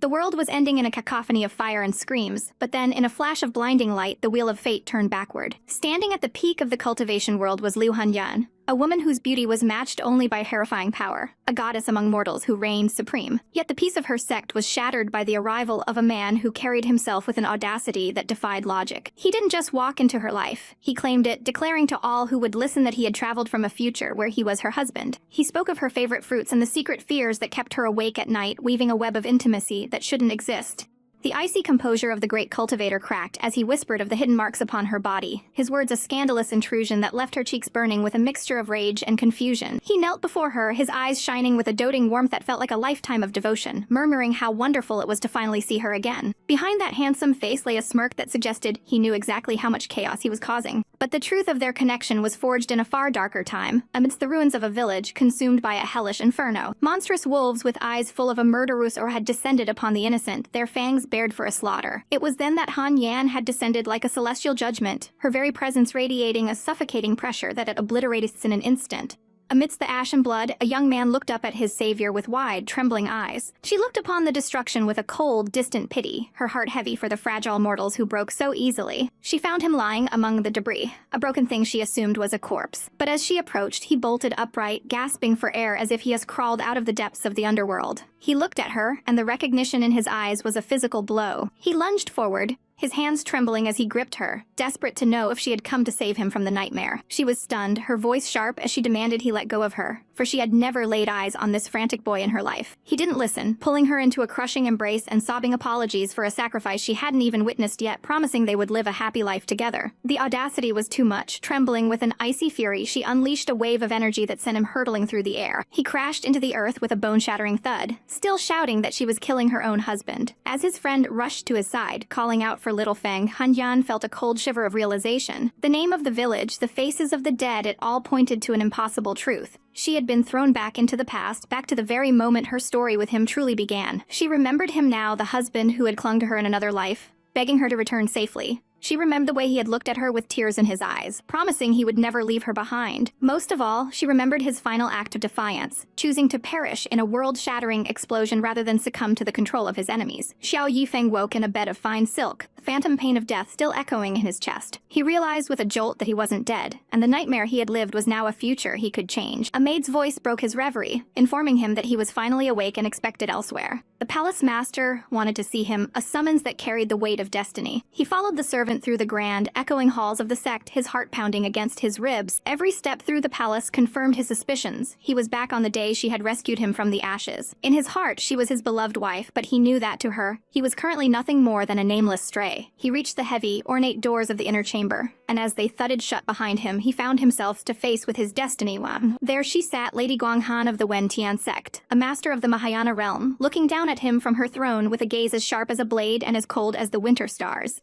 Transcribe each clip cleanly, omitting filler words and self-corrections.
The world was ending in a cacophony of fire and screams, but then, in a flash of blinding light, the wheel of fate turned backward. Standing at the peak of the cultivation world was Liu Hanyan, a woman whose beauty was matched only by terrifying power, a goddess among mortals who reigned supreme. Yet the peace of her sect was shattered by the arrival of a man who carried himself with an audacity that defied logic. He didn't just walk into her life. He claimed it, declaring to all who would listen that he had traveled from a future where he was her husband. He spoke of her favorite fruits and the secret fears that kept her awake at night, weaving a web of intimacy that shouldn't exist. The icy composure of the great cultivator cracked as he whispered of the hidden marks upon her body, his words a scandalous intrusion that left her cheeks burning with a mixture of rage and confusion. He knelt before her, his eyes shining with a doting warmth that felt like a lifetime of devotion, murmuring how wonderful it was to finally see her again. Behind that handsome face lay a smirk that suggested he knew exactly how much chaos he was causing. But the truth of their connection was forged in a far darker time, amidst the ruins of a village consumed by a hellish inferno. Monstrous wolves with eyes full of a murderous or had descended upon the innocent, their fangs bared for a slaughter. It was then that Han Yan had descended like a celestial judgment, her very presence radiating a suffocating pressure that had obliterated us in an instant. Amidst the ash and blood, a young man looked up at his savior with wide, trembling eyes. She looked upon the destruction with a cold, distant pity, her heart heavy for the fragile mortals who broke so easily. She found him lying among the debris, a broken thing she assumed was a corpse. But as she approached, he bolted upright, gasping for air as if he has crawled out of the depths of the underworld. He looked at her, and the recognition in his eyes was a physical blow. He lunged forward, his hands trembling as he gripped her, desperate to know if she had come to save him from the nightmare. She was stunned, her voice sharp as she demanded he let go of her, for she had never laid eyes on this frantic boy in her life. He didn't listen, pulling her into a crushing embrace and sobbing apologies for a sacrifice she hadn't even witnessed yet, promising they would live a happy life together. The audacity was too much. Trembling with an icy fury, she unleashed a wave of energy that sent him hurtling through the air. He crashed into the earth with a bone-shattering thud, still shouting that she was killing her own husband. As his friend rushed to his side, calling out for little Feng, Han Yan felt a cold shiver of realization. The name of the village, the faces of the dead, it all pointed to an impossible truth. She had been thrown back into the past, back to the very moment her story with him truly began. She remembered him now, the husband who had clung to her in another life, begging her to return safely. She remembered the way he had looked at her with tears in his eyes, promising he would never leave her behind. Most of all, she remembered his final act of defiance, choosing to perish in a world-shattering explosion rather than succumb to the control of his enemies. Xiao Feng woke in a bed of fine silk, the phantom pain of death still echoing in his chest. He realized with a jolt that he wasn't dead, and the nightmare he had lived was now a future he could change. A maid's voice broke his reverie, informing him that he was finally awake and expected elsewhere. The palace master wanted to see him, a summons that carried the weight of destiny. He followed the servant through the grand, echoing halls of the sect, his heart pounding against his ribs. Every step through the palace confirmed his suspicions. He was back on the day she had rescued him from the ashes. In his heart, she was his beloved wife, but he knew that to her, he was currently nothing more than a nameless stray. He reached the heavy, ornate doors of the inner chamber, and as they thudded shut behind him, he found himself to face with his destiny. There she sat, Lady Guanghan of the Wen Tian sect, a master of the Mahayana realm, looking down at him from her throne with a gaze as sharp as a blade and as cold as the winter stars.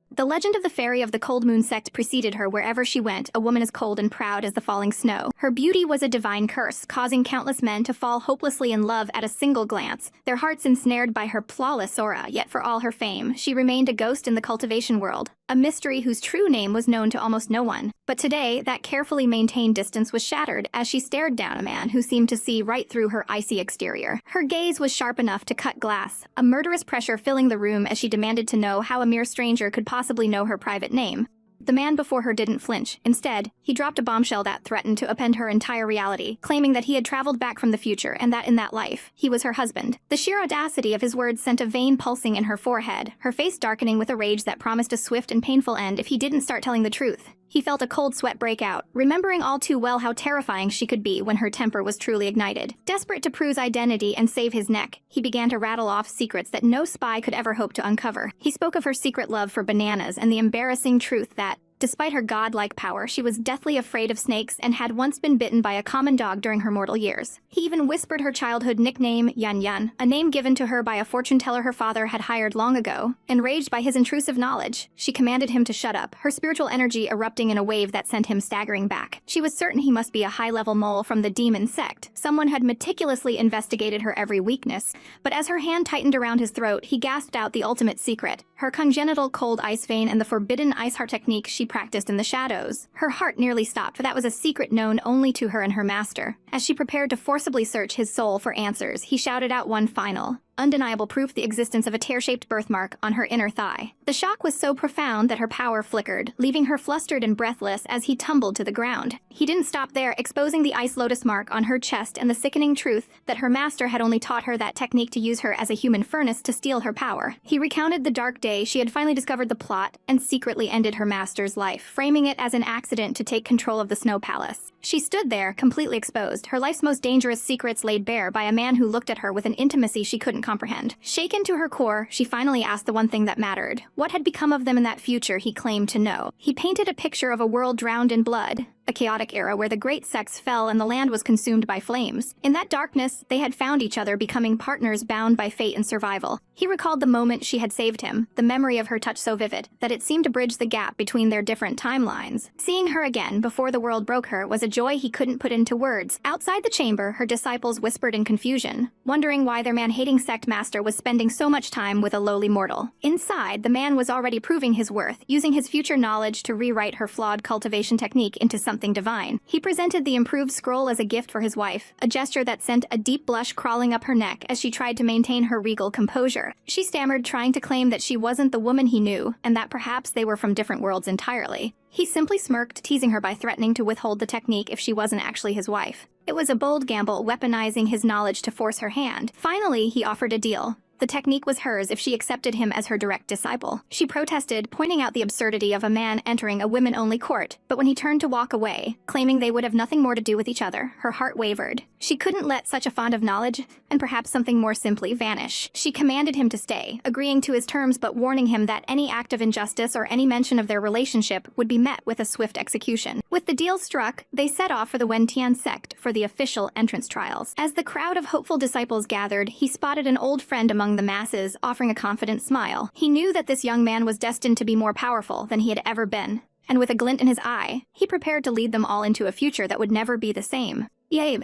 The legend of the fairy of the Cold Moon sect preceded her wherever she went, a woman as cold and proud as the falling snow. Her beauty was a divine curse, causing countless men to fall hopelessly in love at a single glance, their hearts ensnared by her flawless aura. Yet for all her fame, she remained a ghost in the cultivation world, a mystery whose true name was known to almost no one. But today, that carefully maintained distance was shattered as she stared down a man who seemed to see right through her icy exterior. Her gaze was sharp enough to cut glass, a murderous pressure filling the room as she demanded to know how a mere stranger could possibly know her private name. The man before her didn't flinch. Instead, he dropped a bombshell that threatened to upend her entire reality, claiming that he had traveled back from the future and that in that life, he was her husband. The sheer audacity of his words sent a vein pulsing in her forehead, her face darkening with a rage that promised a swift and painful end if he didn't start telling the truth. He felt a cold sweat break out, remembering all too well how terrifying she could be when her temper was truly ignited. Desperate to prove identity and save his neck, he began to rattle off secrets that no spy could ever hope to uncover. He spoke of her secret love for bananas and the embarrassing truth that, despite her godlike power, she was deathly afraid of snakes and had once been bitten by a common dog during her mortal years. He even whispered her childhood nickname, Yan Yan, a name given to her by a fortune teller her father had hired long ago. Enraged by his intrusive knowledge, she commanded him to shut up, her spiritual energy erupting in a wave that sent him staggering back. She was certain he must be a high-level mole from the demon sect. Someone had meticulously investigated her every weakness, but as her hand tightened around his throat, he gasped out the ultimate secret, her congenital cold ice vein and the forbidden ice heart technique she practiced in the shadows. Her heart nearly stopped, for that was a secret known only to her and her master. As she prepared to forcibly search his soul for answers, he shouted out one final, undeniable proof the existence of a tear-shaped birthmark on her inner thigh. The shock was so profound that her power flickered, leaving her flustered and breathless as he tumbled to the ground. He didn't stop there, exposing the ice lotus mark on her chest and the sickening truth that her master had only taught her that technique to use her as a human furnace to steal her power. He recounted the dark day she had finally discovered the plot and secretly ended her master's life, framing it as an accident to take control of the Snow Palace. She stood there, completely exposed, her life's most dangerous secrets laid bare by a man who looked at her with an intimacy she couldn't comprehend. Shaken to her core, she finally asked the one thing that mattered. What had become of them in that future he claimed to know? He painted a picture of a world drowned in blood, a chaotic era where the great sects fell and the land was consumed by flames. In that darkness, they had found each other, becoming partners bound by fate and survival. He recalled the moment she had saved him, the memory of her touch so vivid that it seemed to bridge the gap between their different timelines. Seeing her again before the world broke her was a joy he couldn't put into words. Outside the chamber, her disciples whispered in confusion, wondering why their man-hating sect master was spending so much time with a lowly mortal. Inside, the man was already proving his worth, using his future knowledge to rewrite her flawed cultivation technique into something divine. He presented the improved scroll as a gift for his wife, a gesture that sent a deep blush crawling up her neck as she tried to maintain her regal composure. She stammered, trying to claim that she wasn't the woman he knew, and that perhaps they were from different worlds entirely. He simply smirked, teasing her by threatening to withhold the technique if she wasn't actually his wife. It was a bold gamble, weaponizing his knowledge to force her hand. Finally, he offered a deal. The technique was hers if she accepted him as her direct disciple. She protested, pointing out the absurdity of a man entering a women-only court, but when he turned to walk away, claiming they would have nothing more to do with each other, her heart wavered. She couldn't let such a font of knowledge, and perhaps something more simply, vanish. She commanded him to stay, agreeing to his terms but warning him that any act of injustice or any mention of their relationship would be met with a swift execution. With the deal struck, they set off for the Wentian sect for the official entrance trials. As the crowd of hopeful disciples gathered, he spotted an old friend among the masses, offering a confident smile. He knew that this young man was destined to be more powerful than he had ever been, and with a glint in his eye, he prepared to lead them all into a future that would never be the same. Yabe.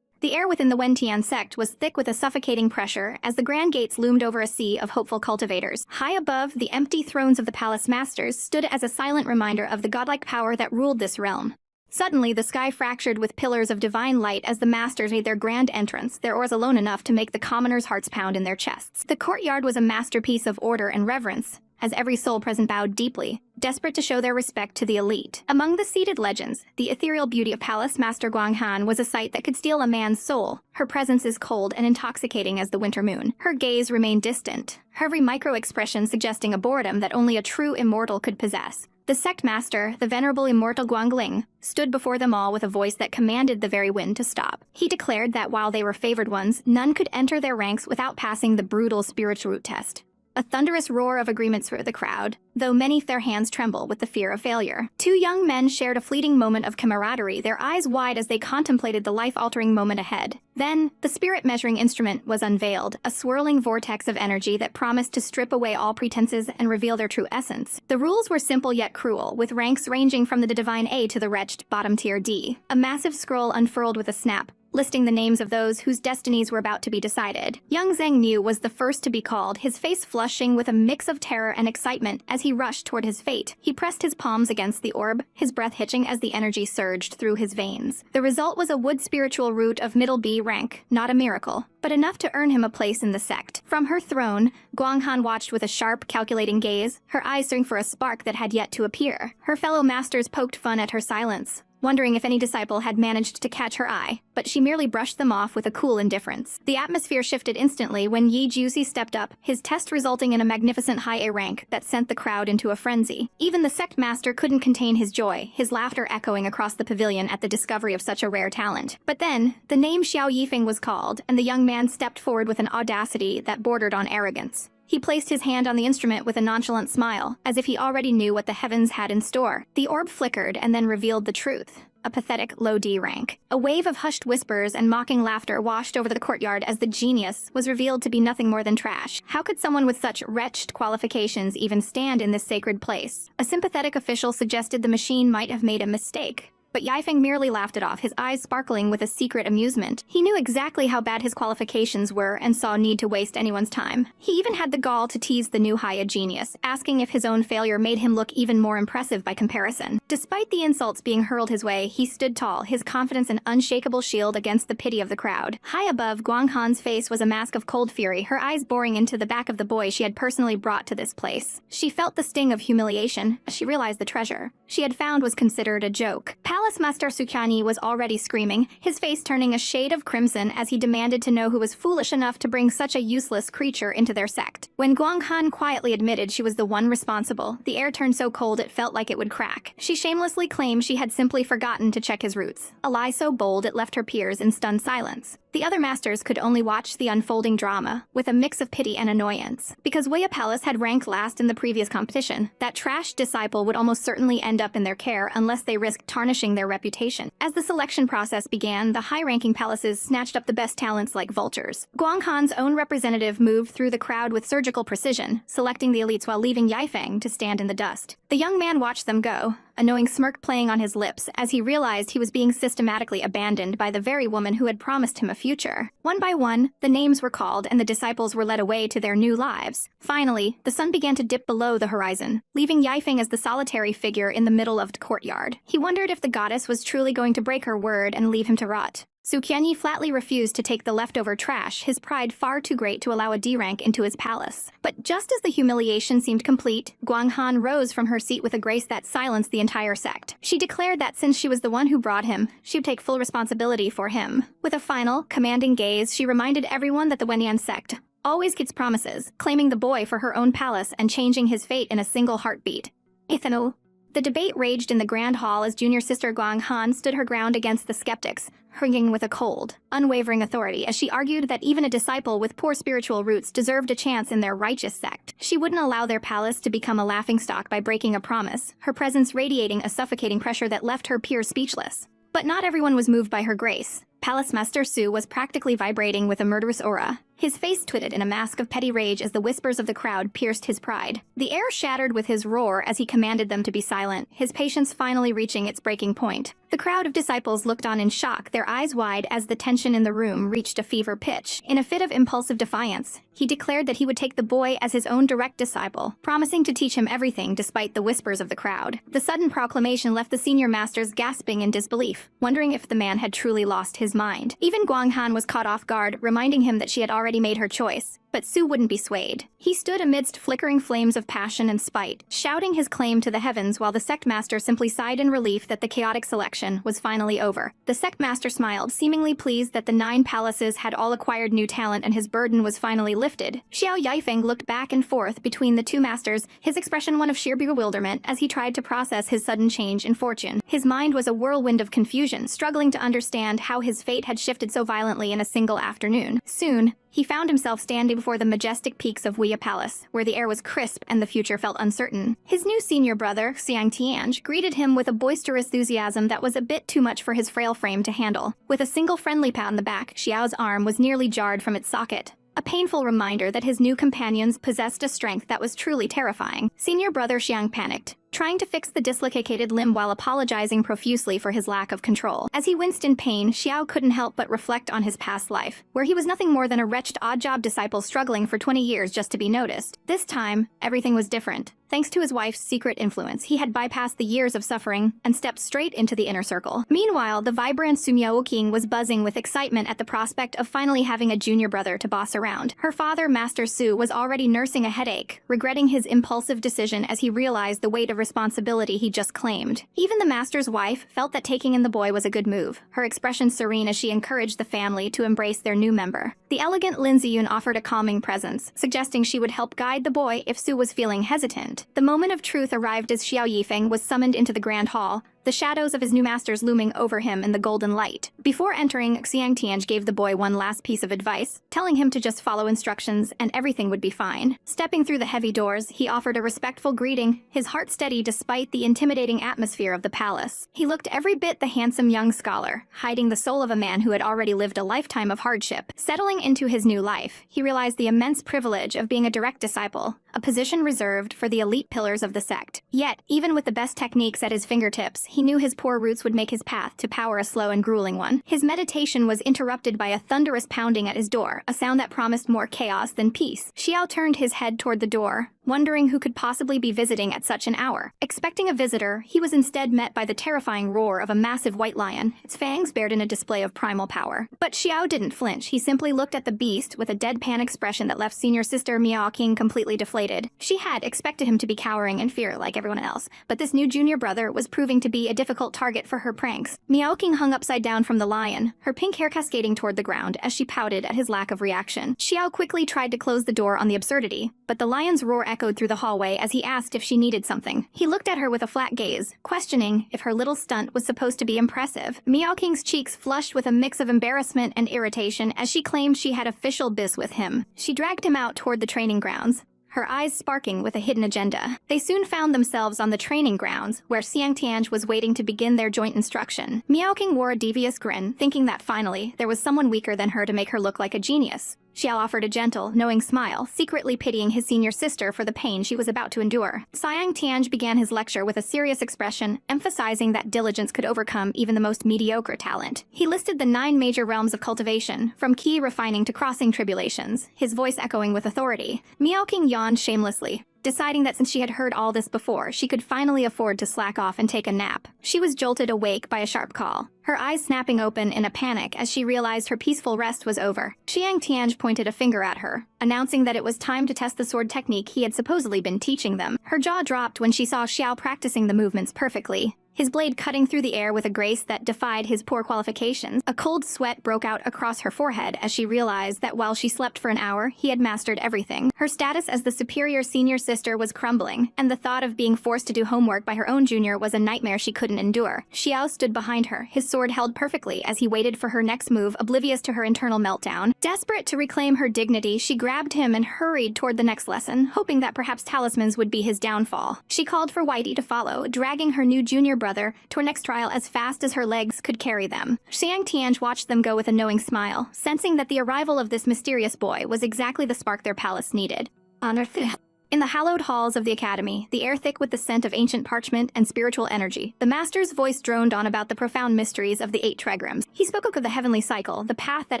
The air within the Wentian sect was thick with a suffocating pressure as the grand gates loomed over a sea of hopeful cultivators. High above, the empty thrones of the palace masters stood as a silent reminder of the godlike power that ruled this realm. Suddenly, the sky fractured with pillars of divine light as the masters made their grand entrance, their oars alone enough to make the commoners' hearts pound in their chests. The courtyard was a masterpiece of order and reverence, as every soul present bowed deeply, desperate to show their respect to the elite. Among the seated legends, the ethereal beauty of Palace Master Guanghan was a sight that could steal a man's soul. Her presence is cold and intoxicating as the winter moon. Her gaze remained distant, her every micro-expression suggesting a boredom that only a true immortal could possess. The sect master, the venerable immortal Guangling, stood before them all with a voice that commanded the very wind to stop. He declared that while they were favored ones, none could enter their ranks without passing the brutal spiritual root test. A thunderous roar of agreements for the crowd, though many their hands tremble with the fear of failure. Two young men shared a fleeting moment of camaraderie, their eyes wide as they contemplated the life-altering moment ahead. Then, the spirit measuring instrument was unveiled, a swirling vortex of energy that promised to strip away all pretenses and reveal their true essence. The rules were simple yet cruel, with ranks ranging from the divine A to the wretched bottom-tier D. A massive scroll unfurled with a snap, listing the names of those whose destinies were about to be decided. Young Zheng Niu was the first to be called, his face flushing with a mix of terror and excitement as he rushed toward his fate. He pressed his palms against the orb, his breath hitching as the energy surged through his veins. The result was a wood spiritual root of middle B rank, not a miracle, but enough to earn him a place in the sect. From her throne, Guanghan watched with a sharp, calculating gaze, her eyes searching for a spark that had yet to appear. Her fellow masters poked fun at her silence, wondering if any disciple had managed to catch her eye, but she merely brushed them off with a cool indifference. The atmosphere shifted instantly when Yi Juzi stepped up, his test resulting in a magnificent high A rank that sent the crowd into a frenzy. Even the sect master couldn't contain his joy, his laughter echoing across the pavilion at the discovery of such a rare talent. But then, the name Xiao Feng was called, and the young man stepped forward with an audacity that bordered on arrogance. He placed his hand on the instrument with a nonchalant smile, as if he already knew what the heavens had in store. The orb flickered and then revealed the truth. A pathetic low D rank. A wave of hushed whispers and mocking laughter washed over the courtyard as the genius was revealed to be nothing more than trash. How could someone with such wretched qualifications even stand in this sacred place? A sympathetic official suggested the machine might have made a mistake. But Yifeng merely laughed it off, his eyes sparkling with a secret amusement. He knew exactly how bad his qualifications were and saw need to waste anyone's time. He even had the gall to tease the new Haya genius, asking if his own failure made him look even more impressive by comparison. Despite the insults being hurled his way, he stood tall, his confidence an unshakable shield against the pity of the crowd. High above, Guang Han's face was a mask of cold fury, her eyes boring into the back of the boy she had personally brought to this place. She felt the sting of humiliation as she realized the treasure she had found was considered a joke. Palace Master Sukyani was already screaming, his face turning a shade of crimson as he demanded to know who was foolish enough to bring such a useless creature into their sect. When Guang Han quietly admitted she was the one responsible, the air turned so cold it felt like it would crack. She shamelessly claimed she had simply forgotten to check his roots, a lie so bold it left her peers in stunned silence. The other masters could only watch the unfolding drama, with a mix of pity and annoyance. Because Wei Palace had ranked last in the previous competition, that trash disciple would almost certainly end up in their care unless they risked tarnishing their reputation. As the selection process began, the high-ranking palaces snatched up the best talents like vultures. Guang Han's own representative moved through the crowd with surgical precision, selecting the elites while leaving Yifeng to stand in the dust. The young man watched them go, a knowing smirk playing on his lips as he realized he was being systematically abandoned by the very woman who had promised him a future. One by one, the names were called and the disciples were led away to their new lives. Finally, the sun began to dip below the horizon, leaving Yifeng as the solitary figure in the middle of the courtyard. He wondered if the goddess was truly going to break her word and leave him to rot. Sukyani flatly refused to take the leftover trash, his pride far too great to allow a D-rank into his palace. But just as the humiliation seemed complete, Guang Han rose from her seat with a grace that silenced the entire sect. She declared that since she was the one who brought him, she would take full responsibility for him. With a final, commanding gaze, she reminded everyone that the Wenyan sect always keeps promises, claiming the boy for her own palace and changing his fate in a single heartbeat. Ethano. The debate raged in the grand hall as junior sister Guang Han stood her ground against the skeptics, ringing with a cold, unwavering authority as she argued that even a disciple with poor spiritual roots deserved a chance in their righteous sect. She wouldn't allow their palace to become a laughingstock by breaking a promise, her presence radiating a suffocating pressure that left her peers speechless. But not everyone was moved by her grace. Palace Master Su was practically vibrating with a murderous aura. His face twitted in a mask of petty rage as the whispers of the crowd pierced his pride. The air shattered with his roar as he commanded them to be silent, his patience finally reaching its breaking point. The crowd of disciples looked on in shock, their eyes wide as the tension in the room reached a fever pitch. In a fit of impulsive defiance, he declared that he would take the boy as his own direct disciple, promising to teach him everything despite the whispers of the crowd. The sudden proclamation left the senior masters gasping in disbelief, wondering if the man had truly lost his mind. Even Guang Han was caught off guard, reminding him that she had already made her choice. But Su wouldn't be swayed. He stood amidst flickering flames of passion and spite, shouting his claim to the heavens while the sect master simply sighed in relief that the chaotic selection was finally over. The sect master smiled, seemingly pleased that the 9 palaces had all acquired new talent and his burden was finally lifted. Xiao Yifeng looked back and forth between the two masters, his expression one of sheer bewilderment as he tried to process his sudden change in fortune. His mind was a whirlwind of confusion, struggling to understand how his fate had shifted so violently in a single afternoon. Soon, he found himself standing before the majestic peaks of Weya Palace, where the air was crisp and the future felt uncertain. His new senior brother, Xiang Tianj, greeted him with a boisterous enthusiasm that was a bit too much for his frail frame to handle. With a single friendly pat on the back, Xiao's arm was nearly jarred from its socket. A painful reminder that his new companions possessed a strength that was truly terrifying. Senior brother Xiang panicked, trying to fix the dislocated limb while apologizing profusely for his lack of control. As he winced in pain, Xiao couldn't help but reflect on his past life, where he was nothing more than a wretched odd-job disciple struggling for 20 years just to be noticed. This time, everything was different. Thanks to his wife's secret influence, he had bypassed the years of suffering and stepped straight into the inner circle. Meanwhile, the vibrant Sumyao King was buzzing with excitement at the prospect of finally having a junior brother to boss around. Her father, Master Su, was already nursing a headache, regretting his impulsive decision as he realized the weight of responsibility he just claimed. Even the master's wife felt that taking in the boy was a good move, her expression serene as she encouraged the family to embrace their new member. The elegant Lin Ziyun offered a calming presence, suggesting she would help guide the boy if Su was feeling hesitant. The moment of truth arrived as Xiao Yifeng was summoned into the grand hall, the shadows of his new masters looming over him in the golden light. Before entering, Xiang Tianj gave the boy one last piece of advice, telling him to just follow instructions and everything would be fine. Stepping through the heavy doors, he offered a respectful greeting, his heart steady despite the intimidating atmosphere of the palace. He looked every bit the handsome young scholar, hiding the soul of a man who had already lived a lifetime of hardship. Settling into his new life, he realized the immense privilege of being a direct disciple, a position reserved for the elite pillars of the sect. Yet, even with the best techniques at his fingertips, he knew his poor roots would make his path to power a slow and grueling one. His meditation was interrupted by a thunderous pounding at his door, a sound that promised more chaos than peace. Xiao turned his head toward the door, wondering who could possibly be visiting at such an hour. Expecting a visitor, he was instead met by the terrifying roar of a massive white lion, its fangs bared in a display of primal power. But Xiao didn't flinch. He simply looked at the beast with a deadpan expression that left senior sister Miao Qing completely deflated. She had expected him to be cowering in fear like everyone else, but this new junior brother was proving to be a difficult target for her pranks. Miao Qing hung upside down from the lion, her pink hair cascading toward the ground as she pouted at his lack of reaction. Xiao quickly tried to close the door on the absurdity, but the lion's roar echoed through the hallway as he asked if she needed something. He looked at her with a flat gaze, questioning if her little stunt was supposed to be impressive. Miao Qing's cheeks flushed with a mix of embarrassment and irritation as she claimed she had official biz with him. She dragged him out toward the training grounds, her eyes sparking with a hidden agenda. They soon found themselves on the training grounds, where Xiang Tianj was waiting to begin their joint instruction. Miao Qing wore a devious grin, thinking that finally, there was someone weaker than her to make her look like a genius. Xiao offered a gentle, knowing smile, secretly pitying his senior sister for the pain she was about to endure. Xiang Tianj began his lecture with a serious expression, emphasizing that diligence could overcome even the most mediocre talent. He listed the 9 major realms of cultivation, from key refining to crossing tribulations, his voice echoing with authority. Miao Qing yawned shamelessly, deciding that since she had heard all this before, she could finally afford to slack off and take a nap. She was jolted awake by a sharp call, her eyes snapping open in a panic as she realized her peaceful rest was over. Xiang Tianj pointed a finger at her, announcing that it was time to test the sword technique he had supposedly been teaching them. Her jaw dropped when she saw Xiao practicing the movements perfectly, his blade cutting through the air with a grace that defied his poor qualifications. A cold sweat broke out across her forehead as she realized that while she slept for an hour, he had mastered everything. Her status as the superior senior sister was crumbling, and the thought of being forced to do homework by her own junior was a nightmare she couldn't endure. Xiao stood behind her, his sword held perfectly as he waited for her next move, oblivious to her internal meltdown. Desperate to reclaim her dignity, she grabbed him and hurried toward the next lesson, hoping that perhaps talismans would be his downfall. She called for Whitey to follow, dragging her new junior brother to her next trial as fast as her legs could carry them. Xiang Tianj watched them go with a knowing smile, sensing that the arrival of this mysterious boy was exactly the spark their palace needed. In the hallowed halls of the academy, the air thick with the scent of ancient parchment and spiritual energy, the master's voice droned on about the profound mysteries of the 8 trigrams. He spoke of the heavenly cycle, the path that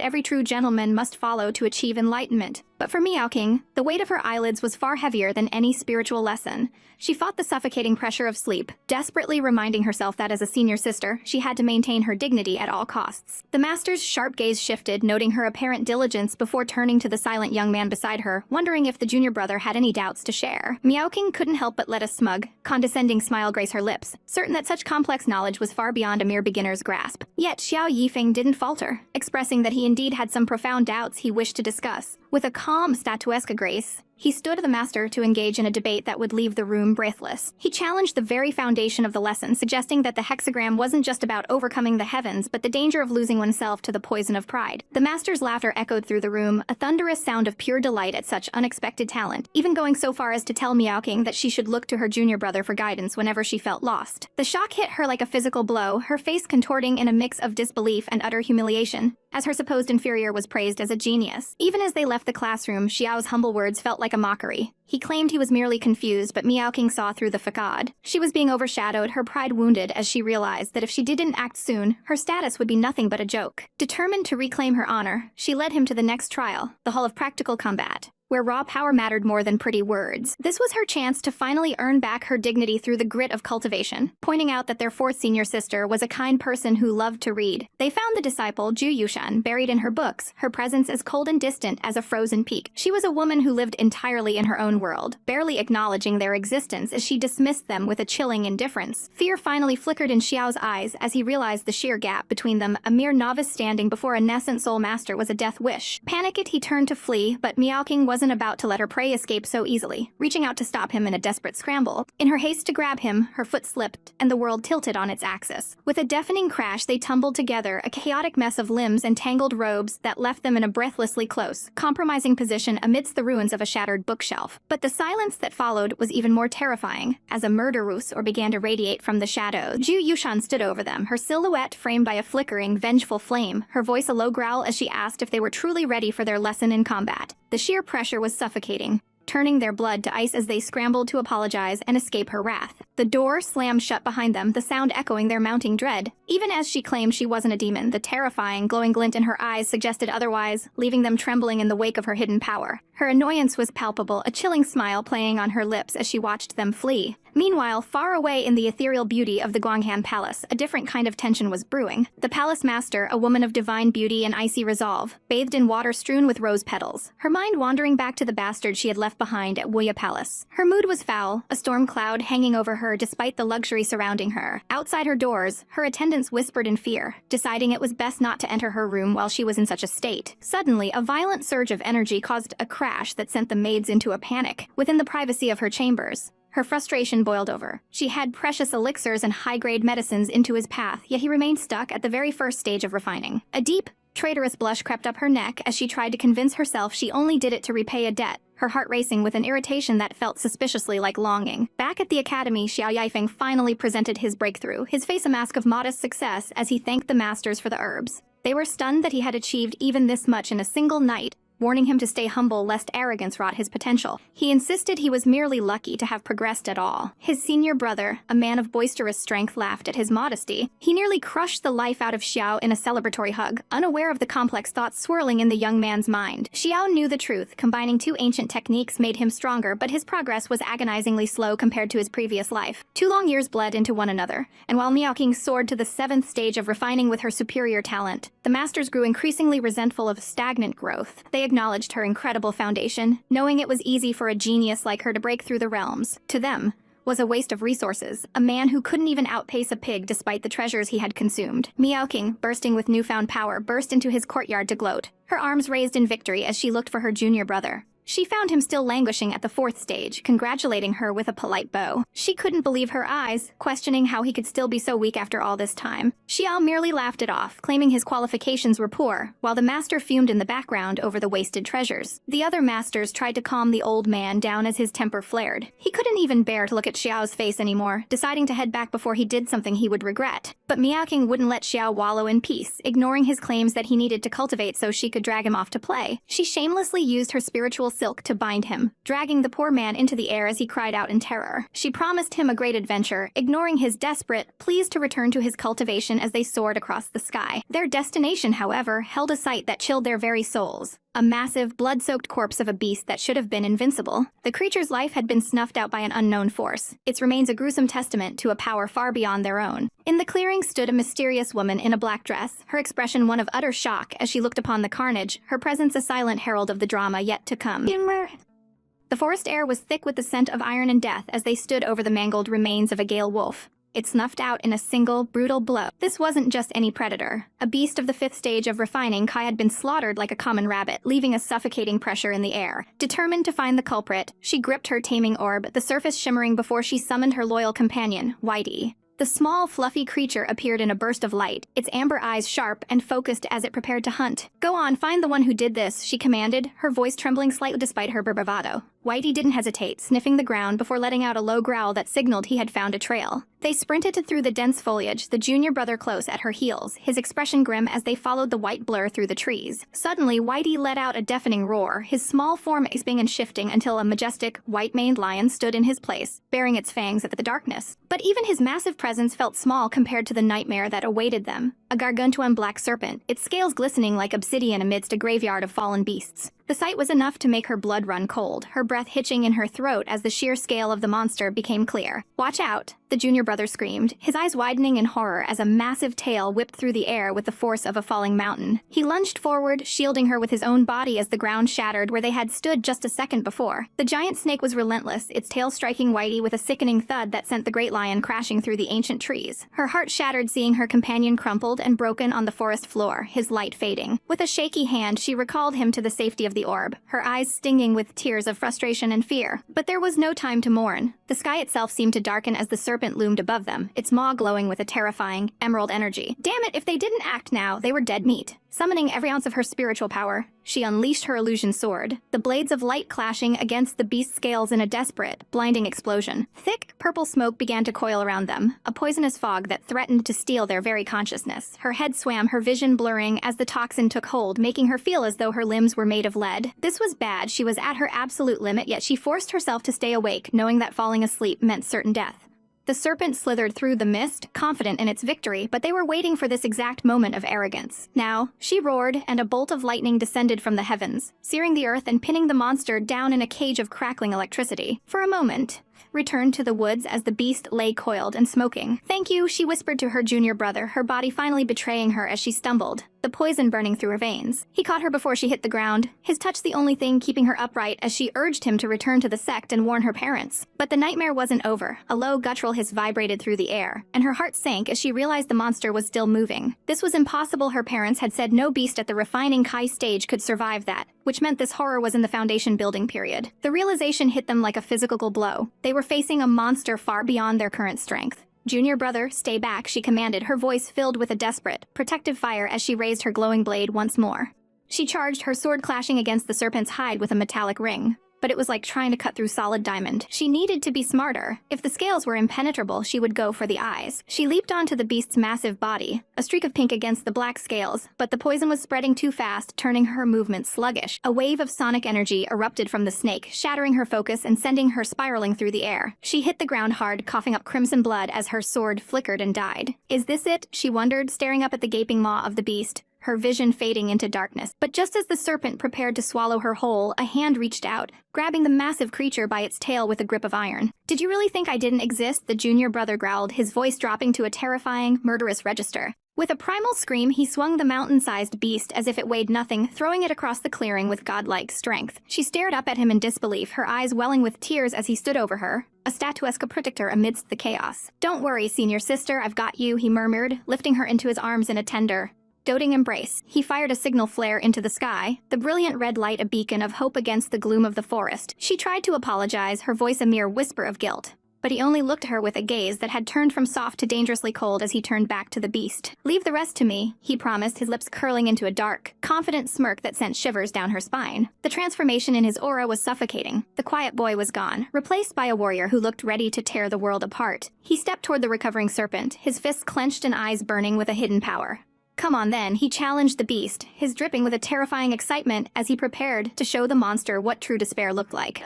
every true gentleman must follow to achieve enlightenment. But for Miao Qing, the weight of her eyelids was far heavier than any spiritual lesson. She fought the suffocating pressure of sleep, desperately reminding herself that as a senior sister, she had to maintain her dignity at all costs. The master's sharp gaze shifted, noting her apparent diligence before turning to the silent young man beside her, wondering if the junior brother had any doubts to share. Miao Qing couldn't help but let a smug, condescending smile grace her lips, certain that such complex knowledge was far beyond a mere beginner's grasp. Yet Xiao Yifeng didn't falter, expressing that he indeed had some profound doubts he wished to discuss. With a calm, statuesque grace, he stood the master to engage in a debate that would leave the room breathless. He challenged the very foundation of the lesson, suggesting that the hexagram wasn't just about overcoming the heavens, but the danger of losing oneself to the poison of pride. The master's laughter echoed through the room, a thunderous sound of pure delight at such unexpected talent, even going so far as to tell Miao Qing that she should look to her junior brother for guidance whenever she felt lost. The shock hit her like a physical blow, her face contorting in a mix of disbelief and utter humiliation, as her supposed inferior was praised as a genius. Even as they left the classroom, Xiao's humble words felt like a mockery. He claimed he was merely confused, but Miao Qing saw through the facade. She was being overshadowed, her pride wounded as she realized that if she didn't act soon, her status would be nothing but a joke. Determined to reclaim her honor, she led him to the next trial, the Hall of Practical Combat, where raw power mattered more than pretty words. This was her chance to finally earn back her dignity through the grit of cultivation, pointing out that their 4th senior sister was a kind person who loved to read. They found the disciple, Ju Yushan, buried in her books, her presence as cold and distant as a frozen peak. She was a woman who lived entirely in her own world, barely acknowledging their existence as she dismissed them with a chilling indifference. Fear finally flickered in Xiao's eyes as he realized the sheer gap between them. A mere novice standing before a nascent soul master was a death wish. Panicked, he turned to flee, but Miao Qing wasn't about to let her prey escape so easily, reaching out to stop him in a desperate scramble. In her haste to grab him, her foot slipped, and the world tilted on its axis. With a deafening crash, they tumbled together, a chaotic mess of limbs and tangled robes that left them in a breathlessly close, compromising position amidst the ruins of a shattered bookshelf. But the silence that followed was even more terrifying, as a murder ruse began to radiate from the shadows. Ju Yushan stood over them, her silhouette framed by a flickering, vengeful flame, her voice a low growl as she asked if they were truly ready for their lesson in combat. The sheer pressure was suffocating, turning their blood to ice as they scrambled to apologize and escape her wrath. The door slammed shut behind them, the sound echoing their mounting dread. Even as she claimed she wasn't a demon, the terrifying, glowing glint in her eyes suggested otherwise, leaving them trembling in the wake of her hidden power. Her annoyance was palpable, a chilling smile playing on her lips as she watched them flee. Meanwhile, far away in the ethereal beauty of the Guanghan Palace, a different kind of tension was brewing. The palace master, a woman of divine beauty and icy resolve, bathed in water strewn with rose petals, her mind wandering back to the bastard she had left behind at Wuya Palace. Her mood was foul, a storm cloud hanging over her despite the luxury surrounding her. Outside her doors, her attendants whispered in fear, deciding it was best not to enter her room while she was in such a state. Suddenly, a violent surge of energy caused a crash that sent the maids into a panic. Within the privacy of her chambers, her frustration boiled over. She had precious elixirs and high-grade medicines into his path, yet he remained stuck at the very first stage of refining. A deep, traitorous blush crept up her neck as she tried to convince herself she only did it to repay a debt, her heart racing with an irritation that felt suspiciously like longing. Back at the academy, Xiao Feng finally presented his breakthrough, his face a mask of modest success as he thanked the masters for the herbs. They were stunned that he had achieved even this much in a single night, warning him to stay humble lest arrogance rot his potential. He insisted he was merely lucky to have progressed at all. His senior brother, a man of boisterous strength, laughed at his modesty. He nearly crushed the life out of Xiao in a celebratory hug, unaware of the complex thoughts swirling in the young man's mind. Xiao knew the truth. Combining two ancient techniques made him stronger, but his progress was agonizingly slow compared to his previous life. 2 long years bled into one another, and while Miaoqing soared to the 7th stage of refining with her superior talent, the masters grew increasingly resentful of stagnant growth. They acknowledged her incredible foundation, knowing it was easy for a genius like her to break through the realms. To them, was a waste of resources, a man who couldn't even outpace a pig despite the treasures he had consumed. Miaoqing, bursting with newfound power, burst into his courtyard to gloat, her arms raised in victory as she looked for her junior brother. She found him still languishing at the 4th stage, congratulating her with a polite bow. She couldn't believe her eyes, questioning how he could still be so weak after all this time. Xiao merely laughed it off, claiming his qualifications were poor, while the master fumed in the background over the wasted treasures. The other masters tried to calm the old man down as his temper flared. He couldn't even bear to look at Xiao's face anymore, deciding to head back before he did something he would regret. But Miaoqing wouldn't let Xiao wallow in peace, ignoring his claims that he needed to cultivate so she could drag him off to play. She shamelessly used her spiritual silk to bind him, dragging the poor man into the air as he cried out in terror. She promised him a great adventure, ignoring his desperate pleas to return to his cultivation as they soared across the sky. Their destination, however, held a sight that chilled their very souls. A massive, blood-soaked corpse of a beast that should have been invincible. The creature's life had been snuffed out by an unknown force, its remains a gruesome testament to a power far beyond their own. In the clearing stood a mysterious woman in a black dress, her expression one of utter shock as she looked upon the carnage, her presence a silent herald of the drama yet to come. The forest air was thick with the scent of iron and death as they stood over the mangled remains of a gale wolf. It snuffed out in a single, brutal blow. This wasn't just any predator. A beast of the 5th stage of refining, Kai had been slaughtered like a common rabbit, leaving a suffocating pressure in the air. Determined to find the culprit, she gripped her taming orb, the surface shimmering before she summoned her loyal companion, Whitey. The small, fluffy creature appeared in a burst of light, its amber eyes sharp and focused as it prepared to hunt. "Go on, find the one who did this," she commanded, her voice trembling slightly despite her bravado. Whitey didn't hesitate, sniffing the ground before letting out a low growl that signaled he had found a trail. They sprinted through the dense foliage, the junior brother close at her heels, his expression grim as they followed the white blur through the trees. Suddenly, Whitey let out a deafening roar, his small form expanding and shifting until a majestic, white-maned lion stood in his place, baring its fangs at the darkness. But even his massive presence felt small compared to the nightmare that awaited them. A gargantuan black serpent, its scales glistening like obsidian amidst a graveyard of fallen beasts. The sight was enough to make her blood run cold, her breath hitching in her throat as the sheer scale of the monster became clear. "Watch out!" the junior brother screamed, his eyes widening in horror as a massive tail whipped through the air with the force of a falling mountain. He lunged forward, shielding her with his own body as the ground shattered where they had stood just a second before. The giant snake was relentless, its tail striking Whitey with a sickening thud that sent the great lion crashing through the ancient trees. Her heart shattered seeing her companion crumpled and broken on the forest floor, his light fading. With a shaky hand, she recalled him to the safety of the orb, her eyes stinging with tears of frustration and fear. But there was no time to mourn. The sky itself seemed to darken as the serpent serpent loomed above them, its maw glowing with a terrifying, emerald energy. Damn it, if they didn't act now, they were dead meat. Summoning every ounce of her spiritual power, she unleashed her illusion sword, the blades of light clashing against the beast's scales in a desperate, blinding explosion. Thick, purple smoke began to coil around them, a poisonous fog that threatened to steal their very consciousness. Her head swam, her vision blurring as the toxin took hold, making her feel as though her limbs were made of lead. This was bad. She was at her absolute limit, yet she forced herself to stay awake, knowing that falling asleep meant certain death. The serpent slithered through the mist, confident in its victory, but they were waiting for this exact moment of arrogance. Now, she roared, and a bolt of lightning descended from the heavens, searing the earth and pinning the monster down in a cage of crackling electricity. For a moment, returned to the woods as the beast lay coiled and smoking. "Thank you," she whispered to her junior brother, her body finally betraying her as she stumbled, the poison burning through her veins. He caught her before she hit the ground, his touch the only thing keeping her upright as she urged him to return to the sect and warn her parents. But the nightmare wasn't over. A low guttural hiss vibrated through the air, and her heart sank as she realized the monster was still moving. This was impossible. Her parents had said no beast at the refining Kai stage could survive that, which meant this horror was in the foundation building period. The realization hit them like a physical blow. They were facing a monster far beyond their current strength. "Junior brother, stay back," she commanded, her voice filled with a desperate, protective fire as she raised her glowing blade once more. She charged, her sword clashing against the serpent's hide with a metallic ring. But it was like trying to cut through solid diamond. She needed to be smarter. If the scales were impenetrable, she would go for the eyes. She leaped onto the beast's massive body, a streak of pink against the black scales, but the poison was spreading too fast, turning her movement sluggish. A wave of sonic energy erupted from the snake, shattering her focus and sending her spiraling through the air. She hit the ground hard, coughing up crimson blood as her sword flickered and died. Is this it? She wondered, staring up at the gaping maw of the beast, her vision fading into darkness. But just as the serpent prepared to swallow her whole, a hand reached out, grabbing the massive creature by its tail with a grip of iron. "Did you really think I didn't exist?" the junior brother growled, his voice dropping to a terrifying, murderous register. With a primal scream, he swung the mountain-sized beast as if it weighed nothing, throwing it across the clearing with godlike strength. She stared up at him in disbelief, her eyes welling with tears as he stood over her, a statuesque protector amidst the chaos. "Don't worry, senior sister, I've got you," he murmured, lifting her into his arms in a tender, doting embrace. He fired a signal flare into the sky, the brilliant red light a beacon of hope against the gloom of the forest. She tried to apologize, her voice a mere whisper of guilt. But he only looked at her with a gaze that had turned from soft to dangerously cold as he turned back to the beast. "Leave the rest to me," he promised, his lips curling into a dark, confident smirk that sent shivers down her spine. The transformation in his aura was suffocating. The quiet boy was gone, replaced by a warrior who looked ready to tear the world apart. He stepped toward the recovering serpent, his fists clenched and eyes burning with a hidden power. "Come on then," he challenged the beast, his dripping with a terrifying excitement as he prepared to show the monster what true despair looked like.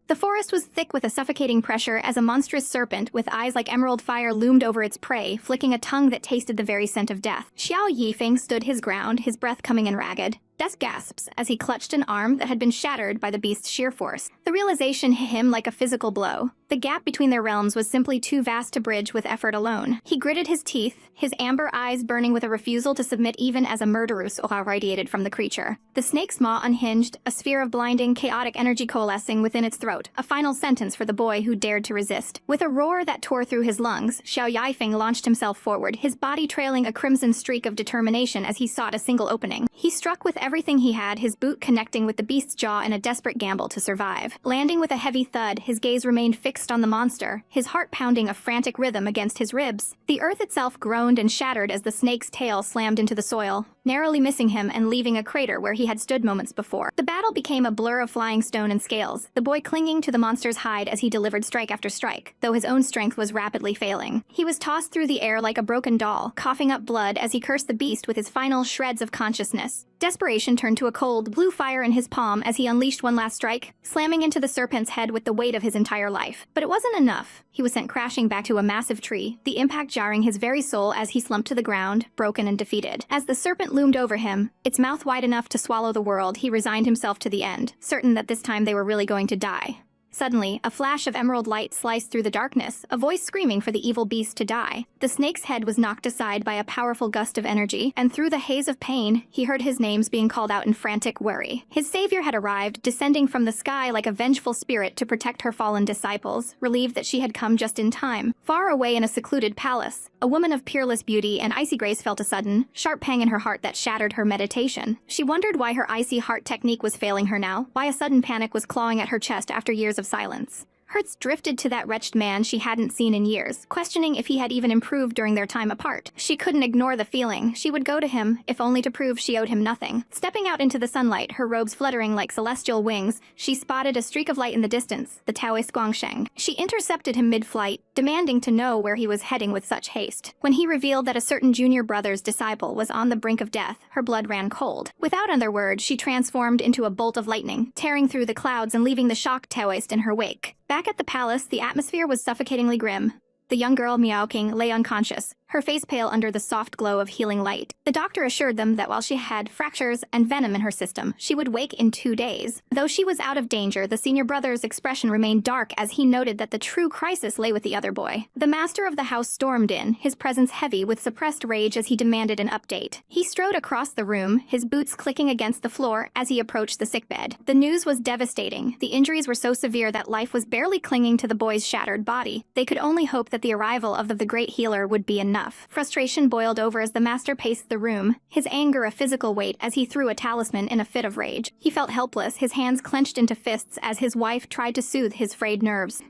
The forest was thick with a suffocating pressure as a monstrous serpent with eyes like emerald fire loomed over its prey, flicking a tongue that tasted the very scent of death. Xiao Feng stood his ground, his breath coming in ragged. Death gasps as he clutched an arm that had been shattered by the beast's sheer force. The realization hit him like a physical blow. The gap between their realms was simply too vast to bridge with effort alone. He gritted his teeth, his amber eyes burning with a refusal to submit even as a murderous aura radiated from the creature. The snake's maw unhinged, a sphere of blinding, chaotic energy coalescing within its throat, a final sentence for the boy who dared to resist. With a roar that tore through his lungs, Xiao Feng launched himself forward, his body trailing a crimson streak of determination as he sought a single opening. He struck with everything he had, his boot connecting with the beast's jaw in a desperate gamble to survive. Landing with a heavy thud, his gaze remained fixed on the monster, his heart pounding a frantic rhythm against his ribs. The earth itself groaned and shattered as the snake's tail slammed into the soil, narrowly missing him and leaving a crater where he had stood moments before. The battle became a blur of flying stone and scales, the boy clinging to the monster's hide as he delivered strike after strike, though his own strength was rapidly failing. He was tossed through the air like a broken doll, coughing up blood as he cursed the beast with his final shreds of consciousness. Desperation turned to a cold, blue fire in his palm as he unleashed one last strike, slamming into the serpent's head with the weight of his entire life. But it wasn't enough. He was sent crashing back to a massive tree, the impact jarring his very soul as he slumped to the ground, broken and defeated. As the serpent loomed over him, its mouth wide enough to swallow the world, he resigned himself to the end, certain that this time they were really going to die. Suddenly, a flash of emerald light sliced through the darkness, a voice screaming for the evil beast to die. The snake's head was knocked aside by a powerful gust of energy, and through the haze of pain, he heard his names being called out in frantic worry. His savior had arrived, descending from the sky like a vengeful spirit to protect her fallen disciples, relieved that she had come just in time. Far away in a secluded palace, a woman of peerless beauty and icy grace felt a sudden, sharp pang in her heart that shattered her meditation. She wondered why her icy heart technique was failing her now, why a sudden panic was clawing at her chest after years of silence. Hertz drifted to that wretched man she hadn't seen in years, questioning if he had even improved during their time apart. She couldn't ignore the feeling. She would go to him, if only to prove she owed him nothing. Stepping out into the sunlight, her robes fluttering like celestial wings, she spotted a streak of light in the distance, the Taoist Guangsheng. She intercepted him mid-flight, demanding to know where he was heading with such haste. When he revealed that a certain junior brother's disciple was on the brink of death, her blood ran cold. Without other words, she transformed into a bolt of lightning, tearing through the clouds and leaving the shocked Taoist in her wake. Back at the palace, the atmosphere was suffocatingly grim. The young girl, Miao King, lay unconscious, her face pale under the soft glow of healing light. The doctor assured them that while she had fractures and venom in her system, she would wake in 2 days. Though she was out of danger, the senior brother's expression remained dark as he noted that the true crisis lay with the other boy. The master of the house stormed in, his presence heavy with suppressed rage as he demanded an update. He strode across the room, his boots clicking against the floor as he approached the sickbed. The news was devastating. The injuries were so severe that life was barely clinging to the boy's shattered body. They could only hope that the arrival of the great healer would be enough. Frustration boiled over as the master paced the room, his anger a physical weight as he threw a talisman in a fit of rage. He felt helpless, his hands clenched into fists as his wife tried to soothe his frayed nerves.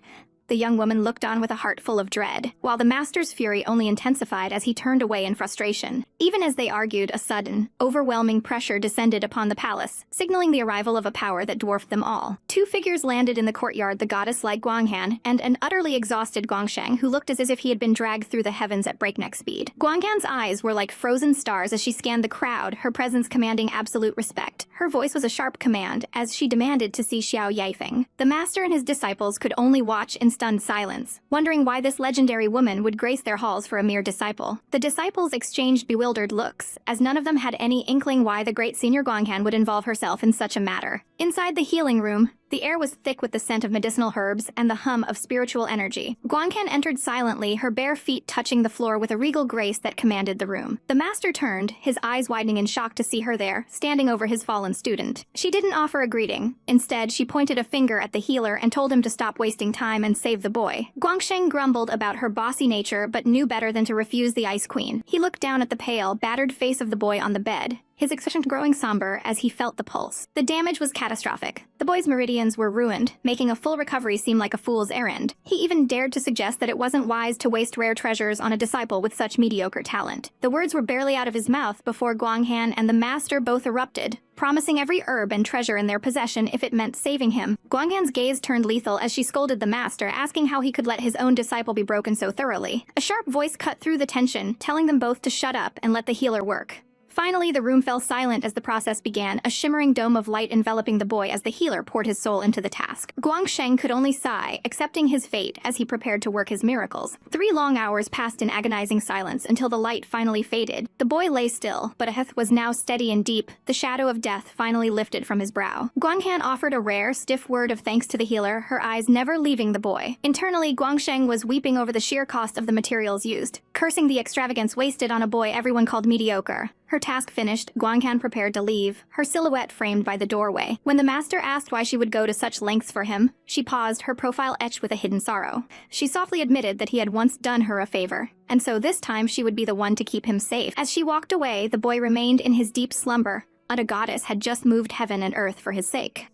The young woman looked on with a heart full of dread, while the master's fury only intensified as he turned away in frustration. Even as they argued, a sudden, overwhelming pressure descended upon the palace, signaling the arrival of a power that dwarfed them all. 2 figures landed in the courtyard, the goddess-like Guanghan and an utterly exhausted Guangsheng who looked as if he had been dragged through the heavens at breakneck speed. Guanghan's eyes were like frozen stars as she scanned the crowd, her presence commanding absolute respect. Her voice was a sharp command as she demanded to see Xiao Feng. The master and his disciples could only watch in stunned silence, wondering why this legendary woman would grace their halls for a mere disciple. The disciples exchanged bewildered looks, as none of them had any inkling why the great senior Guanghan would involve herself in such a matter. Inside the healing room, the air was thick with the scent of medicinal herbs and the hum of spiritual energy. Guanghan entered silently, her bare feet touching the floor with a regal grace that commanded the room. The master turned, his eyes widening in shock to see her there, standing over his fallen student. She didn't offer a greeting. Instead, she pointed a finger at the healer and told him to stop wasting time and save the boy. Guangsheng grumbled about her bossy nature but knew better than to refuse the Ice Queen. He looked down at the pale, battered face of the boy on the bed, his expression growing somber as he felt the pulse. The damage was catastrophic. The boy's meridians were ruined, making a full recovery seem like a fool's errand. He even dared to suggest that it wasn't wise to waste rare treasures on a disciple with such mediocre talent. The words were barely out of his mouth before Guanghan and the master both erupted, promising every herb and treasure in their possession if it meant saving him. Guanghan's gaze turned lethal as she scolded the master, asking how he could let his own disciple be broken so thoroughly. A sharp voice cut through the tension, telling them both to shut up and let the healer work. Finally, the room fell silent as the process began, a shimmering dome of light enveloping the boy as the healer poured his soul into the task. Guangsheng could only sigh, accepting his fate as he prepared to work his miracles. 3 long hours passed in agonizing silence until the light finally faded. The boy lay still, but Aheth was now steady and deep, the shadow of death finally lifted from his brow. Guanghan offered a rare, stiff word of thanks to the healer, her eyes never leaving the boy. Internally, Guangsheng was weeping over the sheer cost of the materials used, cursing the extravagance wasted on a boy everyone called mediocre. Her task finished, Guanghan prepared to leave, her silhouette framed by the doorway. When the master asked why she would go to such lengths for him, she paused, her profile etched with a hidden sorrow. She softly admitted that he had once done her a favor, and so this time she would be the one to keep him safe. As she walked away, the boy remained in his deep slumber, but a goddess had just moved heaven and earth for his sake.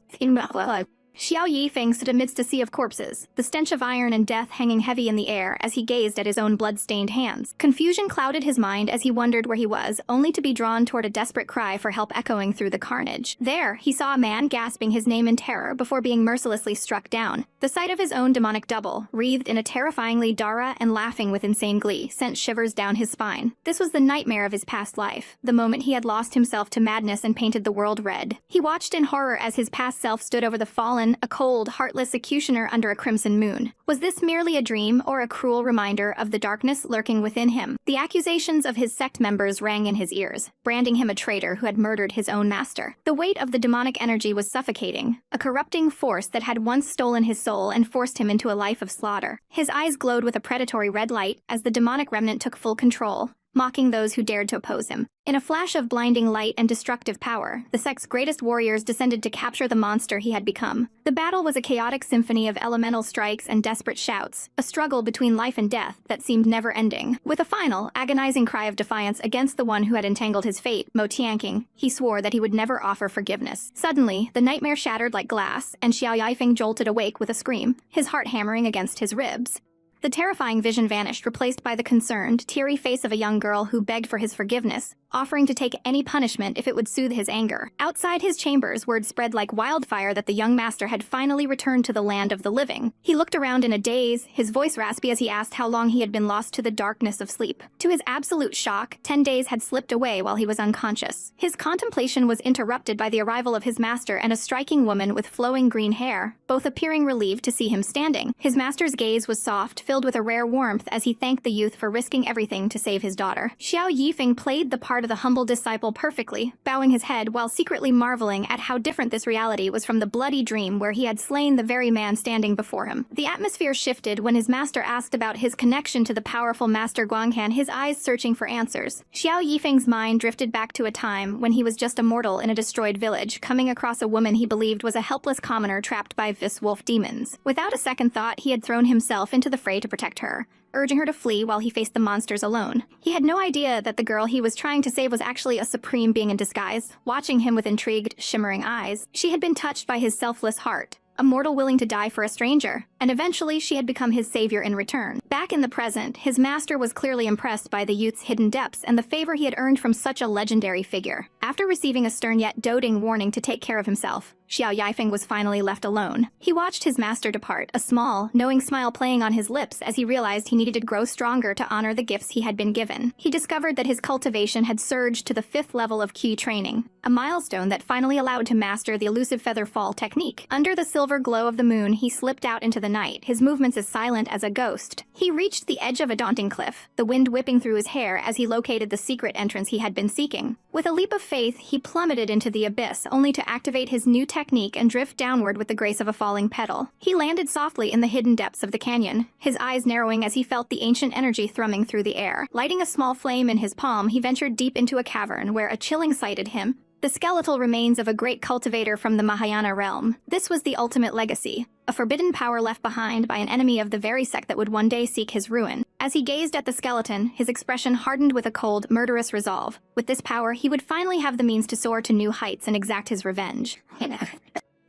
Xiao Feng stood amidst a sea of corpses, the stench of iron and death hanging heavy in the air as he gazed at his own blood-stained hands. Confusion clouded his mind as he wondered where he was, only to be drawn toward a desperate cry for help echoing through the carnage. There, he saw a man gasping his name in terror before being mercilessly struck down. The sight of his own demonic double, wreathed in a terrifyingly Dara and laughing with insane glee, sent shivers down his spine. This was the nightmare of his past life, the moment he had lost himself to madness and painted the world red. He watched in horror as his past self stood over the fallen, a cold, heartless executioner under a crimson moon. Was this merely a dream or a cruel reminder of the darkness lurking within him? The accusations of his sect members rang in his ears, branding him a traitor who had murdered his own master. The weight of the demonic energy was suffocating, a corrupting force that had once stolen his soul and forced him into a life of slaughter. His eyes glowed with a predatory red light as the demonic remnant took full control, mocking those who dared to oppose him. In a flash of blinding light and destructive power, the sect's greatest warriors descended to capture the monster he had become. The battle was a chaotic symphony of elemental strikes and desperate shouts, a struggle between life and death that seemed never-ending. With a final, agonizing cry of defiance against the one who had entangled his fate, Mo Tianqing, he swore that he would never offer forgiveness. Suddenly, the nightmare shattered like glass, and Xiao Feng jolted awake with a scream, his heart hammering against his ribs. The terrifying vision vanished, replaced by the concerned, teary face of a young girl who begged for his forgiveness, offering to take any punishment if it would soothe his anger. Outside his chambers, word spread like wildfire that the young master had finally returned to the land of the living. He looked around in a daze, his voice raspy as he asked how long he had been lost to the darkness of sleep. To his absolute shock, 10 days had slipped away while he was unconscious. His contemplation was interrupted by the arrival of his master and a striking woman with flowing green hair, both appearing relieved to see him standing. His master's gaze was soft, filled with a rare warmth as he thanked the youth for risking everything to save his daughter. Xiao Feng played the part of the humble disciple perfectly, bowing his head while secretly marveling at how different this reality was from the bloody dream where he had slain the very man standing before him. The atmosphere shifted when his master asked about his connection to the powerful Master Guanghan, his eyes searching for answers. Xiao Feng's mind drifted back to a time when he was just a mortal in a destroyed village, coming across a woman he believed was a helpless commoner trapped by wolf demons. Without a second thought, he had thrown himself into the fray to protect her, urging her to flee while he faced the monsters alone. He had no idea that the girl he was trying to save was actually a supreme being in disguise. Watching him with intrigued, shimmering eyes, she had been touched by his selfless heart, a mortal willing to die for a stranger, and eventually she had become his savior in return. Back in the present, his master was clearly impressed by the youth's hidden depths and the favor he had earned from such a legendary figure. After receiving a stern yet doting warning to take care of himself, Xiao Feng was finally left alone. He watched his master depart, a small, knowing smile playing on his lips as he realized he needed to grow stronger to honor the gifts he had been given. He discovered that his cultivation had surged to the 5th level of Qi training, a milestone that finally allowed him to master the elusive feather fall technique. Under the silver glow of the moon, he slipped out into the night, his movements as silent as a ghost. He reached the edge of a daunting cliff, the wind whipping through his hair as he located the secret entrance he had been seeking. With a leap of faith, he plummeted into the abyss, only to activate his new technique and drift downward with the grace of a falling petal. He landed softly in the hidden depths of the canyon, his eyes narrowing as he felt the ancient energy thrumming through the air. Lighting a small flame in his palm, he ventured deep into a cavern where a chilling sighted him, the skeletal remains of a great cultivator from the Mahayana realm. This was the ultimate legacy, a forbidden power left behind by an enemy of the very sect that would one day seek his ruin. As he gazed at the skeleton, his expression hardened with a cold, murderous resolve. With this power, he would finally have the means to soar to new heights and exact his revenge.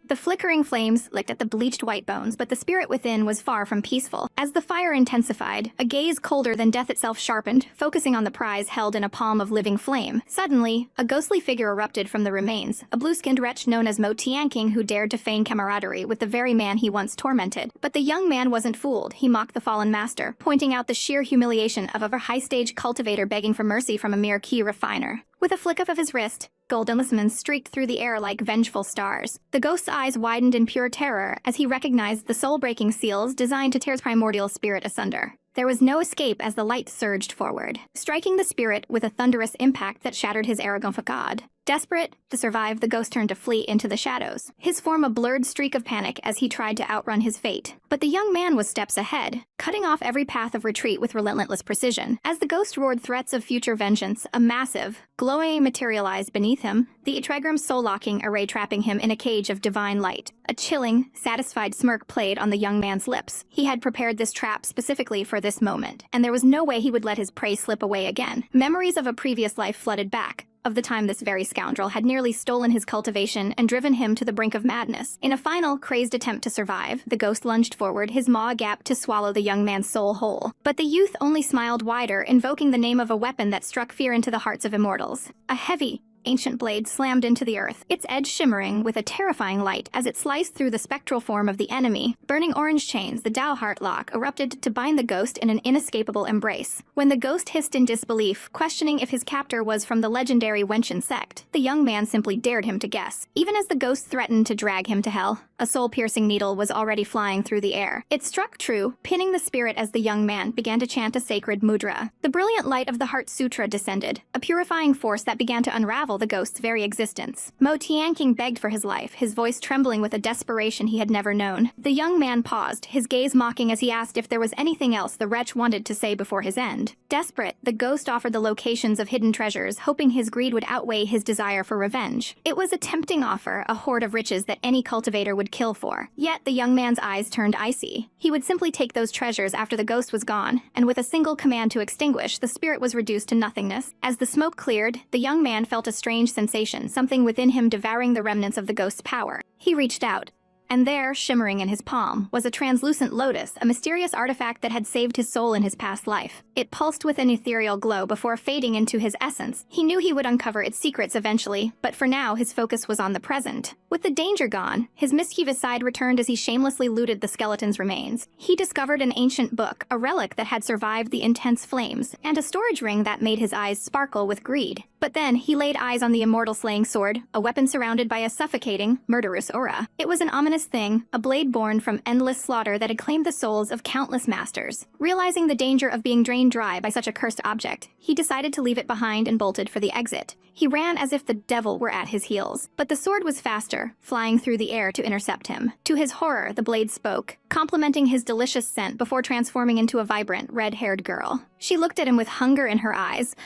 The flickering flames licked at the bleached white bones, but the spirit within was far from peaceful. As the fire intensified, a gaze colder than death itself sharpened, focusing on the prize held in a palm of living flame. Suddenly, a ghostly figure erupted from the remains, a blue-skinned wretch known as Mo Tianqing who dared to feign camaraderie with the very man he once tormented. But the young man wasn't fooled. He mocked the fallen master, pointing out the sheer humiliation of a high-stage cultivator begging for mercy from a mere key refiner. With a flick of his wrist, golden lissaments streaked through the air like vengeful stars. The ghost's eyes widened in pure terror as he recognized the soul-breaking seals designed to tear his primordial spirit asunder. There was no escape as the light surged forward, striking the spirit with a thunderous impact that shattered his arrogant facade. Desperate to survive, the ghost turned to flee into the shadows, his form a blurred streak of panic as he tried to outrun his fate. But the young man was steps ahead, cutting off every path of retreat with relentless precision. As the ghost roared threats of future vengeance, a massive, glowing materialized beneath him, the Etragram's soul-locking array trapping him in a cage of divine light. A chilling, satisfied smirk played on the young man's lips. He had prepared this trap specifically for this moment, and there was no way he would let his prey slip away again. Memories of a previous life flooded back, of the time this very scoundrel had nearly stolen his cultivation and driven him to the brink of madness. In a final, crazed attempt to survive, the ghost lunged forward, his maw agape to swallow the young man's soul whole. But the youth only smiled wider, invoking the name of a weapon that struck fear into the hearts of immortals. A heavy, ancient blade slammed into the earth, its edge shimmering with a terrifying light as it sliced through the spectral form of the enemy. Burning orange chains, the Dao Heart Lock erupted to bind the ghost in an inescapable embrace. When the ghost hissed in disbelief, questioning if his captor was from the legendary Wenshan sect, the young man simply dared him to guess. Even as the ghost threatened to drag him to hell, a soul-piercing needle was already flying through the air. It struck true, pinning the spirit as the young man began to chant a sacred mudra. The brilliant light of the Heart Sutra descended, a purifying force that began to unravel stifle the ghost's very existence. Mo Tianqing begged for his life, his voice trembling with a desperation he had never known. The young man paused, his gaze mocking as he asked if there was anything else the wretch wanted to say before his end. Desperate, the ghost offered the locations of hidden treasures, hoping his greed would outweigh his desire for revenge. It was a tempting offer, a hoard of riches that any cultivator would kill for. Yet the young man's eyes turned icy. He would simply take those treasures after the ghost was gone, and with a single command to extinguish, the spirit was reduced to nothingness. As the smoke cleared, the young man felt a strange sensation, something within him devouring the remnants of the ghost's power. He reached out. And there, shimmering in his palm, was a translucent lotus, a mysterious artifact that had saved his soul in his past life. It pulsed with an ethereal glow before fading into his essence. He knew he would uncover its secrets eventually, but for now his focus was on the present. With the danger gone, his mischievous side returned as he shamelessly looted the skeleton's remains. He discovered an ancient book, a relic that had survived the intense flames, and a storage ring that made his eyes sparkle with greed. But then, he laid eyes on the immortal slaying sword, a weapon surrounded by a suffocating, murderous aura. It was an ominous thing, a blade born from endless slaughter that had claimed the souls of countless masters. Realizing the danger of being drained dry by such a cursed object, he decided to leave it behind and bolted for the exit. He ran as if the devil were at his heels. But the sword was faster, flying through the air to intercept him. To his horror, the blade spoke, complimenting his delicious scent before transforming into a vibrant, red-haired girl. She looked at him with hunger in her eyes.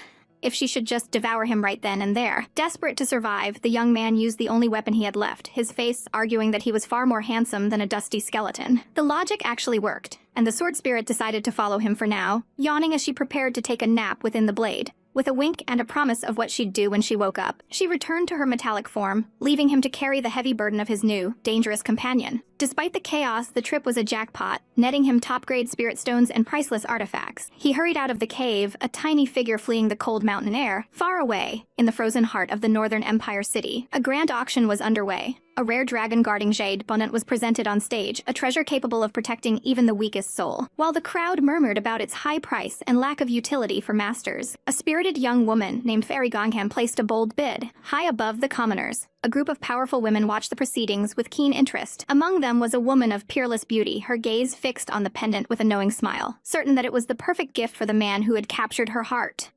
If she should just devour him right then and there. Desperate to survive, the young man used the only weapon he had left, his face arguing that he was far more handsome than a dusty skeleton. The logic actually worked, and the sword spirit decided to follow him for now, yawning as she prepared to take a nap within the blade. With a wink and a promise of what she'd do when she woke up, she returned to her metallic form, leaving him to carry the heavy burden of his new, dangerous companion. Despite the chaos, the trip was a jackpot, netting him top-grade spirit stones and priceless artifacts. He hurried out of the cave, a tiny figure fleeing the cold mountain air, far away, in the frozen heart of the Northern Empire city. A grand auction was underway. A rare dragon guarding Jade Bonnet was presented on stage, a treasure capable of protecting even the weakest soul. While the crowd murmured about its high price and lack of utility for masters, a spirited young woman named Fairy Gongham placed a bold bid, high above the commoners. A group of powerful women watched the proceedings with keen interest. Among them was a woman of peerless beauty, her gaze fixed on the pendant with a knowing smile, certain that it was the perfect gift for the man who had captured her heart.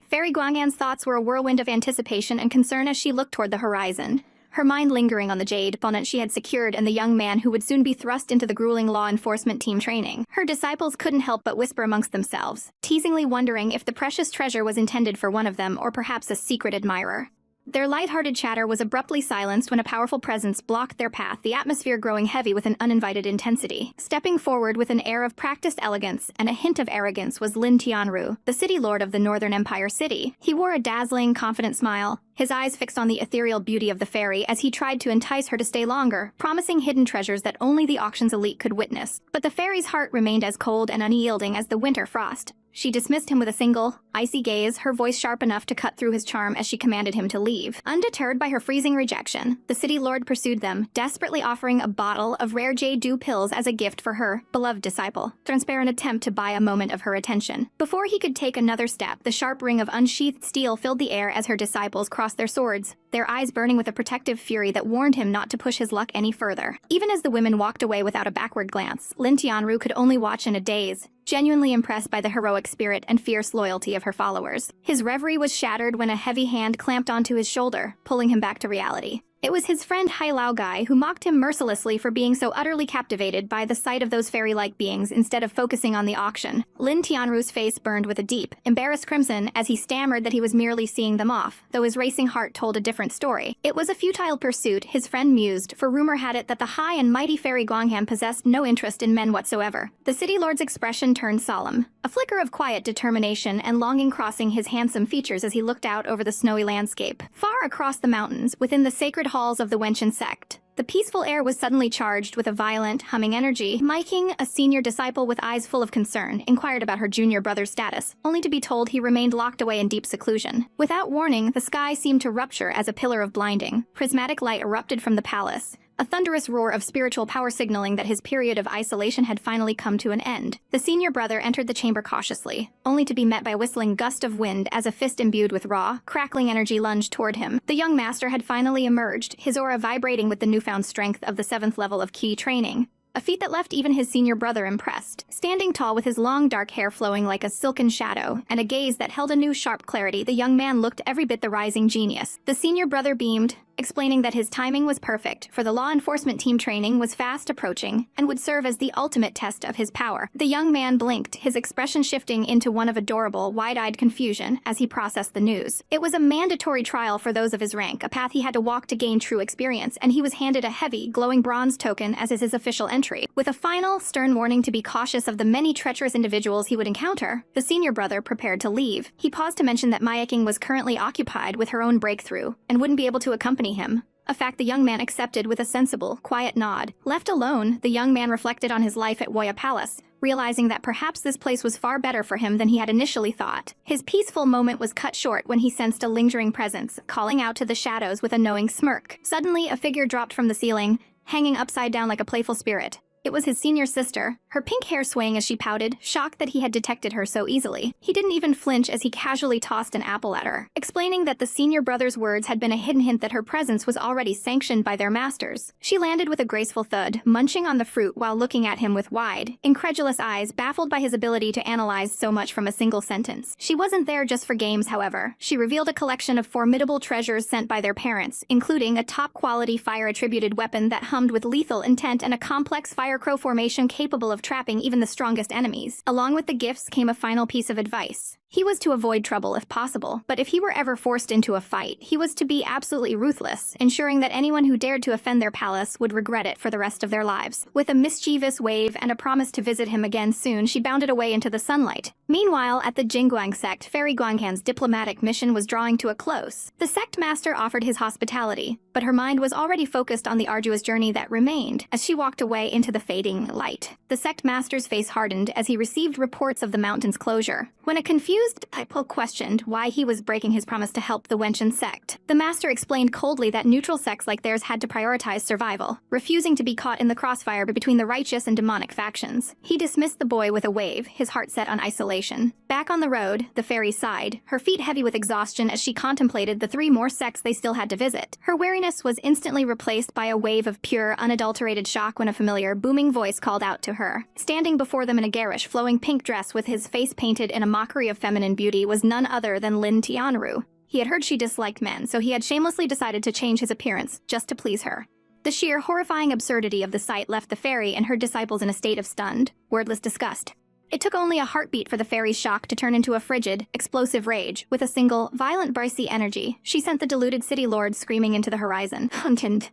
Fairy Guangyan's thoughts were a whirlwind of anticipation and concern as she looked toward the horizon, her mind lingering on the jade bonnet she had secured and the young man who would soon be thrust into the grueling law enforcement team training. Her disciples couldn't help but whisper amongst themselves, teasingly wondering if the precious treasure was intended for one of them or perhaps a secret admirer. Their light-hearted chatter was abruptly silenced when a powerful presence blocked their path, the atmosphere growing heavy with an uninvited intensity. Stepping forward with an air of practiced elegance and a hint of arrogance was Lin Tianru, the city lord of the Northern Empire city. He wore a dazzling, confident smile, his eyes fixed on the ethereal beauty of the fairy as he tried to entice her to stay longer, promising hidden treasures that only the auction's elite could witness. But the fairy's heart remained as cold and unyielding as the winter frost. She dismissed him with a single, icy gaze, her voice sharp enough to cut through his charm as she commanded him to leave. Undeterred by her freezing rejection, the city lord pursued them, desperately offering a bottle of rare jade dew pills as a gift for her beloved disciple, transparent attempt to buy a moment of her attention. Before he could take another step, the sharp ring of unsheathed steel filled the air as her disciples crossed their swords, their eyes burning with a protective fury that warned him not to push his luck any further. Even as the women walked away without a backward glance, Lin Tianru could only watch in a daze, genuinely impressed by the heroic spirit and fierce loyalty of her followers. His reverie was shattered when a heavy hand clamped onto his shoulder, pulling him back to reality. It was his friend Hai Lao Guy who mocked him mercilessly for being so utterly captivated by the sight of those fairy-like beings instead of focusing on the auction. Lin Tianru's face burned with a deep, embarrassed crimson as he stammered that he was merely seeing them off, though his racing heart told a different story. It was a futile pursuit, his friend mused, for rumor had it that the high and mighty Fairy Guangham possessed no interest in men whatsoever. The city lord's expression turned solemn, a flicker of quiet determination and longing crossing his handsome features as he looked out over the snowy landscape. Far across the mountains, within the sacred halls of the Wenchen sect, the peaceful air was suddenly charged with a violent, humming energy. Miking, a senior disciple with eyes full of concern, inquired about her junior brother's status, only to be told he remained locked away in deep seclusion. Without warning, the sky seemed to rupture as a pillar of blinding. Prismatic light erupted from the palace, a thunderous roar of spiritual power signaling that his period of isolation had finally come to an end. The senior brother entered the chamber cautiously, only to be met by a whistling gust of wind as a fist imbued with raw, crackling energy lunged toward him. The young master had finally emerged, his aura vibrating with the newfound strength of the 7th level of Qi training. a feat that left even his senior brother impressed. Standing tall with his long dark hair flowing like a silken shadow, and a gaze that held a new sharp clarity, the young man looked every bit the rising genius. The senior brother beamed, explaining that his timing was perfect, for the law enforcement team training was fast approaching and would serve as the ultimate test of his power. The young man blinked, his expression shifting into one of adorable, wide-eyed confusion as he processed the news. It was a mandatory trial for those of his rank, a path he had to walk to gain true experience, and he was handed a heavy, glowing bronze token as his official entry. With a final, stern warning to be cautious of the many treacherous individuals he would encounter, the senior brother prepared to leave. He paused to mention that Mayaking was currently occupied with her own breakthrough and wouldn't be able to accompany him, a fact the young man accepted with a sensible, quiet nod. Left alone, the young man reflected on his life at Woya Palace, realizing that perhaps this place was far better for him than he had initially thought. His peaceful moment was cut short when he sensed a lingering presence, calling out to the shadows with a knowing smirk. Suddenly, a figure dropped from the ceiling, hanging upside down like a playful spirit. It was his senior sister, her pink hair swaying as she pouted, shocked that he had detected her so easily. He didn't even flinch as he casually tossed an apple at her, explaining that the senior brother's words had been a hidden hint that her presence was already sanctioned by their masters. She landed with a graceful thud, munching on the fruit while looking at him with wide, incredulous eyes, baffled by his ability to analyze so much from a single sentence. She wasn't there just for games, however. She revealed a collection of formidable treasures sent by their parents, including a top-quality fire-attributed weapon that hummed with lethal intent and a complex fire crow formation capable of trapping even the strongest enemies. Along with the gifts came a final piece of advice. He was to avoid trouble if possible, but if he were ever forced into a fight, he was to be absolutely ruthless, ensuring that anyone who dared to offend their palace would regret it for the rest of their lives. With a mischievous wave and a promise to visit him again soon, she bounded away into the sunlight. Meanwhile, at the Jingguang sect, Fairy Guanghan's diplomatic mission was drawing to a close. The sect master offered his hospitality, but her mind was already focused on the arduous journey that remained as she walked away into the fading light. The sect master's face hardened as he received reports of the mountain's closure. When a confused disciple questioned why he was breaking his promise to help the Wenchen sect, the master explained coldly that neutral sects like theirs had to prioritize survival, refusing to be caught in the crossfire between the righteous and demonic factions. He dismissed the boy with a wave, his heart set on isolation. Back on the road, the fairy sighed, her feet heavy with exhaustion as she contemplated the 3 more sects they still had to visit. Her weariness was instantly replaced by a wave of pure, unadulterated shock when a familiar, booming voice called out to her. Standing before them in a garish, flowing pink dress with his face painted in a mockery of feminine beauty was none other than Lin Tianru. He had heard she disliked men, so he had shamelessly decided to change his appearance, just to please her. The sheer, horrifying absurdity of the sight left the fairy and her disciples in a state of stunned, wordless disgust. It took only a heartbeat for the fairy's shock to turn into a frigid, explosive rage. With a single, violent bricey energy, she sent the deluded city lord screaming into the horizon. Hunted.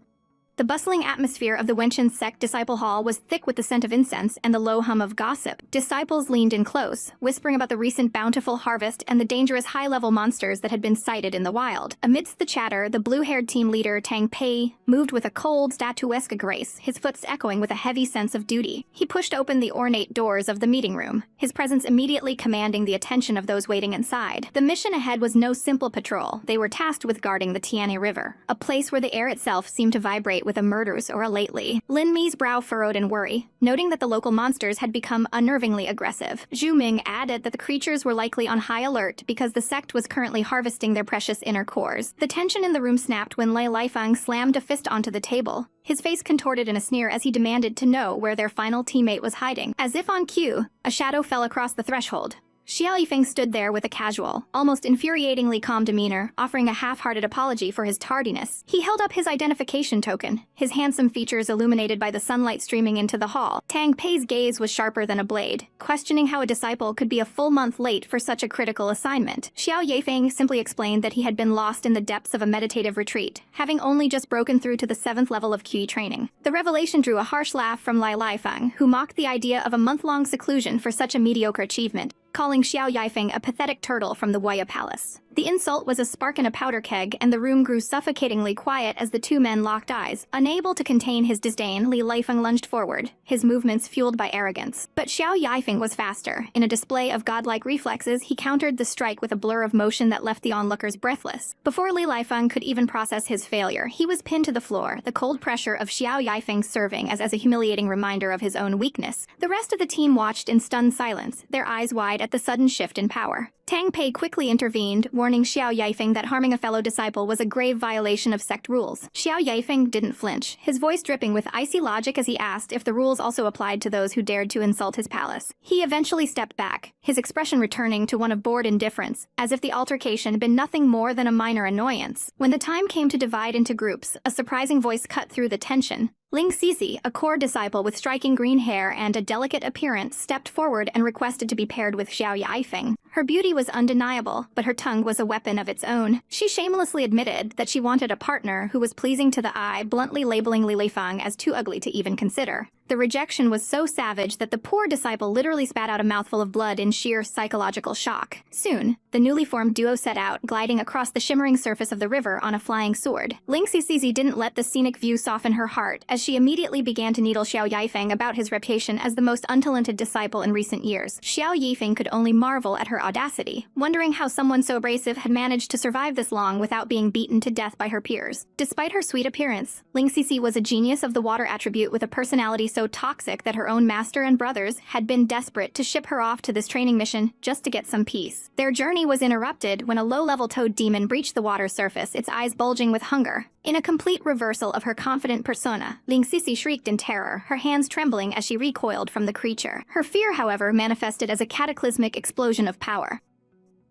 The bustling atmosphere of the Wenchen sect disciple hall was thick with the scent of incense and the low hum of gossip. Disciples leaned in close, whispering about the recent bountiful harvest and the dangerous high-level monsters that had been sighted in the wild. Amidst the chatter, the blue-haired team leader, Tang Pei, moved with a cold, statuesque grace, his footsteps echoing with a heavy sense of duty. He pushed open the ornate doors of the meeting room, his presence immediately commanding the attention of those waiting inside. The mission ahead was no simple patrol. They were tasked with guarding the Tianhe River, a place where the air itself seemed to vibrate with a murderous or a lately. Lin Mi's brow furrowed in worry, noting that the local monsters had become unnervingly aggressive. Zhu Ming added that the creatures were likely on high alert because the sect was currently harvesting their precious inner cores. The tension in the room snapped when Lei Lifeng slammed a fist onto the table, his face contorted in a sneer as he demanded to know where their final teammate was hiding. As if on cue, a shadow fell across the threshold. Xiao Feng stood there with a casual, almost infuriatingly calm demeanor, offering a half-hearted apology for his tardiness. He held up his identification token, his handsome features illuminated by the sunlight streaming into the hall. Tang Pei's gaze was sharper than a blade, questioning how a disciple could be a full month late for such a critical assignment. Xiao Yifeng simply explained that he had been lost in the depths of a meditative retreat, having only just broken through to the 7th level of QE training. The revelation drew a harsh laugh from Lai Lifeng, who mocked the idea of a month-long seclusion for such a mediocre achievement, calling Xiao Yifeng a pathetic turtle from the Woya Palace. The insult was a spark in a powder keg, and the room grew suffocatingly quiet as the 2 men locked eyes. Unable to contain his disdain, Li Lifeng lunged forward, his movements fueled by arrogance. But Xiao Yifeng was faster. In a display of godlike reflexes, he countered the strike with a blur of motion that left the onlookers breathless. Before Li Lifeng could even process his failure, he was pinned to the floor, the cold pressure of Xiao Yifeng serving as a humiliating reminder of his own weakness. The rest of the team watched in stunned silence, their eyes wide at the sudden shift in power. Tang Pei quickly intervened, warning Xiao Yaifeng that harming a fellow disciple was a grave violation of sect rules. Xiao Yaifeng didn't flinch, his voice dripping with icy logic as he asked if the rules also applied to those who dared to insult his palace. He eventually stepped back, his expression returning to one of bored indifference, as if the altercation had been nothing more than a minor annoyance. When the time came to divide into groups, a surprising voice cut through the tension. Ling Sisi, a core disciple with striking green hair and a delicate appearance, stepped forward and requested to be paired with Xiao Yaifeng. Her beauty was undeniable, but her tongue was a weapon of its own. She shamelessly admitted that she wanted a partner who was pleasing to the eye, bluntly labeling Li Feng as too ugly to even consider. The rejection was so savage that the poor disciple literally spat out a mouthful of blood in sheer psychological shock. Soon, the newly formed duo set out, gliding across the shimmering surface of the river on a flying sword. Ling Sisi didn't let the scenic view soften her heart, as she immediately began to needle Xiao Yaifeng about his reputation as the most untalented disciple in recent years. Xiao Yaifeng could only marvel at her audacity, wondering how someone so abrasive had managed to survive this long without being beaten to death by her peers. Despite her sweet appearance, Ling Sisi was a genius of the water attribute with a personality so toxic that her own master and brothers had been desperate to ship her off to this training mission just to get some peace. Their journey was interrupted when a low-level toad demon breached the water's surface, its eyes bulging with hunger. In a complete reversal of her confident persona, Ling Sisi shrieked in terror, her hands trembling as she recoiled from the creature. Her fear, however, manifested as a cataclysmic explosion of power.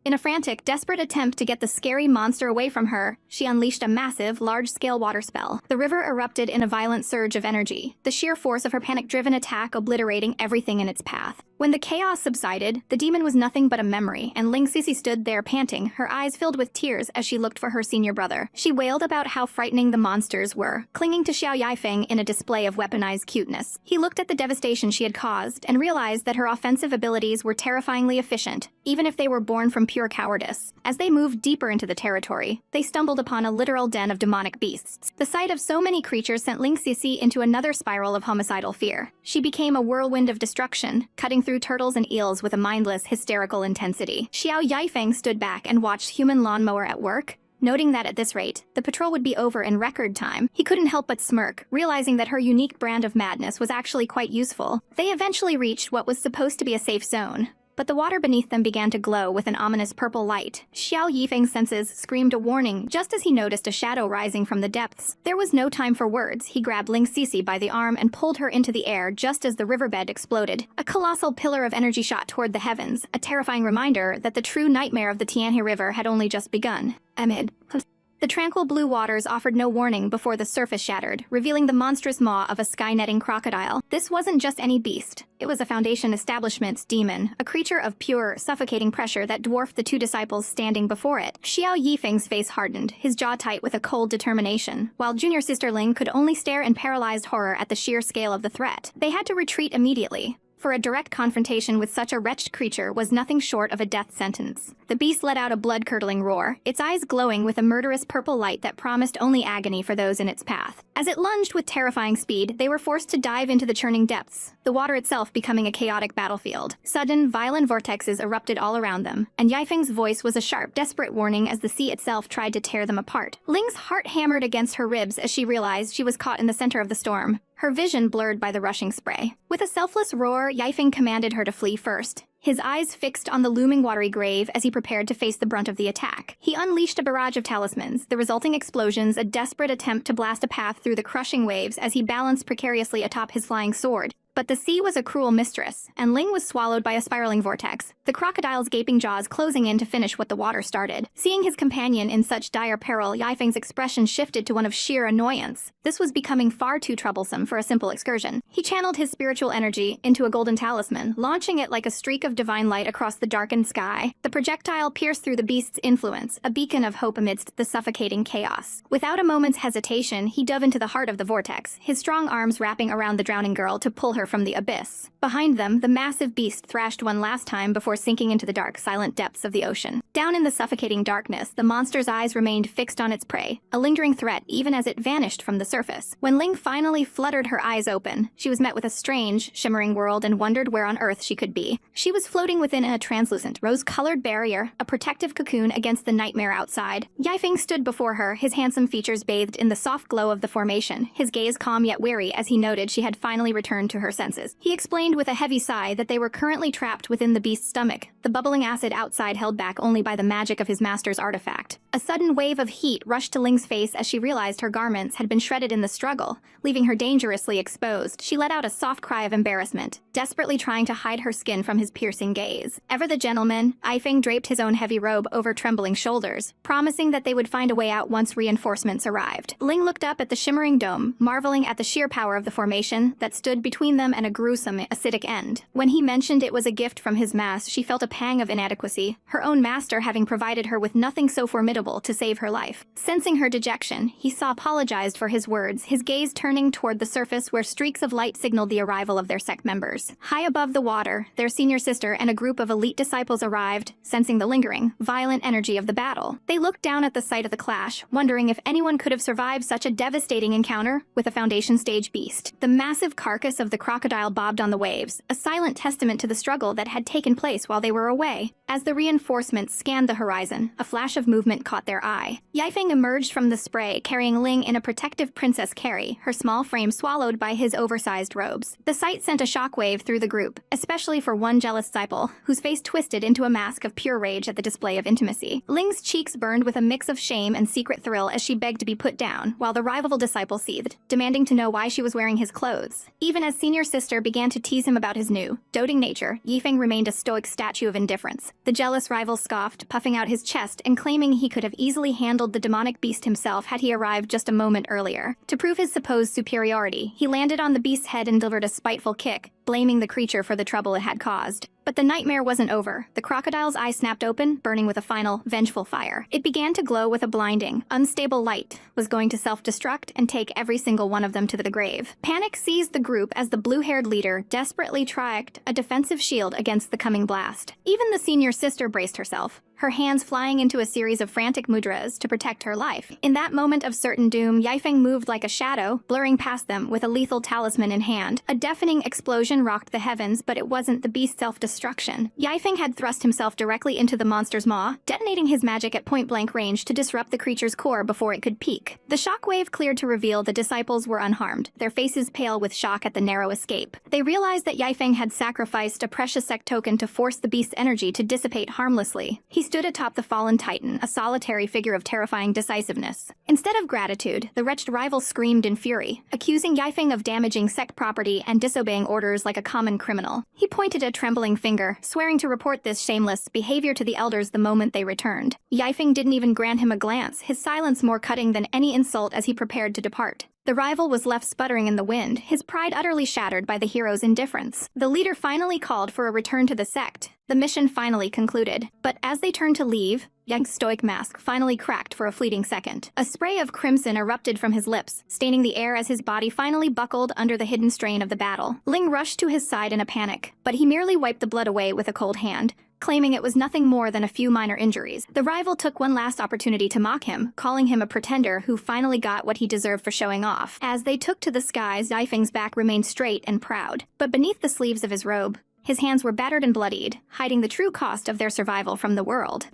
In a frantic, desperate attempt to get the scary monster away from her, she unleashed a massive, large-scale water spell. The river erupted in a violent surge of energy, the sheer force of her panic-driven attack obliterating everything in its path. When the chaos subsided, the demon was nothing but a memory, and Ling Sisi stood there panting, her eyes filled with tears as she looked for her senior brother. She wailed about how frightening the monsters were, clinging to Xiao Yaifeng in a display of weaponized cuteness. He looked at the devastation she had caused and realized that her offensive abilities were terrifyingly efficient, even if they were born from pure cowardice. As they moved deeper into the territory, they stumbled upon a literal den of demonic beasts. The sight of so many creatures sent Ling Sisi into another spiral of homicidal fear. She became a whirlwind of destruction, cutting through turtles and eels with a mindless, hysterical intensity. Xiao Yaifeng stood back and watched human lawnmower at work, noting that at this rate, the patrol would be over in record time. He couldn't help but smirk, realizing that her unique brand of madness was actually quite useful. They eventually reached what was supposed to be a safe zone, but the water beneath them began to glow with an ominous purple light. Xiao Yifeng's senses screamed a warning just as he noticed a shadow rising from the depths. There was no time for words. He grabbed Ling Sisi by the arm and pulled her into the air just as the riverbed exploded. A colossal pillar of energy shot toward the heavens, a terrifying reminder that the true nightmare of the Tianhe River had only just begun. Amid the tranquil blue waters offered no warning before the surface shattered, revealing the monstrous maw of a sky-netting crocodile. This wasn't just any beast. It was a Foundation Establishment's demon, a creature of pure, suffocating pressure that dwarfed the two disciples standing before it. Xiao Yifeng's face hardened, his jaw tight with a cold determination, while junior sister Ling could only stare in paralyzed horror at the sheer scale of the threat. They had to retreat immediately, for a direct confrontation with such a wretched creature was nothing short of a death sentence. The beast let out a blood-curdling roar, its eyes glowing with a murderous purple light that promised only agony for those in its path. As it lunged with terrifying speed, they were forced to dive into the churning depths, the water itself becoming a chaotic battlefield. Sudden, violent vortexes erupted all around them, and Yifeng's voice was a sharp, desperate warning as the sea itself tried to tear them apart. Ling's heart hammered against her ribs as she realized she was caught in the center of the storm, her vision blurred by the rushing spray. With a selfless roar, Yifeng commanded her to flee first, his eyes fixed on the looming watery grave as he prepared to face the brunt of the attack. He unleashed a barrage of talismans, the resulting explosions a desperate attempt to blast a path through the crushing waves as he balanced precariously atop his flying sword. But the sea was a cruel mistress, and Ling was swallowed by a spiraling vortex, the crocodile's gaping jaws closing in to finish what the water started. Seeing his companion in such dire peril, Yifeng's expression shifted to one of sheer annoyance. This was becoming far too troublesome for a simple excursion. He channeled his spiritual energy into a golden talisman, launching it like a streak of divine light across the darkened sky. The projectile pierced through the beast's influence, a beacon of hope amidst the suffocating chaos. Without a moment's hesitation, he dove into the heart of the vortex, his strong arms wrapping around the drowning girl to pull her from the abyss. Behind them, the massive beast thrashed one last time before sinking into the dark, silent depths of the ocean. Down in the suffocating darkness, the monster's eyes remained fixed on its prey, a lingering threat even as it vanished from the surface. When Ling finally fluttered her eyes open, she was met with a strange, shimmering world and wondered where on earth she could be. She was floating within a translucent, rose-colored barrier, a protective cocoon against the nightmare outside. Yifeng stood before her, his handsome features bathed in the soft glow of the formation, his gaze calm yet weary as he noted she had finally returned to her her senses. He explained with a heavy sigh that they were currently trapped within the beast's stomach, the bubbling acid outside held back only by the magic of his master's artifact. A sudden wave of heat rushed to Ling's face as she realized her garments had been shredded in the struggle, leaving her dangerously exposed. She let out a soft cry of embarrassment, desperately trying to hide her skin from his piercing gaze. Ever the gentleman, Feng draped his own heavy robe over trembling shoulders, promising that they would find a way out once reinforcements arrived. Ling looked up at the shimmering dome, marveling at the sheer power of the formation that stood between them and a gruesome, acidic end. When he mentioned it was a gift from his master, she felt a pang of inadequacy, her own master having provided her with nothing so formidable to save her life. Sensing her dejection, he apologized for his words, his gaze turning toward the surface where streaks of light signaled the arrival of their sect members. High above the water, their senior sister and a group of elite disciples arrived, sensing the lingering, violent energy of the battle. They looked down at the site of the clash, wondering if anyone could have survived such a devastating encounter with a Foundation stage beast. The massive carcass of the crocodile bobbed on the waves, a silent testament to the struggle that had taken place while they were away. As the reinforcements scanned the horizon, a flash of movement caught their eye. Feng emerged from the spray, carrying Ling in a protective princess carry, her small frame swallowed by his oversized robes. The sight sent a shockwave through the group, especially for one jealous disciple, whose face twisted into a mask of pure rage at the display of intimacy. Ling's cheeks burned with a mix of shame and secret thrill as she begged to be put down, while the rival disciple seethed, demanding to know why she was wearing his clothes. Even as senior sister began to tease him about his new, doting nature, Feng remained a stoic statue of indifference. The jealous rival scoffed, puffing out his chest and claiming he could have easily handled the demonic beast himself had he arrived just a moment earlier. To prove his supposed superiority, he landed on the beast's head and delivered a spiteful kick, blaming the creature for the trouble it had caused. But the nightmare wasn't over. The crocodile's eye snapped open, burning with a final, vengeful fire. It began to glow with a blinding, unstable light, was going to self-destruct and take every single one of them to the grave. Panic seized the group as the blue-haired leader desperately tried a defensive shield against the coming blast. Even the senior sister braced herself, her hands flying into a series of frantic mudras to protect her life. In that moment of certain doom, Feng moved like a shadow, blurring past them with a lethal talisman in hand. A deafening explosion rocked the heavens, but it wasn't the beast's self-destruction. Feng had thrust himself directly into the monster's maw, detonating his magic at point-blank range to disrupt the creature's core before it could peak. The shockwave cleared to reveal the disciples were unharmed, their faces pale with shock at the narrow escape. They realized that Feng had sacrificed a precious sect token to force the beast's energy to dissipate harmlessly. He stood atop the fallen titan, a solitary figure of terrifying decisiveness. Instead of gratitude, the wretched rival screamed in fury, accusing Feng of damaging sect property and disobeying orders like a common criminal. He pointed a trembling finger, swearing to report this shameless behavior to the elders the moment they returned. Feng didn't even grant him a glance, his silence more cutting than any insult as he prepared to depart. The rival was left sputtering in the wind, his pride utterly shattered by the hero's indifference. The leader finally called for a return to the sect. The mission finally concluded. But as they turned to leave, Yang's stoic mask finally cracked for a fleeting second. A spray of crimson erupted from his lips, staining the air as his body finally buckled under the hidden strain of the battle. Ling rushed to his side in a panic, but he merely wiped the blood away with a cold hand, claiming it was nothing more than a few minor injuries. The rival took one last opportunity to mock him, calling him a pretender who finally got what he deserved for showing off. As they took to the skies, Feng's back remained straight and proud, but beneath the sleeves of his robe, his hands were battered and bloodied, hiding the true cost of their survival from the world.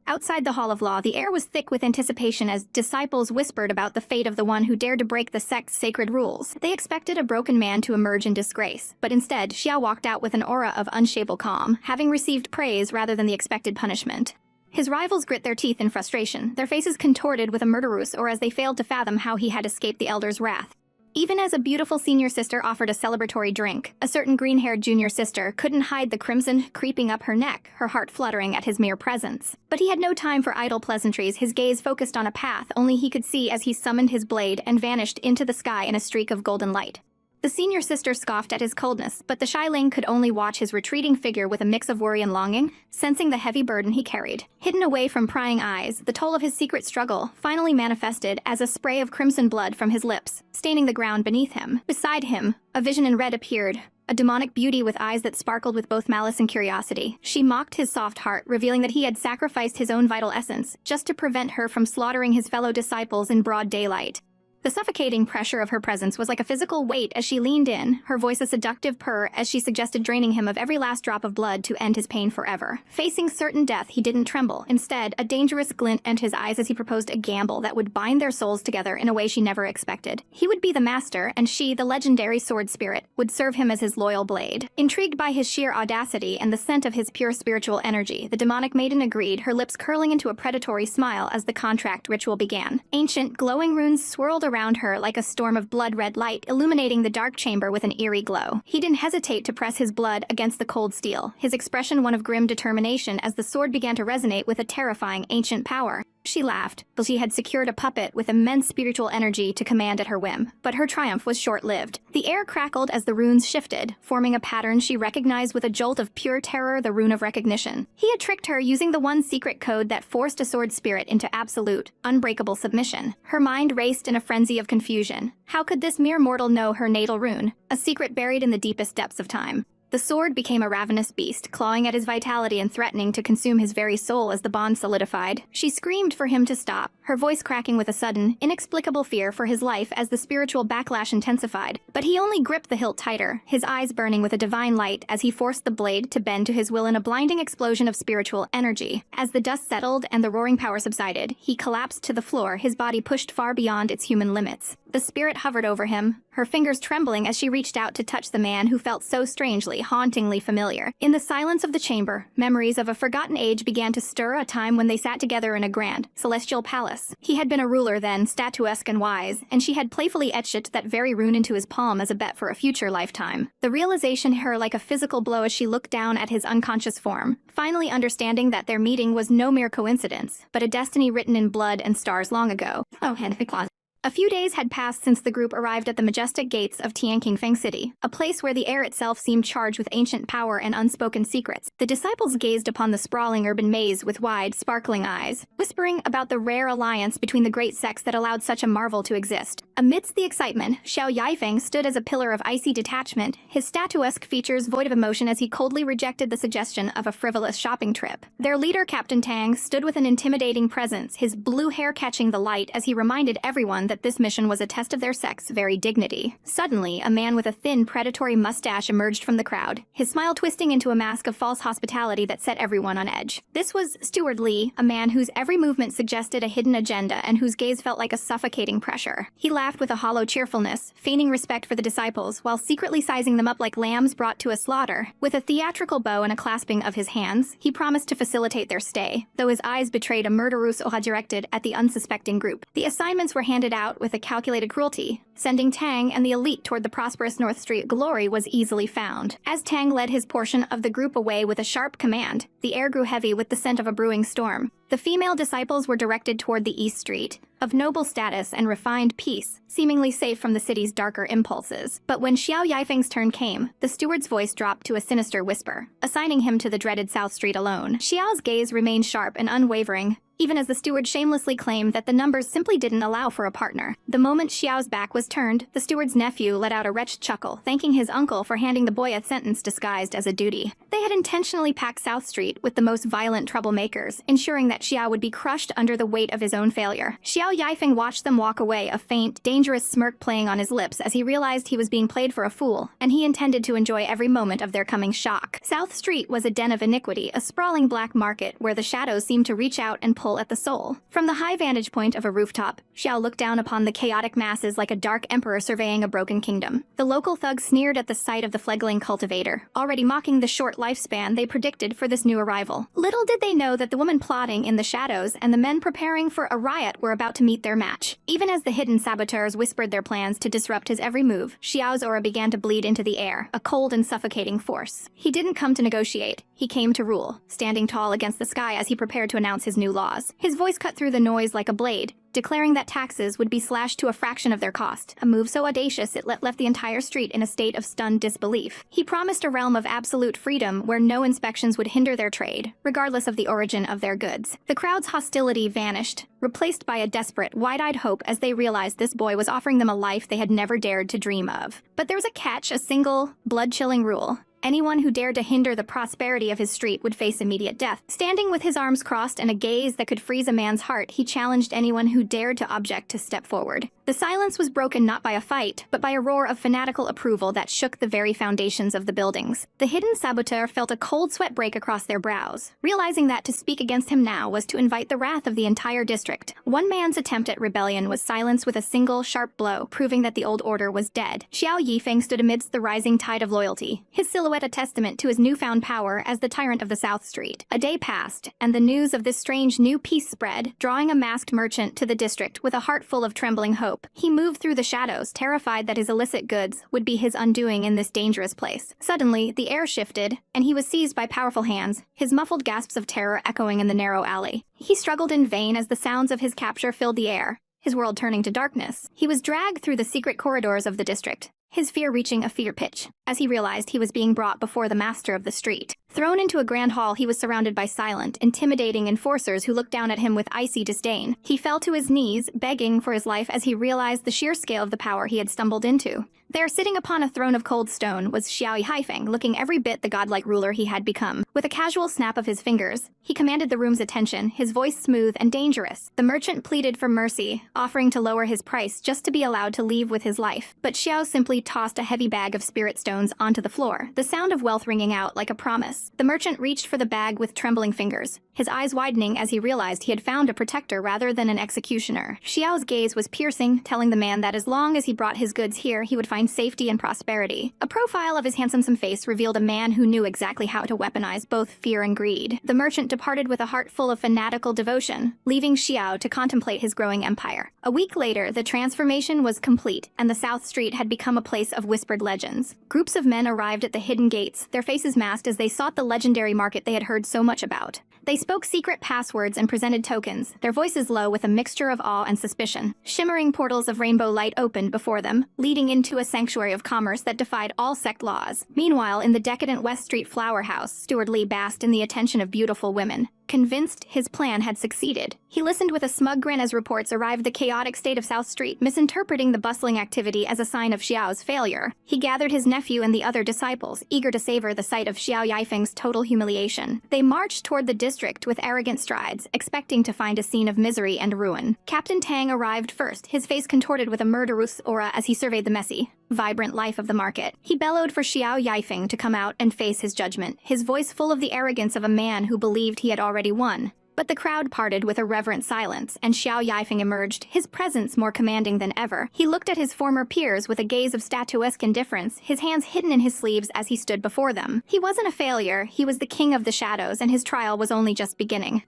Outside the Hall of Law, the air was thick with anticipation as disciples whispered about the fate of the one who dared to break the sect's sacred rules. They expected a broken man to emerge in disgrace, but instead, Xiao walked out with an aura of unshakable calm, having received praise rather than the expected punishment. His rivals grit their teeth in frustration, their faces contorted with a murderous or as they failed to fathom how he had escaped the elder's wrath. Even as a beautiful senior sister offered a celebratory drink, a certain green-haired junior sister couldn't hide the crimson creeping up her neck, her heart fluttering at his mere presence. But he had no time for idle pleasantries, his gaze focused on a path only he could see as he summoned his blade and vanished into the sky in a streak of golden light. The senior sister scoffed at his coldness, but the shy Ling could only watch his retreating figure with a mix of worry and longing, sensing the heavy burden he carried. Hidden away from prying eyes, the toll of his secret struggle finally manifested as a spray of crimson blood from his lips, staining the ground beneath him. Beside him, a vision in red appeared, a demonic beauty with eyes that sparkled with both malice and curiosity. She mocked his soft heart, revealing that he had sacrificed his own vital essence, just to prevent her from slaughtering his fellow disciples in broad daylight. The suffocating pressure of her presence was like a physical weight as she leaned in, her voice a seductive purr as she suggested draining him of every last drop of blood to end his pain forever. Facing certain death, he didn't tremble. Instead, a dangerous glint entered his eyes as he proposed a gamble that would bind their souls together in a way she never expected. He would be the master, and she, the legendary sword spirit, would serve him as his loyal blade. Intrigued by his sheer audacity and the scent of his pure spiritual energy, the demonic maiden agreed, her lips curling into a predatory smile as the contract ritual began. Ancient, glowing runes swirled around her like a storm of blood-red light, illuminating the dark chamber with an eerie glow. He didn't hesitate to press his blood against the cold steel, his expression one of grim determination as the sword began to resonate with a terrifying ancient power. She laughed, but she had secured a puppet with immense spiritual energy to command at her whim. But her triumph was short-lived. The air crackled as the runes shifted, forming a pattern she recognized with a jolt of pure terror, the rune of recognition. He had tricked her using the one secret code that forced a sword spirit into absolute, unbreakable submission. Her mind raced in a frenzy of confusion. How could this mere mortal know her natal rune, a secret buried in the deepest depths of time? The sword became a ravenous beast, clawing at his vitality and threatening to consume his very soul as the bond solidified. She screamed for him to stop, her voice cracking with a sudden, inexplicable fear for his life as the spiritual backlash intensified. But he only gripped the hilt tighter, his eyes burning with a divine light as he forced the blade to bend to his will in a blinding explosion of spiritual energy. As the dust settled and the roaring power subsided, he collapsed to the floor, his body pushed far beyond its human limits. The spirit hovered over him, her fingers trembling as she reached out to touch the man who felt so strangely, hauntingly familiar. In the silence of the chamber, memories of a forgotten age began to stir, a time when they sat together in a grand, celestial palace. He had been a ruler then, statuesque and wise, and she had playfully etched that very rune into his palm as a bet for a future lifetime. The realization hit her like a physical blow as she looked down at his unconscious form, finally understanding that their meeting was no mere coincidence, but a destiny written in blood and stars long ago. Oh, Henry Claus. A few days had passed since the group arrived at the majestic gates of Tianqing City, a place where the air itself seemed charged with ancient power and unspoken secrets. The disciples gazed upon the sprawling urban maze with wide, sparkling eyes, whispering about the rare alliance between the great sects that allowed such a marvel to exist. Amidst the excitement, Xiao Feng stood as a pillar of icy detachment, his statuesque features void of emotion as he coldly rejected the suggestion of a frivolous shopping trip. Their leader, Captain Tang, stood with an intimidating presence, his blue hair catching the light as he reminded everyone that this mission was a test of their sect's very dignity. Suddenly, a man with a thin, predatory mustache emerged from the crowd, his smile twisting into a mask of false hospitality that set everyone on edge. This was Steward Li, a man whose every movement suggested a hidden agenda and whose gaze felt like a suffocating pressure. He laughed with a hollow cheerfulness, feigning respect for the disciples, while secretly sizing them up like lambs brought to a slaughter. With a theatrical bow and a clasping of his hands, he promised to facilitate their stay, though his eyes betrayed a murderous aura directed at the unsuspecting group. The assignments were handed out with a calculated cruelty. Sending Tang and the elite toward the prosperous North Street glory was easily found. As Tang led his portion of the group away with a sharp command, the air grew heavy with the scent of a brewing storm. The female disciples were directed toward the East Street, of noble status and refined peace, seemingly safe from the city's darker impulses. But when Xiao Yifeng's turn came, the steward's voice dropped to a sinister whisper, assigning him to the dreaded South Street alone. Xiao's gaze remained sharp and unwavering, even as the steward shamelessly claimed that the numbers simply didn't allow for a partner. The moment Xiao's back was turned, the steward's nephew let out a wretched chuckle, thanking his uncle for handing the boy a sentence disguised as a duty. They had intentionally packed South Street with the most violent troublemakers, ensuring that Xiao would be crushed under the weight of his own failure. Xiao Yifeng watched them walk away, a faint, dangerous smirk playing on his lips as he realized he was being played for a fool, and he intended to enjoy every moment of their coming shock. South Street was a den of iniquity, a sprawling black market where the shadows seemed to reach out and pull at the soul. From the high vantage point of a rooftop, Xiao looked down upon the chaotic masses like a dark emperor surveying a broken kingdom. The local thugs sneered at the sight of the fledgling cultivator, already mocking the short lifespan they predicted for this new arrival. Little did they know that the woman plotting in the shadows and the men preparing for a riot were about to meet their match. Even as the hidden saboteurs whispered their plans to disrupt his every move, Xiao's aura began to bleed into the air, a cold and suffocating force. He didn't come to negotiate, he came to rule, standing tall against the sky as he prepared to announce his new laws. His voice cut through the noise like a blade, declaring that taxes would be slashed to a fraction of their cost, a move so audacious it left the entire street in a state of stunned disbelief. He promised a realm of absolute freedom where no inspections would hinder their trade, regardless of the origin of their goods. The crowd's hostility vanished, replaced by a desperate, wide-eyed hope as they realized this boy was offering them a life they had never dared to dream of. But there was a catch, a single, blood-chilling rule. Anyone who dared to hinder the prosperity of his street would face immediate death. Standing with his arms crossed and a gaze that could freeze a man's heart, he challenged anyone who dared to object to step forward. The silence was broken not by a fight, but by a roar of fanatical approval that shook the very foundations of the buildings. The hidden saboteur felt a cold sweat break across their brows, realizing that to speak against him now was to invite the wrath of the entire district. One man's attempt at rebellion was silenced with a single, sharp blow, proving that the old order was dead. Xiao Feng stood amidst the rising tide of loyalty, his silhouette a testament to his newfound power as the tyrant of the South Street. A day passed, and the news of this strange new peace spread, drawing a masked merchant to the district with a heart full of trembling hope. He moved through the shadows, terrified that his illicit goods would be his undoing in this dangerous place. Suddenly, the air shifted, and he was seized by powerful hands, his muffled gasps of terror echoing in the narrow alley. He struggled in vain as the sounds of his capture filled the air, his world turning to darkness. He was dragged through the secret corridors of the district, his fear reaching a fever pitch, as he realized he was being brought before the master of the street. Thrown into a grand hall, he was surrounded by silent, intimidating enforcers who looked down at him with icy disdain. He fell to his knees, begging for his life as he realized the sheer scale of the power he had stumbled into. There, sitting upon a throne of cold stone, was Xiao Feng, looking every bit the godlike ruler he had become. With a casual snap of his fingers, he commanded the room's attention, his voice smooth and dangerous. The merchant pleaded for mercy, offering to lower his price just to be allowed to leave with his life. But Xiao simply tossed a heavy bag of spirit stones onto the floor, the sound of wealth ringing out like a promise. The merchant reached for the bag with trembling fingers, his eyes widening as he realized he had found a protector rather than an executioner. Xiao's gaze was piercing, telling the man that as long as he brought his goods here, he would find safety and prosperity. A profile of his handsome face revealed a man who knew exactly how to weaponize both fear and greed. The merchant departed with a heart full of fanatical devotion, leaving Xiao to contemplate his growing empire. A week later, the transformation was complete, and the South Street had become a place of whispered legends. Groups of men arrived at the hidden gates, their faces masked as they sought the legendary market they had heard so much about. They spoke secret passwords and presented tokens, their voices low with a mixture of awe and suspicion. Shimmering portals of rainbow light opened before them, leading into a sanctuary of commerce that defied all sect laws. Meanwhile, in the decadent West Street flower house, Steward Lee basked in the attention of beautiful women. Convinced his plan had succeeded, he listened with a smug grin as reports arrived the chaotic state of South Street, misinterpreting the bustling activity as a sign of Xiao's failure. He gathered his nephew and the other disciples, eager to savor the sight of Xiao Feng's total humiliation. They marched toward the district with arrogant strides, expecting to find a scene of misery and ruin. Captain Tang arrived first, his face contorted with a murderous aura as he surveyed the messy, vibrant life of the market. He bellowed for Xiao Feng to come out and face his judgment, his voice full of the arrogance of a man who believed he had already won. But the crowd parted with a reverent silence, and Xiao Feng emerged, his presence more commanding than ever. He looked at his former peers with a gaze of statuesque indifference, his hands hidden in his sleeves as he stood before them. He wasn't a failure, he was the king of the shadows, and his trial was only just beginning.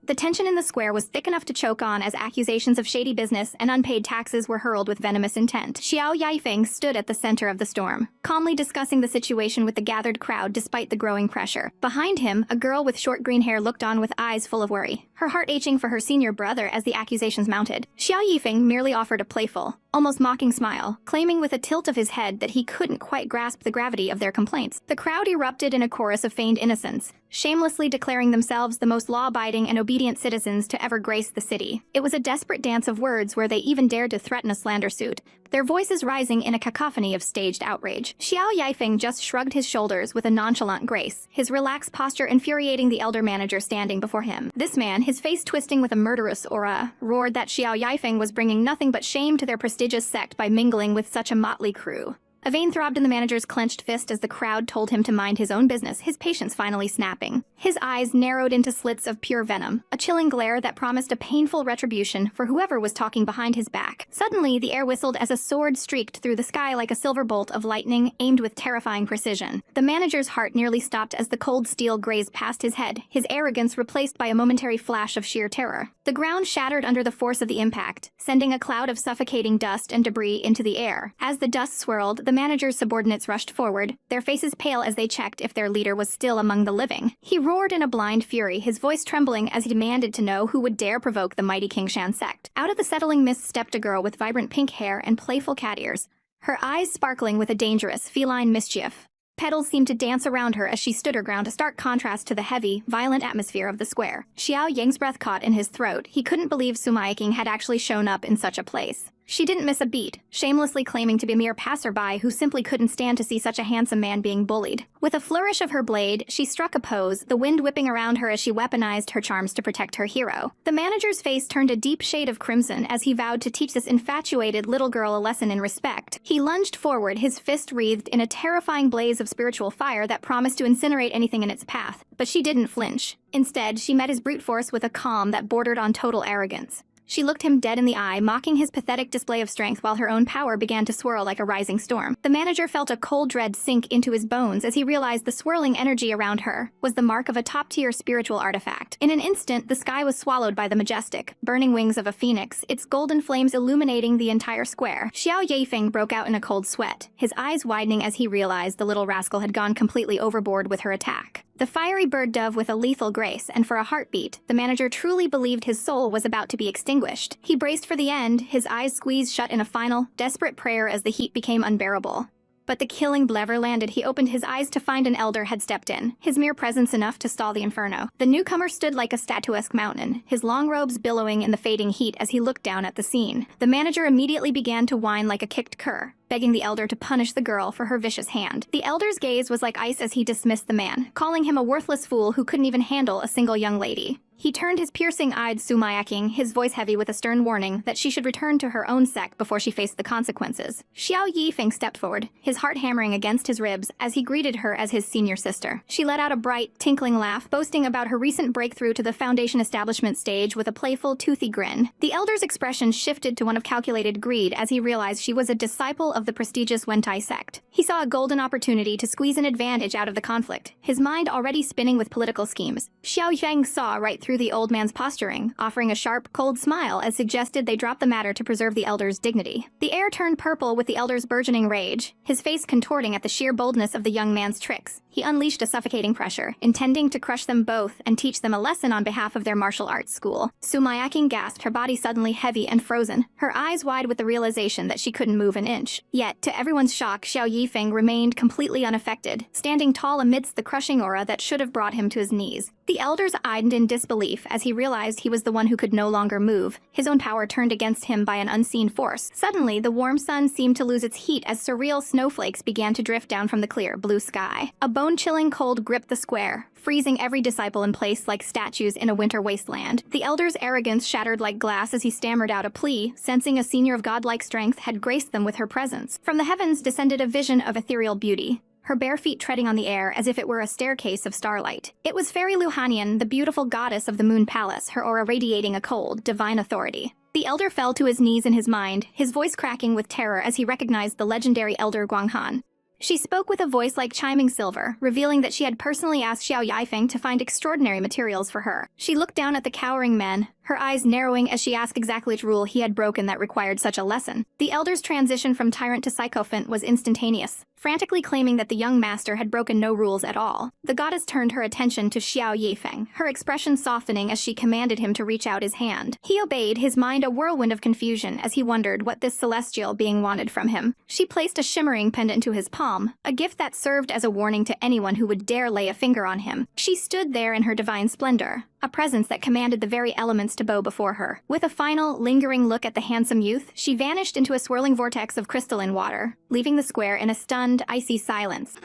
The tension in the square was thick enough to choke on as accusations of shady business and unpaid taxes were hurled with venomous intent. Xiao Feng stood at the center of the storm, calmly discussing the situation with the gathered crowd despite the growing pressure. Behind him, a girl with short green hair looked on with eyes full of worry, her heart aching for her senior brother as the accusations mounted. Xiao Feng merely offered a playful, almost mocking smile, claiming with a tilt of his head that he couldn't quite grasp the gravity of their complaints. The crowd erupted in a chorus of feigned innocence, shamelessly declaring themselves the most law-abiding and obedient citizens to ever grace the city. It was a desperate dance of words where they even dared to threaten a slander suit, their voices rising in a cacophony of staged outrage. Xiao Feng just shrugged his shoulders with a nonchalant grace, his relaxed posture infuriating the elder manager standing before him. This man, his face twisting with a murderous aura, roared that Xiao Feng was bringing nothing but shame to their prestigious sect by mingling with such a motley crew. A vein throbbed in the manager's clenched fist as the crowd told him to mind his own business, his patience finally snapping. His eyes narrowed into slits of pure venom, a chilling glare that promised a painful retribution for whoever was talking behind his back. Suddenly, the air whistled as a sword streaked through the sky like a silver bolt of lightning aimed with terrifying precision. The manager's heart nearly stopped as the cold steel grazed past his head, his arrogance replaced by a momentary flash of sheer terror. The ground shattered under the force of the impact, sending a cloud of suffocating dust and debris into the air. As the dust swirled, the manager's subordinates rushed forward, their faces pale as they checked if their leader was still among the living. He roared in a blind fury, his voice trembling as he demanded to know who would dare provoke the mighty King Shan sect. Out of the settling mist stepped a girl with vibrant pink hair and playful cat ears, her eyes sparkling with a dangerous, feline mischief. Petals seemed to dance around her as she stood her ground, a stark contrast to the heavy, violent atmosphere of the square. Xiao Yang's breath caught in his throat. He couldn't believe Sumai King had actually shown up in such a place. She didn't miss a beat, shamelessly claiming to be a mere passerby who simply couldn't stand to see such a handsome man being bullied. With a flourish of her blade, she struck a pose, the wind whipping around her as she weaponized her charms to protect her hero. The manager's face turned a deep shade of crimson as he vowed to teach this infatuated little girl a lesson in respect. He lunged forward, his fist wreathed in a terrifying blaze of spiritual fire that promised to incinerate anything in its path. But she didn't flinch. Instead, she met his brute force with a calm that bordered on total arrogance. She looked him dead in the eye, mocking his pathetic display of strength while her own power began to swirl like a rising storm. The manager felt a cold dread sink into his bones as he realized the swirling energy around her was the mark of a top-tier spiritual artifact. In an instant, the sky was swallowed by the majestic, burning wings of a phoenix, its golden flames illuminating the entire square. Xiao Feng broke out in a cold sweat, his eyes widening as he realized the little rascal had gone completely overboard with her attack. The fiery bird dove with a lethal grace, and for a heartbeat, the manager truly believed his soul was about to be extinguished. He braced for the end, his eyes squeezed shut in a final, desperate prayer as the heat became unbearable. But the killing lever landed. He opened his eyes to find an elder had stepped in, his mere presence enough to stall the inferno. The newcomer stood like a statuesque mountain, his long robes billowing in the fading heat as he looked down at the scene. The manager immediately began to whine like a kicked cur, begging the elder to punish the girl for her vicious hand. The elder's gaze was like ice as he dismissed the man, calling him a worthless fool who couldn't even handle a single young lady. He turned his piercing-eyed sumayaking, his voice heavy with a stern warning that she should return to her own sect before she faced the consequences. Xiao Feng stepped forward, his heart hammering against his ribs as he greeted her as his senior sister. She let out a bright, tinkling laugh, boasting about her recent breakthrough to the Foundation establishment stage with a playful, toothy grin. The elder's expression shifted to one of calculated greed as he realized she was a disciple of the prestigious Wentai sect. He saw a golden opportunity to squeeze an advantage out of the conflict, his mind already spinning with political schemes. Xiao Feng saw right through the old man's posturing, offering a sharp, cold smile as suggested they drop the matter to preserve the elder's dignity. The air turned purple with the elder's burgeoning rage, his face contorting at the sheer boldness of the young man's tricks. He unleashed a suffocating pressure, intending to crush them both and teach them a lesson on behalf of their martial arts school. Sumayaking gasped, her body suddenly heavy and frozen, her eyes wide with the realization that she couldn't move an inch. Yet, to everyone's shock, Xiao Feng remained completely unaffected, standing tall amidst the crushing aura that should have brought him to his knees. The elders eyed in disbelief as he realized he was the one who could no longer move, his own power turned against him by an unseen force. Suddenly, the warm sun seemed to lose its heat as surreal snowflakes began to drift down from the clear, blue sky. A bone-chilling cold gripped the square, freezing every disciple in place like statues in a winter wasteland. The elder's arrogance shattered like glass as he stammered out a plea, sensing a senior of godlike strength had graced them with her presence. From the heavens descended a vision of ethereal beauty, her bare feet treading on the air as if it were a staircase of starlight. It was Fairy Luhanian, the beautiful goddess of the Moon Palace, her aura radiating a cold, divine authority. The elder fell to his knees in his mind, his voice cracking with terror as he recognized the legendary elder Guanghan. She spoke with a voice like chiming silver, revealing that she had personally asked Xiao Feng to find extraordinary materials for her. She looked down at the cowering men, her eyes narrowing as she asked exactly which rule he had broken that required such a lesson. The elder's transition from tyrant to sycophant was instantaneous, frantically claiming that the young master had broken no rules at all. The goddess turned her attention to Xiao Feng, her expression softening as she commanded him to reach out his hand. He obeyed, his mind a whirlwind of confusion as he wondered what this celestial being wanted from him. She placed a shimmering pendant to his palm, a gift that served as a warning to anyone who would dare lay a finger on him. She stood there in her divine splendor, a presence that commanded the very elements to bow before her. With a final, lingering look at the handsome youth, she vanished into a swirling vortex of crystalline water, leaving the square in a stunned, icy silence.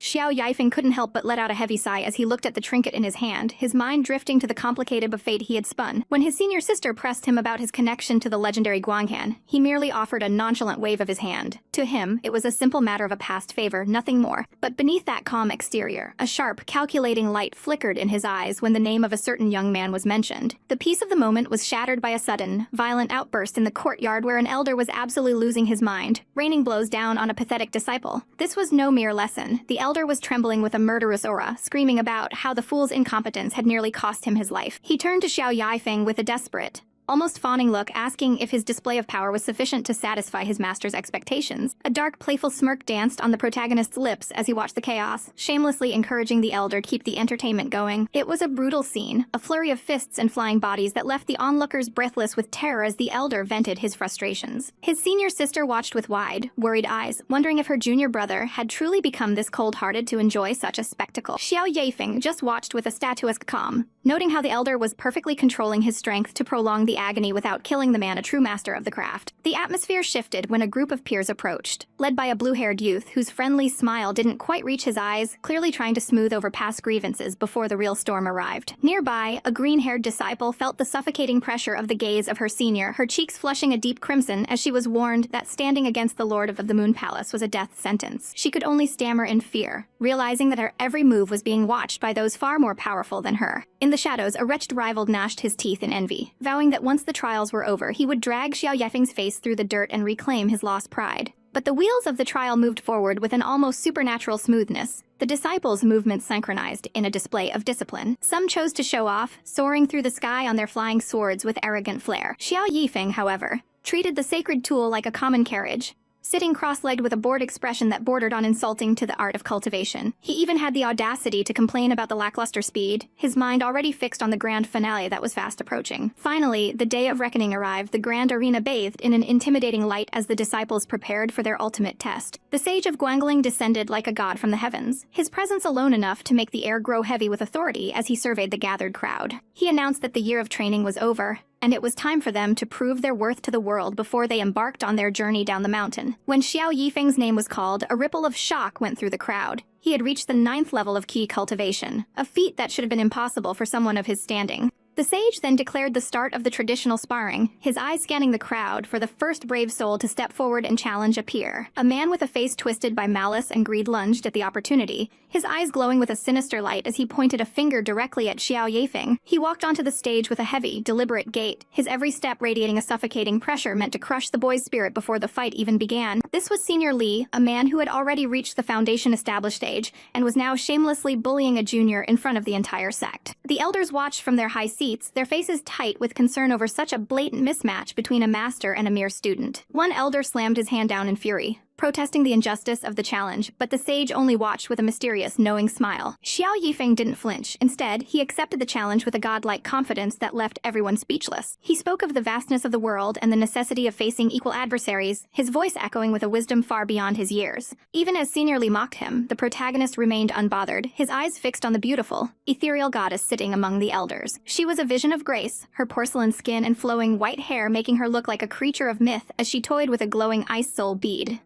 Xiao Feng couldn't help but let out a heavy sigh as he looked at the trinket in his hand, his mind drifting to the complicated of fate he had spun. When his senior sister pressed him about his connection to the legendary Guanghan, he merely offered a nonchalant wave of his hand. To him, it was a simple matter of a past favor, nothing more. But beneath that calm exterior, a sharp, calculating light flickered in his eyes when the name of a certain young man was mentioned. The peace of the moment was shattered by a sudden, violent outburst in the courtyard where an elder was absolutely losing his mind, raining blows down on a pathetic disciple. This was no mere lesson. The elder was trembling with a murderous aura, screaming about how the fool's incompetence had nearly cost him his life. He turned to Xiao Feng with a desperate, almost fawning look, asking if his display of power was sufficient to satisfy his master's expectations. A dark, playful smirk danced on the protagonist's lips as he watched the chaos, shamelessly encouraging the elder to keep the entertainment going. It was a brutal scene, a flurry of fists and flying bodies that left the onlookers breathless with terror as the elder vented his frustrations. His senior sister watched with wide, worried eyes, wondering if her junior brother had truly become this cold-hearted to enjoy such a spectacle. Xiao Feng just watched with a statuesque calm, Noting how the elder was perfectly controlling his strength to prolong the agony without killing the man, a true master of the craft, the atmosphere shifted when a group of peers approached, led by a blue-haired youth whose friendly smile didn't quite reach his eyes, clearly trying to smooth over past grievances before the real storm arrived. Nearby, a green-haired disciple felt the suffocating pressure of the gaze of her senior, her cheeks flushing a deep crimson as she was warned that standing against the Lord of the Moon Palace was a death sentence. She could only stammer in fear, realizing that her every move was being watched by those far more powerful than her. In the shadows, a wretched rival gnashed his teeth in envy, vowing that once the trials were over, he would drag Xiao Feng's face through the dirt and reclaim his lost pride. But the wheels of the trial moved forward with an almost supernatural smoothness. The disciples' movements synchronized in a display of discipline. Some chose to show off, soaring through the sky on their flying swords with arrogant flair. Xiao Feng, however, treated the sacred tool like a common carriage, sitting cross-legged with a bored expression that bordered on insulting to the art of cultivation. He even had the audacity to complain about the lackluster speed, his mind already fixed on the grand finale that was fast approaching. Finally, the day of reckoning arrived, the grand arena bathed in an intimidating light as the disciples prepared for their ultimate test. The sage of Guangling descended like a god from the heavens, his presence alone enough to make the air grow heavy with authority as he surveyed the gathered crowd. He announced that the year of training was over, and it was time for them to prove their worth to the world before they embarked on their journey down the mountain. When Xiao Feng's name was called, a ripple of shock went through the crowd. He had reached the 9th level of key cultivation, a feat that should have been impossible for someone of his standing. The sage then declared the start of the traditional sparring, his eyes scanning the crowd for the first brave soul to step forward and challenge a peer. A man with a face twisted by malice and greed lunged at the opportunity, his eyes glowing with a sinister light as he pointed a finger directly at Xiao Feng. He walked onto the stage with a heavy, deliberate gait, his every step radiating a suffocating pressure meant to crush the boy's spirit before the fight even began. This was Senior Li, a man who had already reached the foundation established stage and was now shamelessly bullying a junior in front of the entire sect. The elders watched from their high seats, their faces tight with concern over such a blatant mismatch between a master and a mere student. One elder slammed his hand down in fury, protesting the injustice of the challenge, but the sage only watched with a mysterious, knowing smile. Xiao Feng didn't flinch. Instead, he accepted the challenge with a godlike confidence that left everyone speechless. He spoke of the vastness of the world and the necessity of facing equal adversaries, his voice echoing with a wisdom far beyond his years. Even as Senior Li mocked him, the protagonist remained unbothered, his eyes fixed on the beautiful, ethereal goddess sitting among the elders. She was a vision of grace, her porcelain skin and flowing white hair making her look like a creature of myth as she toyed with a glowing ice soul bead.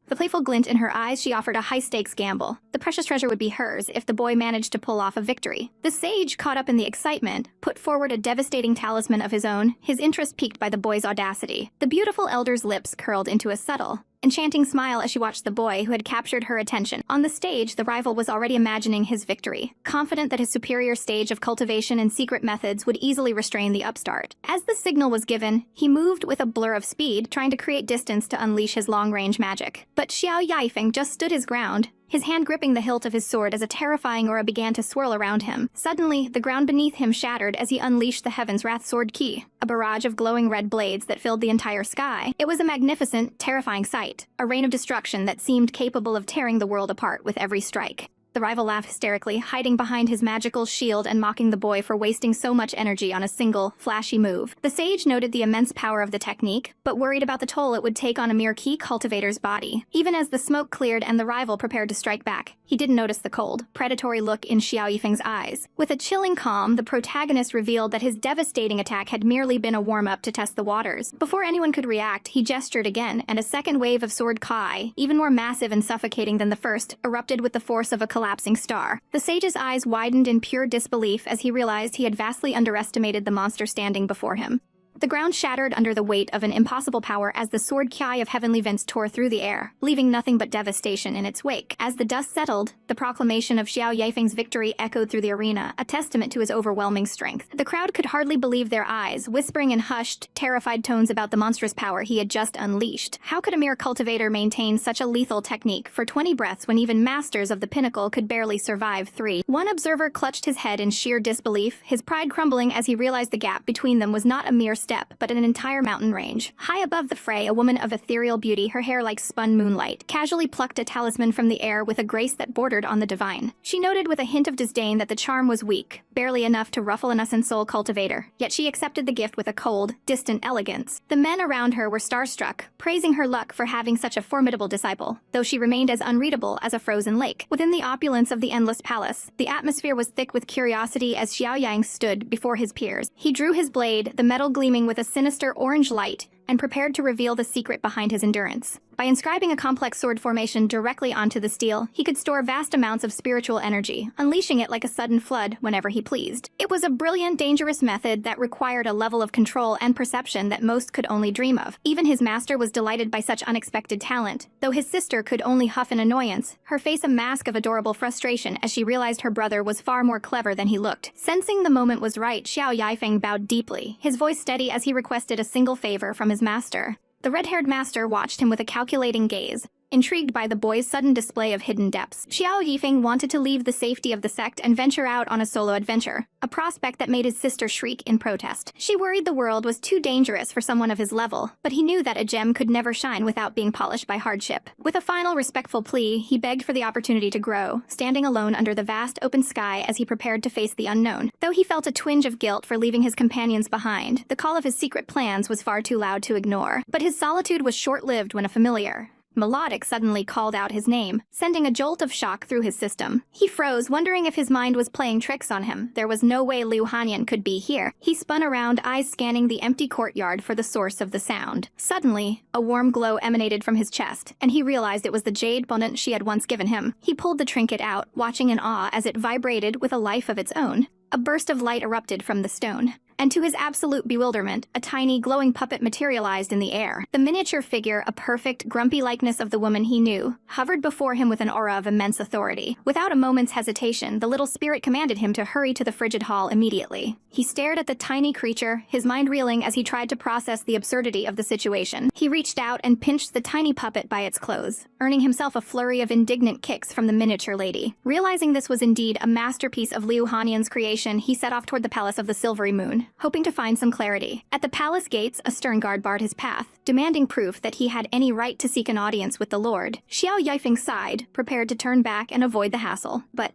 The playful glint in her eyes, she offered a high-stakes gamble. The precious treasure would be hers if the boy managed to pull off a victory. The sage, caught up in the excitement, put forward a devastating talisman of his own, his interest piqued by the boy's audacity. The beautiful elder's lips curled into a subtle, enchanting smile as she watched the boy who had captured her attention. On the stage, the rival was already imagining his victory, confident that his superior stage of cultivation and secret methods would easily restrain the upstart. As the signal was given, he moved with a blur of speed, trying to create distance to unleash his long-range magic. But Xiao Feng just stood his ground, his hand gripping the hilt of his sword as a terrifying aura began to swirl around him. Suddenly, the ground beneath him shattered as he unleashed the Heaven's Wrath Sword Key, a barrage of glowing red blades that filled the entire sky. It was a magnificent, terrifying sight, a rain of destruction that seemed capable of tearing the world apart with every strike. The rival laughed hysterically, hiding behind his magical shield and mocking the boy for wasting so much energy on a single, flashy move. The sage noted the immense power of the technique, but worried about the toll it would take on a mere key cultivator's body. Even as the smoke cleared and the rival prepared to strike back, he didn't notice the cold, predatory look in Xiao Feng's eyes. With a chilling calm, the protagonist revealed that his devastating attack had merely been a warm-up to test the waters. Before anyone could react, he gestured again, and a second wave of sword kai, even more massive and suffocating than the first, erupted with the force of a collapsing star. The sage's eyes widened in pure disbelief as he realized he had vastly underestimated the monster standing before him. The ground shattered under the weight of an impossible power as the sword kai of heavenly vents tore through the air, leaving nothing but devastation in its wake. As the dust settled, the proclamation of Xiao Feng's victory echoed through the arena, a testament to his overwhelming strength. The crowd could hardly believe their eyes, whispering in hushed, terrified tones about the monstrous power he had just unleashed. How could a mere cultivator maintain such a lethal technique for 20 breaths when even masters of the pinnacle could barely survive 3? One observer clutched his head in sheer disbelief, his pride crumbling as he realized the gap between them was not a mere step, but an entire mountain range. High above the fray, a woman of ethereal beauty, her hair like spun moonlight, casually plucked a talisman from the air with a grace that bordered on the divine. She noted with a hint of disdain that the charm was weak, barely enough to ruffle an innocent soul cultivator, yet she accepted the gift with a cold, distant elegance. The men around her were starstruck, praising her luck for having such a formidable disciple, though she remained as unreadable as a frozen lake. Within the opulence of the endless palace, the atmosphere was thick with curiosity as Xiao Yang stood before his peers. He drew his blade, the metal gleaming with a sinister orange light, and prepared to reveal the secret behind his endurance. By inscribing a complex sword formation directly onto the steel, he could store vast amounts of spiritual energy, unleashing it like a sudden flood whenever he pleased. It was a brilliant, dangerous method that required a level of control and perception that most could only dream of. Even his master was delighted by such unexpected talent, though his sister could only huff in annoyance, her face a mask of adorable frustration as she realized her brother was far more clever than he looked. Sensing the moment was right, Xiao Feng bowed deeply, his voice steady as he requested a single favor from his master. The red-haired master watched him with a calculating gaze, intrigued by the boy's sudden display of hidden depths. Xiao Yifeng wanted to leave the safety of the sect and venture out on a solo adventure, a prospect that made his sister shriek in protest. She worried the world was too dangerous for someone of his level, but he knew that a gem could never shine without being polished by hardship. With a final respectful plea, he begged for the opportunity to grow, standing alone under the vast open sky as he prepared to face the unknown. Though he felt a twinge of guilt for leaving his companions behind, the call of his secret plans was far too loud to ignore. But his solitude was short-lived when a familiar, melodic suddenly called out his name, sending a jolt of shock through his system. He froze, wondering if his mind was playing tricks on him. There was no way Liu Hanyan could be here. He spun around, eyes scanning the empty courtyard for the source of the sound. Suddenly, a warm glow emanated from his chest, and he realized it was the jade pendant she had once given him. He pulled the trinket out, watching in awe as it vibrated with a life of its own. A burst of light erupted from the stone, and to his absolute bewilderment, a tiny, glowing puppet materialized in the air. The miniature figure, a perfect, grumpy likeness of the woman he knew, hovered before him with an aura of immense authority. Without a moment's hesitation, the little spirit commanded him to hurry to the frigid hall immediately. He stared at the tiny creature, his mind reeling as he tried to process the absurdity of the situation. He reached out and pinched the tiny puppet by its clothes, earning himself a flurry of indignant kicks from the miniature lady. Realizing this was indeed a masterpiece of Liu Hanyan's creation, he set off toward the Palace of the Silvery Moon, hoping to find some clarity. At the palace gates, a stern guard barred his path, demanding proof that he had any right to seek an audience with the Lord. Xiao Yifeng sighed, prepared to turn back and avoid the hassle, but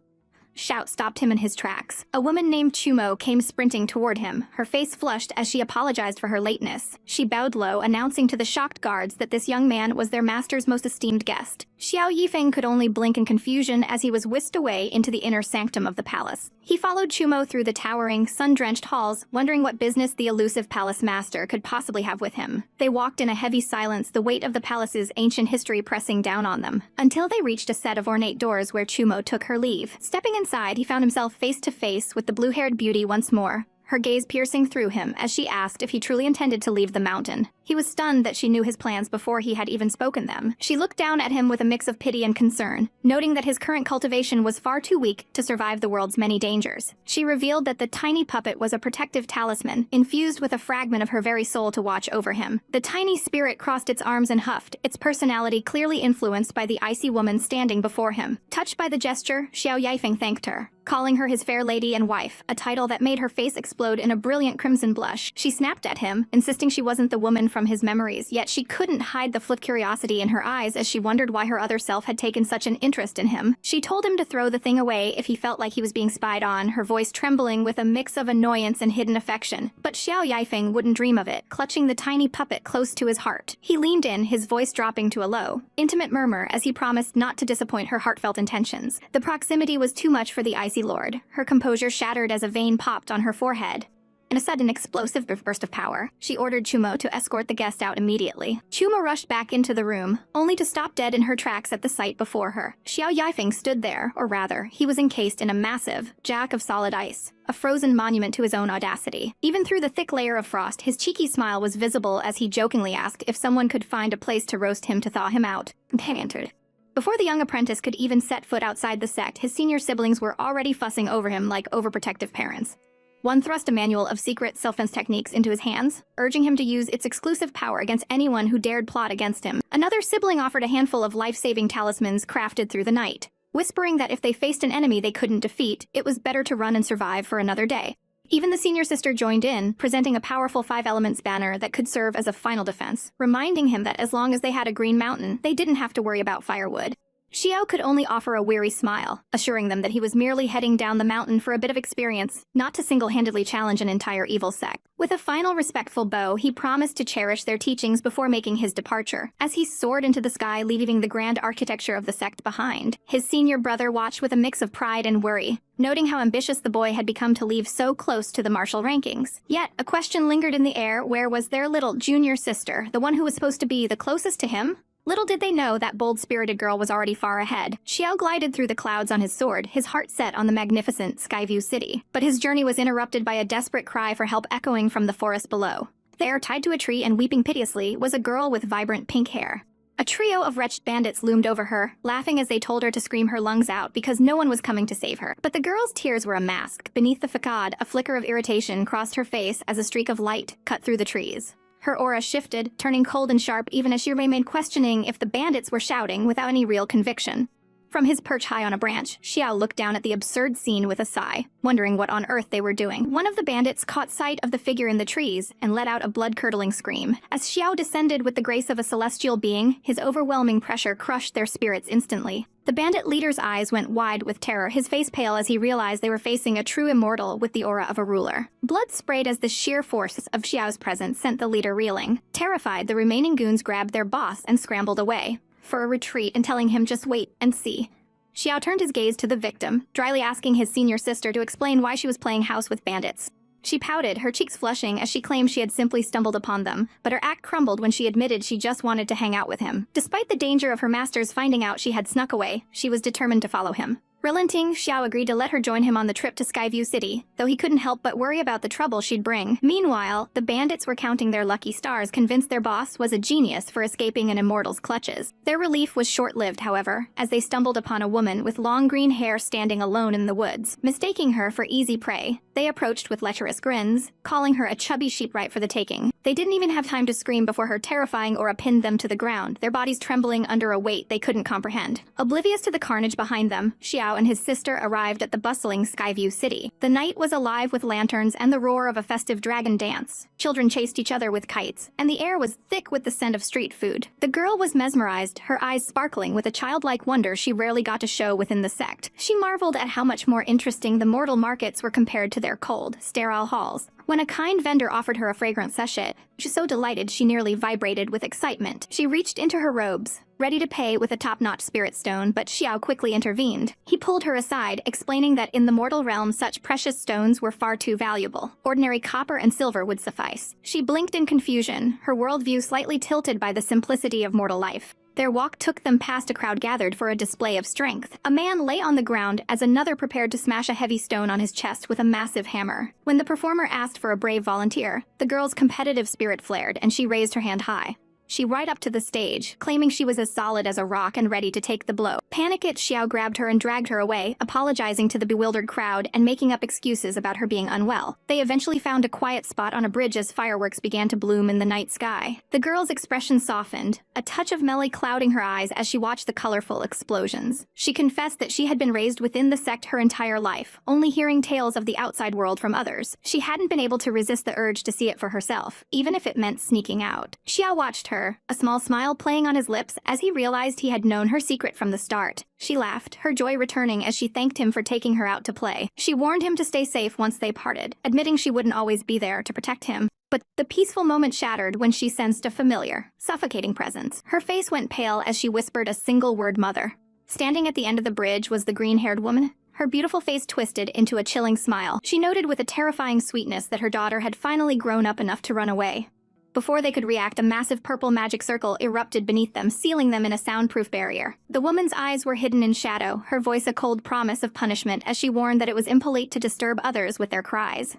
shout stopped him in his tracks. A woman named Chumo came sprinting toward him, her face flushed as she apologized for her lateness. She bowed low, announcing to the shocked guards that this young man was their master's most esteemed guest. Xiao Yifeng could only blink in confusion as he was whisked away into the inner sanctum of the palace. He followed Chumo through the towering, sun-drenched halls, wondering what business the elusive palace master could possibly have with him. They walked in a heavy silence, the weight of the palace's ancient history pressing down on them, until they reached a set of ornate doors where Chumo took her leave. Stepping inside, he found himself face to face with the blue-haired beauty once more, her gaze piercing through him as she asked if he truly intended to leave the mountain. He was stunned that she knew his plans before he had even spoken them. She looked down at him with a mix of pity and concern, noting that his current cultivation was far too weak to survive the world's many dangers. She revealed that the tiny puppet was a protective talisman, infused with a fragment of her very soul to watch over him. The tiny spirit crossed its arms and huffed, its personality clearly influenced by the icy woman standing before him. Touched by the gesture, Xiao Yifeng thanked her, calling her his fair lady and wife, a title that made her face explode in a brilliant crimson blush. She snapped at him, insisting she wasn't the woman from his memories, yet she couldn't hide the flipped curiosity in her eyes as she wondered why her other self had taken such an interest in him. She told him to throw the thing away if he felt like he was being spied on, her voice trembling with a mix of annoyance and hidden affection. But Xiao Yifeng wouldn't dream of it, clutching the tiny puppet close to his heart. He leaned in, his voice dropping to a low, intimate murmur as he promised not to disappoint her heartfelt intentions. The proximity was too much for the icy lord. Her composure shattered as a vein popped on her forehead. In a sudden explosive burst of power, she ordered Chumo to escort the guest out immediately. Chumo rushed back into the room, only to stop dead in her tracks at the sight before her. Xiao Yifeng stood there, or rather, he was encased in a massive jack of solid ice, a frozen monument to his own audacity. Even through the thick layer of frost, his cheeky smile was visible as he jokingly asked if someone could find a place to roast him to thaw him out. They entered. Before the young apprentice could even set foot outside the sect, his senior siblings were already fussing over him like overprotective parents. One thrust a manual of secret self-defense techniques into his hands, urging him to use its exclusive power against anyone who dared plot against him. Another sibling offered a handful of life-saving talismans crafted through the night, whispering that if they faced an enemy they couldn't defeat, it was better to run and survive for another day. Even the senior sister joined in, presenting a powerful 5 elements banner that could serve as a final defense, reminding him that as long as they had a green mountain, they didn't have to worry about firewood. Xiao could only offer a weary smile, assuring them that he was merely heading down the mountain for a bit of experience, not to single-handedly challenge an entire evil sect. With a final respectful bow, he promised to cherish their teachings before making his departure. As he soared into the sky, leaving the grand architecture of the sect behind, his senior brother watched with a mix of pride and worry, noting how ambitious the boy had become to leave so close to the martial rankings. Yet, a question lingered in the air: where was their little junior sister, the one who was supposed to be the closest to him? Little did they know that bold-spirited girl was already far ahead. Xiao glided through the clouds on his sword, his heart set on the magnificent Skyview City. But his journey was interrupted by a desperate cry for help echoing from the forest below. There, tied to a tree and weeping piteously, was a girl with vibrant pink hair. A trio of wretched bandits loomed over her, laughing as they told her to scream her lungs out because no one was coming to save her. But the girl's tears were a mask. Beneath the facade, a flicker of irritation crossed her face as a streak of light cut through the trees. Her aura shifted, turning cold and sharp even as she remained questioning if the bandits were shouting without any real conviction. From his perch high on a branch, Xiao looked down at the absurd scene with a sigh, wondering what on earth they were doing. One of the bandits caught sight of the figure in the trees and let out a blood-curdling scream. As Xiao descended with the grace of a celestial being, his overwhelming pressure crushed their spirits instantly. The bandit leader's eyes went wide with terror, his face pale as he realized they were facing a true immortal with the aura of a ruler. Blood sprayed as the sheer force of Xiao's presence sent the leader reeling. Terrified, the remaining goons grabbed their boss and scrambled away for a retreat and telling him just wait and see. Xiao turned his gaze to the victim, dryly asking his senior sister to explain why she was playing house with bandits. She pouted, her cheeks flushing as she claimed she had simply stumbled upon them, but her act crumbled when she admitted she just wanted to hang out with him. Despite the danger of her masters finding out she had snuck away, she was determined to follow him. Relenting, Xiao agreed to let her join him on the trip to Skyview City, though he couldn't help but worry about the trouble she'd bring. Meanwhile, the bandits were counting their lucky stars, convinced their boss was a genius for escaping an immortal's clutches. Their relief was short-lived, however, as they stumbled upon a woman with long green hair standing alone in the woods. Mistaking her for easy prey, they approached with lecherous grins, calling her a chubby sheep right for the taking. They didn't even have time to scream before her terrifying aura pinned them to the ground, their bodies trembling under a weight they couldn't comprehend. Oblivious to the carnage behind them, Xiao and his sister arrived at the bustling Skyview City. The night was alive with lanterns and the roar of a festive dragon dance. Children chased each other with kites, and the air was thick with the scent of street food. The girl was mesmerized, her eyes sparkling with a childlike wonder she rarely got to show within the sect. She marveled at how much more interesting the mortal markets were compared to their cold, sterile halls. When a kind vendor offered her a fragrant sachet, she was so delighted she nearly vibrated with excitement. She reached into her robes, ready to pay with a top-notch spirit stone, but Xiao quickly intervened. He pulled her aside, explaining that in the mortal realm such precious stones were far too valuable. Ordinary copper and silver would suffice. She blinked in confusion, her worldview slightly tilted by the simplicity of mortal life. Their walk took them past a crowd gathered for a display of strength. A man lay on the ground as another prepared to smash a heavy stone on his chest with a massive hammer. When the performer asked for a brave volunteer, the girl's competitive spirit flared and she raised her hand high. She right up to the stage, claiming she was as solid as a rock and ready to take the blow. Panicked, Xiao grabbed her and dragged her away, apologizing to the bewildered crowd and making up excuses about her being unwell. They eventually found a quiet spot on a bridge as fireworks began to bloom in the night sky. The girl's expression softened, a touch of melancholy clouding her eyes as she watched the colorful explosions. She confessed that she had been raised within the sect her entire life, only hearing tales of the outside world from others. She hadn't been able to resist the urge to see it for herself, even if it meant sneaking out. Xiao watched her, a small smile playing on his lips as he realized he had known her secret from the start. She laughed, her joy returning as she thanked him for taking her out to play. She warned him to stay safe once they parted, admitting she wouldn't always be there to protect him. But the peaceful moment shattered when she sensed a familiar, suffocating presence. Her face went pale as she whispered a single word, "Mother." Standing at the end of the bridge was the green-haired woman. Her beautiful face twisted into a chilling smile. She noted with a terrifying sweetness that her daughter had finally grown up enough to run away. Before they could react, a massive purple magic circle erupted beneath them, sealing them in a soundproof barrier. The woman's eyes were hidden in shadow, her voice a cold promise of punishment as she warned that it was impolite to disturb others with their cries.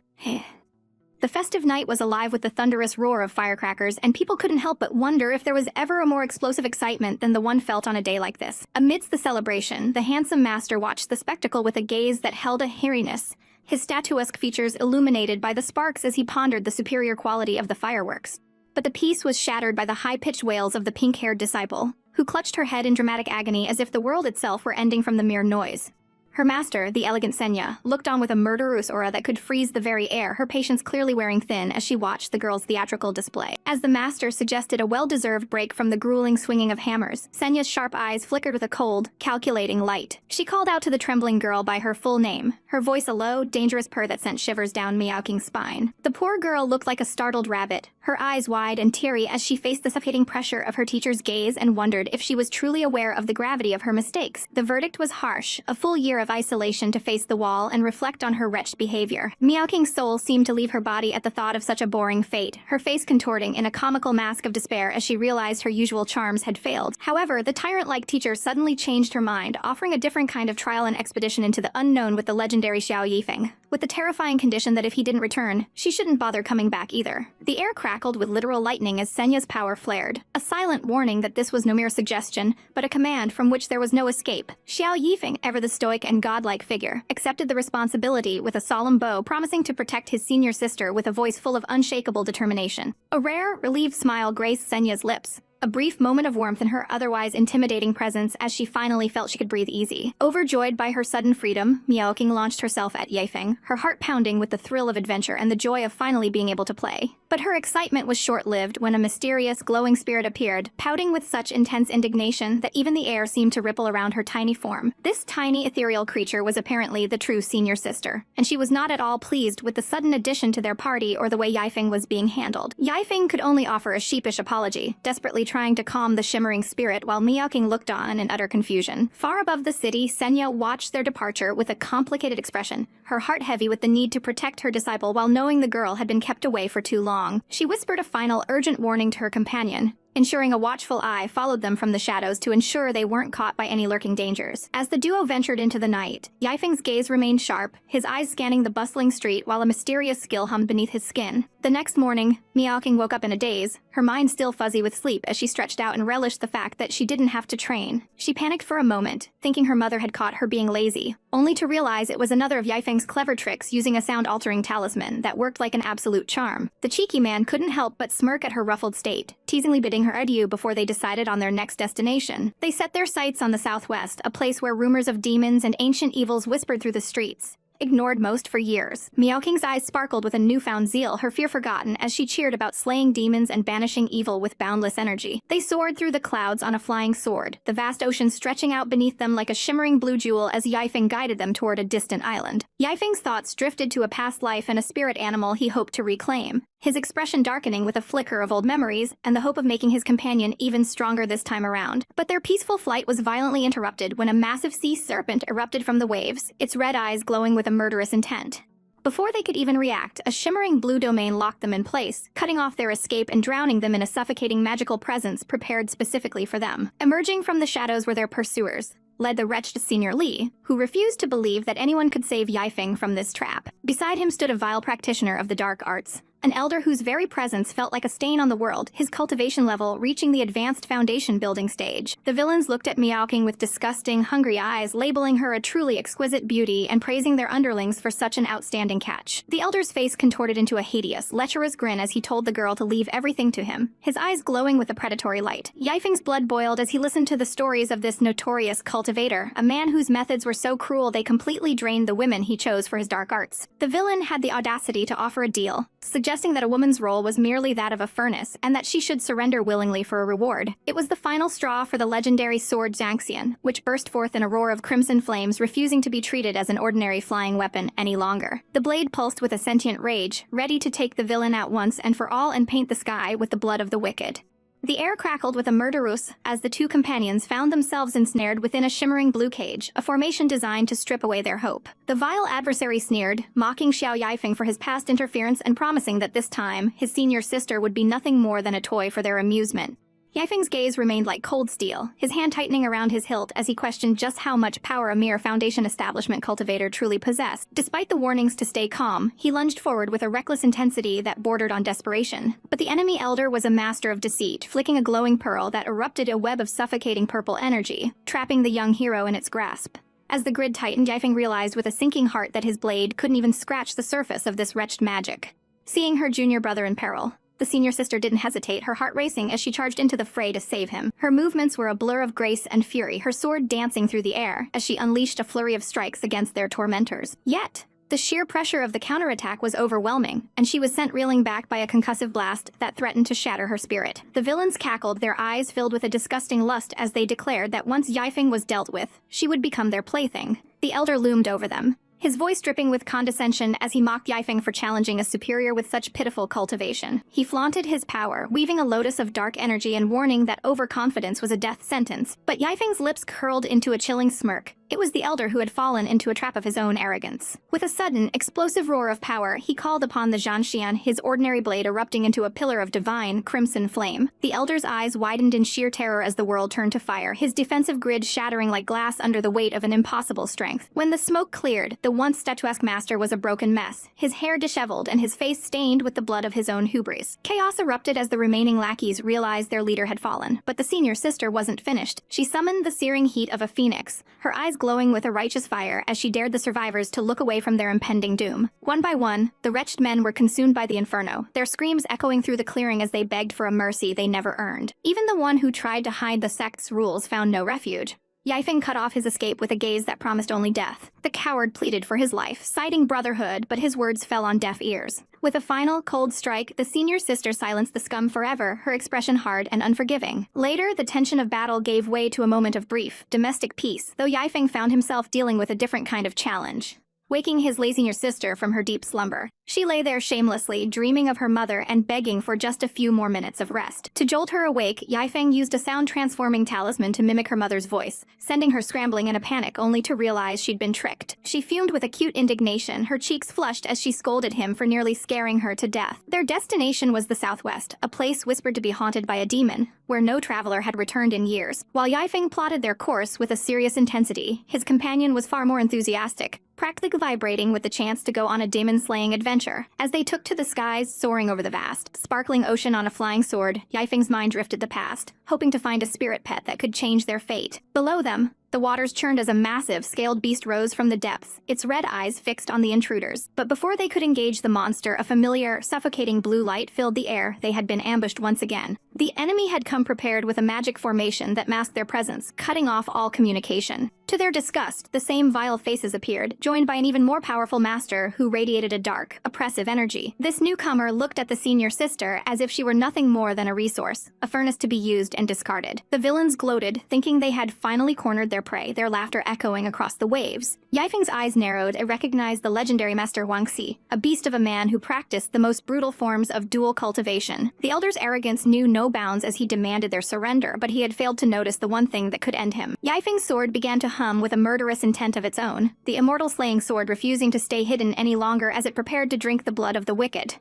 The festive night was alive with the thunderous roar of firecrackers, and people couldn't help but wonder if there was ever a more explosive excitement than the one felt on a day like this. Amidst the celebration, the handsome master watched the spectacle with a gaze that held a hariness, his statuesque features illuminated by the sparks as he pondered the superior quality of the fireworks. But the peace was shattered by the high-pitched wails of the pink-haired disciple, who clutched her head in dramatic agony as if the world itself were ending from the mere noise. Her master, the elegant Senya, looked on with a murderous aura that could freeze the very air, her patience clearly wearing thin as she watched the girl's theatrical display. As the master suggested a well-deserved break from the grueling swinging of hammers, Senya's sharp eyes flickered with a cold, calculating light. She called out to the trembling girl by her full name, her voice a low, dangerous purr that sent shivers down Miaoking's spine. The poor girl looked like a startled rabbit, her eyes wide and teary as she faced the suffocating pressure of her teacher's gaze and wondered if she was truly aware of the gravity of her mistakes. The verdict was harsh, a full year of isolation to face the wall and reflect on her wretched behavior. Miaoking's soul seemed to leave her body at the thought of such a boring fate, her face contorting in a comical mask of despair as she realized her usual charms had failed. However, the tyrant-like teacher suddenly changed her mind, offering a different kind of trial and expedition into the unknown with the legendary Xiao Feng, with the terrifying condition that if he didn't return, she shouldn't bother coming back either. The air crackled with literal lightning as Senya's power flared, a silent warning that this was no mere suggestion, but a command from which there was no escape. Xiao Feng, ever the stoic and godlike figure, accepted the responsibility with a solemn bow, promising to protect his senior sister with a voice full of unshakable determination. A rare, relieved smile graced Senya's lips, a brief moment of warmth in her otherwise intimidating presence as she finally felt she could breathe easy. Overjoyed by her sudden freedom, Miaoking launched herself at Yifeng, her heart pounding with the thrill of adventure and the joy of finally being able to play. But her excitement was short-lived when a mysterious, glowing spirit appeared, pouting with such intense indignation that even the air seemed to ripple around her tiny form. This tiny, ethereal creature was apparently the true senior sister, and she was not at all pleased with the sudden addition to their party or the way Yifeng was being handled. Yifeng could only offer a sheepish apology, desperately trying to calm the shimmering spirit while Miaoking looked on in utter confusion. Far above the city, Senya watched their departure with a complicated expression, her heart heavy with the need to protect her disciple while knowing the girl had been kept away for too long. She whispered a final urgent warning to her companion, ensuring a watchful eye followed them from the shadows to ensure they weren't caught by any lurking dangers. As the duo ventured into the night, Yifeng's gaze remained sharp, his eyes scanning the bustling street while a mysterious skill hummed beneath his skin. The next morning, Miaoking woke up in a daze, her mind still fuzzy with sleep as she stretched out and relished the fact that she didn't have to train. She panicked for a moment, thinking her mother had caught her being lazy, only to realize it was another of Yifeng's clever tricks using a sound-altering talisman that worked like an absolute charm. The cheeky man couldn't help but smirk at her ruffled state, teasingly bidding her adieu before they decided on their next destination. They set their sights on the southwest, a place where rumors of demons and ancient evils whispered through the streets, ignored most for years. Miaoking's eyes sparkled with a newfound zeal, her fear forgotten as she cheered about slaying demons and banishing evil with boundless energy. They soared through the clouds on a flying sword, the vast ocean stretching out beneath them like a shimmering blue jewel as Yifeng guided them toward a distant island. Yifeng's thoughts drifted to a past life and a spirit animal he hoped to reclaim, his expression darkening with a flicker of old memories and the hope of making his companion even stronger this time around. But their peaceful flight was violently interrupted when a massive sea serpent erupted from the waves, its red eyes glowing with a murderous intent. Before they could even react, a shimmering blue domain locked them in place, cutting off their escape and drowning them in a suffocating magical presence prepared specifically for them. Emerging from the shadows were their pursuers, led the wretched Senior Li, who refused to believe that anyone could save Yifeng from this trap. Beside him stood a vile practitioner of the dark arts, an elder whose very presence felt like a stain on the world, his cultivation level reaching the advanced foundation building stage. The villains looked at Miaoking with disgusting, hungry eyes, labeling her a truly exquisite beauty and praising their underlings for such an outstanding catch. The elder's face contorted into a hideous, lecherous grin as he told the girl to leave everything to him, his eyes glowing with a predatory light. Yifeng's blood boiled as he listened to the stories of this notorious cultivator, a man whose methods were so cruel they completely drained the women he chose for his dark arts. The villain had the audacity to offer a deal, suggesting that a woman's role was merely that of a furnace and that she should surrender willingly for a reward. It was the final straw for the legendary sword Zhanxian, which burst forth in a roar of crimson flames, refusing to be treated as an ordinary flying weapon any longer. The blade pulsed with a sentient rage, ready to take the villain at once and for all and paint the sky with the blood of the wicked. The air crackled with a murderous as the two companions found themselves ensnared within a shimmering blue cage, a formation designed to strip away their hope. The vile adversary sneered, mocking Xiao Yifeng for his past interference and promising that this time, his senior sister would be nothing more than a toy for their amusement. Yifeng's gaze remained like cold steel, his hand tightening around his hilt as he questioned just how much power a mere foundation establishment cultivator truly possessed. Despite the warnings to stay calm, he lunged forward with a reckless intensity that bordered on desperation. But the enemy elder was a master of deceit, flicking a glowing pearl that erupted a web of suffocating purple energy, trapping the young hero in its grasp. As the grid tightened, Yifeng realized with a sinking heart that his blade couldn't even scratch the surface of this wretched magic. Seeing her junior brother in peril, The senior sister didn't hesitate, her heart racing as she charged into the fray to save him. Her movements were a blur of grace and fury, her sword dancing through the air as she unleashed a flurry of strikes against their tormentors. Yet, the sheer pressure of the counterattack was overwhelming, and she was sent reeling back by a concussive blast that threatened to shatter her spirit. The villains cackled, their eyes filled with a disgusting lust as they declared that once Xiao Feng was dealt with, she would become their plaything. The elder loomed over them, his voice dripping with condescension as he mocked Xiao Feng for challenging a superior with such pitiful cultivation. He flaunted his power, weaving a lotus of dark energy and warning that overconfidence was a death sentence. But Xiao Feng's lips curled into a chilling smirk. It was the elder who had fallen into a trap of his own arrogance. With a sudden, explosive roar of power, he called upon the Zhanxian, his ordinary blade erupting into a pillar of divine, crimson flame. The elder's eyes widened in sheer terror as the world turned to fire, his defensive grid shattering like glass under the weight of an impossible strength. When the smoke cleared, the once statuesque master was a broken mess, his hair disheveled and his face stained with the blood of his own hubris. Chaos erupted as the remaining lackeys realized their leader had fallen, but the senior sister wasn't finished. She summoned the searing heat of a phoenix, her eyes glowing with a righteous fire as she dared the survivors to look away from their impending doom. One by one, the wretched men were consumed by the inferno, their screams echoing through the clearing as they begged for a mercy they never earned. Even the one who tried to hide the sect's rules found no refuge. Xiao Feng cut off his escape with a gaze that promised only death. The coward pleaded for his life, citing brotherhood, but his words fell on deaf ears. With a final, cold strike, the senior sister silenced the scum forever, her expression hard and unforgiving. Later, the tension of battle gave way to a moment of brief, domestic peace, though Xiao Feng found himself dealing with a different kind of challenge. Waking his senior sister from her deep slumber, she lay there shamelessly, dreaming of her mother and begging for just a few more minutes of rest. To jolt her awake, Xiao Feng used a sound-transforming talisman to mimic her mother's voice, sending her scrambling in a panic only to realize she'd been tricked. She fumed with acute indignation, her cheeks flushed as she scolded him for nearly scaring her to death. Their destination was the southwest, a place whispered to be haunted by a demon, where no traveler had returned in years. While Xiao Feng plotted their course with a serious intensity, his companion was far more enthusiastic, practically vibrating with the chance to go on a demon-slaying adventure. As they took to the skies, soaring over the vast, sparkling ocean on a flying sword, Xiao Feng's mind drifted the past, hoping to find a spirit pet that could change their fate. Below them, the waters churned as a massive, scaled beast rose from the depths, its red eyes fixed on the intruders. But before they could engage the monster, a familiar, suffocating blue light filled the air. They had been ambushed once again. The enemy had come prepared with a magic formation that masked their presence, cutting off all communication. To their disgust, the same vile faces appeared, joined by an even more powerful master who radiated a dark, oppressive energy. This newcomer looked at the senior sister as if she were nothing more than a resource, a furnace to be used and discarded. The villains gloated, thinking they had finally cornered their prey, their laughter echoing across the waves. Xiao Feng's eyes narrowed and recognized the legendary master Wang Xi, a beast of a man who practiced the most brutal forms of dual cultivation. The elder's arrogance knew no bounds as he demanded their surrender, but he had failed to notice the one thing that could end him. Xiao Feng's sword began to hum with a murderous intent of its own, the immortal slaying sword refusing to stay hidden any longer as it prepared to drink the blood of the wicked.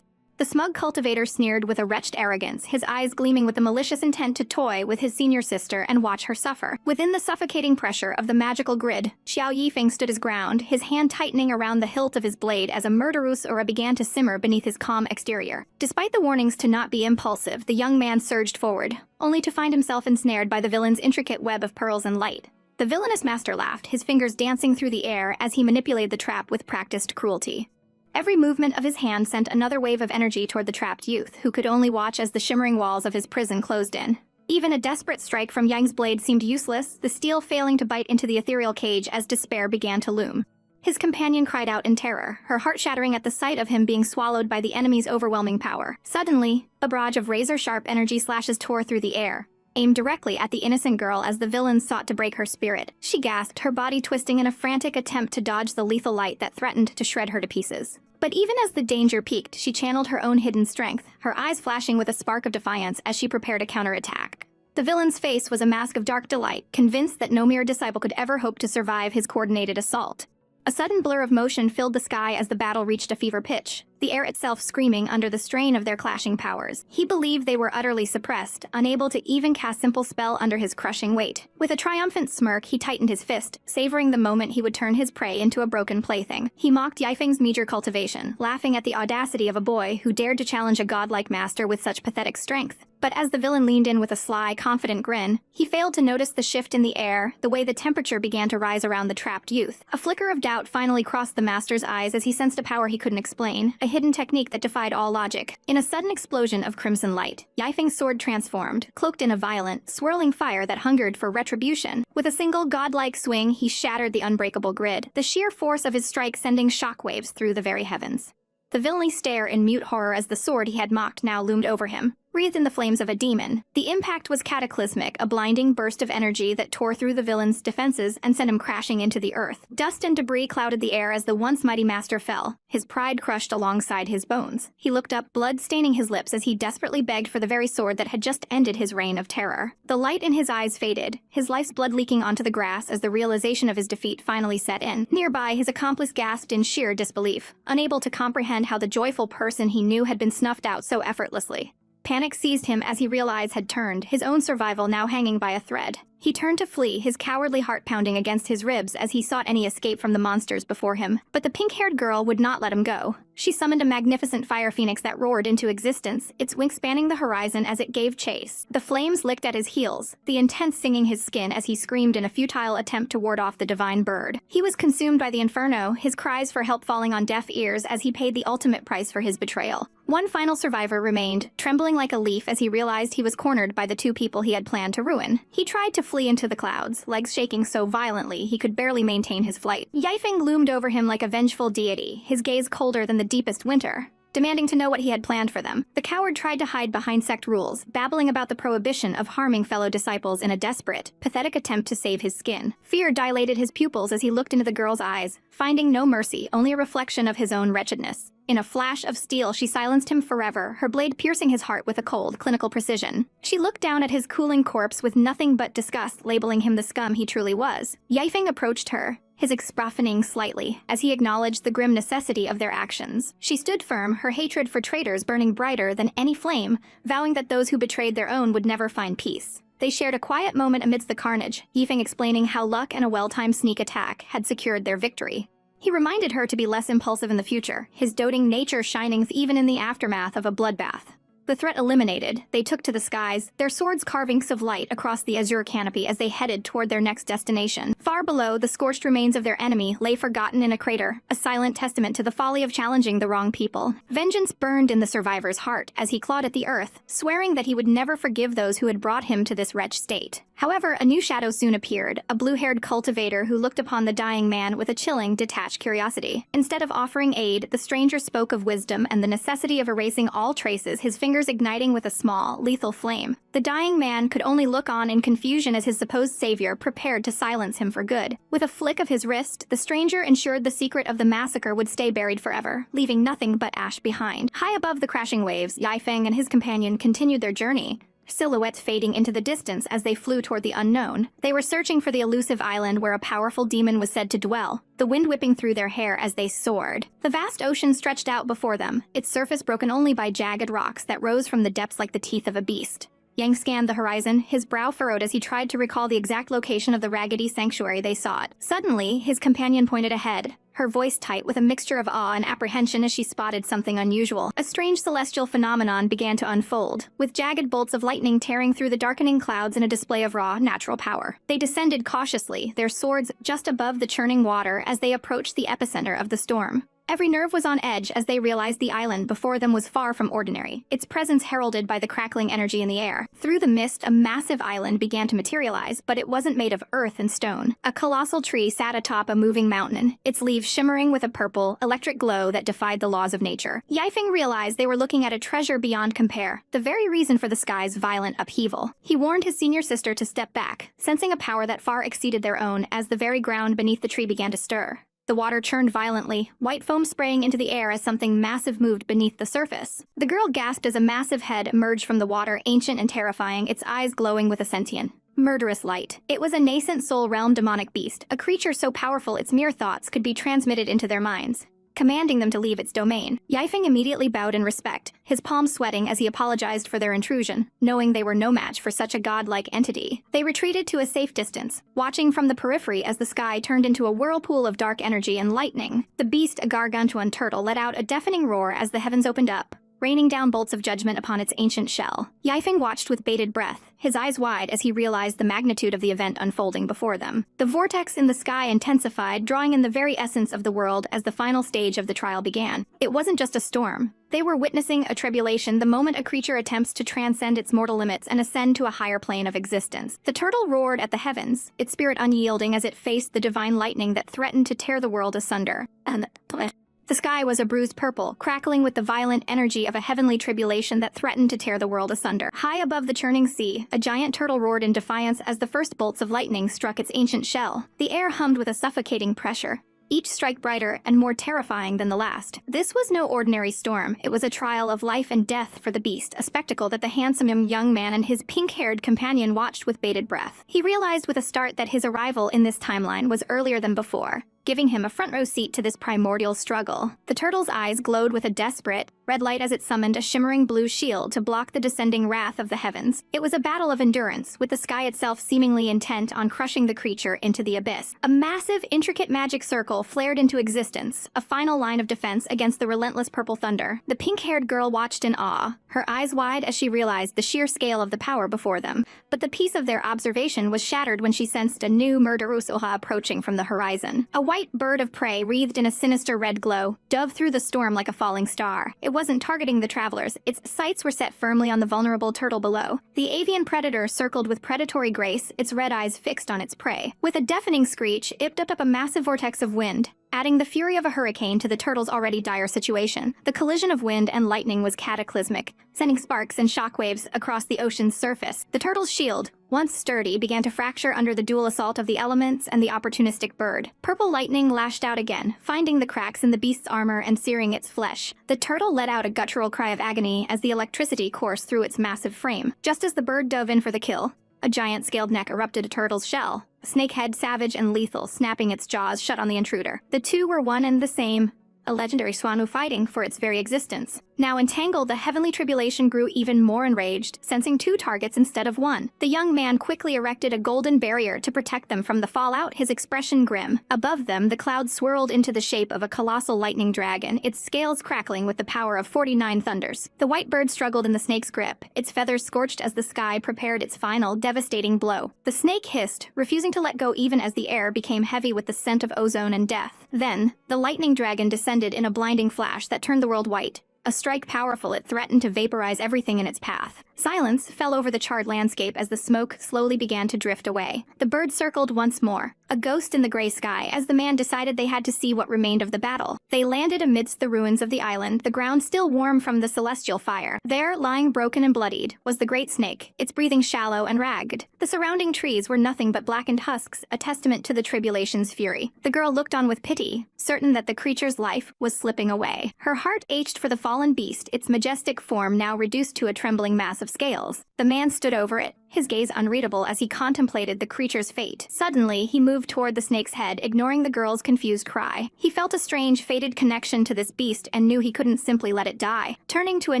The smug cultivator sneered with a wretched arrogance, his eyes gleaming with the malicious intent to toy with his senior sister and watch her suffer. Within the suffocating pressure of the magical grid, Xiao Feng stood his ground, his hand tightening around the hilt of his blade as a murderous aura began to simmer beneath his calm exterior. Despite the warnings to not be impulsive, the young man surged forward, only to find himself ensnared by the villain's intricate web of pearls and light. The villainous master laughed, his fingers dancing through the air as he manipulated the trap with practiced cruelty. Every movement of his hand sent another wave of energy toward the trapped youth, who could only watch as the shimmering walls of his prison closed in. Even a desperate strike from Yang's blade seemed useless, the steel failing to bite into the ethereal cage as despair began to loom. His companion cried out in terror, her heart shattering at the sight of him being swallowed by the enemy's overwhelming power. Suddenly, a barrage of razor-sharp energy slashes tore through the air, aimed directly at the innocent girl as the villains sought to break her spirit. She gasped, her body twisting in a frantic attempt to dodge the lethal light that threatened to shred her to pieces. But even as the danger peaked, she channeled her own hidden strength, her eyes flashing with a spark of defiance as she prepared a counterattack. The villain's face was a mask of dark delight, convinced that no mere disciple could ever hope to survive his coordinated assault. A sudden blur of motion filled the sky as the battle reached a fever pitch, the air itself screaming under the strain of their clashing powers. He believed they were utterly suppressed, unable to even cast simple spell under his crushing weight. With a triumphant smirk, he tightened his fist, savoring the moment he would turn his prey into a broken plaything. He mocked Xiao Feng's meager cultivation, laughing at the audacity of a boy who dared to challenge a godlike master with such pathetic strength. But as the villain leaned in with a sly, confident grin, he failed to notice the shift in the air, the way the temperature began to rise around the trapped youth. A flicker of doubt finally crossed the master's eyes as he sensed a power he couldn't explain, a hidden technique that defied all logic. In a sudden explosion of crimson light, Xiao Feng's sword transformed, cloaked in a violent, swirling fire that hungered for retribution. With a single godlike swing, he shattered the unbreakable grid, the sheer force of his strike sending shockwaves through the very heavens. The villainy stare in mute horror as the sword he had mocked now loomed over him, wreathed in the flames of a demon. The impact was cataclysmic, a blinding burst of energy that tore through the villain's defenses and sent him crashing into the earth. Dust and debris clouded the air as the once mighty master fell, his pride crushed alongside his bones. He looked up, blood staining his lips as he desperately begged for the very sword that had just ended his reign of terror. The light in his eyes faded, his life's blood leaking onto the grass as the realization of his defeat finally set in. Nearby, his accomplice gasped in sheer disbelief, unable to comprehend how the joyful person he knew had been snuffed out so effortlessly. Panic seized him as he realized had turned, his own survival now hanging by a thread. He turned to flee, his cowardly heart pounding against his ribs as he sought any escape from the monsters before him. But the pink-haired girl would not let him go. She summoned a magnificent fire phoenix that roared into existence, its wings spanning the horizon as it gave chase. The flames licked at his heels, the intense singing his skin as he screamed in a futile attempt to ward off the divine bird. He was consumed by the inferno, his cries for help falling on deaf ears as he paid the ultimate price for his betrayal. One final survivor remained, trembling like a leaf as he realized he was cornered by the two people he had planned to ruin. He tried to flee into the clouds, legs shaking so violently he could barely maintain his flight. Xiao Feng loomed over him like a vengeful deity, his gaze colder than the deepest winter, demanding to know what he had planned for them. The coward tried to hide behind sect rules, babbling about the prohibition of harming fellow disciples in a desperate, pathetic attempt to save his skin. Fear dilated his pupils as he looked into the girl's eyes, finding no mercy, only a reflection of his own wretchedness. In a flash of steel, she silenced him forever, her blade piercing his heart with a cold, clinical precision. She looked down at his cooling corpse with nothing but disgust, labeling him the scum he truly was. Xiao Feng approached her, his exprofening slightly, as he acknowledged the grim necessity of their actions. She stood firm, her hatred for traitors burning brighter than any flame, vowing that those who betrayed their own would never find peace. They shared a quiet moment amidst the carnage, Xiao Feng explaining how luck and a well-timed sneak attack had secured their victory. He reminded her to be less impulsive in the future, his doting nature shining even in the aftermath of a bloodbath. The threat eliminated, they took to the skies, their swords carving of light across the azure canopy as they headed toward their next destination. Far below, the scorched remains of their enemy lay forgotten in a crater, a silent testament to the folly of challenging the wrong people. Vengeance burned in the survivor's heart as he clawed at the earth, swearing that he would never forgive those who had brought him to this wretched state. However, a new shadow soon appeared, a blue-haired cultivator who looked upon the dying man with a chilling, detached curiosity. Instead of offering aid, the stranger spoke of wisdom and the necessity of erasing all traces, his fingers igniting with a small, lethal flame. The dying man could only look on in confusion as his supposed savior prepared to silence him for good. With a flick of his wrist, the stranger ensured the secret of the massacre would stay buried forever, leaving nothing but ash behind. High above the crashing waves, Xiao Feng and his companion continued their journey, silhouettes fading into the distance as they flew toward the unknown. They were searching for the elusive island where a powerful demon was said to dwell, the wind whipping through their hair as they soared. The vast ocean stretched out before them, its surface broken only by jagged rocks that rose from the depths like the teeth of a beast. Yang scanned the horizon, his brow furrowed as he tried to recall the exact location of the raggedy sanctuary they sought. Suddenly, his companion pointed ahead, her voice tight with a mixture of awe and apprehension as she spotted something unusual. A strange celestial phenomenon began to unfold, with jagged bolts of lightning tearing through the darkening clouds in a display of raw, natural power. They descended cautiously, their swords just above the churning water as they approached the epicenter of the storm. Every nerve was on edge as they realized the island before them was far from ordinary, its presence heralded by the crackling energy in the air. Through the mist, a massive island began to materialize, but it wasn't made of earth and stone. A colossal tree sat atop a moving mountain, its leaves shimmering with a purple, electric glow that defied the laws of nature. Xiao Feng realized they were looking at a treasure beyond compare, the very reason for the sky's violent upheaval. He warned his senior sister to step back, sensing a power that far exceeded their own as the very ground beneath the tree began to stir. The water churned violently, white foam spraying into the air as something massive moved beneath the surface. The girl gasped as a massive head emerged from the water, ancient and terrifying, its eyes glowing with a sentient, murderous light. It was a nascent soul realm demonic beast, a creature so powerful its mere thoughts could be transmitted into their minds, commanding them to leave its domain. Xiao Feng immediately bowed in respect, his palms sweating as he apologized for their intrusion, knowing they were no match for such a godlike entity. They retreated to a safe distance, watching from the periphery as the sky turned into a whirlpool of dark energy and lightning. The beast, a gargantuan turtle, let out a deafening roar as the heavens opened up, raining down bolts of judgment upon its ancient shell. Xiao Feng watched with bated breath, his eyes wide as he realized the magnitude of the event unfolding before them. The vortex in the sky intensified, drawing in the very essence of the world as the final stage of the trial began. It wasn't just a storm. They were witnessing a tribulation the moment a creature attempts to transcend its mortal limits and ascend to a higher plane of existence. The turtle roared at the heavens, its spirit unyielding as it faced the divine lightning that threatened to tear the world asunder. The sky was a bruised purple, crackling with the violent energy of a heavenly tribulation that threatened to tear the world asunder. High above the churning sea, a giant turtle roared in defiance as the first bolts of lightning struck its ancient shell. The air hummed with a suffocating pressure, each strike brighter and more terrifying than the last. This was no ordinary storm. It was a trial of life and death for the beast, a spectacle that the handsome young man and his pink-haired companion watched with bated breath. He realized with a start that his arrival in this timeline was earlier than before, giving him a front-row seat to this primordial struggle. The turtle's eyes glowed with a desperate, red light as it summoned a shimmering blue shield to block the descending wrath of the heavens. It was a battle of endurance, with the sky itself seemingly intent on crushing the creature into the abyss. A massive, intricate magic circle flared into existence, a final line of defense against the relentless purple thunder. The pink-haired girl watched in awe, her eyes wide as she realized the sheer scale of the power before them. But the peace of their observation was shattered when she sensed a new murderous Oha approaching from the horizon. A white bird of prey wreathed in a sinister red glow, dove through the storm like a falling star. It wasn't targeting the travelers. Its sights were set firmly on the vulnerable turtle below. The avian predator circled with predatory grace, its red eyes fixed on its prey. With a deafening screech, it whipped up a massive vortex of wind, adding the fury of a hurricane to the turtle's already dire situation. The collision of wind and lightning was cataclysmic, sending sparks and shockwaves across the ocean's surface. The turtle's shield, once sturdy, began to fracture under the dual assault of the elements and the opportunistic bird. Purple lightning lashed out again, finding the cracks in the beast's armor and searing its flesh. The turtle let out a guttural cry of agony as the electricity coursed through its massive frame. Just as the bird dove in for the kill, a giant scaled neck erupted a turtle's shell, a snake head savage and lethal, snapping its jaws shut on the intruder. The two were one and the same, a legendary Swanu fighting for its very existence. Now entangled, the heavenly tribulation grew even more enraged, sensing two targets instead of one. The young man quickly erected a golden barrier to protect them from the fallout, his expression grim. Above them, the clouds swirled into the shape of a colossal lightning dragon, its scales crackling with the power of 49 thunders. The white bird struggled in the snake's grip, its feathers scorched as the sky prepared its final, devastating blow. The snake hissed, refusing to let go even as the air became heavy with the scent of ozone and death. Then, the lightning dragon descended in a blinding flash that turned the world white. A strike powerful, it threatened to vaporize everything in its path. Silence fell over the charred landscape as the smoke slowly began to drift away. The bird circled once more, a ghost in the gray sky, as the man decided they had to see what remained of the battle. They landed amidst the ruins of the island, the ground still warm from the celestial fire. There, lying broken and bloodied, was the great snake, its breathing shallow and ragged. The surrounding trees were nothing but blackened husks, a testament to the tribulation's fury. The girl looked on with pity, certain that the creature's life was slipping away. Her heart ached for the fallen beast, its majestic form now reduced to a trembling mass of scales. The man stood over it, his gaze unreadable as he contemplated the creature's fate. Suddenly, he moved toward the snake's head, ignoring the girl's confused cry. He felt a strange, fated connection to this beast and knew he couldn't simply let it die. Turning to a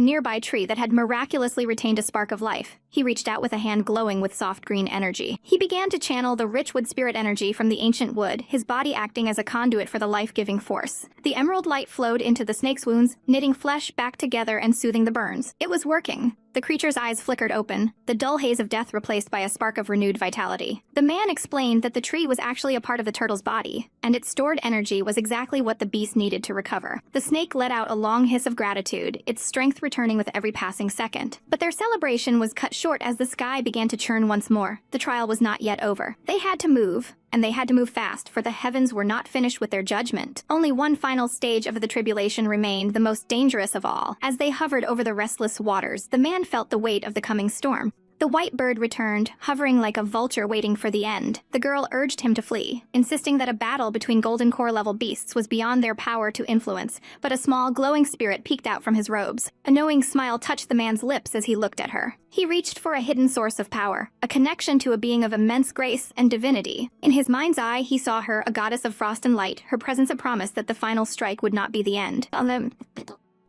nearby tree that had miraculously retained a spark of life, he reached out with a hand glowing with soft green energy. He began to channel the rich wood spirit energy from the ancient wood, his body acting as a conduit for the life-giving force. The emerald light flowed into the snake's wounds, knitting flesh back together and soothing the burns. It was working. The creature's eyes flickered open, the dull haze of death replaced by a spark of renewed vitality. The man explained that the tree was actually a part of the turtle's body, and its stored energy was exactly what the beast needed to recover. The snake let out a long hiss of gratitude, its strength returning with every passing second. But their celebration was cut short as the sky began to churn once more. The trial was not yet over. They had to move. And they had to move fast, for the heavens were not finished with their judgment. Only one final stage of the tribulation remained, the most dangerous of all. As they hovered over the restless waters, the man felt the weight of the coming storm. The white bird returned, hovering like a vulture waiting for the end. The girl urged him to flee, insisting that a battle between golden core-level beasts was beyond their power to influence, but a small, glowing spirit peeked out from his robes. A knowing smile touched the man's lips as he looked at her. He reached for a hidden source of power, a connection to a being of immense grace and divinity. In his mind's eye, he saw her, a goddess of frost and light, her presence a promise that the final strike would not be the end.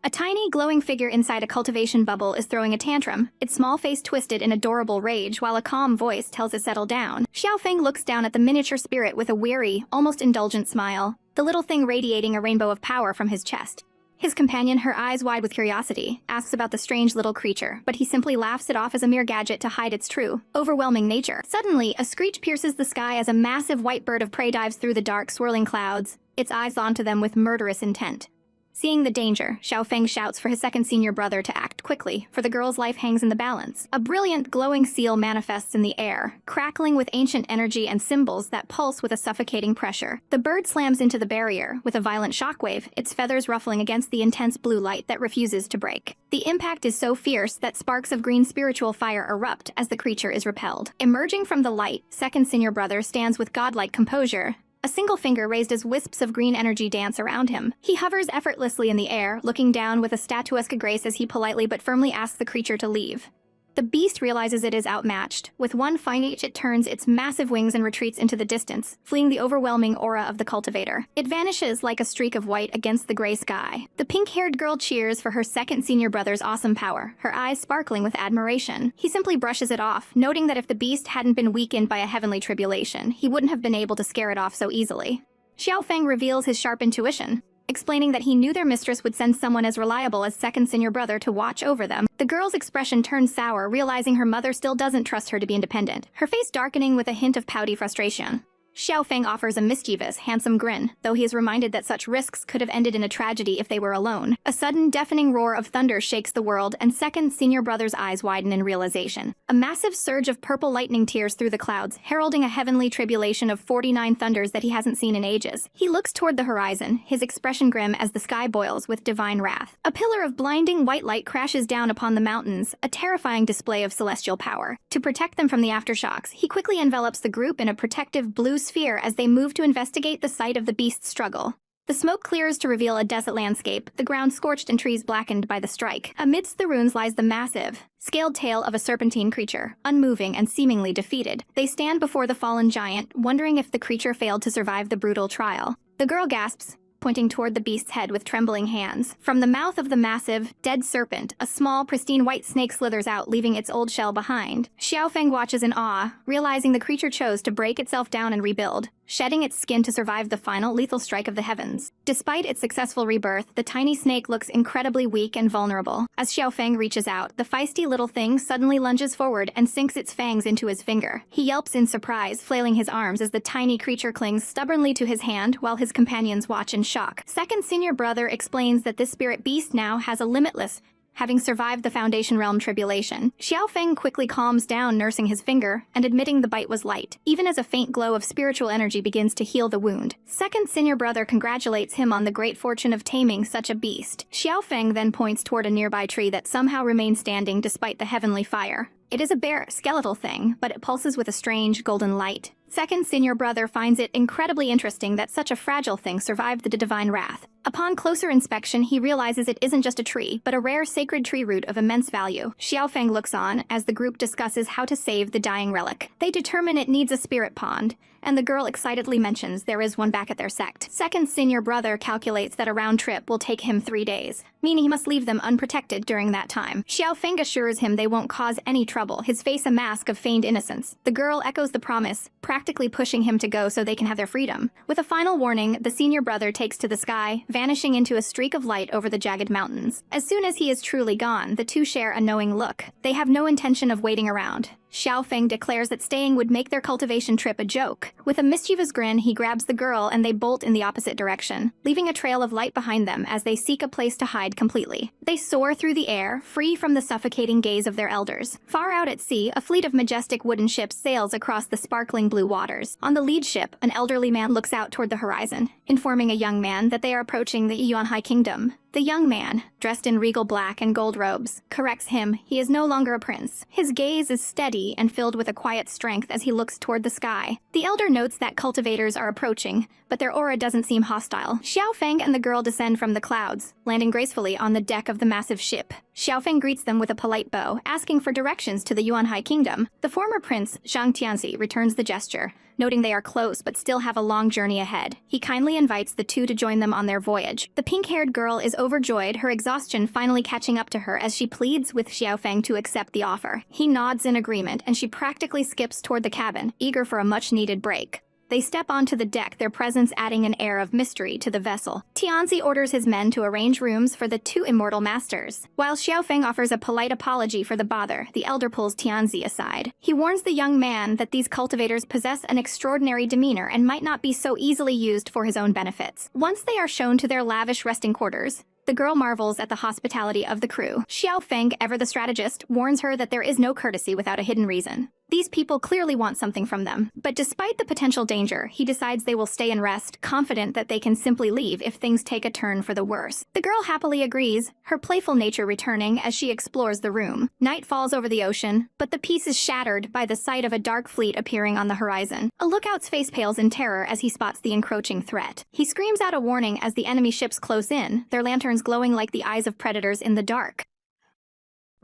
A tiny, glowing figure inside a cultivation bubble is throwing a tantrum, its small face twisted in adorable rage while a calm voice tells it settle down. Xiao Feng looks down at the miniature spirit with a weary, almost indulgent smile, the little thing radiating a rainbow of power from his chest. His companion, her eyes wide with curiosity, asks about the strange little creature, but he simply laughs it off as a mere gadget to hide its true, overwhelming nature. Suddenly, a screech pierces the sky as a massive white bird of prey dives through the dark, swirling clouds, its eyes onto them with murderous intent. Seeing the danger, Xiao Feng shouts for his second senior brother to act quickly, for the girl's life hangs in the balance. A brilliant, glowing seal manifests in the air, crackling with ancient energy and symbols that pulse with a suffocating pressure. The bird slams into the barrier, with a violent shockwave, its feathers ruffling against the intense blue light that refuses to break. The impact is so fierce that sparks of green spiritual fire erupt as the creature is repelled. Emerging from the light, second senior brother stands with godlike composure, a single finger raised as wisps of green energy dance around him. He hovers effortlessly in the air, looking down with a statuesque grace as he politely but firmly asks the creature to leave. The beast realizes it is outmatched. With one fine itch, it turns its massive wings and retreats into the distance, fleeing the overwhelming aura of the cultivator. It vanishes like a streak of white against the gray sky. The pink-haired girl cheers for her second senior brother's awesome power, her eyes sparkling with admiration. He simply brushes it off, noting that if the beast hadn't been weakened by a heavenly tribulation, he wouldn't have been able to scare it off so easily. Xiao Feng reveals his sharp intuition, explaining that he knew their mistress would send someone as reliable as second senior brother to watch over them. The girl's expression turns sour, realizing her mother still doesn't trust her to be independent, her face darkening with a hint of pouty frustration. Xiao Feng offers a mischievous, handsome grin, though he is reminded that such risks could have ended in a tragedy if they were alone. A sudden, deafening roar of thunder shakes the world, and second senior brother's eyes widen in realization. A massive surge of purple lightning tears through the clouds, heralding a heavenly tribulation of 49 thunders that he hasn't seen in ages. He looks toward the horizon, his expression grim as the sky boils with divine wrath. A pillar of blinding white light crashes down upon the mountains, a terrifying display of celestial power. To protect them from the aftershocks, he quickly envelops the group in a protective blue sphere as they move to investigate the site of the beast's struggle. The smoke clears to reveal a desolate landscape, the ground scorched and trees blackened by the strike. Amidst the ruins lies the massive, scaled tail of a serpentine creature, unmoving and seemingly defeated. They stand before the fallen giant, wondering if the creature failed to survive the brutal trial. The girl gasps, pointing toward the beast's head with trembling hands. From the mouth of the massive, dead serpent, a small, pristine white snake slithers out, leaving its old shell behind. Xiao Feng watches in awe, realizing the creature chose to break itself down and rebuild, shedding its skin to survive the final lethal strike of the heavens. Despite its successful rebirth, the tiny snake looks incredibly weak and vulnerable. As Xiao Feng reaches out, the feisty little thing suddenly lunges forward and sinks its fangs into his finger. He yelps in surprise, flailing his arms as the tiny creature clings stubbornly to his hand while his companions watch in shock. Second senior brother explains that this spirit beast now has a limitless, having survived the Foundation Realm tribulation. Xiao Feng quickly calms down, nursing his finger, and admitting the bite was light, even as a faint glow of spiritual energy begins to heal the wound. Second senior brother congratulates him on the great fortune of taming such a beast. Xiao Feng then points toward a nearby tree that somehow remains standing despite the heavenly fire. It is a bare, skeletal thing, but it pulses with a strange, golden light. Second senior brother finds it incredibly interesting that such a fragile thing survived the divine wrath. Upon closer inspection, he realizes it isn't just a tree, but a rare sacred tree root of immense value. Xiao Feng looks on as the group discusses how to save the dying relic. They determine it needs a spirit pond, and the girl excitedly mentions there is one back at their sect. Second senior brother calculates that a round trip will take him 3 days, meaning he must leave them unprotected during that time. Xiao Feng assures him they won't cause any trouble, his face a mask of feigned innocence. The girl echoes the promise, practically pushing him to go so they can have their freedom. With a final warning, the senior brother takes to the sky, vanishing into a streak of light over the jagged mountains. As soon as he is truly gone, the two share a knowing look. They have no intention of waiting around. Xiao Feng declares that staying would make their cultivation trip a joke. With a mischievous grin, he grabs the girl and they bolt in the opposite direction, leaving a trail of light behind them as they seek a place to hide completely. They soar through the air, free from the suffocating gaze of their elders. Far out at sea, a fleet of majestic wooden ships sails across the sparkling blue waters. On the lead ship, an elderly man looks out toward the horizon, informing a young man that they are approaching the Yuanhai Kingdom. The young man, dressed in regal black and gold robes, corrects him. He is no longer a prince. His gaze is steady and filled with a quiet strength as he looks toward the sky. The elder notes that cultivators are approaching, but their aura doesn't seem hostile. Xiao Feng and the girl descend from the clouds, landing gracefully on the deck of the massive ship. Xiao Feng greets them with a polite bow, asking for directions to the Yuanhai Kingdom. The former prince, Zhang Tianzi, returns the gesture, noting they are close but still have a long journey ahead. He kindly invites the two to join them on their voyage. The pink-haired girl is overjoyed, her exhaustion finally catching up to her as she pleads with Xiao Feng to accept the offer. He nods in agreement, and she practically skips toward the cabin, eager for a much-needed break. They step onto the deck, their presence adding an air of mystery to the vessel. Tianzi orders his men to arrange rooms for the two immortal masters. While Xiao Feng offers a polite apology for the bother, the elder pulls Tianzi aside. He warns the young man that these cultivators possess an extraordinary demeanor and might not be so easily used for his own benefits. Once they are shown to their lavish resting quarters, the girl marvels at the hospitality of the crew. Xiao Feng, ever the strategist, warns her that there is no courtesy without a hidden reason. These people clearly want something from them, but despite the potential danger, he decides they will stay and rest, confident that they can simply leave if things take a turn for the worse. The girl happily agrees, her playful nature returning as she explores the room. Night falls over the ocean, but the peace is shattered by the sight of a dark fleet appearing on the horizon. A lookout's face pales in terror as he spots the encroaching threat. He screams out a warning as the enemy ships close in, their lanterns glowing like the eyes of predators in the dark.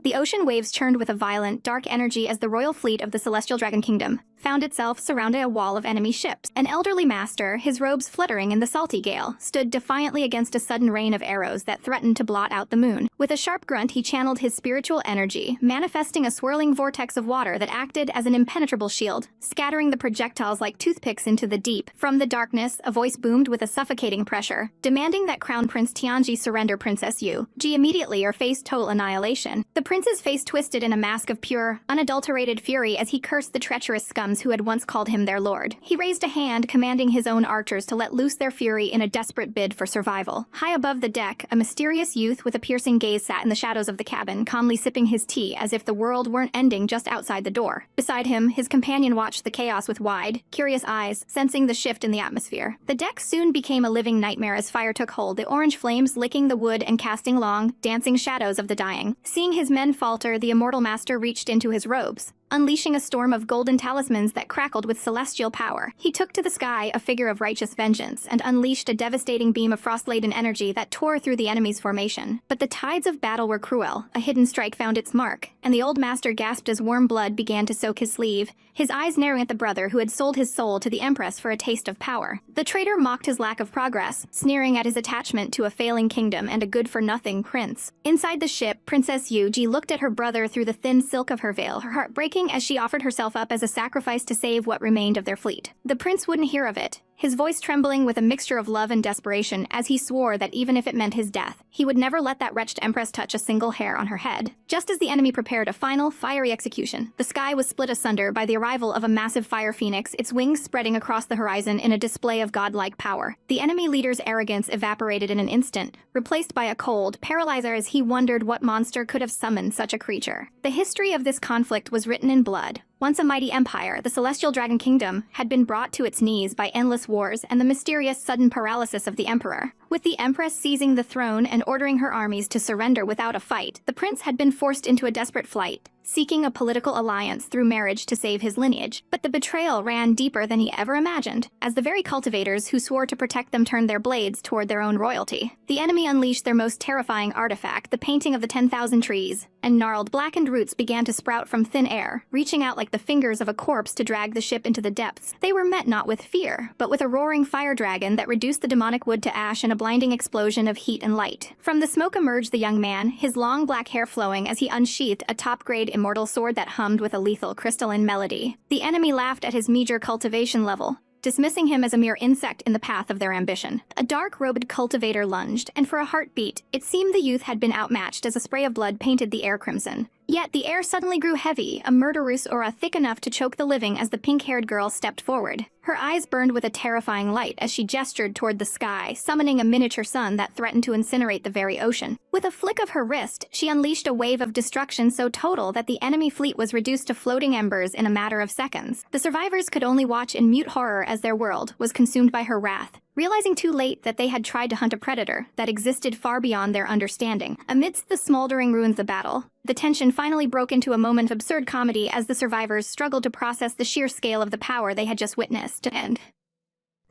The ocean waves churned with a violent, dark energy as the royal fleet of the Celestial Dragon Kingdom found itself surrounding a wall of enemy ships. An elderly master, his robes fluttering in the salty gale, stood defiantly against a sudden rain of arrows that threatened to blot out the moon. With a sharp grunt, he channeled his spiritual energy, manifesting a swirling vortex of water that acted as an impenetrable shield, scattering the projectiles like toothpicks into the deep. From the darkness, a voice boomed with a suffocating pressure, demanding that Crown Prince Tianji surrender Princess Yu Ji immediately or face total annihilation. The prince's face twisted in a mask of pure, unadulterated fury as he cursed the treacherous scums who had once called him their lord. He raised a hand, commanding his own archers to let loose their fury in a desperate bid for survival. High above the deck, a mysterious youth with a piercing gaze sat in the shadows of the cabin, calmly sipping his tea as if the world weren't ending just outside the door. Beside him, his companion watched the chaos with wide, curious eyes, sensing the shift in the atmosphere. The deck soon became a living nightmare as fire took hold, the orange flames licking the wood and casting long, dancing shadows of the dying. Seeing his men falter, the immortal master reached into his robes, unleashing a storm of golden talismans that crackled with celestial power. He took to the sky, a figure of righteous vengeance, and unleashed a devastating beam of frost-laden energy that tore through the enemy's formation. But the tides of battle were cruel. A hidden strike found its mark, and the old master gasped as warm blood began to soak his sleeve, his eyes narrowing at the brother who had sold his soul to the Empress for a taste of power. The traitor mocked his lack of progress, sneering at his attachment to a failing kingdom and a good-for-nothing prince. Inside the ship, Princess Yu Ji looked at her brother through the thin silk of her veil, her heart breaking as she offered herself up as a sacrifice to save what remained of their fleet. The prince wouldn't hear of it, his voice trembling with a mixture of love and desperation as he swore that even if it meant his death, he would never let that wretched empress touch a single hair on her head. Just as the enemy prepared a final, fiery execution, the sky was split asunder by the arrival of a massive fire phoenix, its wings spreading across the horizon in a display of godlike power. The enemy leader's arrogance evaporated in an instant, replaced by a cold paralyzer as he wondered what monster could have summoned such a creature. The history of this conflict was written in blood. Once a mighty empire, the Celestial Dragon Kingdom had been brought to its knees by endless wars and the mysterious sudden paralysis of the Emperor. With the Empress seizing the throne and ordering her armies to surrender without a fight, the prince had been forced into a desperate flight, seeking a political alliance through marriage to save his lineage. But the betrayal ran deeper than he ever imagined, as the very cultivators who swore to protect them turned their blades toward their own royalty. The enemy unleashed their most terrifying artifact, the painting of the 10,000 trees, and gnarled, blackened roots began to sprout from thin air, reaching out like the fingers of a corpse to drag the ship into the depths. They were met not with fear, but with a roaring fire dragon that reduced the demonic wood to ash in a blinding explosion of heat and light. From the smoke emerged the young man, his long black hair flowing as he unsheathed a top-grade immortal sword that hummed with a lethal crystalline melody. The enemy laughed at his meager cultivation level, dismissing him as a mere insect in the path of their ambition. A dark-robed cultivator lunged, and for a heartbeat, it seemed the youth had been outmatched as a spray of blood painted the air crimson. Yet the air suddenly grew heavy, a murderous aura thick enough to choke the living as the pink-haired girl stepped forward. Her eyes burned with a terrifying light as she gestured toward the sky, summoning a miniature sun that threatened to incinerate the very ocean. With a flick of her wrist, she unleashed a wave of destruction so total that the enemy fleet was reduced to floating embers in a matter of seconds. The survivors could only watch in mute horror as their world was consumed by her wrath, realizing too late that they had tried to hunt a predator that existed far beyond their understanding. Amidst the smoldering ruins of the battle, the tension finally broke into a moment of absurd comedy as the survivors struggled to process the sheer scale of the power they had just witnessed. And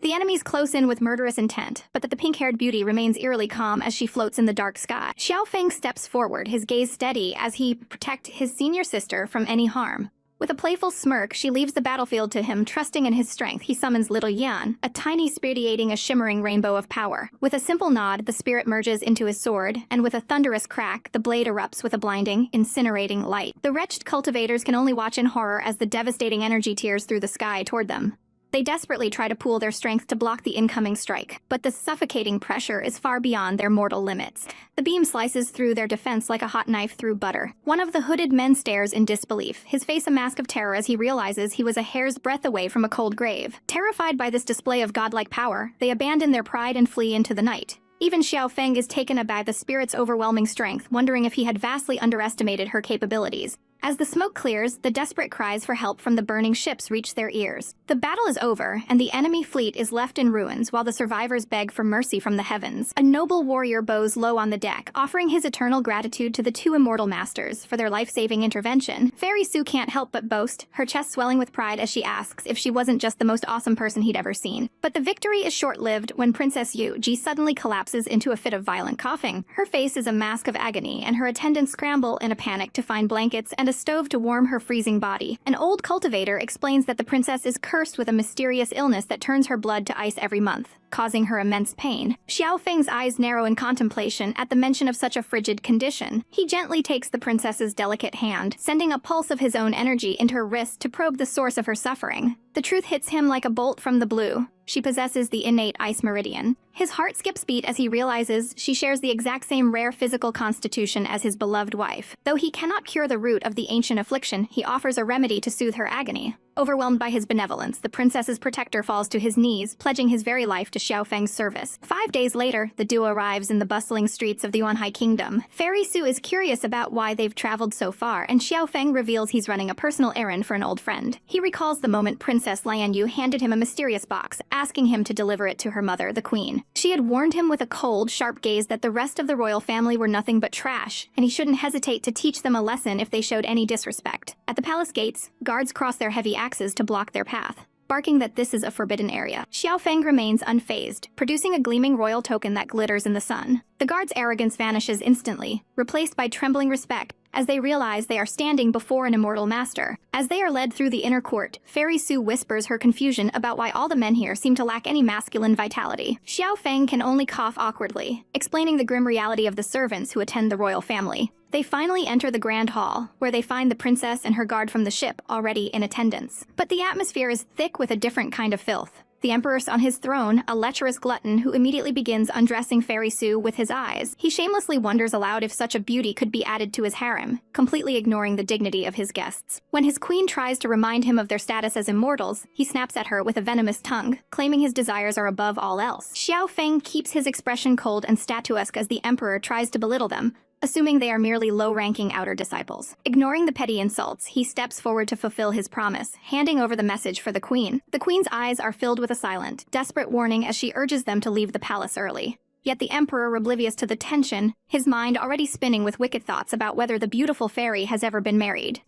the enemies close in with murderous intent, but that the pink-haired beauty remains eerily calm as she floats in the dark sky. Xiao Feng steps forward, his gaze steady as he protects his senior sister from any harm. With a playful smirk, she leaves the battlefield to him, trusting in his strength. He summons little Yan, a tiny spirit radiating a shimmering rainbow of power. With a simple nod, the spirit merges into his sword, and with a thunderous crack, the blade erupts with a blinding, incinerating light. The wretched cultivators can only watch in horror as the devastating energy tears through the sky toward them. They desperately try to pool their strength to block the incoming strike, but the suffocating pressure is far beyond their mortal limits. The beam slices through their defense like a hot knife through butter. One of the hooded men stares in disbelief, his face a mask of terror as he realizes he was a hair's breadth away from a cold grave. Terrified by this display of godlike power, they abandon their pride and flee into the night. Even Xiao Feng is taken aback by the spirit's overwhelming strength, wondering if he had vastly underestimated her capabilities. As the smoke clears, the desperate cries for help from the burning ships reach their ears. The battle is over, and the enemy fleet is left in ruins while the survivors beg for mercy from the heavens. A noble warrior bows low on the deck, offering his eternal gratitude to the two immortal masters for their life-saving intervention. Fairy Sue can't help but boast, her chest swelling with pride as she asks if she wasn't just the most awesome person he'd ever seen. But the victory is short-lived when Princess Yu Ji suddenly collapses into a fit of violent coughing. Her face is a mask of agony, and her attendants scramble in a panic to find blankets and a stove to warm her freezing body. An old cultivator explains that the princess is cursed with a mysterious illness that turns her blood to ice every month, causing her immense pain. Xiao Feng's eyes narrow in contemplation at the mention of such a frigid condition. He gently takes the princess's delicate hand, sending a pulse of his own energy into her wrist to probe the source of her suffering. The truth hits him like a bolt from the blue. She possesses the innate ice meridian. His heart skips beat as he realizes she shares the exact same rare physical constitution as his beloved wife. Though he cannot cure the root of the ancient affliction, he offers a remedy to soothe her agony. Overwhelmed by his benevolence, the princess's protector falls to his knees, pledging his very life to Xiao Feng's service. 5 days later, the duo arrives in the bustling streets of the Yuanhai Kingdom. Fairy Sue is curious about why they've traveled so far, and Xiao Feng reveals he's running a personal errand for an old friend. He recalls the moment Princess Lian Yu handed him a mysterious box, asking him to deliver it to her mother, the queen. She had warned him with a cold, sharp gaze that the rest of the royal family were nothing but trash, and he shouldn't hesitate to teach them a lesson if they showed any disrespect. At the palace gates, guards cross their heavy axes to block their path, barking that this is a forbidden area. Xiao Feng remains unfazed, producing a gleaming royal token that glitters in the sun. The guards' arrogance vanishes instantly, replaced by trembling respect as they realize they are standing before an immortal master. As they are led through the inner court, Fairy Sue whispers her confusion about why all the men here seem to lack any masculine vitality. Xiao Feng can only cough awkwardly, explaining the grim reality of the servants who attend the royal family. They finally enter the grand hall, where they find the princess and her guard from the ship already in attendance. But the atmosphere is thick with a different kind of filth. The Emperor's on his throne, a lecherous glutton who immediately begins undressing Fairy Sue with his eyes. He shamelessly wonders aloud if such a beauty could be added to his harem, completely ignoring the dignity of his guests. When his queen tries to remind him of their status as immortals, he snaps at her with a venomous tongue, claiming his desires are above all else. Xiao Feng keeps his expression cold and statuesque as the Emperor tries to belittle them, assuming they are merely low-ranking outer disciples. Ignoring the petty insults, he steps forward to fulfill his promise, handing over the message for the queen. The queen's eyes are filled with a silent, desperate warning as she urges them to leave the palace early. Yet the Emperor, oblivious to the tension, his mind already spinning with wicked thoughts about whether the beautiful fairy has ever been married.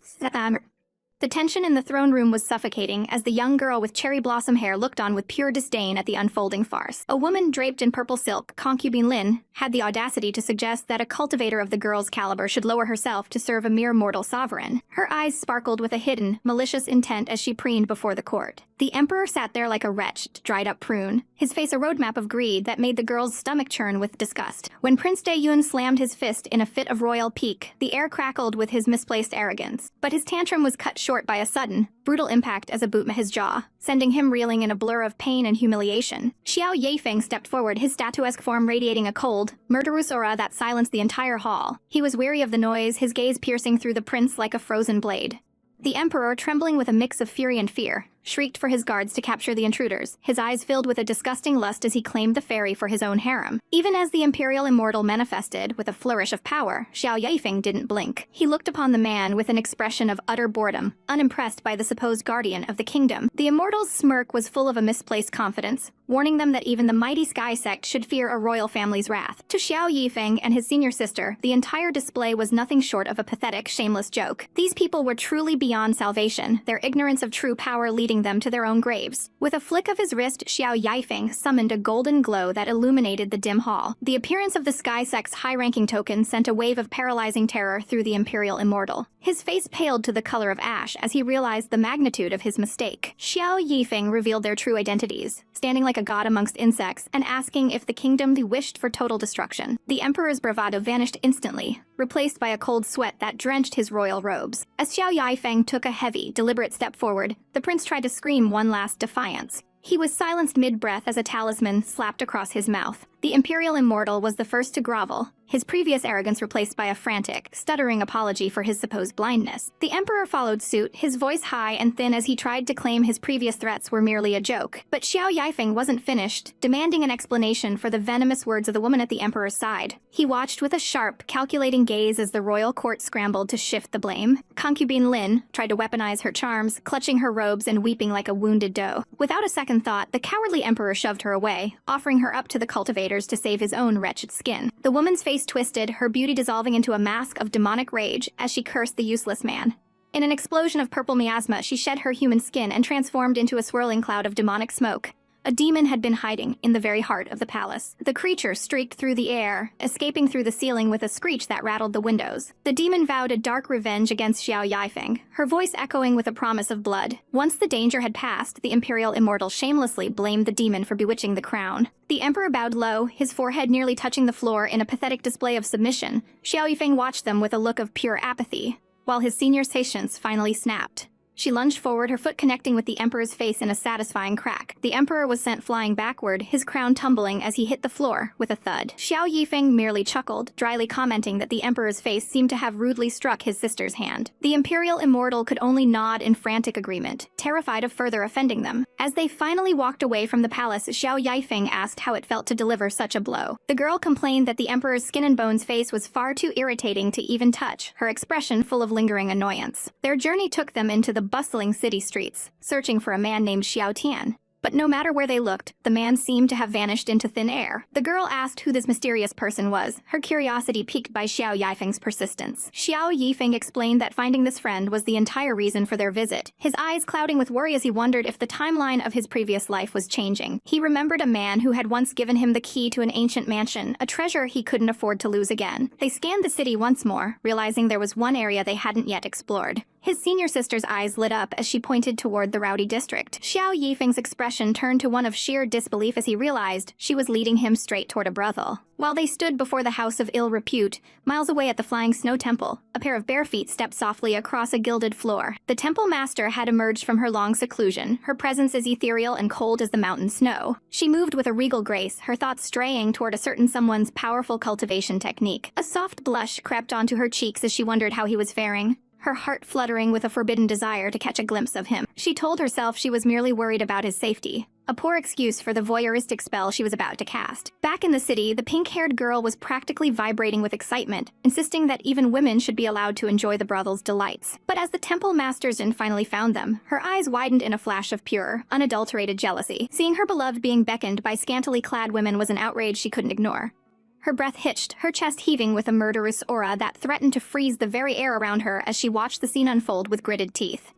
The tension in the throne room was suffocating as the young girl with cherry blossom hair looked on with pure disdain at the unfolding farce. A woman draped in purple silk, concubine Lin, had the audacity to suggest that a cultivator of the girl's caliber should lower herself to serve a mere mortal sovereign. Her eyes sparkled with a hidden, malicious intent as she preened before the court. The Emperor sat there like a wretched, dried-up prune, his face a roadmap of greed that made the girl's stomach churn with disgust. When Prince Daeyun slammed his fist in a fit of royal pique, the air crackled with his misplaced arrogance. But his tantrum was cut short by a sudden, brutal impact as a boot met his jaw, sending him reeling in a blur of pain and humiliation. Xiao Yifeng stepped forward, his statuesque form radiating a cold, murderous aura that silenced the entire hall. He was weary of the noise, his gaze piercing through the prince like a frozen blade. The Emperor, trembling with a mix of fury and fear, shrieked for his guards to capture the intruders, his eyes filled with a disgusting lust as he claimed the fairy for his own harem. Even as the imperial immortal manifested with a flourish of power, Xiao Yifeng didn't blink. He looked upon the man with an expression of utter boredom, unimpressed by the supposed guardian of the kingdom. The immortal's smirk was full of a misplaced confidence, warning them that even the mighty Sky Sect should fear a royal family's wrath. To Xiao Yifeng and his senior sister, the entire display was nothing short of a pathetic, shameless joke. These people were truly beyond salvation, their ignorance of true power leading them to their own graves. With a flick of his wrist, Xiao Yifeng summoned a golden glow that illuminated the dim hall. The appearance of the Sky Sect's high-ranking token sent a wave of paralyzing terror through the imperial immortal. His face paled to the color of ash as he realized the magnitude of his mistake. Xiao Yifeng revealed their true identities, standing like a god amongst insects and asking if the kingdom wished for total destruction. The Emperor's bravado vanished instantly, replaced by a cold sweat that drenched his royal robes. As Xiao Yifeng took a heavy, deliberate step forward, the prince tried to to scream one last defiance. He was silenced mid-breath as a talisman slapped across his mouth. The Imperial Immortal was the first to grovel, his previous arrogance replaced by a frantic, stuttering apology for his supposed blindness. The Emperor followed suit, his voice high and thin as he tried to claim his previous threats were merely a joke. But Xiao Feng wasn't finished, demanding an explanation for the venomous words of the woman at the Emperor's side. He watched with a sharp, calculating gaze as the royal court scrambled to shift the blame. Concubine Lin tried to weaponize her charms, clutching her robes and weeping like a wounded doe. Without a second thought, the cowardly Emperor shoved her away, offering her up to the cultivators to save his own wretched skin. The woman's face twisted, her beauty dissolving into a mask of demonic rage as she cursed the useless man. In an explosion of purple miasma, she shed her human skin and transformed into a swirling cloud of demonic smoke. A demon had been hiding in the very heart of the palace. The creature streaked through the air, escaping through the ceiling with a screech that rattled the windows. The demon vowed a dark revenge against Xiao Feng, her voice echoing with a promise of blood. Once the danger had passed, the Imperial Immortal shamelessly blamed the demon for bewitching the crown. The Emperor bowed low, his forehead nearly touching the floor in a pathetic display of submission. Xiao Feng watched them with a look of pure apathy, while his senior patience finally snapped. She lunged forward, her foot connecting with the Emperor's face in a satisfying crack. The Emperor was sent flying backward, his crown tumbling as he hit the floor with a thud. Xiao Feng merely chuckled, dryly commenting that the Emperor's face seemed to have rudely struck his sister's hand. The Imperial Immortal could only nod in frantic agreement, terrified of further offending them. As they finally walked away from the palace, Xiao Feng asked how it felt to deliver such a blow. The girl complained that the Emperor's skin and bones face was far too irritating to even touch, her expression full of lingering annoyance. Their journey took them into the bustling city streets, searching for a man named Xiao Tian. But no matter where they looked, the man seemed to have vanished into thin air. The girl asked who this mysterious person was, her curiosity piqued by Xiao Feng's persistence. Xiao Feng explained that finding this friend was the entire reason for their visit, his eyes clouding with worry as he wondered if the timeline of his previous life was changing. He remembered a man who had once given him the key to an ancient mansion, a treasure he couldn't afford to lose again. They scanned the city once more, realizing there was one area they hadn't yet explored. His senior sister's eyes lit up as she pointed toward the rowdy district. Xiao Feng's expression turned to one of sheer disbelief as he realized she was leading him straight toward a brothel. While they stood before the house of ill repute, miles away at the Flying Snow Temple, a pair of bare feet stepped softly across a gilded floor. The temple master had emerged from her long seclusion, her presence as ethereal and cold as the mountain snow. She moved with a regal grace, her thoughts straying toward a certain someone's powerful cultivation technique. A soft blush crept onto her cheeks as she wondered how he was faring, her heart fluttering with a forbidden desire to catch a glimpse of him. She told herself she was merely worried about his safety, a poor excuse for the voyeuristic spell she was about to cast. Back in the city, the pink-haired girl was practically vibrating with excitement, insisting that even women should be allowed to enjoy the brothel's delights. But as the temple masters finally found them, her eyes widened in a flash of pure, unadulterated jealousy. Seeing her beloved being beckoned by scantily clad women was an outrage she couldn't ignore. Her breath hitched, her chest heaving with a murderous aura that threatened to freeze the very air around her as she watched the scene unfold with gritted teeth.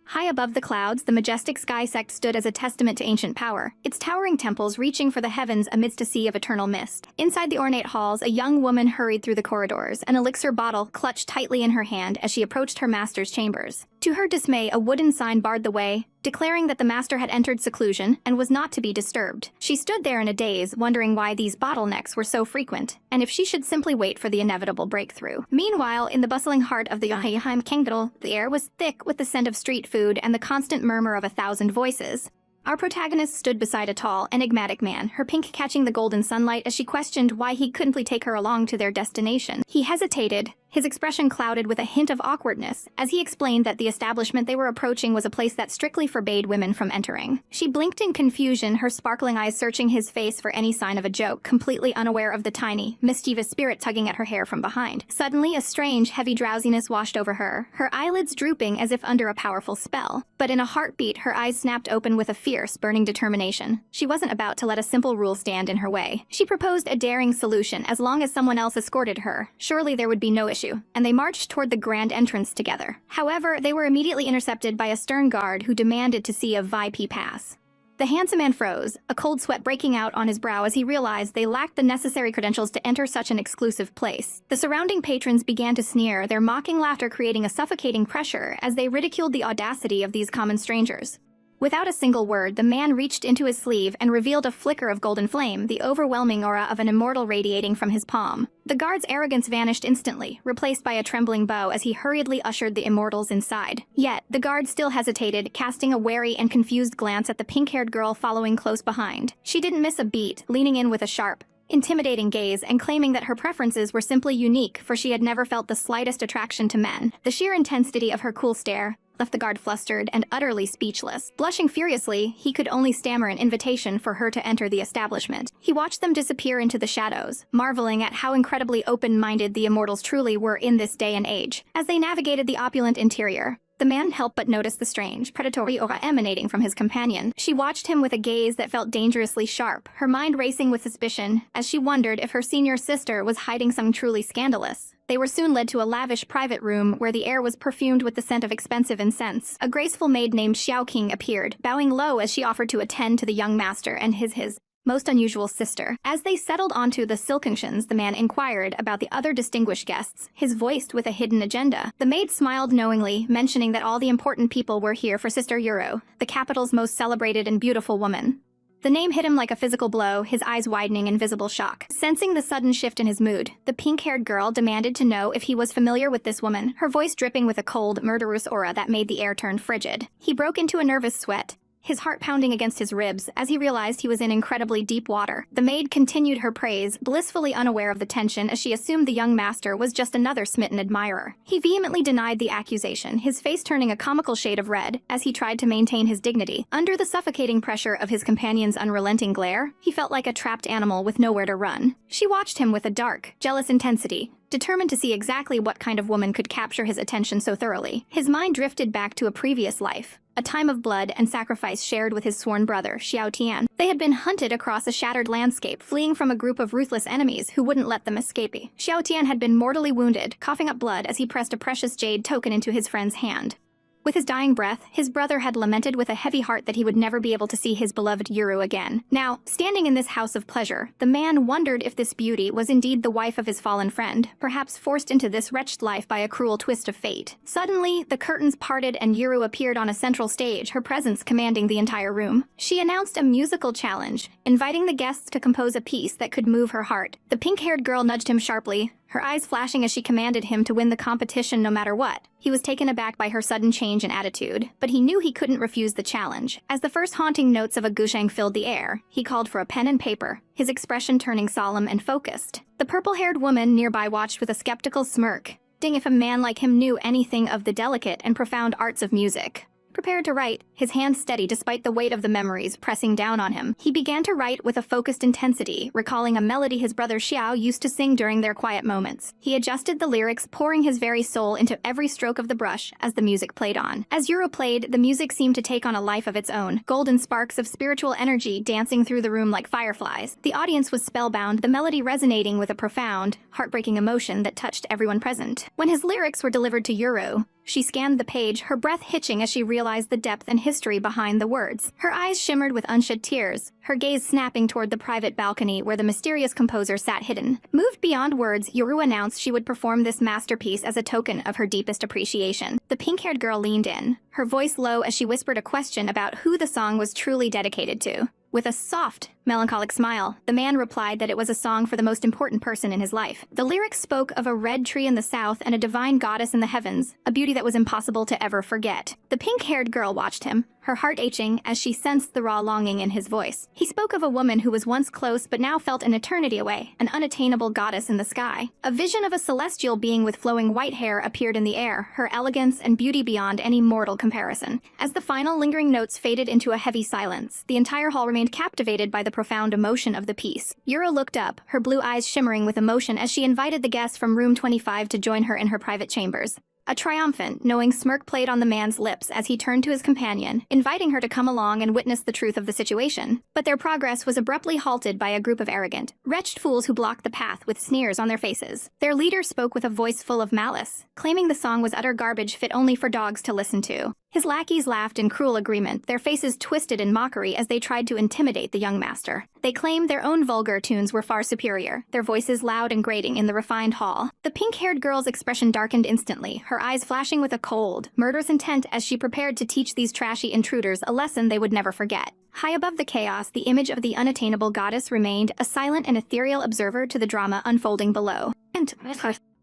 High above the clouds, the majestic sky sect stood as a testament to ancient power, its towering temples reaching for the heavens amidst a sea of eternal mist. Inside the ornate halls, a young woman hurried through the corridors, an elixir bottle clutched tightly in her hand as she approached her master's chambers. To her dismay, a wooden sign barred the way, declaring that the master had entered seclusion and was not to be disturbed. She stood there in a daze, wondering why these bottlenecks were so frequent, and if she should simply wait for the inevitable breakthrough. Meanwhile, in the bustling heart of the Yoheiheim Kingdom, the air was thick with the scent of street food and the constant murmur of 1,000 voices. Our protagonist stood beside a tall, enigmatic man, her pink catching the golden sunlight as she questioned why he couldn't take her along to their destination. He hesitated, his expression clouded with a hint of awkwardness, as he explained that the establishment they were approaching was a place that strictly forbade women from entering. She blinked in confusion, her sparkling eyes searching his face for any sign of a joke, completely unaware of the tiny, mischievous spirit tugging at her hair from behind. Suddenly, a strange, heavy drowsiness washed over her, her eyelids drooping as if under a powerful spell. But in a heartbeat, her eyes snapped open with a fierce, burning determination. She wasn't about to let a simple rule stand in her way. She proposed a daring solution as long as someone else escorted her. Surely there would be no issue, and they marched toward the grand entrance together. However, they were immediately intercepted by a stern guard who demanded to see a VIP pass. The handsome man froze, a cold sweat breaking out on his brow as he realized they lacked the necessary credentials to enter such an exclusive place. The surrounding patrons began to sneer, their mocking laughter creating a suffocating pressure as they ridiculed the audacity of these common strangers. Without a single word, the man reached into his sleeve and revealed a flicker of golden flame, the overwhelming aura of an immortal radiating from his palm. The guard's arrogance vanished instantly, replaced by a trembling bow as he hurriedly ushered the immortals inside. Yet, the guard still hesitated, casting a wary and confused glance at the pink-haired girl following close behind. She didn't miss a beat, leaning in with a sharp, intimidating gaze and claiming that her preferences were simply unique, for she had never felt the slightest attraction to men. The sheer intensity of her cool stare left the guard flustered and utterly speechless. Blushing furiously, he could only stammer an invitation for her to enter the establishment. He watched them disappear into the shadows, marveling at how incredibly open-minded the immortals truly were in this day and age. As they navigated the opulent interior, the man helped but notice the strange, predatory aura emanating from his companion. She watched him with a gaze that felt dangerously sharp, her mind racing with suspicion as she wondered if her senior sister was hiding something truly scandalous. They were soon led to a lavish private room where the air was perfumed with the scent of expensive incense. A graceful maid named Xiao Feng appeared, bowing low as she offered to attend to the young master and his most unusual sister. As they settled onto the silken cushions, the man inquired about the other distinguished guests, his voice with a hidden agenda. The maid smiled knowingly, mentioning that all the important people were here for Sister Yuru, the capital's most celebrated and beautiful woman. The name hit him like a physical blow, his eyes widening in visible shock. Sensing the sudden shift in his mood, the pink-haired girl demanded to know if he was familiar with this woman, her voice dripping with a cold, murderous aura that made the air turn frigid. He broke into a nervous sweat, his heart pounding against his ribs as he realized he was in incredibly deep water. The maid continued her praise, blissfully unaware of the tension as she assumed the young master was just another smitten admirer. He vehemently denied the accusation, his face turning a comical shade of red as he tried to maintain his dignity. Under the suffocating pressure of his companion's unrelenting glare, he felt like a trapped animal with nowhere to run. She watched him with a dark, jealous intensity, determined to see exactly what kind of woman could capture his attention so thoroughly. His mind drifted back to a previous life, a time of blood and sacrifice shared with his sworn brother, Xiao Tian. They had been hunted across a shattered landscape, fleeing from a group of ruthless enemies who wouldn't let them escape. Xiao Tian had been mortally wounded, coughing up blood as he pressed a precious jade token into his friend's hand. With his dying breath, his brother had lamented with a heavy heart that he would never be able to see his beloved Yuru again. Now, standing in this house of pleasure, the man wondered if this beauty was indeed the wife of his fallen friend, perhaps forced into this wretched life by a cruel twist of fate. Suddenly, the curtains parted and Yuru appeared on a central stage, her presence commanding the entire room. She announced a musical challenge, inviting the guests to compose a piece that could move her heart. The pink-haired girl nudged him sharply, her eyes flashing as she commanded him to win the competition no matter what. He was taken aback by her sudden change in attitude, but he knew he couldn't refuse the challenge. As the first haunting notes of a gusheng filled the air, he called for a pen and paper, his expression turning solemn and focused. The purple-haired woman nearby watched with a skeptical smirk, wondering if a man like him knew anything of the delicate and profound arts of music. Prepared to write, his hands steady despite the weight of the memories pressing down on him, he began to write with a focused intensity, recalling a melody his brother Xiao used to sing during their quiet moments. He adjusted the lyrics, pouring his very soul into every stroke of the brush as the music played on. As Yuru played, the music seemed to take on a life of its own, golden sparks of spiritual energy dancing through the room like fireflies. The audience was spellbound, the melody resonating with a profound, heartbreaking emotion that touched everyone present. When his lyrics were delivered to Yuru, she scanned the page, her breath hitching as she realized the depth and history behind the words. Her eyes shimmered with unshed tears, her gaze snapping toward the private balcony where the mysterious composer sat hidden. Moved beyond words, Yuru announced she would perform this masterpiece as a token of her deepest appreciation. The pink-haired girl leaned in, her voice low as she whispered a question about who the song was truly dedicated to. With a soft, melancholic smile, the man replied that it was a song for the most important person in his life. The lyrics spoke of a red tree in the south and a divine goddess in the heavens, a beauty that was impossible to ever forget. The pink-haired girl watched him, her heart aching as she sensed the raw longing in his voice. He spoke of a woman who was once close but now felt an eternity away, an unattainable goddess in the sky. A vision of a celestial being with flowing white hair appeared in the air, her elegance and beauty beyond any mortal comparison. As the final lingering notes faded into a heavy silence, the entire hall remained captivated by the profound emotion of the piece. Yura looked up, her blue eyes shimmering with emotion as she invited the guests from room 25 to join her in her private chambers. A triumphant, knowing smirk played on the man's lips as he turned to his companion, inviting her to come along and witness the truth of the situation. But their progress was abruptly halted by a group of arrogant, wretched fools who blocked the path with sneers on their faces. Their leader spoke with a voice full of malice, claiming the song was utter garbage fit only for dogs to listen to. His lackeys laughed in cruel agreement, their faces twisted in mockery as they tried to intimidate the young master. They claimed their own vulgar tunes were far superior, their voices loud and grating in the refined hall. The pink-haired girl's expression darkened instantly, her eyes flashing with a cold, murderous intent as she prepared to teach these trashy intruders a lesson they would never forget. High above the chaos, the image of the unattainable goddess remained, a silent and ethereal observer to the drama unfolding below. And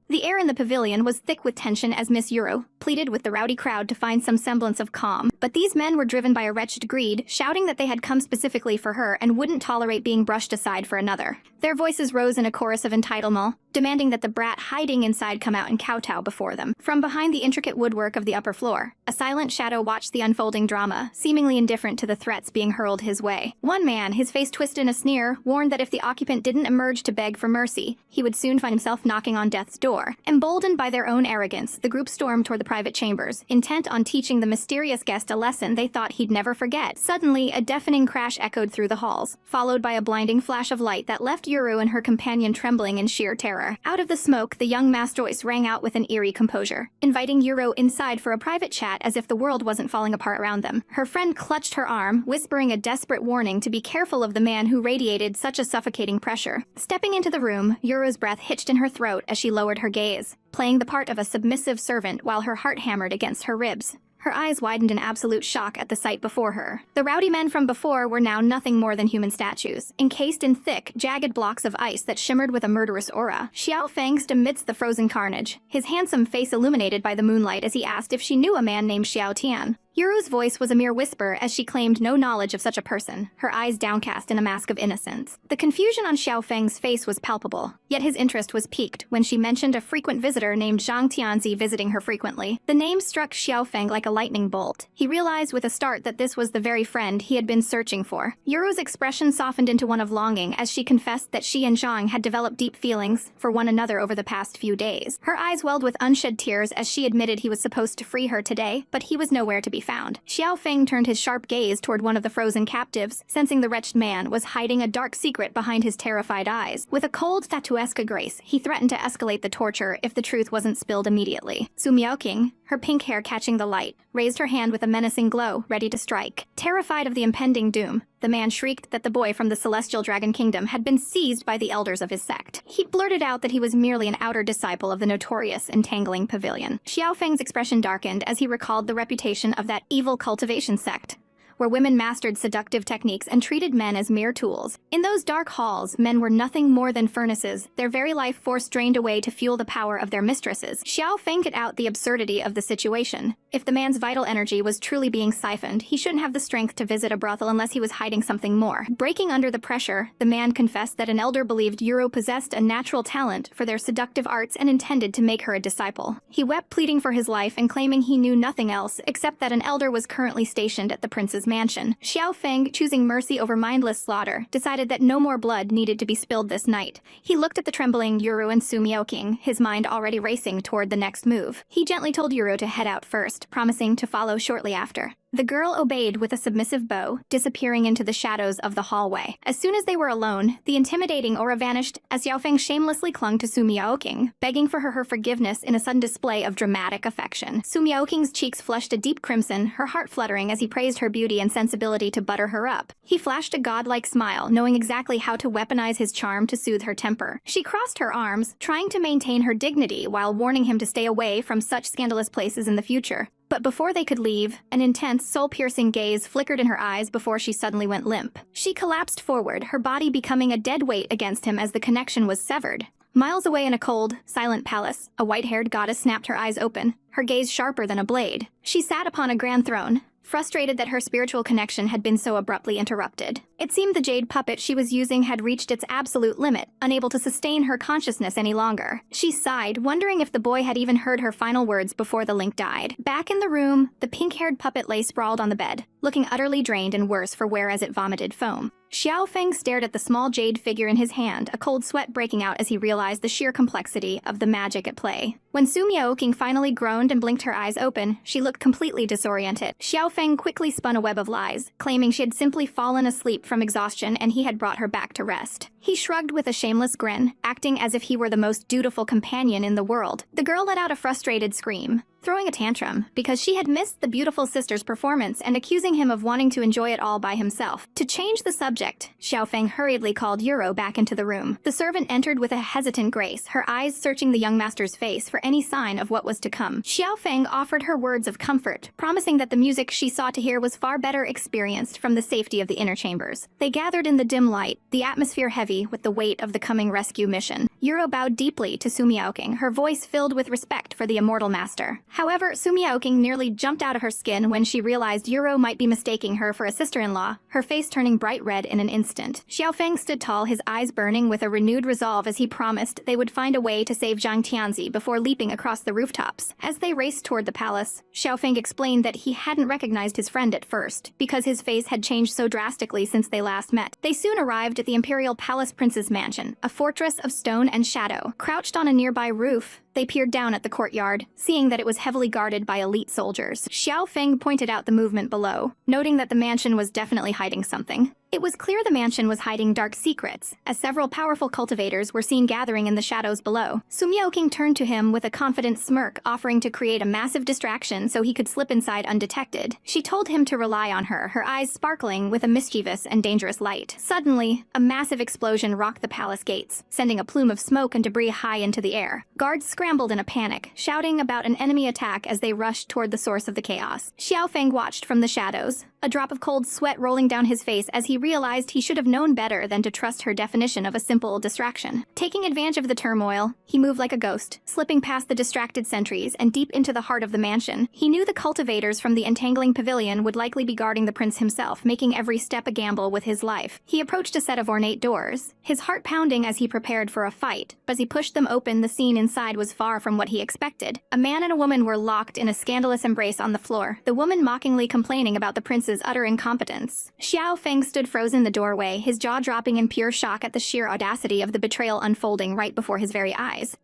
the air in the pavilion was thick with tension as Miss Euro pleaded with the rowdy crowd to find some semblance of calm. But these men were driven by a wretched greed, shouting that they had come specifically for her and wouldn't tolerate being brushed aside for another. Their voices rose in a chorus of entitlement, demanding that the brat hiding inside come out and kowtow before them. From behind the intricate woodwork of the upper floor, a silent shadow watched the unfolding drama, seemingly indifferent to the threats being hurled his way. One man, his face twisted in a sneer, warned that if the occupant didn't emerge to beg for mercy, he would soon find himself knocking on death's door. Emboldened by their own arrogance, the group stormed toward the private chambers, intent on teaching the mysterious guest a lesson they thought he'd never forget. Suddenly, a deafening crash echoed through the halls, followed by a blinding flash of light that left Yuru and her companion trembling in sheer terror. Out of the smoke, the young master's voice rang out with an eerie composure, inviting Yuru inside for a private chat as if the world wasn't falling apart around them. Her friend clutched her arm, whispering a desperate warning to be careful of the man who radiated such a suffocating pressure. Stepping into the room, Yuru's breath hitched in her throat as she lowered her gaze, playing the part of a submissive servant while her heart hammered against her ribs. Her eyes widened in absolute shock at the sight before her. The rowdy men from before were now nothing more than human statues, encased in thick, jagged blocks of ice that shimmered with a murderous aura. Xiao Feng stood amidst the frozen carnage, his handsome face illuminated by the moonlight as he asked if she knew a man named Xiao Tian. Yuru's voice was a mere whisper as she claimed no knowledge of such a person, her eyes downcast in a mask of innocence. The confusion on Xiao Feng's face was palpable, yet his interest was piqued when she mentioned a frequent visitor named Zhang Tianzi visiting her frequently. The name struck Xiao Feng like a lightning bolt. He realized with a start that this was the very friend he had been searching for. Yuru's expression softened into one of longing as she confessed that she and Zhang had developed deep feelings for one another over the past few days. Her eyes welled with unshed tears as she admitted he was supposed to free her today, but he was nowhere to be found. Xiao Feng turned his sharp gaze toward one of the frozen captives, sensing the wretched man was hiding a dark secret behind his terrified eyes. With a cold, statuesque grace, he threatened to escalate the torture if the truth wasn't spilled immediately. Su Miaoqing, her pink hair catching the light, raised her hand with a menacing glow, ready to strike. Terrified of the impending doom, the man shrieked that the boy from the Celestial Dragon Kingdom had been seized by the elders of his sect. He blurted out that he was merely an outer disciple of the notorious Entangling Pavilion. Xiao Feng's expression darkened as he recalled the reputation of that evil cultivation sect, where women mastered seductive techniques and treated men as mere tools. In those dark halls, men were nothing more than furnaces, their very life force drained away to fuel the power of their mistresses. Xiao Feng could out the absurdity of the situation. If the man's vital energy was truly being siphoned, he shouldn't have the strength to visit a brothel unless he was hiding something more. Breaking under the pressure, the man confessed that an elder believed Yuru possessed a natural talent for their seductive arts and intended to make her a disciple. He wept, pleading for his life and claiming he knew nothing else except that an elder was currently stationed at the prince's mansion. Xiao Feng, choosing mercy over mindless slaughter, decided that no more blood needed to be spilled this night. He looked at the trembling Yuru and Su Miaoqing, his mind already racing toward the next move. He gently told Yuru to head out first, promising to follow shortly after. The girl obeyed with a submissive bow, disappearing into the shadows of the hallway. As soon as they were alone, the intimidating aura vanished as Xiao Feng shamelessly clung to Su Miaoqing, begging for her forgiveness in a sudden display of dramatic affection. Su Miaoqing's cheeks flushed a deep crimson, her heart fluttering as he praised her beauty and sensibility to butter her up. He flashed a godlike smile, knowing exactly how to weaponize his charm to soothe her temper. She crossed her arms, trying to maintain her dignity while warning him to stay away from such scandalous places in the future. But before they could leave, an intense, soul-piercing gaze flickered in her eyes before she suddenly went limp. She collapsed forward, her body becoming a dead weight against him as the connection was severed. Miles away in a cold, silent palace, a white-haired goddess snapped her eyes open, her gaze sharper than a blade. She sat upon a grand throne, frustrated that her spiritual connection had been so abruptly interrupted. It seemed the jade puppet she was using had reached its absolute limit, unable to sustain her consciousness any longer. She sighed, wondering if the boy had even heard her final words before the link died. Back in the room, the pink-haired puppet lay sprawled on the bed, looking utterly drained and worse for wear as it vomited foam. Xiao Feng stared at the small jade figure in his hand, a cold sweat breaking out as he realized the sheer complexity of the magic at play. When Su Miaoqing finally groaned and blinked her eyes open, she looked completely disoriented. Xiao Feng quickly spun a web of lies, claiming she had simply fallen asleep from exhaustion and he had brought her back to rest. He shrugged with a shameless grin, acting as if he were the most dutiful companion in the world. The girl let out a frustrated scream, throwing a tantrum because she had missed the beautiful sister's performance and accusing him of wanting to enjoy it all by himself. To change the subject, Xiao Feng hurriedly called Euro back into the room. The servant entered with a hesitant grace, her eyes searching the young master's face for any sign of what was to come. Xiao Feng offered her words of comfort, promising that the music she sought to hear was far better experienced from the safety of the inner chambers. They gathered in the dim light, the atmosphere heavy with the weight of the coming rescue mission. Euro bowed deeply to Su Miaoqing, her voice filled with respect for the immortal master. However, Su Miaoqing nearly jumped out of her skin when she realized Euro might be mistaking her for a sister-in-law, her face turning bright red in an instant. Xiao Feng stood tall, his eyes burning with a renewed resolve as he promised they would find a way to save Zhang Tianzi before leaping across the rooftops. As they raced toward the palace, Xiao Feng explained that he hadn't recognized his friend at first, because his face had changed so drastically since they last met. They soon arrived at the Imperial Palace Prince's mansion, a fortress of stone and shadow. Crouched on a nearby roof, they peered down at the courtyard, seeing that it was heavily guarded by elite soldiers. Xiao Feng pointed out the movement below, noting that the mansion was definitely hiding something. It was clear the mansion was hiding dark secrets, as several powerful cultivators were seen gathering in the shadows below. Su Miaoqing turned to him with a confident smirk, offering to create a massive distraction so he could slip inside undetected. She told him to rely on her, her eyes sparkling with a mischievous and dangerous light. Suddenly, a massive explosion rocked the palace gates, sending a plume of smoke and debris high into the air. Guards scrambled in a panic, shouting about an enemy attack as they rushed toward the source of the chaos. Xiao Feng watched from the shadows, a drop of cold sweat rolling down his face as he realized he should have known better than to trust her definition of a simple distraction. Taking advantage of the turmoil, he moved like a ghost, slipping past the distracted sentries and deep into the heart of the mansion. He knew the cultivators from the entangling pavilion would likely be guarding the prince himself, making every step a gamble with his life. He approached a set of ornate doors, his heart pounding as he prepared for a fight. As he pushed them open, the scene inside was far from what he expected. A man and a woman were locked in a scandalous embrace on the floor, the woman mockingly complaining about the prince's utter incompetence. Xiao Feng stood frozen in the doorway, his jaw dropping in pure shock at the sheer audacity of the betrayal unfolding right before his very eyes.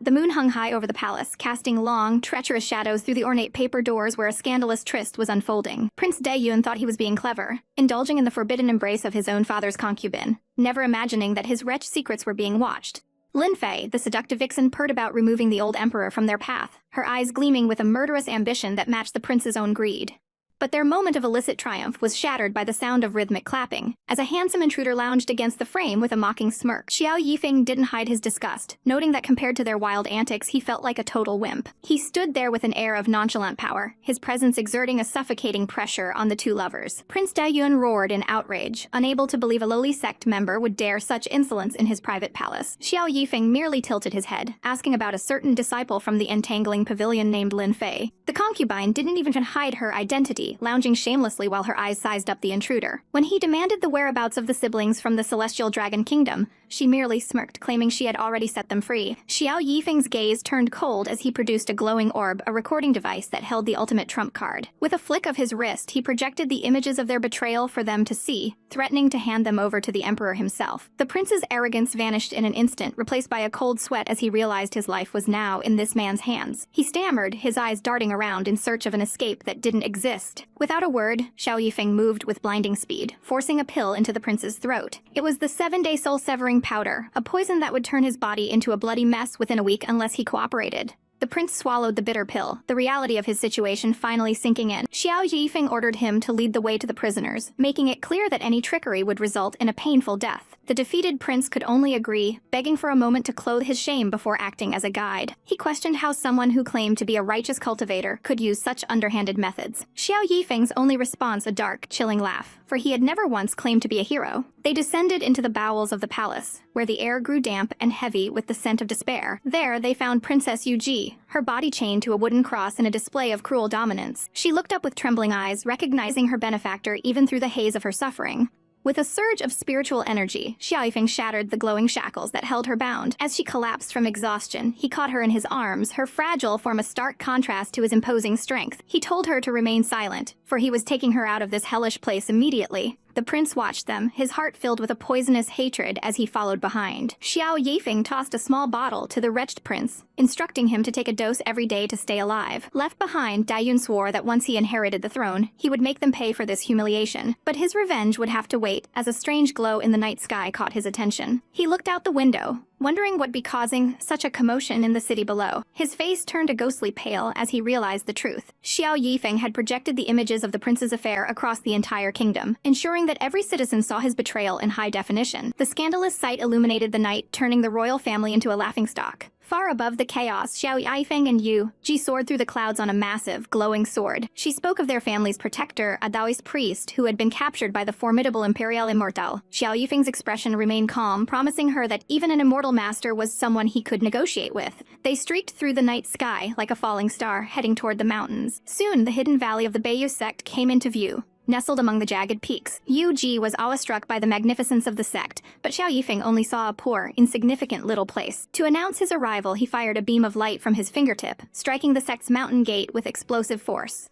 The moon hung high over the palace, casting long, treacherous shadows through the ornate paper doors where a scandalous tryst was unfolding. Prince Daeyun thought he was being clever, indulging in the forbidden embrace of his own father's concubine, never imagining that his wretched secrets were being watched. Lin Fei, the seductive vixen, purred about removing the old emperor from their path, her eyes gleaming with a murderous ambition that matched the prince's own greed. But their moment of illicit triumph was shattered by the sound of rhythmic clapping, as a handsome intruder lounged against the frame with a mocking smirk. Xiao Yifeng didn't hide his disgust, noting that compared to their wild antics, he felt like a total wimp. He stood there with an air of nonchalant power, his presence exerting a suffocating pressure on the two lovers. Prince Daeyun roared in outrage, unable to believe a lowly sect member would dare such insolence in his private palace. Xiao Yifeng merely tilted his head, asking about a certain disciple from the entangling pavilion named Lin Fei. The concubine didn't even hide her identity, lounging shamelessly while her eyes sized up the intruder. When he demanded the whereabouts of the siblings from the Celestial Dragon Kingdom, she merely smirked, claiming she had already set them free. Xiao Yifeng's gaze turned cold as he produced a glowing orb, a recording device that held the ultimate trump card. With a flick of his wrist, he projected the images of their betrayal for them to see, threatening to hand them over to the emperor himself. The prince's arrogance vanished in an instant, replaced by a cold sweat as he realized his life was now in this man's hands. He stammered, his eyes darting around in search of an escape that didn't exist. Without a word, Xiao Yifeng moved with blinding speed, forcing a pill into the prince's throat. It was the 7-day soul-severing powder, a poison that would turn his body into a bloody mess within a week unless he cooperated. The prince swallowed the bitter pill, the reality of his situation finally sinking in. Xiao Yifeng ordered him to lead the way to the prisoners, making it clear that any trickery would result in a painful death. The defeated prince could only agree, begging for a moment to clothe his shame before acting as a guide. He questioned how someone who claimed to be a righteous cultivator could use such underhanded methods. Xiao Yifeng's only response a dark, chilling laugh, for he had never once claimed to be a hero. They descended into the bowels of the palace, where the air grew damp and heavy with the scent of despair. There they found Princess Yuji, her body chained to a wooden cross in a display of cruel dominance. She looked up with trembling eyes, recognizing her benefactor even through the haze of her suffering. With a surge of spiritual energy, Xiao Yifeng shattered the glowing shackles that held her bound. As she collapsed from exhaustion, he caught her in his arms, her fragile form a stark contrast to his imposing strength. He told her to remain silent, for he was taking her out of this hellish place immediately. The prince watched them, his heart filled with a poisonous hatred as he followed behind. Xiao Yifeng tossed a small bottle to the wretched prince, instructing him to take a dose every day to stay alive. Left behind, Daiyun swore that once he inherited the throne, he would make them pay for this humiliation. But his revenge would have to wait, as a strange glow in the night sky caught his attention. He looked out the window, wondering what'd be causing such a commotion in the city below. His face turned a ghostly pale as he realized the truth. Xiao Yifeng had projected the images of the prince's affair across the entire kingdom, ensuring that every citizen saw his betrayal in high definition. The scandalous sight illuminated the night, turning the royal family into a laughingstock. Far above the chaos, Xiao Yifeng and Yu Ji soared through the clouds on a massive, glowing sword. She spoke of their family's protector, a Taoist priest who had been captured by the formidable Imperial Immortal. Xiao Yifeng's expression remained calm, promising her that even an immortal master was someone he could negotiate with. They streaked through the night sky like a falling star, heading toward the mountains. Soon, the hidden valley of the Beiyu sect came into view. Nestled among the jagged peaks, Yu Ji was awestruck by the magnificence of the sect, but Xiao Yifeng only saw a poor, insignificant little place. To announce his arrival, he fired a beam of light from his fingertip, striking the sect's mountain gate with explosive force.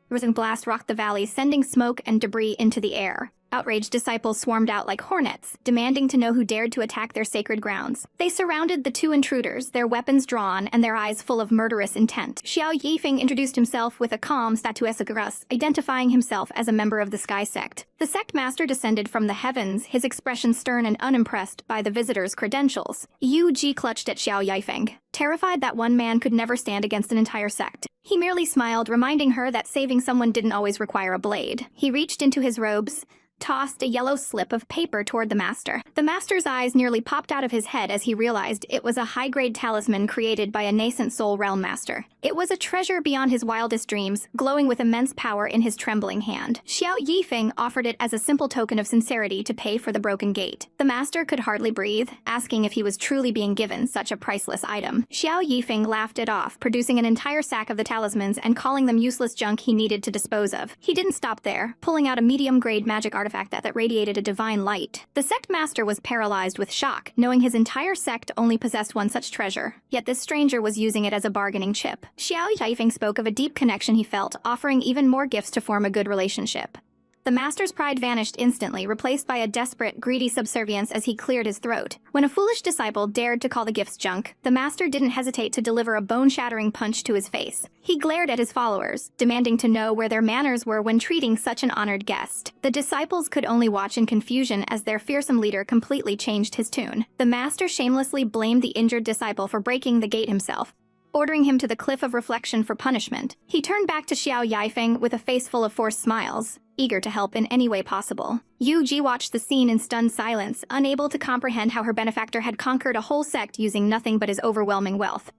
The whizzing blast rocked the valley, sending smoke and debris into the air. Outraged disciples swarmed out like hornets, demanding to know who dared to attack their sacred grounds. They surrounded the two intruders, their weapons drawn and their eyes full of murderous intent. Xiao Yifeng introduced himself with a calm, statuesque grace, identifying himself as a member of the Sky Sect. The sect master descended from the heavens, his expression stern and unimpressed by the visitor's credentials. Yu Ji clutched at Xiao Yifeng, terrified that one man could never stand against an entire sect. He merely smiled, reminding her that saving someone didn't always require a blade. He reached into his robes, tossed a yellow slip of paper toward the master. The master's eyes nearly popped out of his head as he realized it was a high-grade talisman created by a nascent soul realm master. It was a treasure beyond his wildest dreams, glowing with immense power in his trembling hand. Xiao Yifeng offered it as a simple token of sincerity to pay for the broken gate. The master could hardly breathe, asking if he was truly being given such a priceless item. Xiao Yifeng laughed it off, producing an entire sack of the talismans and calling them useless junk he needed to dispose of. He didn't stop there, pulling out a medium-grade magic artifact that radiated a divine light. The sect master was paralyzed with shock, knowing his entire sect only possessed one such treasure, yet this stranger was using it as a bargaining chip. Xiao Yifeng spoke of a deep connection he felt, offering even more gifts to form a good relationship. The master's pride vanished instantly, replaced by a desperate, greedy subservience as he cleared his throat. When a foolish disciple dared to call the gifts junk, the master didn't hesitate to deliver a bone-shattering punch to his face. He glared at his followers, demanding to know where their manners were when treating such an honored guest. The disciples could only watch in confusion as their fearsome leader completely changed his tune. The master shamelessly blamed the injured disciple for breaking the gate himself, ordering him to the cliff of reflection for punishment. He turned back to Xiao Yifeng with a face full of forced smiles, eager to help in any way possible. Yu Ji watched the scene in stunned silence, unable to comprehend how her benefactor had conquered a whole sect using nothing but his overwhelming wealth.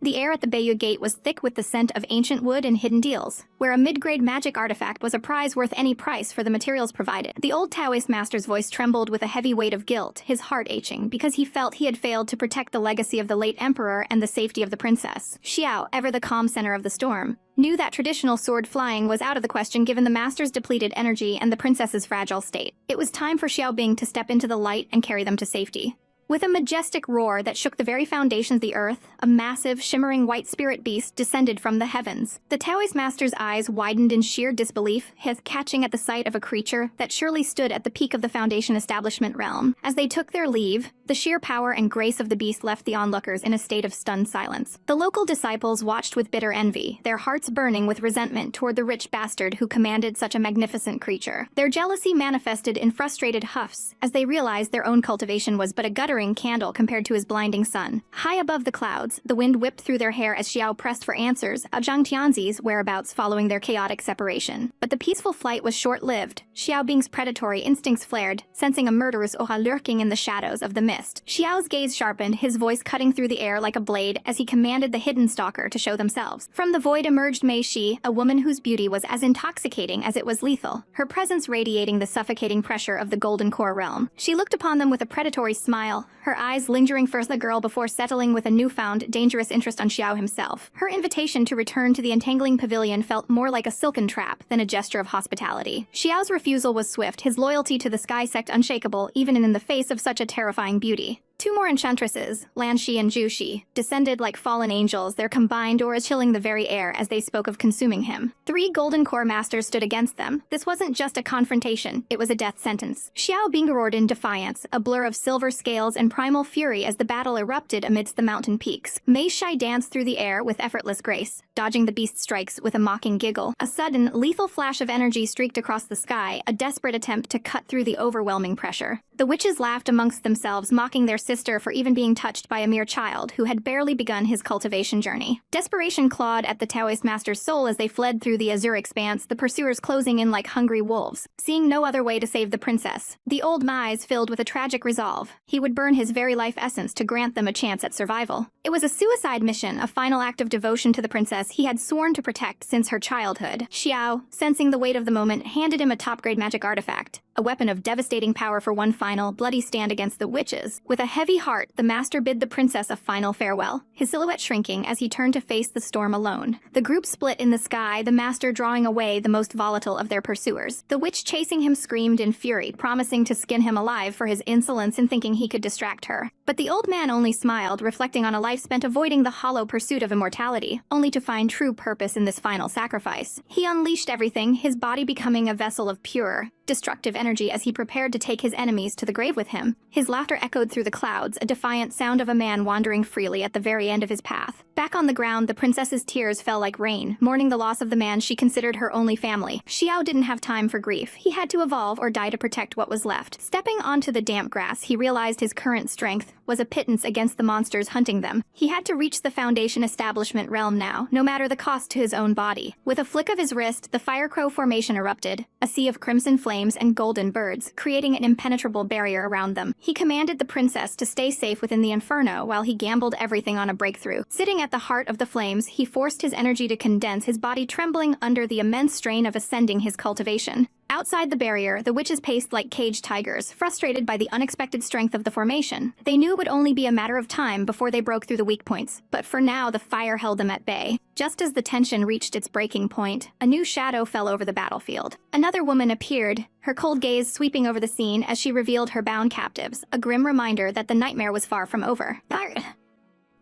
The air at the Beiyu Gate was thick with the scent of ancient wood and hidden deals, where a mid-grade magic artifact was a prize worth any price for the materials provided. The old Taoist master's voice trembled with a heavy weight of guilt, his heart aching, because he felt he had failed to protect the legacy of the late emperor and the safety of the princess. Xiao, ever the calm center of the storm, knew that traditional sword flying was out of the question given the master's depleted energy and the princess's fragile state. It was time for Xiao Bing to step into the light and carry them to safety. With a majestic roar that shook the very foundations of the earth, a massive, shimmering white spirit beast descended from the heavens. The Taoist master's eyes widened in sheer disbelief, his catching at the sight of a creature that surely stood at the peak of the Foundation establishment realm. As they took their leave, the sheer power and grace of the beast left the onlookers in a state of stunned silence. The local disciples watched with bitter envy, their hearts burning with resentment toward the rich bastard who commanded such a magnificent creature. Their jealousy manifested in frustrated huffs as they realized their own cultivation was but a guttering candle compared to his blinding sun. High above the clouds, the wind whipped through their hair as Xiao pressed for answers of Zhang Tianzi's whereabouts following their chaotic separation. But the peaceful flight was short-lived. Xiao Bing's predatory instincts flared, sensing a murderous aura lurking in the shadows of the mist. Xiao's gaze sharpened, his voice cutting through the air like a blade as he commanded the hidden stalker to show themselves. From the void emerged Mei Shi, a woman whose beauty was as intoxicating as it was lethal, her presence radiating the suffocating pressure of the Golden Core realm. She looked upon them with a predatory smile, her eyes lingering first the girl before settling with a newfound, dangerous interest on Xiao himself. Her invitation to return to the entangling pavilion felt more like a silken trap than a gesture of hospitality. Xiao's refusal was swift, his loyalty to the Sky Sect unshakable even in the face of such a terrifying beauty. Two more enchantresses, Lanshi and Jushi, descended like fallen angels, their combined auras chilling the very air as they spoke of consuming him. Three golden core masters stood against them. This wasn't just a confrontation, it was a death sentence. Xiao Bing roared in defiance, a blur of silver scales and primal fury as the battle erupted amidst the mountain peaks. Mei Shai danced through the air with effortless grace, dodging the beast's strikes with a mocking giggle. A sudden, lethal flash of energy streaked across the sky, a desperate attempt to cut through the overwhelming pressure. The witches laughed amongst themselves, mocking their sister for even being touched by a mere child who had barely begun his cultivation journey. Desperation clawed at the Taoist master's soul as they fled through the azure expanse, the pursuers closing in like hungry wolves. Seeing no other way to save the princess, the old Mai's filled with a tragic resolve. He would burn his very life essence to grant them a chance at survival. It was a suicide mission, a final act of devotion to the princess he had sworn to protect since her childhood. Xiao, sensing the weight of the moment, handed him a top-grade magic artifact, a weapon of devastating power for one final, bloody stand against the witches. With a heavy heart, the master bid the princess a final farewell, his silhouette shrinking as he turned to face the storm alone. The group split in the sky, the master drawing away the most volatile of their pursuers. The witch chasing him screamed in fury, promising to skin him alive for his insolence in thinking he could distract her. But the old man only smiled, reflecting on a life spent avoiding the hollow pursuit of immortality, only to find true purpose in this final sacrifice. He unleashed everything, his body becoming a vessel of pure, destructive energy as he prepared to take his enemies to the grave with him. His laughter echoed through the clouds, a defiant sound of a man wandering freely at the very end of his path. Back on the ground, the princess's tears fell like rain, mourning the loss of the man she considered her only family. Xiao didn't have time for grief. He had to evolve or die to protect what was left. Stepping onto the damp grass, he realized his current strength was a pittance against the monsters hunting them. He had to reach the Foundation establishment realm now, no matter the cost to his own body. With a flick of his wrist, the Fire Crow formation erupted, a sea of crimson flames and golden birds, creating an impenetrable barrier around them. He commanded the princess to stay safe within the inferno while he gambled everything on a breakthrough. Sitting at the heart of the flames, he forced his energy to condense, his body trembling under the immense strain of ascending his cultivation. Outside the barrier, the witches paced like caged tigers, frustrated by the unexpected strength of the formation. They knew it would only be a matter of time before they broke through the weak points, but for now the fire held them at bay. Just as the tension reached its breaking point, a new shadow fell over the battlefield. Another woman appeared, her cold gaze sweeping over the scene as she revealed her bound captives, a grim reminder that the nightmare was far from over.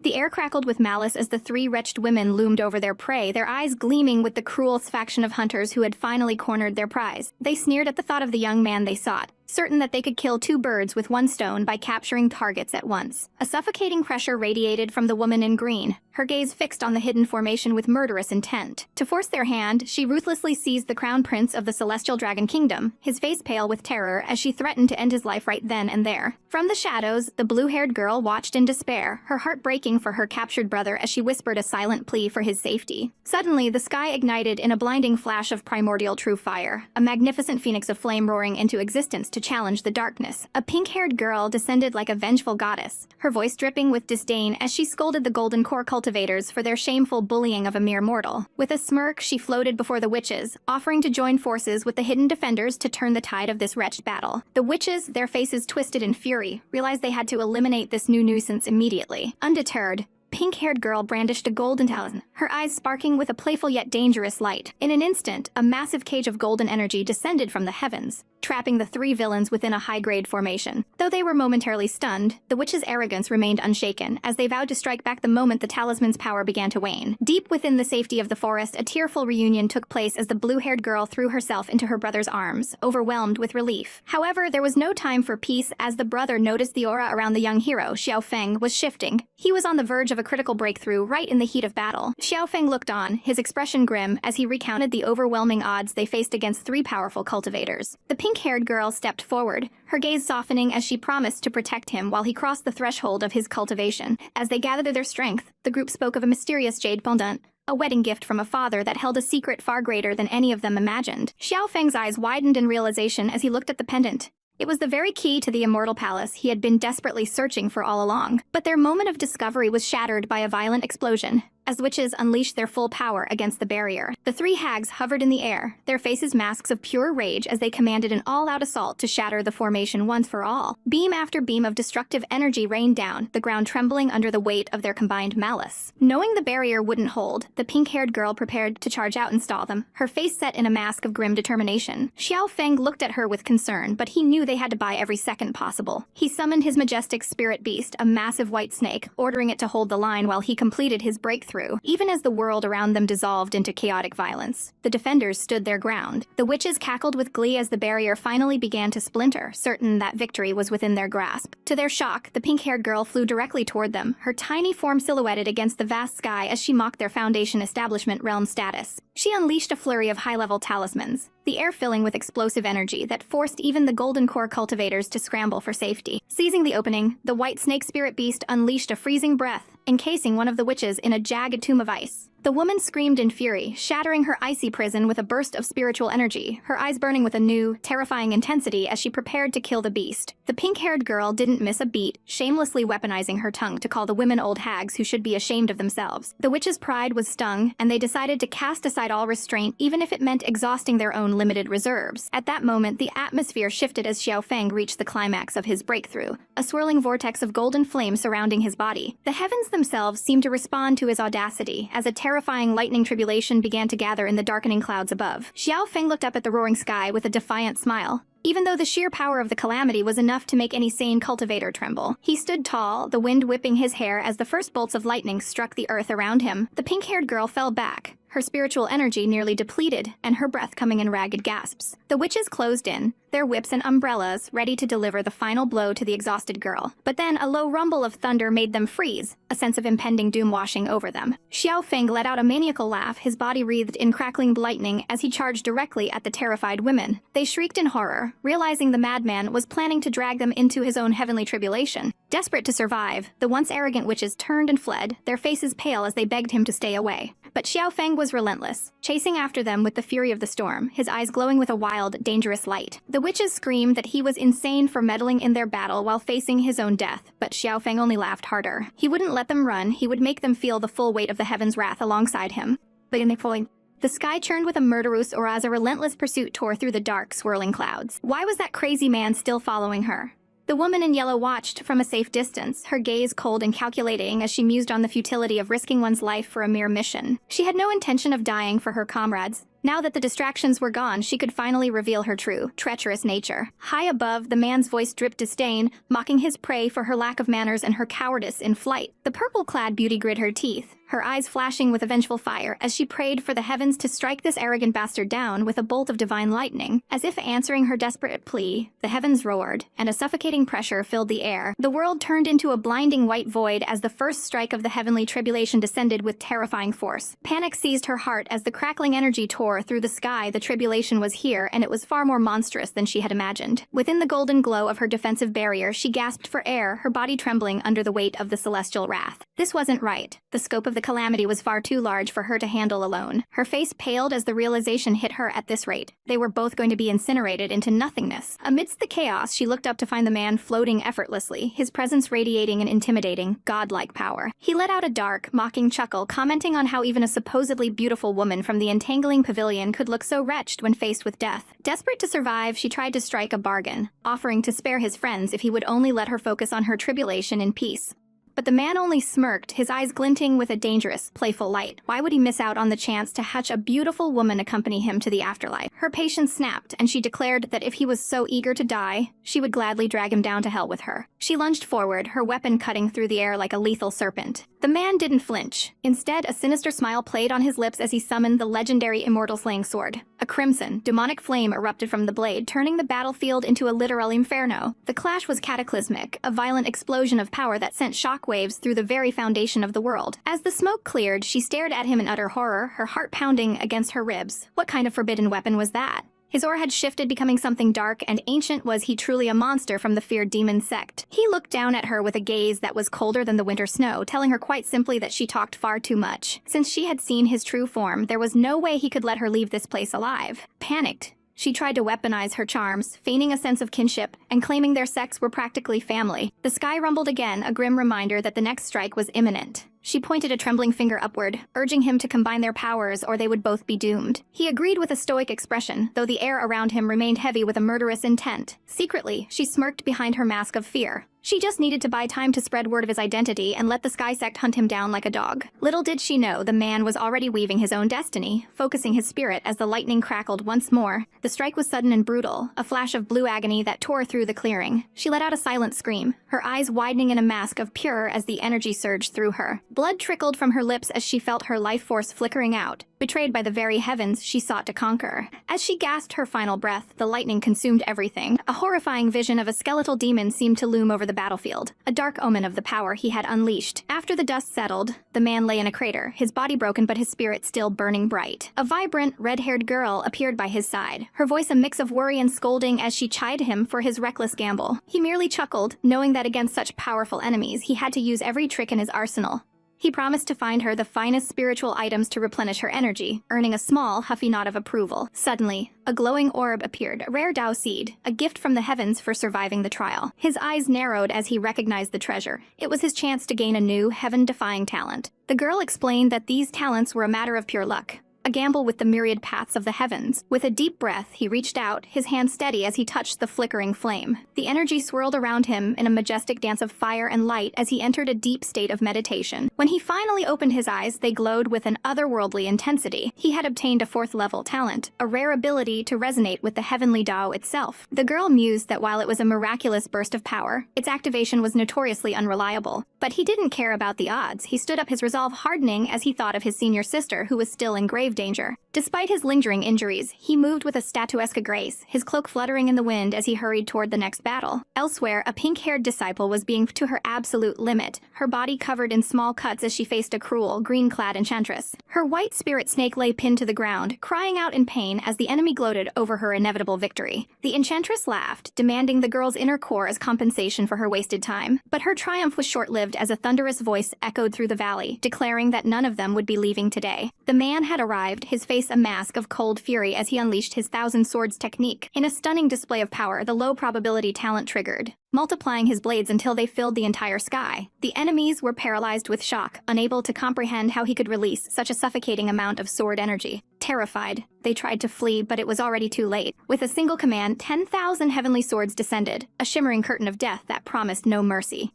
The air crackled with malice as the three wretched women loomed over their prey, their eyes gleaming with the cruel faction of hunters who had finally cornered their prize. They sneered at the thought of the young man they sought, certain that they could kill two birds with one stone by capturing targets at once. A suffocating pressure radiated from the woman in green, her gaze fixed on the hidden formation with murderous intent. To force their hand, she ruthlessly seized the crown prince of the Celestial Dragon Kingdom, his face pale with terror as she threatened to end his life right then and there. From the shadows, the blue-haired girl watched in despair, her heart breaking for her captured brother as she whispered a silent plea for his safety. Suddenly, the sky ignited in a blinding flash of primordial true fire, a magnificent phoenix of flame roaring into existence to challenge the darkness. A pink-haired girl descended like a vengeful goddess, her voice dripping with disdain as she scolded the golden core cultivators for their shameful bullying of a mere mortal. With a smirk, she floated before the witches, offering to join forces with the hidden defenders to turn the tide of this wretched battle. The witches, their faces twisted in fury, realized they had to eliminate this new nuisance immediately. Undeterred, pink-haired girl brandished a golden talisman, her eyes sparking with a playful yet dangerous light. In an instant, a massive cage of golden energy descended from the heavens, trapping the three villains within a high-grade formation. Though they were momentarily stunned, the witches' arrogance remained unshaken, as they vowed to strike back the moment the talisman's power began to wane. Deep within the safety of the forest, a tearful reunion took place as the blue-haired girl threw herself into her brother's arms, overwhelmed with relief. However, there was no time for peace as the brother noticed the aura around the young hero, Xiao Feng, was shifting. He was on the verge of a critical breakthrough right in the heat of battle. Xiao Feng looked on, his expression grim, as he recounted the overwhelming odds they faced against three powerful cultivators. The pink-haired girl stepped forward, her gaze softening as she promised to protect him while he crossed the threshold of his cultivation. As they gathered their strength, the group spoke of a mysterious jade pendant, a wedding gift from a father that held a secret far greater than any of them imagined. Xiao Feng's eyes widened in realization as he looked at the pendant. It was the very key to the immortal palace he had been desperately searching for all along. But their moment of discovery was shattered by a violent explosion. as the witches unleashed their full power against the barrier. The three hags hovered in the air, their faces masks of pure rage as they commanded an all-out assault to shatter the formation once for all. Beam after beam of destructive energy rained down, the ground trembling under the weight of their combined malice. Knowing the barrier wouldn't hold, the pink-haired girl prepared to charge out and stall them, her face set in a mask of grim determination. Xiao Feng looked at her with concern, but he knew they had to buy every second possible. He summoned his majestic spirit beast, a massive white snake, ordering it to hold the line while he completed his breakthrough. Even as the world around them dissolved into chaotic violence, the defenders stood their ground. The witches cackled with glee as the barrier finally began to splinter, certain that victory was within their grasp. To their shock, the pink-haired girl flew directly toward them, her tiny form silhouetted against the vast sky as she mocked their Foundation establishment realm status. She unleashed a flurry of high-level talismans, the air filling with explosive energy that forced even the Golden Core cultivators to scramble for safety. Seizing the opening, the white snake spirit beast unleashed a freezing breath, encasing one of the witches in a jagged tomb of ice. The woman screamed in fury, shattering her icy prison with a burst of spiritual energy, her eyes burning with a new, terrifying intensity as she prepared to kill the beast. The pink-haired girl didn't miss a beat, shamelessly weaponizing her tongue to call the women old hags who should be ashamed of themselves. The witches' pride was stung, and they decided to cast aside all restraint even if it meant exhausting their own limited reserves. At that moment, the atmosphere shifted as Xiao Feng reached the climax of his breakthrough, a swirling vortex of golden flame surrounding his body. The heavens themselves seemed to respond to his audacity, as a terrifying lightning tribulation began to gather in the darkening clouds above. Xiao Feng looked up at the roaring sky with a defiant smile. Even though the sheer power of the calamity was enough to make any sane cultivator tremble. He stood tall, the wind whipping his hair as the first bolts of lightning struck the earth around him. The pink-haired girl fell back, her spiritual energy nearly depleted, and her breath coming in ragged gasps. The witches closed in, their whips and umbrellas ready to deliver the final blow to the exhausted girl. But then a low rumble of thunder made them freeze, a sense of impending doom washing over them. Xiao Feng let out a maniacal laugh, his body wreathed in crackling lightning as he charged directly at the terrified women. They shrieked in horror, realizing the madman was planning to drag them into his own heavenly tribulation. Desperate to survive, the once arrogant witches turned and fled, their faces pale as they begged him to stay away. But Xiao Feng was relentless, chasing after them with the fury of the storm, his eyes glowing with a wild, dangerous light. The witches screamed that he was insane for meddling in their battle while facing his own death, but Xiao Feng only laughed harder. He wouldn't let them run, he would make them feel the full weight of the heaven's wrath alongside him. But in the sky churned with a murderous aura as a relentless pursuit tore through the dark, swirling clouds. Why was that crazy man still following her? The woman in yellow watched from a safe distance, her gaze cold and calculating as she mused on the futility of risking one's life for a mere mission. She had no intention of dying for her comrades. Now that the distractions were gone, she could finally reveal her true, treacherous nature. High above, the man's voice dripped disdain, mocking his prey for her lack of manners and her cowardice in flight. The purple-clad beauty grit her teeth, her eyes flashing with a vengeful fire as she prayed for the heavens to strike this arrogant bastard down with a bolt of divine lightning. As if answering her desperate plea, the heavens roared, and a suffocating pressure filled the air. The world turned into a blinding white void as the first strike of the heavenly tribulation descended with terrifying force. Panic seized her heart as the crackling energy tore through the sky. The tribulation was here, and it was far more monstrous than she had imagined. Within the golden glow of her defensive barrier, she gasped for air, her body trembling under the weight of the celestial wrath. This wasn't right. The scope of the calamity was far too large for her to handle alone. Her face paled as the realization hit her. At this rate, they were both going to be incinerated into nothingness. Amidst the chaos, she looked up to find the man floating effortlessly, his presence radiating an intimidating, godlike power. He let out a dark, mocking chuckle, commenting on how even a supposedly beautiful woman from the entangling pavilion could look so wretched when faced with death. Desperate to survive, she tried to strike a bargain, offering to spare his friends if he would only let her focus on her tribulation in peace. But the man only smirked, his eyes glinting with a dangerous, playful light. Why would he miss out on the chance to hatch a beautiful woman accompany him to the afterlife? Her patience snapped, and she declared that if he was so eager to die, she would gladly drag him down to hell with her. She lunged forward, her weapon cutting through the air like a lethal serpent. The man didn't flinch. Instead, a sinister smile played on his lips as he summoned the legendary immortal slaying sword. A crimson, demonic flame erupted from the blade, turning the battlefield into a literal inferno. The clash was cataclysmic, a violent explosion of power that sent shockwaves through the very foundation of the world. As the smoke cleared, she stared at him in utter horror, her heart pounding against her ribs. What kind of forbidden weapon was that? His aura had shifted, becoming something dark and ancient. Was he truly a monster from the feared demon sect? He looked down at her with a gaze that was colder than the winter snow, telling her quite simply that she talked far too much. Since she had seen his true form, there was no way he could let her leave this place alive. Panicked, she tried to weaponize her charms, feigning a sense of kinship and claiming their sects were practically family. The sky rumbled again, a grim reminder that the next strike was imminent. She pointed a trembling finger upward, urging him to combine their powers or they would both be doomed. He agreed with a stoic expression, though the air around him remained heavy with a murderous intent. Secretly, she smirked behind her mask of fear. She just needed to buy time to spread word of his identity and let the Sky Sect hunt him down like a dog. Little did she know the man was already weaving his own destiny, focusing his spirit as the lightning crackled once more. The strike was sudden and brutal, a flash of blue agony that tore through the clearing. She let out a silent scream, her eyes widening in a mask of pure as the energy surged through her. Blood trickled from her lips as she felt her life force flickering out, betrayed by the very heavens she sought to conquer. As she gasped her final breath, the lightning consumed everything. A horrifying vision of a skeletal demon seemed to loom over the battlefield, a dark omen of the power he had unleashed. After the dust settled, the man lay in a crater, his body broken but his spirit still burning bright. A vibrant, red-haired girl appeared by his side, her voice a mix of worry and scolding as she chided him for his reckless gamble. He merely chuckled, knowing that against such powerful enemies he had to use every trick in his arsenal. He promised to find her the finest spiritual items to replenish her energy, earning a small, huffy nod of approval. Suddenly, a glowing orb appeared, a rare Dao seed, a gift from the heavens for surviving the trial. His eyes narrowed as he recognized the treasure. It was his chance to gain a new, heaven-defying talent. The girl explained that these talents were a matter of pure luck, a gamble with the myriad paths of the heavens. With a deep breath, he reached out, his hand steady as he touched the flickering flame. The energy swirled around him in a majestic dance of fire and light as he entered a deep state of meditation. When he finally opened his eyes, they glowed with an otherworldly intensity. He had obtained a 4th-level talent, a rare ability to resonate with the heavenly Dao itself. The girl mused that while it was a miraculous burst of power, its activation was notoriously unreliable. But he didn't care about the odds. He stood up, his resolve hardening as he thought of his senior sister, who was still in grave danger. Despite his lingering injuries, he moved with a statuesque grace, his cloak fluttering in the wind as he hurried toward the next battle. Elsewhere, a pink-haired disciple was being to her absolute limit, her body covered in small cuts as she faced a cruel, green-clad enchantress. Her white spirit snake lay pinned to the ground, crying out in pain as the enemy gloated over her inevitable victory. The enchantress laughed, demanding the girl's inner core as compensation for her wasted time. But her triumph was short-lived as a thunderous voice echoed through the valley, declaring that none of them would be leaving today. The man had arrived, his face a mask of cold fury as he unleashed his thousand swords technique. In a stunning display of power, the low-probability talent triggered, multiplying his blades until they filled the entire sky. The enemies were paralyzed with shock, unable to comprehend how he could release such a suffocating amount of sword energy. Terrified, they tried to flee, but it was already too late. With a single command, 10,000 heavenly swords descended, a shimmering curtain of death that promised no mercy.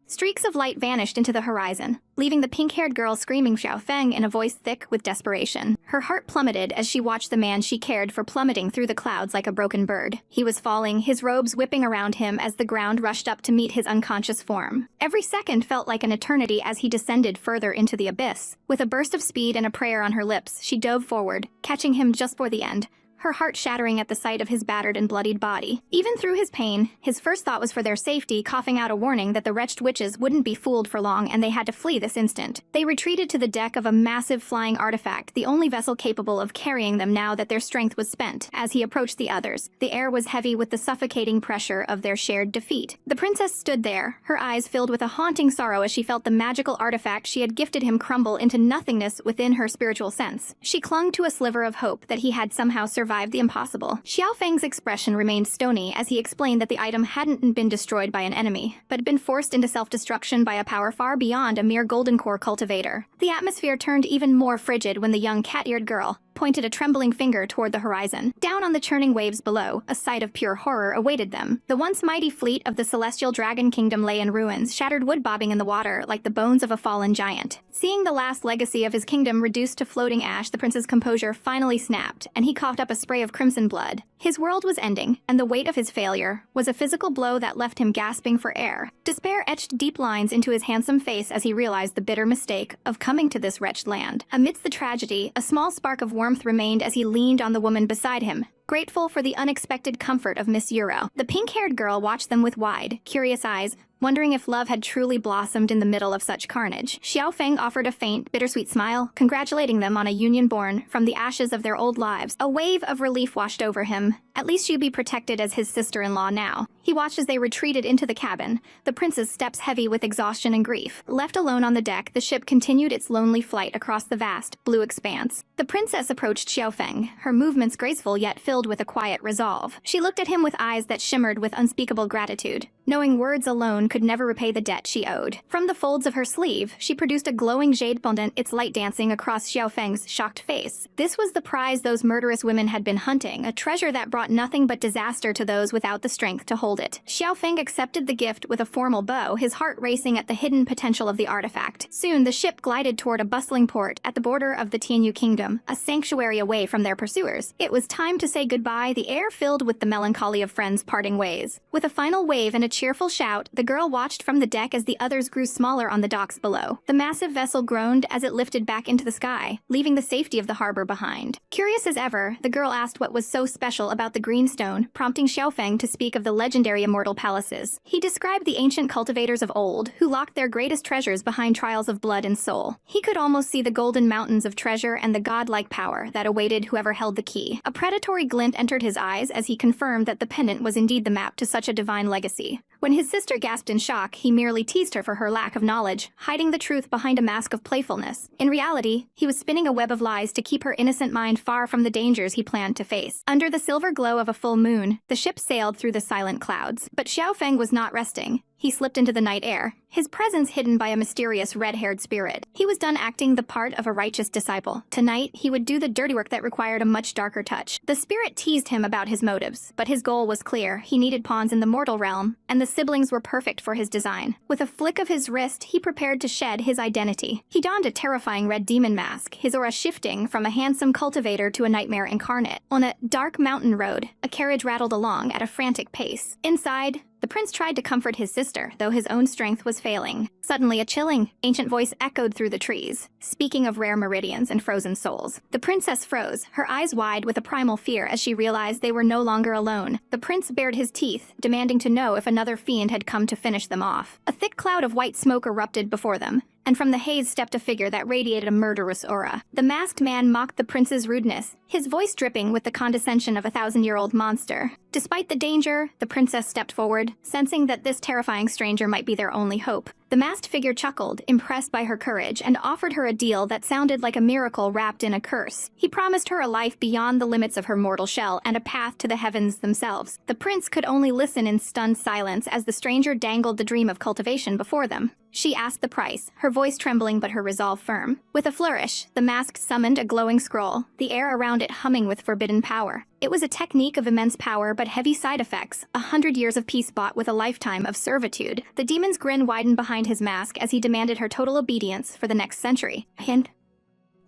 Streaks of light vanished into the horizon, leaving the pink-haired girl screaming Xiao Feng in a voice thick with desperation. Her heart plummeted as she watched the man she cared for plummeting through the clouds like a broken bird. He was falling, his robes whipping around him as the ground rushed up to meet his unconscious form. Every second felt like an eternity as he descended further into the abyss. With a burst of speed and a prayer on her lips, she dove forward, catching him just for the end, her heart shattering at the sight of his battered and bloodied body. Even through his pain, his first thought was for their safety, coughing out a warning that the wretched witches wouldn't be fooled for long and they had to flee this instant. They retreated to the deck of a massive flying artifact, the only vessel capable of carrying them now that their strength was spent. As he approached the others, the air was heavy with the suffocating pressure of their shared defeat. The princess stood there, her eyes filled with a haunting sorrow as she felt the magical artifact she had gifted him crumble into nothingness within her spiritual sense. She clung to a sliver of hope that he had somehow survived the impossible. Xiao Feng's expression remained stony as he explained that the item hadn't been destroyed by an enemy, but been forced into self-destruction by a power far beyond a mere golden core cultivator. The atmosphere turned even more frigid when the young cat-eared girl pointed a trembling finger toward the horizon. Down on the churning waves below, a sight of pure horror awaited them. The once mighty fleet of the celestial dragon kingdom lay in ruins, shattered wood bobbing in the water like the bones of a fallen giant. Seeing the last legacy of his kingdom reduced to floating ash, the prince's composure finally snapped, and he coughed up a spray of crimson blood. His world was ending, and the weight of his failure was a physical blow that left him gasping for air. Despair etched deep lines into his handsome face as he realized the bitter mistake of coming to this wretched land. Amidst the tragedy, a small spark of warmth remained as he leaned on the woman beside him, grateful for the unexpected comfort of Miss Euro. The pink-haired girl watched them with wide, curious eyes, wondering if love had truly blossomed in the middle of such carnage. Xiao Feng offered a faint, bittersweet smile, congratulating them on a union born from the ashes of their old lives. A wave of relief washed over him. At least she'd be protected as his sister-in-law now. He watched as they retreated into the cabin, the prince's steps heavy with exhaustion and grief. Left alone on the deck, the ship continued its lonely flight across the vast, blue expanse. The princess approached Xiao Feng, her movements graceful yet filled with a quiet resolve. She looked at him with eyes that shimmered with unspeakable gratitude. knowing words alone could never repay the debt she owed. From the folds of her sleeve, she produced a glowing jade pendant, its light dancing across Xiao Feng's shocked face. This was the prize those murderous women had been hunting, a treasure that brought nothing but disaster to those without the strength to hold it. Xiao Feng accepted the gift with a formal bow, his heart racing at the hidden potential of the artifact. Soon, the ship glided toward a bustling port at the border of the Tianyu Kingdom, a sanctuary away from their pursuers. It was time to say goodbye, the air filled with the melancholy of friends parting ways. With a final wave and a cheerful shout, the girl watched from the deck as the others grew smaller on the docks below. The massive vessel groaned as it lifted back into the sky, leaving the safety of the harbor behind. Curious as ever, the girl asked what was so special about the green stone, prompting Xiao Feng to speak of the legendary immortal palaces. He described the ancient cultivators of old, who locked their greatest treasures behind trials of blood and soul. He could almost see the golden mountains of treasure and the godlike power that awaited whoever held the key. A predatory glint entered his eyes as he confirmed that the pendant was indeed the map to such a divine legacy. When his sister gasped in shock, he merely teased her for her lack of knowledge, hiding the truth behind a mask of playfulness. In reality, he was spinning a web of lies to keep her innocent mind far from the dangers he planned to face. Under the silver glow of a full moon, the ship sailed through the silent clouds. But Xiao Feng was not resting. He slipped into the night air, his presence hidden by a mysterious red-haired spirit. He was done acting the part of a righteous disciple. Tonight, he would do the dirty work that required a much darker touch. The spirit teased him about his motives, but his goal was clear. He needed pawns in the mortal realm, and the siblings were perfect for his design. With a flick of his wrist, he prepared to shed his identity. He donned a terrifying red demon mask, his aura shifting from a handsome cultivator to a nightmare incarnate. On a dark mountain road, a carriage rattled along at a frantic pace. Inside, the prince tried to comfort his sister, though his own strength was failing. Suddenly, a chilling, ancient voice echoed through the trees, speaking of rare meridians and frozen souls. The princess froze, her eyes wide with a primal fear as she realized they were no longer alone. The prince bared his teeth, demanding to know if another fiend had come to finish them off. A thick cloud of white smoke erupted before them, and from the haze stepped a figure that radiated a murderous aura. The masked man mocked the prince's rudeness, his voice dripping with the condescension of a thousand-year-old monster. Despite the danger, the princess stepped forward, sensing that this terrifying stranger might be their only hope. The masked figure chuckled, impressed by her courage, and offered her a deal that sounded like a miracle wrapped in a curse. He promised her a life beyond the limits of her mortal shell and a path to the heavens themselves. The prince could only listen in stunned silence as the stranger dangled the dream of cultivation before them. She asked the price, her voice trembling but her resolve firm. With a flourish, the mask summoned a glowing scroll, the air around it humming with forbidden power. It was a technique of immense power but heavy side effects, 100 years of peace bought with a lifetime of servitude. The demon's grin widened behind his mask as he demanded her total obedience for the next century. And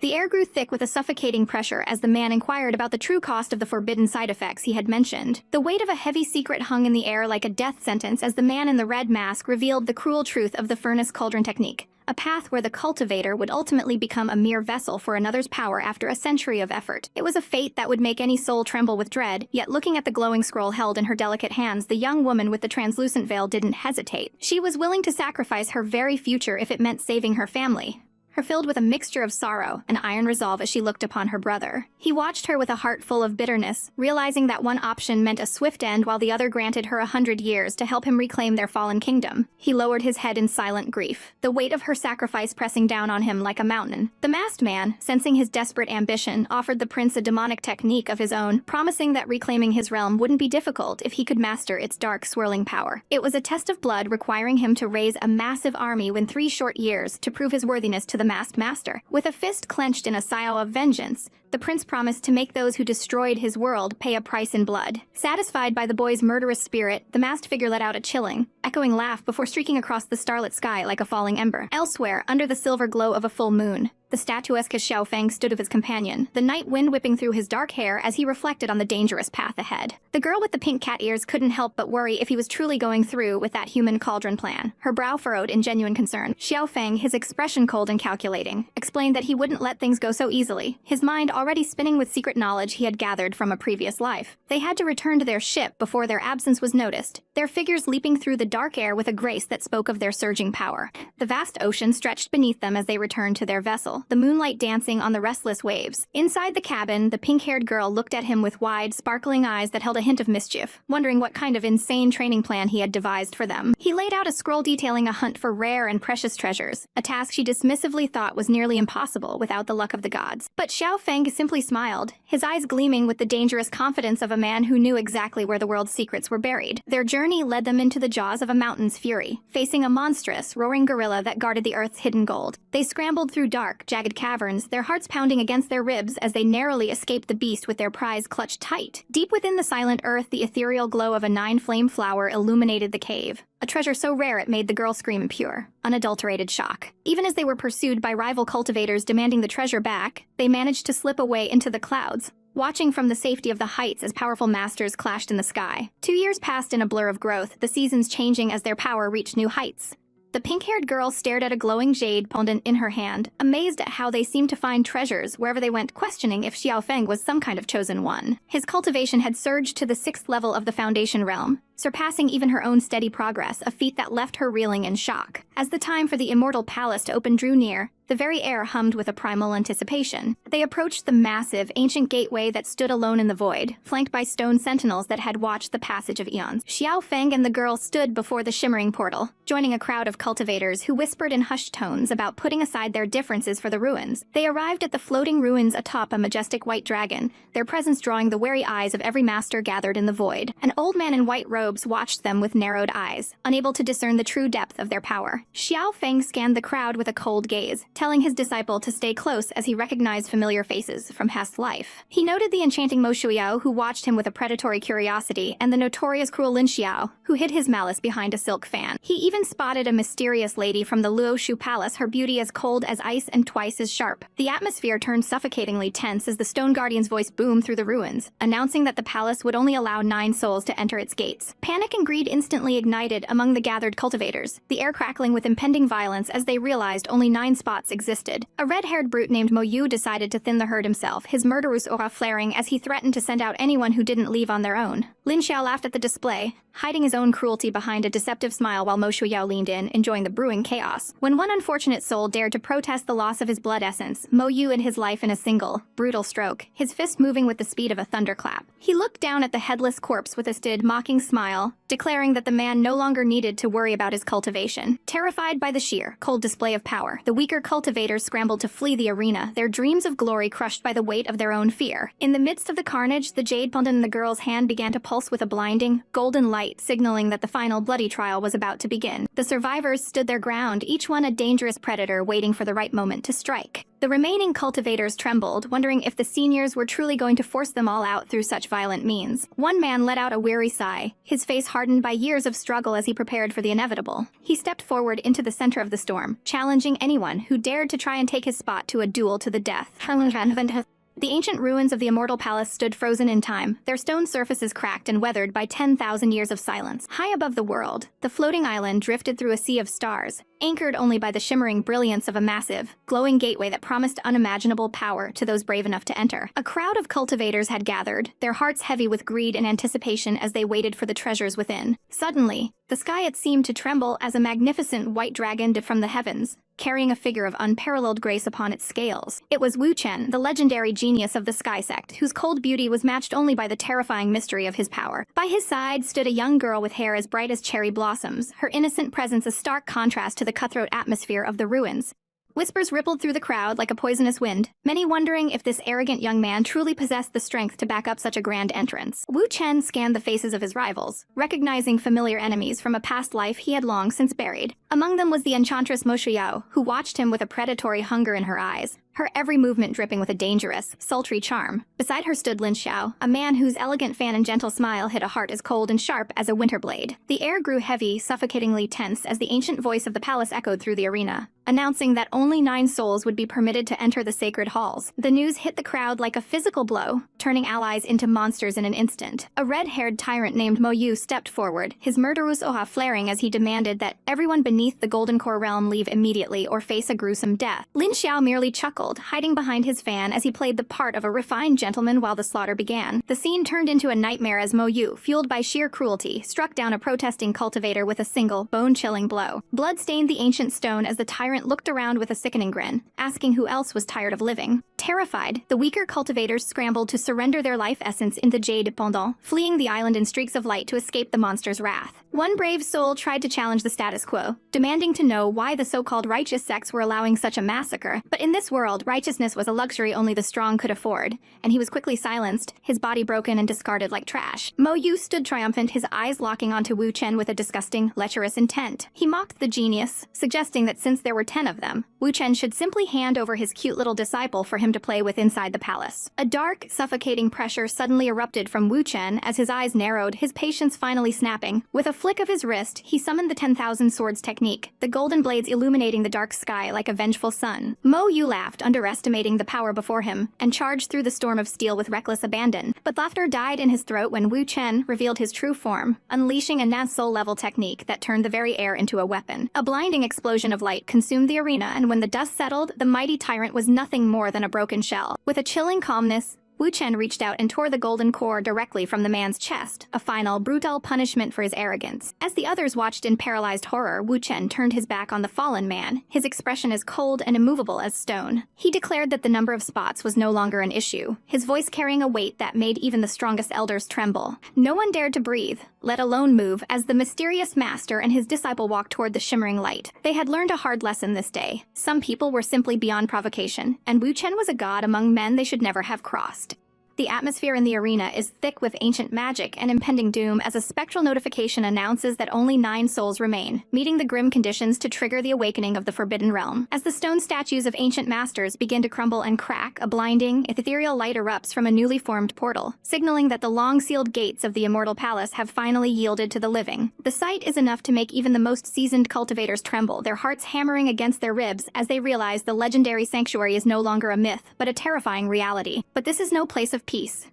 the air grew thick with a suffocating pressure as the man inquired about the true cost of the forbidden side effects he had mentioned. The weight of a heavy secret hung in the air like a death sentence as the man in the red mask revealed the cruel truth of the furnace cauldron technique, a path where the cultivator would ultimately become a mere vessel for another's power after a century of effort. It was a fate that would make any soul tremble with dread, yet looking at the glowing scroll held in her delicate hands, the young woman with the translucent veil didn't hesitate. She was willing to sacrifice her very future if it meant saving her family. Her filled with a mixture of sorrow and iron resolve as she looked upon her brother. He watched her with a heart full of bitterness, realizing that one option meant a swift end while the other granted her 100 years to help him reclaim their fallen kingdom. He lowered his head in silent grief, the weight of her sacrifice pressing down on him like a mountain. The masked man, sensing his desperate ambition, offered the prince a demonic technique of his own, promising that reclaiming his realm wouldn't be difficult if he could master its dark, swirling power. It was a test of blood requiring him to raise a massive army within 3 short years to prove his worthiness to the masked master. With a fist clenched in a sigh of vengeance, the prince promised to make those who destroyed his world pay a price in blood. Satisfied by the boy's murderous spirit, the masked figure let out a chilling, echoing laugh before streaking across the starlit sky like a falling ember. Elsewhere, under the silver glow of a full moon, the statuesque Xiao Feng stood of his companion, the night wind whipping through his dark hair as he reflected on the dangerous path ahead. The girl with the pink cat ears couldn't help but worry if he was truly going through with that human cauldron plan, her brow furrowed in genuine concern. Xiao Feng, his expression cold and calculating, explained that he wouldn't let things go so easily, his mind already spinning with secret knowledge he had gathered from a previous life. They had to return to their ship before their absence was noticed, their figures leaping through the dark air with a grace that spoke of their surging power. The vast ocean stretched beneath them as they returned to their vessel, peaceful, the moonlight dancing on the restless waves. Inside the cabin, the pink-haired girl looked at him with wide, sparkling eyes that held a hint of mischief, wondering what kind of insane training plan he had devised for them. He laid out a scroll detailing a hunt for rare and precious treasures, a task she dismissively thought was nearly impossible without the luck of the gods. But Xiao Feng simply smiled, his eyes gleaming with the dangerous confidence of a man who knew exactly where the world's secrets were buried. Their journey led them into the jaws of a mountain's fury, facing a monstrous, roaring gorilla that guarded the earth's hidden gold. They scrambled through dark, jagged caverns, their hearts pounding against their ribs as they narrowly escaped the beast with their prize clutched tight. Deep within the silent earth, the ethereal glow of a nine-flame flower illuminated the cave, a treasure so rare it made the girl scream in pure, unadulterated shock. Even as they were pursued by rival cultivators demanding the treasure back, they managed to slip away into the clouds, watching from the safety of the heights as powerful masters clashed in the sky. 2 years passed in a blur of growth, the seasons changing as their power reached new heights. The pink-haired girl stared at a glowing jade pendant in her hand, amazed at how they seemed to find treasures wherever they went, questioning if Xiao Feng was some kind of chosen one. His cultivation had surged to the 6th level of the Foundation realm, surpassing even her own steady progress, a feat that left her reeling in shock. As the time for the Immortal Palace to open drew near, the very air hummed with a primal anticipation. They approached the massive, ancient gateway that stood alone in the void, flanked by stone sentinels that had watched the passage of eons. Xiao Feng and the girl stood before the shimmering portal, joining a crowd of cultivators who whispered in hushed tones about putting aside their differences for the ruins. They arrived at the floating ruins atop a majestic white dragon, their presence drawing the wary eyes of every master gathered in the void. An old man in white robes watched them with narrowed eyes, unable to discern the true depth of their power. Xiao Feng scanned the crowd with a cold gaze, telling his disciple to stay close as he recognized familiar faces from past life. He noted the enchanting Mo Shuiao, who watched him with a predatory curiosity, and the notorious cruel Lin Xiao, who hid his malice behind a silk fan. He even spotted a mysterious lady from the Luo Shu Palace, her beauty as cold as ice and twice as sharp. The atmosphere turned suffocatingly tense as the Stone Guardian's voice boomed through the ruins, announcing that the palace would only allow 9 souls to enter its gates. Panic and greed instantly ignited among the gathered cultivators, the air crackling with impending violence as they realized only 9 spots existed. A red-haired brute named Mo Yu decided to thin the herd himself, his murderous aura flaring as he threatened to send out anyone who didn't leave on their own. Lin Xiao laughed at the display, hiding his own cruelty behind a deceptive smile while Mo Shuiao leaned in, enjoying the brewing chaos. When one unfortunate soul dared to protest the loss of his blood essence, Mo Yu ended his life in a single, brutal stroke, his fist moving with the speed of a thunderclap. He looked down at the headless corpse with a mocking smile, declaring that the man no longer needed to worry about his cultivation. Terrified by the sheer, cold display of power, the weaker cultivators scrambled to flee the arena, their dreams of glory crushed by the weight of their own fear. In the midst of the carnage, the jade pendant in the girl's hand began to pulse with a blinding, golden light, signaling that the final bloody trial was about to begin. The survivors stood their ground, each one a dangerous predator waiting for the right moment to strike. The remaining cultivators trembled, wondering if the seniors were truly going to force them all out through such violent means. One man let out a weary sigh, his face hardened by years of struggle as he prepared for the inevitable. He stepped forward into the center of the storm, challenging anyone who dared to try and take his spot to a duel to the death. The ancient ruins of the Immortal Palace stood frozen in time, their stone surfaces cracked and weathered by 10,000 years of silence. High above the world, the floating island drifted through a sea of stars, anchored only by the shimmering brilliance of a massive, glowing gateway that promised unimaginable power to those brave enough to enter. A crowd of cultivators had gathered, their hearts heavy with greed and anticipation as they waited for the treasures within. Suddenly, the sky had seemed to tremble as a magnificent white dragon dipped from the heavens, carrying a figure of unparalleled grace upon its scales. It was Wu Chen, the legendary genius of the Sky Sect, whose cold beauty was matched only by the terrifying mystery of his power. By his side stood a young girl with hair as bright as cherry blossoms, her innocent presence a stark contrast to the cutthroat atmosphere of the ruins. Whispers rippled through the crowd like a poisonous wind, many wondering if this arrogant young man truly possessed the strength to back up such a grand entrance. Wu Chen scanned the faces of his rivals, recognizing familiar enemies from a past life he had long since buried. Among them was the enchantress Mo Shuiao, who watched him with a predatory hunger in her eyes, her every movement dripping with a dangerous, sultry charm. Beside her stood Lin Xiao, a man whose elegant fan and gentle smile hit a heart as cold and sharp as a winter blade. The air grew heavy, suffocatingly tense as the ancient voice of the palace echoed through the arena, announcing that only 9 souls would be permitted to enter the sacred halls. The news hit the crowd like a physical blow, turning allies into monsters in an instant. A red-haired tyrant named Mo Yu stepped forward, his murderous aura flaring as he demanded that everyone beneath the Golden Core realm leave immediately or face a gruesome death. Lin Xiao merely chuckled, hiding behind his fan as he played the part of a refined gentleman while the slaughter began. The scene turned into a nightmare as Mo Yu, fueled by sheer cruelty, struck down a protesting cultivator with a single, bone-chilling blow. Blood stained the ancient stone as the tyrant tyrant looked around with a sickening grin, asking who else was tired of living. Terrified, the weaker cultivators scrambled to surrender their life essence in the Jade Pendant, fleeing the island in streaks of light to escape the monster's wrath. One brave soul tried to challenge the status quo, demanding to know why the so-called righteous sects were allowing such a massacre. But in this world, righteousness was a luxury only the strong could afford, and he was quickly silenced, his body broken and discarded like trash. Mo Yu stood triumphant, his eyes locking onto Wu Chen with a disgusting, lecherous intent. He mocked the genius, suggesting that since there were 10 of them, Wu Chen should simply hand over his cute little disciple for him to play with inside the palace. A dark, suffocating pressure suddenly erupted from Wu Chen as his eyes narrowed, his patience finally snapping. With a flick of his wrist, he summoned the 10,000 swords technique, the golden blades illuminating the dark sky like a vengeful sun. Mo Yu laughed, underestimating the power before him, and charged through the storm of steel with reckless abandon. But laughter died in his throat when Wu Chen revealed his true form, unleashing a Nansol-level technique that turned the very air into a weapon. A blinding explosion of light consumed the arena, and when the dust settled, the mighty tyrant was nothing more than a broken shell. With a chilling calmness, Wu Chen reached out and tore the golden core directly from the man's chest, a final, brutal punishment for his arrogance. As the others watched in paralyzed horror, Wu Chen turned his back on the fallen man, his expression as cold and immovable as stone. He declared that the number of spots was no longer an issue, his voice carrying a weight that made even the strongest elders tremble. No one dared to breathe, let alone move, as the mysterious master and his disciple walked toward the shimmering light. They had learned a hard lesson this day. Some people were simply beyond provocation, and Wu Chen was a god among men they should never have crossed. The atmosphere in the arena is thick with ancient magic and impending doom as a spectral notification announces that only 9 souls remain, meeting the grim conditions to trigger the awakening of the Forbidden Realm. As the stone statues of ancient masters begin to crumble and crack, a blinding, ethereal light erupts from a newly formed portal, signaling that the long-sealed gates of the Immortal Palace have finally yielded to the living. The sight is enough to make even the most seasoned cultivators tremble, their hearts hammering against their ribs as they realize the legendary sanctuary is no longer a myth, but a terrifying reality. But this is no place of peace.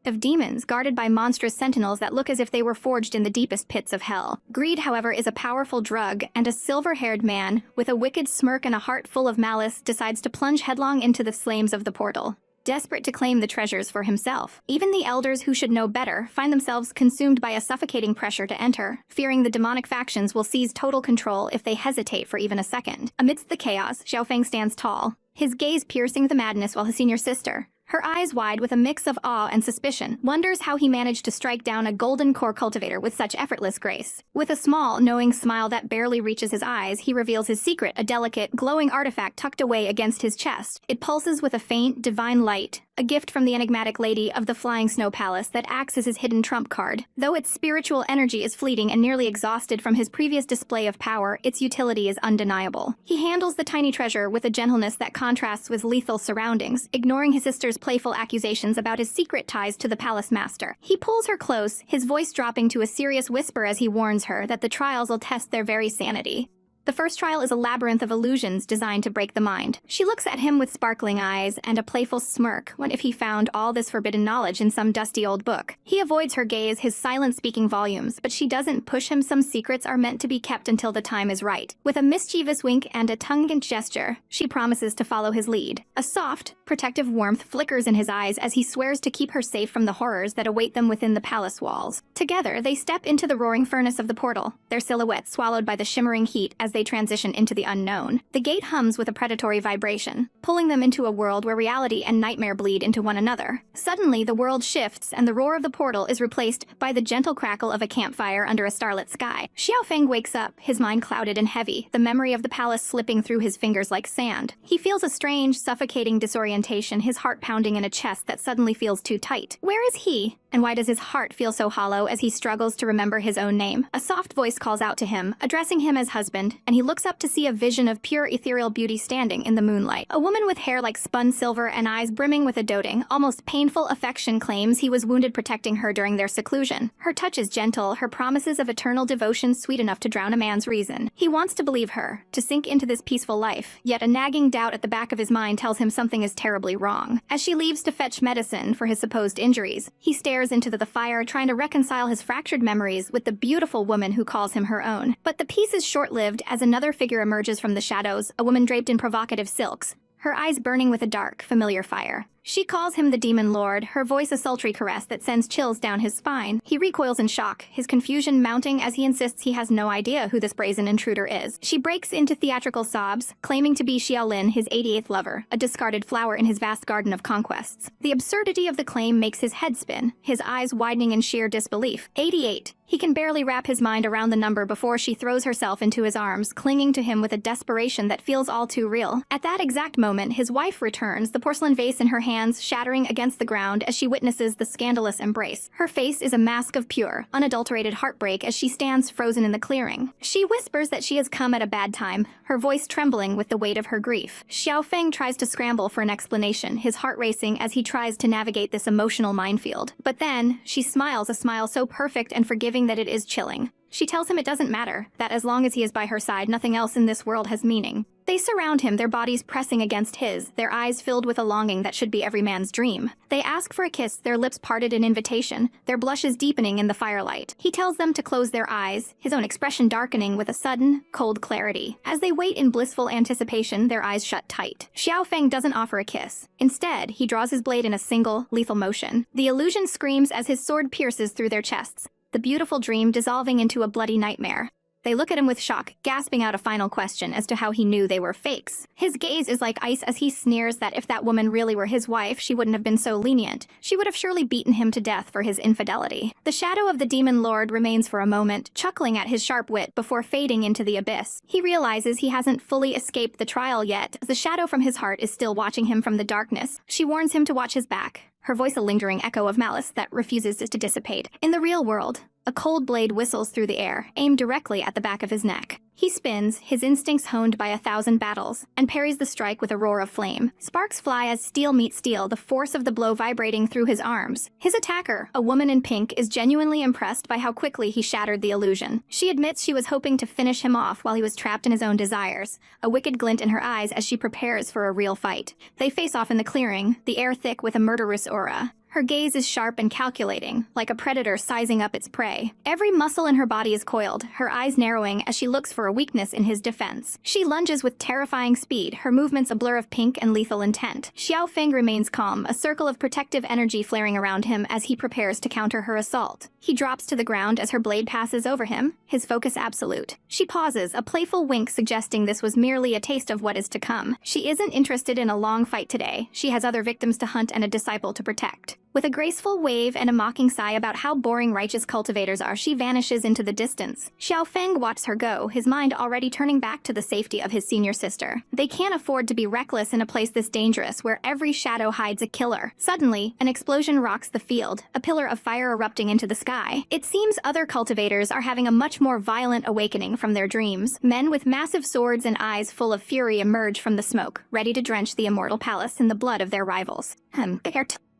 Of demons guarded by monstrous sentinels that look as if they were forged in the deepest pits of hell. Greed, however, is a powerful drug, and a silver-haired man, with a wicked smirk and a heart full of malice, decides to plunge headlong into the flames of the portal, desperate to claim the treasures for himself. Even the elders who should know better find themselves consumed by a suffocating pressure to enter, fearing the demonic factions will seize total control if they hesitate for even a second. Amidst the chaos, Xiao Feng stands tall, his gaze piercing the madness, while his senior sister, her eyes wide with a mix of awe and suspicion, wonders how he managed to strike down a golden core cultivator with such effortless grace. With a small, knowing smile that barely reaches his eyes, he reveals his secret, a delicate, glowing artifact tucked away against his chest. It pulses with a faint, divine light, a gift from the enigmatic lady of the Flying Snow Palace that acts as his hidden trump card. Though its spiritual energy is fleeting and nearly exhausted from his previous display of power, its utility is undeniable. He handles the tiny treasure with a gentleness that contrasts with lethal surroundings, ignoring his sister's playful accusations about his secret ties to the palace master. He pulls her close, his voice dropping to a serious whisper as he warns her that the trials will test their very sanity. The first trial is a labyrinth of illusions designed to break the mind. She looks at him with sparkling eyes and a playful smirk. What if he found all this forbidden knowledge in some dusty old book? He avoids her gaze, his silence speaking volumes, but she doesn't push him. Some secrets are meant to be kept until the time is right. With a mischievous wink and a tongue-in gesture, she promises to follow his lead. A soft, protective warmth flickers in his eyes as he swears to keep her safe from the horrors that await them within the palace walls. Together, they step into the roaring furnace of the portal, their silhouettes swallowed by the shimmering heat as they transition into the unknown. The gate hums with a predatory vibration, pulling them into a world where reality and nightmare bleed into one another. Suddenly, the world shifts, and the roar of the portal is replaced by the gentle crackle of a campfire under a starlit sky. Xiao Feng wakes up, his mind clouded and heavy, the memory of the palace slipping through his fingers like sand. He feels a strange, suffocating disorientation, his heart pounding in a chest that suddenly feels too tight. Where is he? And why does his heart feel so hollow as he struggles to remember his own name? A soft voice calls out to him, addressing him as husband, and he looks up to see a vision of pure ethereal beauty standing in the moonlight. A woman with hair like spun silver and eyes brimming with a doting, almost painful affection claims he was wounded protecting her during their seclusion. Her touch is gentle, her promises of eternal devotion sweet enough to drown a man's reason. He wants to believe her, to sink into this peaceful life, yet a nagging doubt at the back of his mind tells him something is terribly wrong. As she leaves to fetch medicine for his supposed injuries, he stares into the fire, trying to reconcile his fractured memories with the beautiful woman who calls him her own. But the peace is short-lived as another figure emerges from the shadows, a woman draped in provocative silks, her eyes burning with a dark, familiar fire. She calls him the Demon Lord, her voice a sultry caress that sends chills down his spine. He recoils in shock, his confusion mounting as he insists he has no idea who this brazen intruder is. She breaks into theatrical sobs, claiming to be Xiao Lin, his 88th lover, a discarded flower in his vast garden of conquests. The absurdity of the claim makes his head spin, his eyes widening in sheer disbelief. 88. He can barely wrap his mind around the number before she throws herself into his arms, clinging to him with a desperation that feels all too real. At that exact moment, his wife returns, the porcelain vase in her hands shattering against the ground as she witnesses the scandalous embrace. Her face is a mask of pure, unadulterated heartbreak as she stands frozen in the clearing. She whispers that she has come at a bad time, her voice trembling with the weight of her grief. Xiao Feng tries to scramble for an explanation, his heart racing as he tries to navigate this emotional minefield. But then, she smiles a smile so perfect and forgiving that it is chilling. She tells him it doesn't matter, that as long as he is by her side, nothing else in this world has meaning. They surround him, their bodies pressing against his, their eyes filled with a longing that should be every man's dream. They ask for a kiss, their lips parted in invitation, their blushes deepening in the firelight. He tells them to close their eyes, his own expression darkening with a sudden, cold clarity. As they wait in blissful anticipation, their eyes shut tight. Xiao Feng doesn't offer a kiss. Instead, he draws his blade in a single, lethal motion. The illusion screams as his sword pierces through their chests, the beautiful dream dissolving into a bloody nightmare. They look at him with shock, gasping out a final question as to how he knew they were fakes. His gaze is like ice as he sneers that if that woman really were his wife, she wouldn't have been so lenient. She would have surely beaten him to death for his infidelity. The shadow of the Demon Lord remains for a moment, chuckling at his sharp wit before fading into the abyss. He realizes he hasn't fully escaped the trial yet, as the shadow from his heart is still watching him from the darkness. She warns him to watch his back, her voice a lingering echo of malice that refuses to dissipate. In the real world, a cold blade whistles through the air, aimed directly at the back of his neck. He spins, his instincts honed by 1,000 battles, and parries the strike with a roar of flame. Sparks fly as steel meets steel, the force of the blow vibrating through his arms. His attacker, a woman in pink, is genuinely impressed by how quickly he shattered the illusion. She admits she was hoping to finish him off while he was trapped in his own desires, a wicked glint in her eyes as she prepares for a real fight. They face off in the clearing, the air thick with a murderous aura. Her gaze is sharp and calculating, like a predator sizing up its prey. Every muscle in her body is coiled, her eyes narrowing as she looks for a weakness in his defense. She lunges with terrifying speed, her movements a blur of pink and lethal intent. Xiao Feng remains calm, a circle of protective energy flaring around him as he prepares to counter her assault. He drops to the ground as her blade passes over him, his focus absolute. She pauses, a playful wink suggesting this was merely a taste of what is to come. She isn't interested in a long fight today. She has other victims to hunt and a disciple to protect. With a graceful wave and a mocking sigh about how boring righteous cultivators are, she vanishes into the distance. Xiao Feng watches her go, his mind already turning back to the safety of his senior sister. They can't afford to be reckless in a place this dangerous, where every shadow hides a killer. Suddenly, an explosion rocks the field, a pillar of fire erupting into the sky. It seems other cultivators are having a much more violent awakening from their dreams. Men with massive swords and eyes full of fury emerge from the smoke, ready to drench the immortal palace in the blood of their rivals.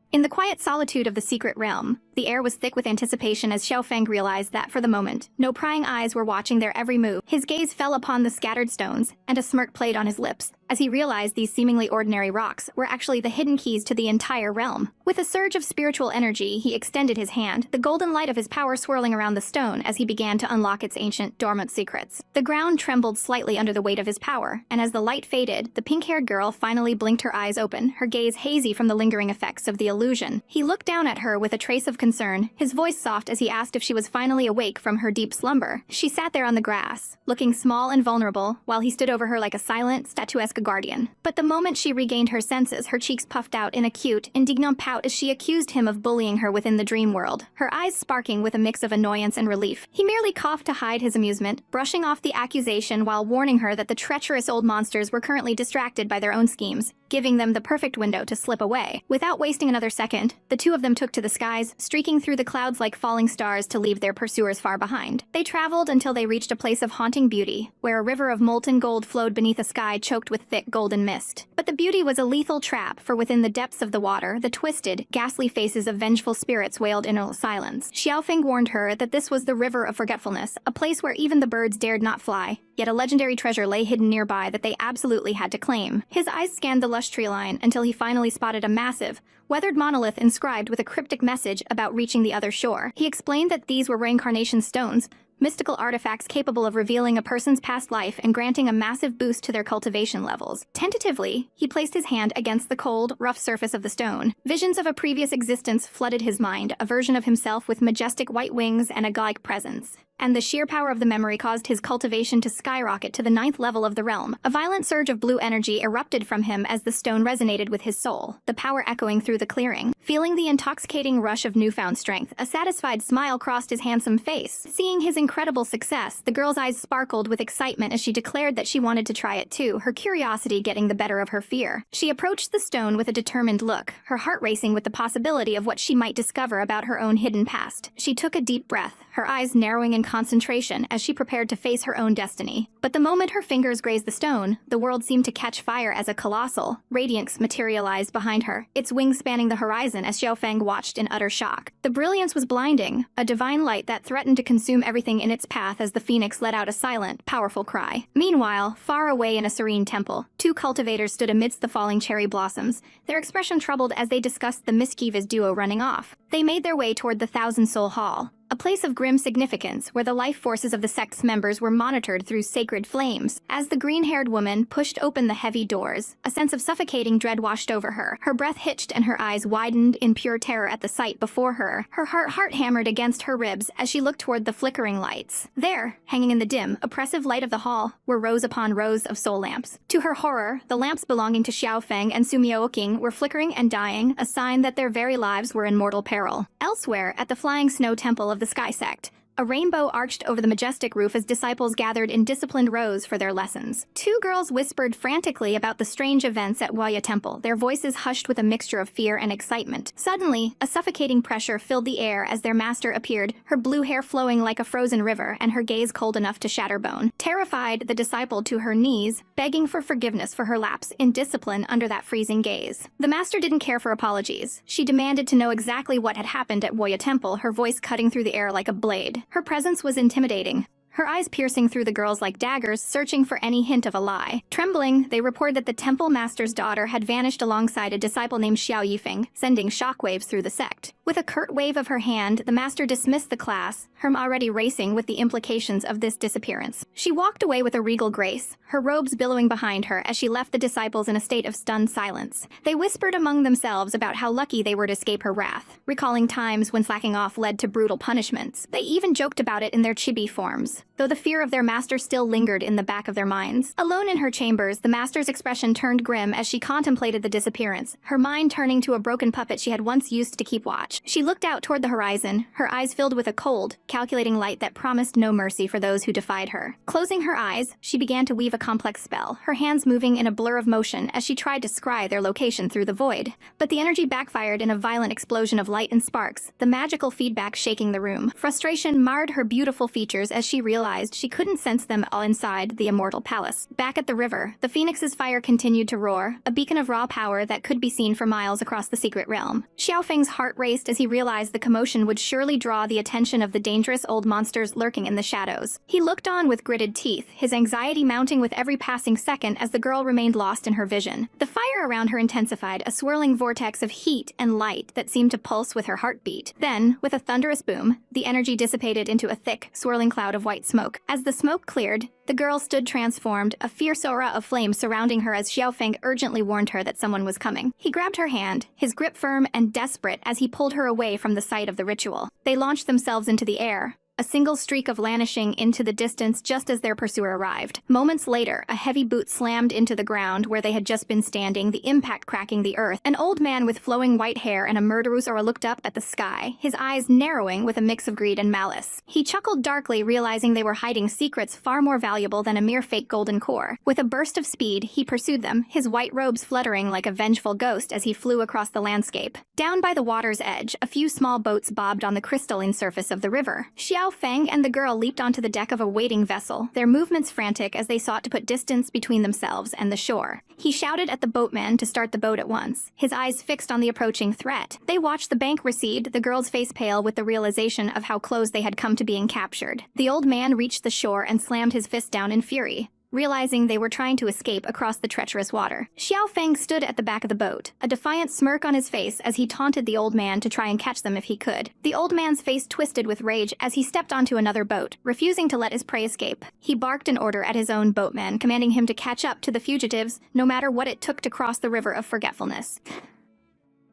In the quiet solitude of the secret realm, the air was thick with anticipation as Xiao Feng realized that, for the moment, no prying eyes were watching their every move. His gaze fell upon the scattered stones, and a smirk played on his lips, as he realized these seemingly ordinary rocks were actually the hidden keys to the entire realm. With a surge of spiritual energy, he extended his hand, the golden light of his power swirling around the stone as he began to unlock its ancient, dormant secrets. The ground trembled slightly under the weight of his power, and as the light faded, the pink-haired girl finally blinked her eyes open, her gaze hazy from the lingering effects of the illusion. He looked down at her with a trace of concern, his voice soft as he asked if she was finally awake from her deep slumber. She sat there on the grass, looking small and vulnerable, while he stood over her like a silent, statuesque guardian. But the moment she regained her senses, her cheeks puffed out in a cute, indignant pout as she accused him of bullying her within the dream world, her eyes sparking with a mix of annoyance and relief. He merely coughed to hide his amusement, brushing off the accusation while warning her that the treacherous old monsters were currently distracted by their own schemes, giving them the perfect window to slip away. Without wasting another second, the two of them took to the skies, streaking through the clouds like falling stars to leave their pursuers far behind. They traveled until they reached a place of haunting beauty, where a river of molten gold flowed beneath a sky choked with thick golden mist. But the beauty was a lethal trap, for within the depths of the water, the twisted, ghastly faces of vengeful spirits wailed in silence. Xiao Feng warned her that this was the River of Forgetfulness, a place where even the birds dared not fly, yet a legendary treasure lay hidden nearby that they absolutely had to claim. His eyes scanned the lush tree line until he finally spotted a massive, weathered monolith inscribed with a cryptic message about reaching the other shore. He explained that these were reincarnation stones, mystical artifacts capable of revealing a person's past life and granting a massive boost to their cultivation levels. Tentatively, he placed his hand against the cold, rough surface of the stone. Visions of a previous existence flooded his mind, a version of himself with majestic white wings and a godlike presence. And the sheer power of the memory caused his cultivation to skyrocket to the 9th level of the realm. A violent surge of blue energy erupted from him as the stone resonated with his soul, the power echoing through the clearing. Feeling the intoxicating rush of newfound strength, a satisfied smile crossed his handsome face. Seeing his incredible success, the girl's eyes sparkled with excitement as she declared that she wanted to try it too, her curiosity getting the better of her fear. She approached the stone with a determined look, her heart racing with the possibility of what she might discover about her own hidden past. She took a deep breath, her eyes narrowing in concentration as she prepared to face her own destiny. But the moment her fingers grazed the stone, the world seemed to catch fire as a colossal radiance materialized behind her, its wings spanning the horizon as Xiao Feng watched in utter shock. The brilliance was blinding, a divine light that threatened to consume everything in its path as the phoenix let out a silent, powerful cry. Meanwhile, far away in a serene temple, 2 cultivators stood amidst the falling cherry blossoms, their expression troubled as they discussed the mischievous duo running off. They made their way toward the Thousand-Soul Hall, a place of grim significance where the life forces of the sect's members were monitored through sacred flames. As the green-haired woman pushed open the heavy doors, a sense of suffocating dread washed over her. Her breath hitched and her eyes widened in pure terror at the sight before her. Her heart hammered against her ribs as she looked toward the flickering lights. There, hanging in the dim, oppressive light of the hall, were rows upon rows of soul lamps. To her horror, the lamps belonging to Xiao Feng and Sumiao King were flickering and dying, a sign that their very lives were in mortal peril. Elsewhere, at the Flying Snow Temple of the Sky Sect, a rainbow arched over the majestic roof as disciples gathered in disciplined rows for their lessons. 2 girls whispered frantically about the strange events at Waya Temple, their voices hushed with a mixture of fear and excitement. Suddenly, a suffocating pressure filled the air as their master appeared, her blue hair flowing like a frozen river and her gaze cold enough to shatter bone. Terrified, the disciple to her knees, begging for forgiveness for her lapse in discipline under that freezing gaze. The master didn't care for apologies. She demanded to know exactly what had happened at Waya Temple, her voice cutting through the air like a blade. Her presence was intimidating, her eyes piercing through the girls like daggers, searching for any hint of a lie. Trembling, they reported that the temple master's daughter had vanished alongside a disciple named Xiao Feng, sending shockwaves through the sect. With a curt wave of her hand, the master dismissed the class, her already racing with the implications of this disappearance. She walked away with a regal grace, her robes billowing behind her as she left the disciples in a state of stunned silence. They whispered among themselves about how lucky they were to escape her wrath, recalling times when slacking off led to brutal punishments. They even joked about it in their chibi forms, though the fear of their master still lingered in the back of their minds. Alone in her chambers, the master's expression turned grim as she contemplated the disappearance, her mind turning to a broken puppet she had once used to keep watch. She looked out toward the horizon, her eyes filled with a cold, calculating light that promised no mercy for those who defied her. Closing her eyes, she began to weave a complex spell, her hands moving in a blur of motion as she tried to scry their location through the void. But the energy backfired in a violent explosion of light and sparks, the magical feedback shaking the room. Frustration marred her beautiful features as she realized she couldn't sense them all inside the immortal palace. Back at the river, the phoenix's fire continued to roar, a beacon of raw power that could be seen for miles across the secret realm. Xiao Feng's heart raced as he realized the commotion would surely draw the attention of the dangerous old monsters lurking in the shadows. He looked on with gritted teeth, his anxiety mounting with every passing second as the girl remained lost in her vision. The fire around her intensified, a swirling vortex of heat and light that seemed to pulse with her heartbeat. Then, with a thunderous boom, the energy dissipated into a thick, swirling cloud of white smoke. As the smoke cleared, the girl stood transformed, a fierce aura of flame surrounding her as Xiao Feng urgently warned her that someone was coming. He grabbed her hand, his grip firm and desperate as he pulled her away from the site of the ritual. They launched themselves into the air, a single streak of vanishing into the distance just as their pursuer arrived. Moments later, a heavy boot slammed into the ground where they had just been standing, the impact cracking the earth. An old man with flowing white hair and a murderous aura looked up at the sky, his eyes narrowing with a mix of greed and malice. He chuckled darkly, realizing they were hiding secrets far more valuable than a mere fake golden core. With a burst of speed, he pursued them, his white robes fluttering like a vengeful ghost as he flew across the landscape. Down by the water's edge, a few small boats bobbed on the crystalline surface of the river. Xiao Feng and the girl leaped onto the deck of a waiting vessel, their movements frantic as they sought to put distance between themselves and the shore. He shouted at the boatman to start the boat at once, his eyes fixed on the approaching threat. They watched the bank recede, the girl's face pale with the realization of how close they had come to being captured. The old man reached the shore and slammed his fist down in fury, realizing they were trying to escape across the treacherous water. Xiao Feng stood at the back of the boat, a defiant smirk on his face as he taunted the old man to try and catch them if he could. The old man's face twisted with rage as he stepped onto another boat, refusing to let his prey escape. He barked an order at his own boatman, commanding him to catch up to the fugitives, no matter what it took to cross the river of forgetfulness.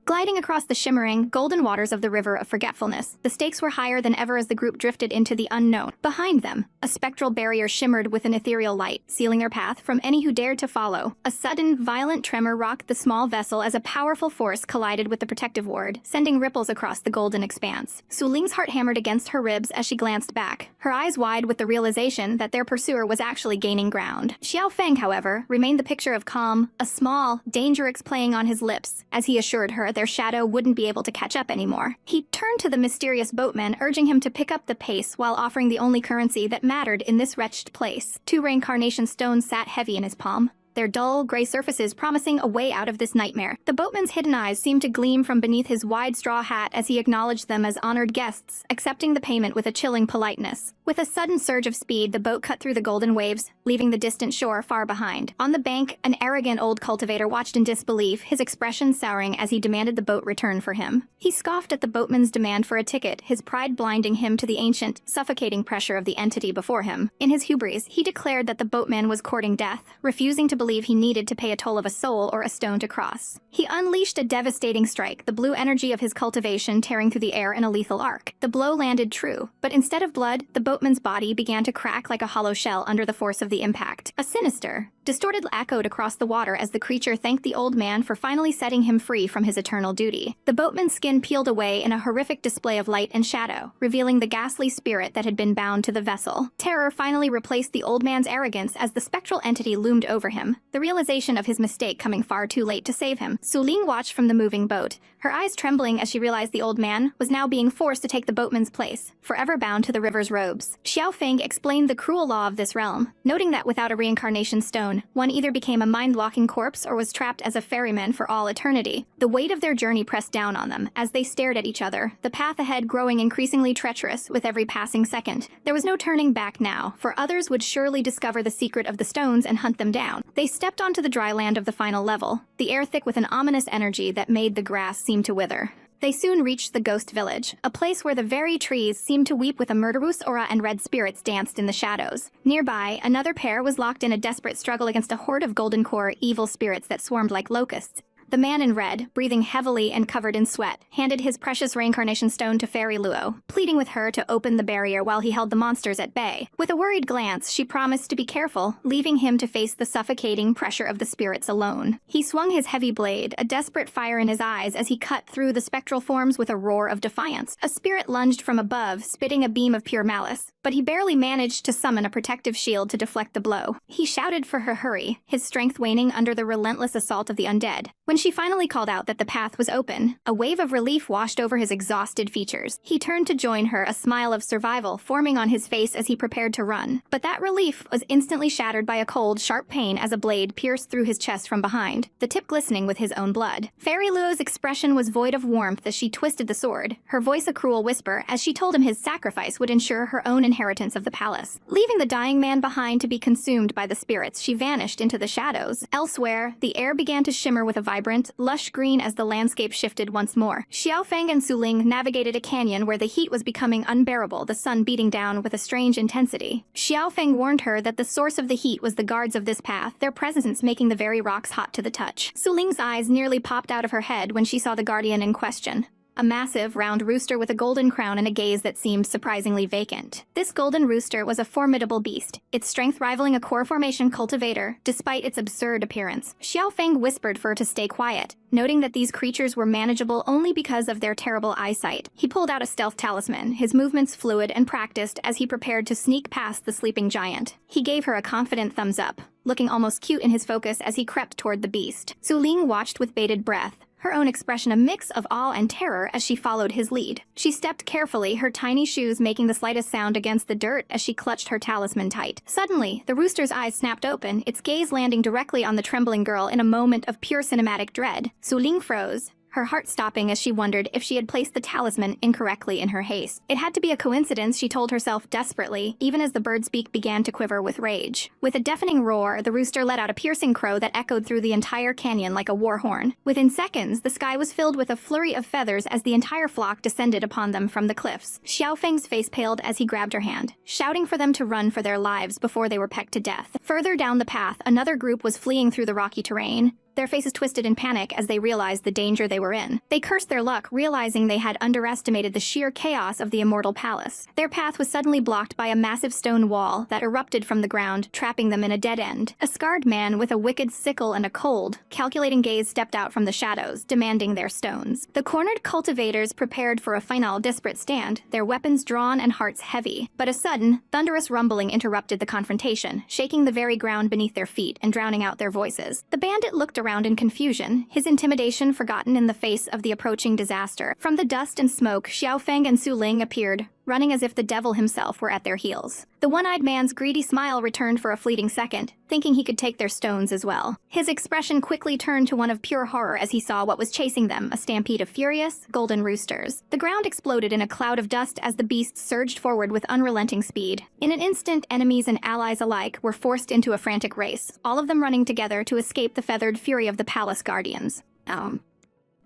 Gliding across the shimmering, golden waters of the River of Forgetfulness, the stakes were higher than ever as the group drifted into the unknown. Behind them, a spectral barrier shimmered with an ethereal light, sealing their path from any who dared to follow. A sudden, violent tremor rocked the small vessel as a powerful force collided with the protective ward, sending ripples across the golden expanse. Su Ling's heart hammered against her ribs as she glanced back, her eyes wide with the realization that their pursuer was actually gaining ground. Xiao Feng, however, remained the picture of calm, a small, dangerous playing on his lips, as he assured her their shadow wouldn't be able to catch up anymore. He turned to the mysterious boatman, urging him to pick up the pace while offering the only currency that mattered in this wretched place. 2 reincarnation stones sat heavy in his palm, their dull, gray surfaces promising a way out of this nightmare. The boatman's hidden eyes seemed to gleam from beneath his wide straw hat as he acknowledged them as honored guests, accepting the payment with a chilling politeness. With a sudden surge of speed, the boat cut through the golden waves, leaving the distant shore far behind. On the bank, an arrogant old cultivator watched in disbelief, his expression souring as he demanded the boat return for him. He scoffed at the boatman's demand for a ticket, his pride blinding him to the ancient, suffocating pressure of the entity before him. In his hubris, he declared that the boatman was courting death, refusing to believe he needed to pay a toll of a soul or a stone to cross. He unleashed a devastating strike, the blue energy of his cultivation tearing through the air in a lethal arc. The blow landed true, but instead of blood, the boatman's body began to crack like a hollow shell under the force of the impact. A sinister, distorted echoed across the water as the creature thanked the old man for finally setting him free from his eternal duty. The boatman's skin peeled away in a horrific display of light and shadow, revealing the ghastly spirit that had been bound to the vessel. Terror finally replaced the old man's arrogance as the spectral entity loomed over him, the realization of his mistake coming far too late to save him. Su Ling watched from the moving boat, her eyes trembling as she realized the old man was now being forced to take the boatman's place, forever bound to the river's robes. Xiao Feng explained the cruel law of this realm, noting that without a reincarnation stone, one either became a mind-locking corpse or was trapped as a ferryman for all eternity. The weight of their journey pressed down on them as they stared at each other, the path ahead growing increasingly treacherous with every passing second. There was no turning back now, for others would surely discover the secret of the stones and hunt them down. They stepped onto the dry land of the final level, the air thick with an ominous energy that made the grass seem to wither. They soon reached the ghost village, a place where the very trees seemed to weep with a murderous aura and red spirits danced in the shadows. Nearby, another pair was locked in a desperate struggle against a horde of golden core evil spirits that swarmed like locusts. The man in red, breathing heavily and covered in sweat, handed his precious reincarnation stone to Fairy Luo, pleading with her to open the barrier while he held the monsters at bay. With a worried glance, she promised to be careful, leaving him to face the suffocating pressure of the spirits alone. He swung his heavy blade, a desperate fire in his eyes as he cut through the spectral forms with a roar of defiance. A spirit lunged from above, spitting a beam of pure malice, but he barely managed to summon a protective shield to deflect the blow. He shouted for her hurry, his strength waning under the relentless assault of the undead. When she finally called out that the path was open, a wave of relief washed over his exhausted features. He turned to join her, a smile of survival forming on his face as he prepared to run. But that relief was instantly shattered by a cold, sharp pain as a blade pierced through his chest from behind, the tip glistening with his own blood. Fairy Luo's expression was void of warmth as she twisted the sword, her voice a cruel whisper as she told him his sacrifice would ensure her own inheritance of the palace. Leaving the dying man behind to be consumed by the spirits, she vanished into the shadows. Elsewhere, the air began to shimmer with a vibrant, lush green as the landscape shifted once more. Xiao Feng and Su Ling navigated a canyon where the heat was becoming unbearable, the sun beating down with a strange intensity. Xiao Feng warned her that the source of the heat was the guards of this path, their presence making the very rocks hot to the touch. Su Ling's eyes nearly popped out of her head when she saw the guardian in question. A massive, round rooster with a golden crown and a gaze that seemed surprisingly vacant. This golden rooster was a formidable beast, its strength rivaling a core formation cultivator, despite its absurd appearance. Xiao Feng whispered for her to stay quiet, noting that these creatures were manageable only because of their terrible eyesight. He pulled out a stealth talisman, his movements fluid and practiced as he prepared to sneak past the sleeping giant. He gave her a confident thumbs up, looking almost cute in his focus as he crept toward the beast. Su Ling watched with bated breath, her own expression a mix of awe and terror as she followed his lead. She stepped carefully, her tiny shoes making the slightest sound against the dirt as she clutched her talisman tight. Suddenly, the rooster's eyes snapped open, its gaze landing directly on the trembling girl in a moment of pure cinematic dread. Su Ling froze, her heart stopping as she wondered if she had placed the talisman incorrectly in her haste. It had to be a coincidence, she told herself desperately, even as the bird's beak began to quiver with rage. With a deafening roar, the rooster let out a piercing crow that echoed through the entire canyon like a war horn. Within seconds, the sky was filled with a flurry of feathers as the entire flock descended upon them from the cliffs. Xiao Feng's face paled as he grabbed her hand, shouting for them to run for their lives before they were pecked to death. Further down the path, another group was fleeing through the rocky terrain, their faces twisted in panic as they realized the danger they were in. They cursed their luck, realizing they had underestimated the sheer chaos of the Immortal Palace. Their path was suddenly blocked by a massive stone wall that erupted from the ground, trapping them in a dead end. A scarred man with a wicked sickle and a cold, calculating gaze stepped out from the shadows, demanding their stones. The cornered cultivators prepared for a final desperate stand, their weapons drawn and hearts heavy. But a sudden, thunderous rumbling interrupted the confrontation, shaking the very ground beneath their feet and drowning out their voices. The bandit looked around in confusion, his intimidation forgotten in the face of the approaching disaster. From the dust and smoke, Xiao Feng and Su Ling appeared, running as if the devil himself were at their heels. The one-eyed man's greedy smile returned for a fleeting second, thinking he could take their stones as well. His expression quickly turned to one of pure horror as he saw what was chasing them, a stampede of furious, golden roosters. The ground exploded in a cloud of dust as the beasts surged forward with unrelenting speed. In an instant, enemies and allies alike were forced into a frantic race, all of them running together to escape the feathered fury of the palace guardians.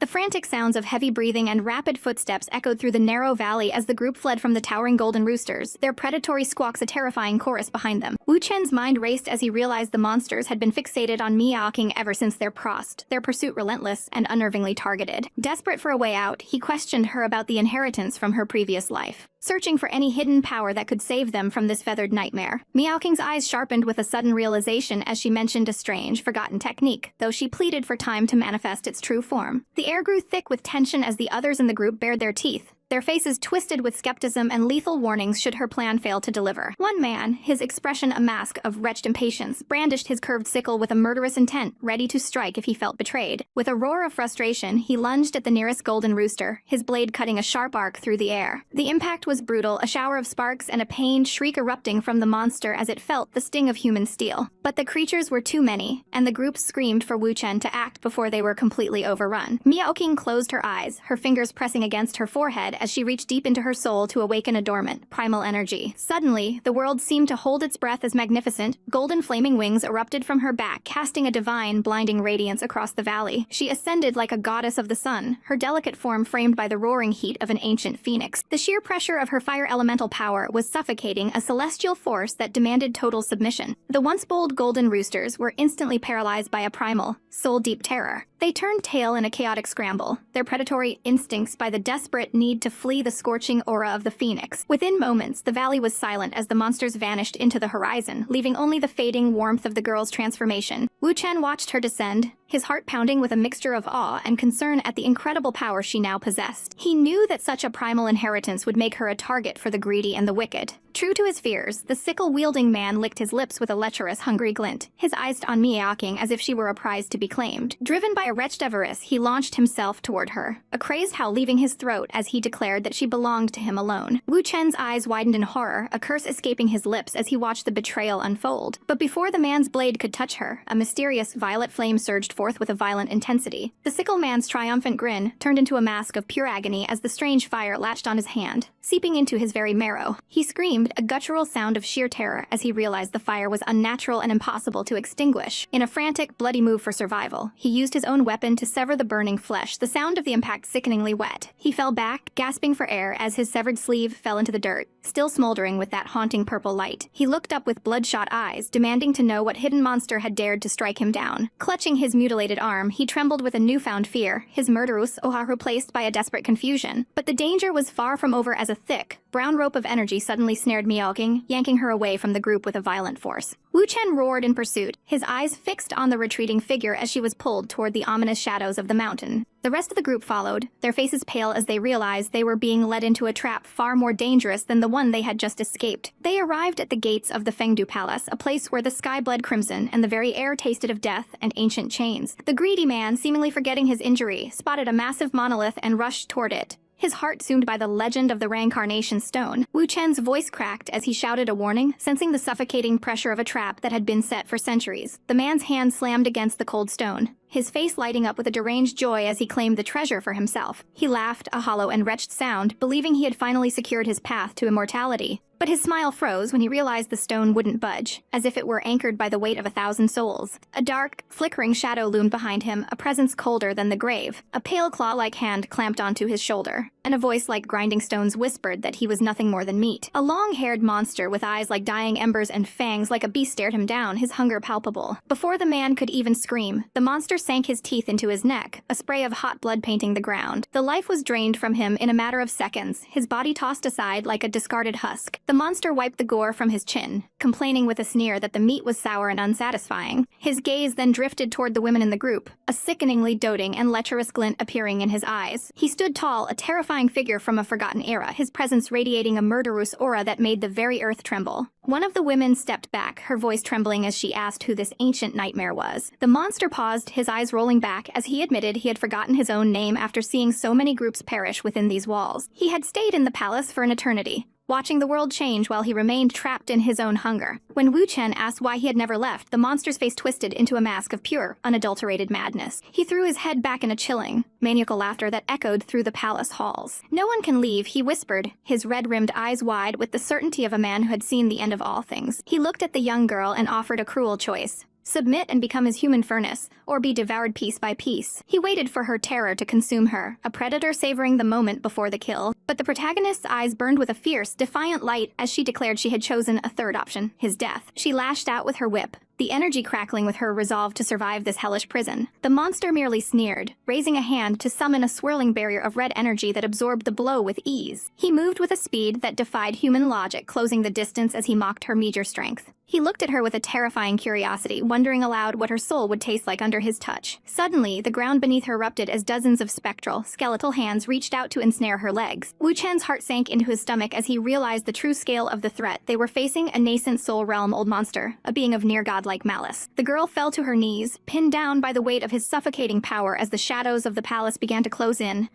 The frantic sounds of heavy breathing and rapid footsteps echoed through the narrow valley as the group fled from the towering golden roosters, their predatory squawks a terrifying chorus behind them. Wu Chen's mind raced as he realized the monsters had been fixated on Miaoqing ever since their prost, their pursuit relentless and unnervingly targeted. Desperate for a way out, he questioned her about the inheritance from her previous life, searching for any hidden power that could save them from this feathered nightmare. Miaoqing's eyes sharpened with a sudden realization as she mentioned a strange, forgotten technique, though she pleaded for time to manifest its true form. The air grew thick with tension as the others in the group bared their teeth, their faces twisted with skepticism and lethal warnings should her plan fail to deliver. One man, his expression a mask of wretched impatience, brandished his curved sickle with a murderous intent, ready to strike if he felt betrayed. With a roar of frustration, he lunged at the nearest golden rooster, his blade cutting a sharp arc through the air. The impact was brutal, a shower of sparks and a pained shriek erupting from the monster as it felt the sting of human steel. But the creatures were too many, and the group screamed for Wu Chen to act before they were completely overrun. Miaoqing closed her eyes, her fingers pressing against her forehead as she reached deep into her soul to awaken a dormant, primal energy. Suddenly, the world seemed to hold its breath as magnificent, golden flaming wings erupted from her back, casting a divine, blinding radiance across the valley. She ascended like a goddess of the sun, her delicate form framed by the roaring heat of an ancient phoenix. The sheer pressure of her fire elemental power was suffocating a celestial force that demanded total submission. The once bold golden roosters were instantly paralyzed by a primal, soul-deep terror. They turned tail in a chaotic scramble, their predatory instincts by the desperate need to flee the scorching aura of the phoenix. Within moments, the valley was silent as the monsters vanished into the horizon, leaving only the fading warmth of the girl's transformation. Wu Chen watched her descend, his heart pounding with a mixture of awe and concern at the incredible power she now possessed. He knew that such a primal inheritance would make her a target for the greedy and the wicked. True to his fears, the sickle-wielding man licked his lips with a lecherous, hungry glint, his eyes on Miaoqing as if she were a prize to be claimed. Driven by a wretched avarice, he launched himself toward her, a crazed howl leaving his throat as he declared that she belonged to him alone. Wu Chen's eyes widened in horror, a curse escaping his lips as he watched the betrayal unfold. But before the man's blade could touch her, a mysterious violet flame surged forth with a violent intensity. The sickle man's triumphant grin turned into a mask of pure agony as the strange fire latched on his hand, seeping into his very marrow. He screamed, a guttural sound of sheer terror as he realized the fire was unnatural and impossible to extinguish. In a frantic, bloody move for survival, he used his own weapon to sever the burning flesh, the sound of the impact sickeningly wet. He fell back, gasping for air as his severed sleeve fell into the dirt, still smoldering with that haunting purple light. He looked up with bloodshot eyes, demanding to know what hidden monster had dared to strike him down. Clutching his mutilated arm, he trembled with a newfound fear, his murderous Oha replaced by a desperate confusion. But the danger was far from over as a thick, brown rope of energy suddenly snared Miaoqing, yanking her away from the group with a violent force. Wu Chen roared in pursuit, his eyes fixed on the retreating figure as she was pulled toward the ominous shadows of the mountain. The rest of the group followed, their faces pale as they realized they were being led into a trap far more dangerous than the one they had just escaped. They arrived at the gates of the Fengdu Palace, a place where the sky bled crimson and the very air tasted of death and ancient chains. The greedy man, seemingly forgetting his injury, spotted a massive monolith and rushed toward it, his heart tuned by the legend of the reincarnation stone. Wu Chen's voice cracked as he shouted a warning, sensing the suffocating pressure of a trap that had been set for centuries. The man's hand slammed against the cold stone, his face lighting up with a deranged joy as he claimed the treasure for himself. He laughed, a hollow and wretched sound, believing he had finally secured his path to immortality. But his smile froze when he realized the stone wouldn't budge, as if it were anchored by the weight of 1,000 souls. A dark, flickering shadow loomed behind him, a presence colder than the grave. A pale claw-like hand clamped onto his shoulder, and a voice like grinding stones whispered that he was nothing more than meat. A long-haired monster with eyes like dying embers and fangs like a beast stared him down, his hunger palpable. Before the man could even scream, the monster sank his teeth into his neck, a spray of hot blood painting the ground. The life was drained from him in a matter of seconds, his body tossed aside like a discarded husk. The monster wiped the gore from his chin, complaining with a sneer that the meat was sour and unsatisfying. His gaze then drifted toward the women in the group, a sickeningly doting and lecherous glint appearing in his eyes. He stood tall, a terrifying figure from a forgotten era, his presence radiating a murderous aura that made the very earth tremble. One of the women stepped back, her voice trembling as she asked who this ancient nightmare was. The monster paused, his eyes rolling back as he admitted he had forgotten his own name after seeing so many groups perish within these walls. He had stayed in the palace for an eternity, watching the world change while he remained trapped in his own hunger. When Wu Chen asked why he had never left, the monster's face twisted into a mask of pure, unadulterated madness. He threw his head back in a chilling, maniacal laughter that echoed through the palace halls. "No one can leave," he whispered, his red-rimmed eyes wide with the certainty of a man who had seen the end of all things. He looked at the young girl and offered a cruel choice. Submit and become his human furnace, or be devoured piece by piece. He waited for her terror to consume her, a predator savoring the moment before the kill. But the protagonist's eyes burned with a fierce, defiant light as she declared she had chosen a third option, his death. She lashed out with her whip, the energy crackling with her resolve to survive this hellish prison. The monster merely sneered, raising a hand to summon a swirling barrier of red energy that absorbed the blow with ease. He moved with a speed that defied human logic, closing the distance as he mocked her meager strength. He looked at her with a terrifying curiosity, wondering aloud what her soul would taste like under his touch. Suddenly, the ground beneath her erupted as dozens of spectral, skeletal hands reached out to ensnare her legs. Wu Chen's heart sank into his stomach as he realized the true scale of the threat. They were facing a nascent soul realm old monster, a being of near-godlike malice. The girl fell to her knees, pinned down by the weight of his suffocating power as the shadows of the palace began to close in.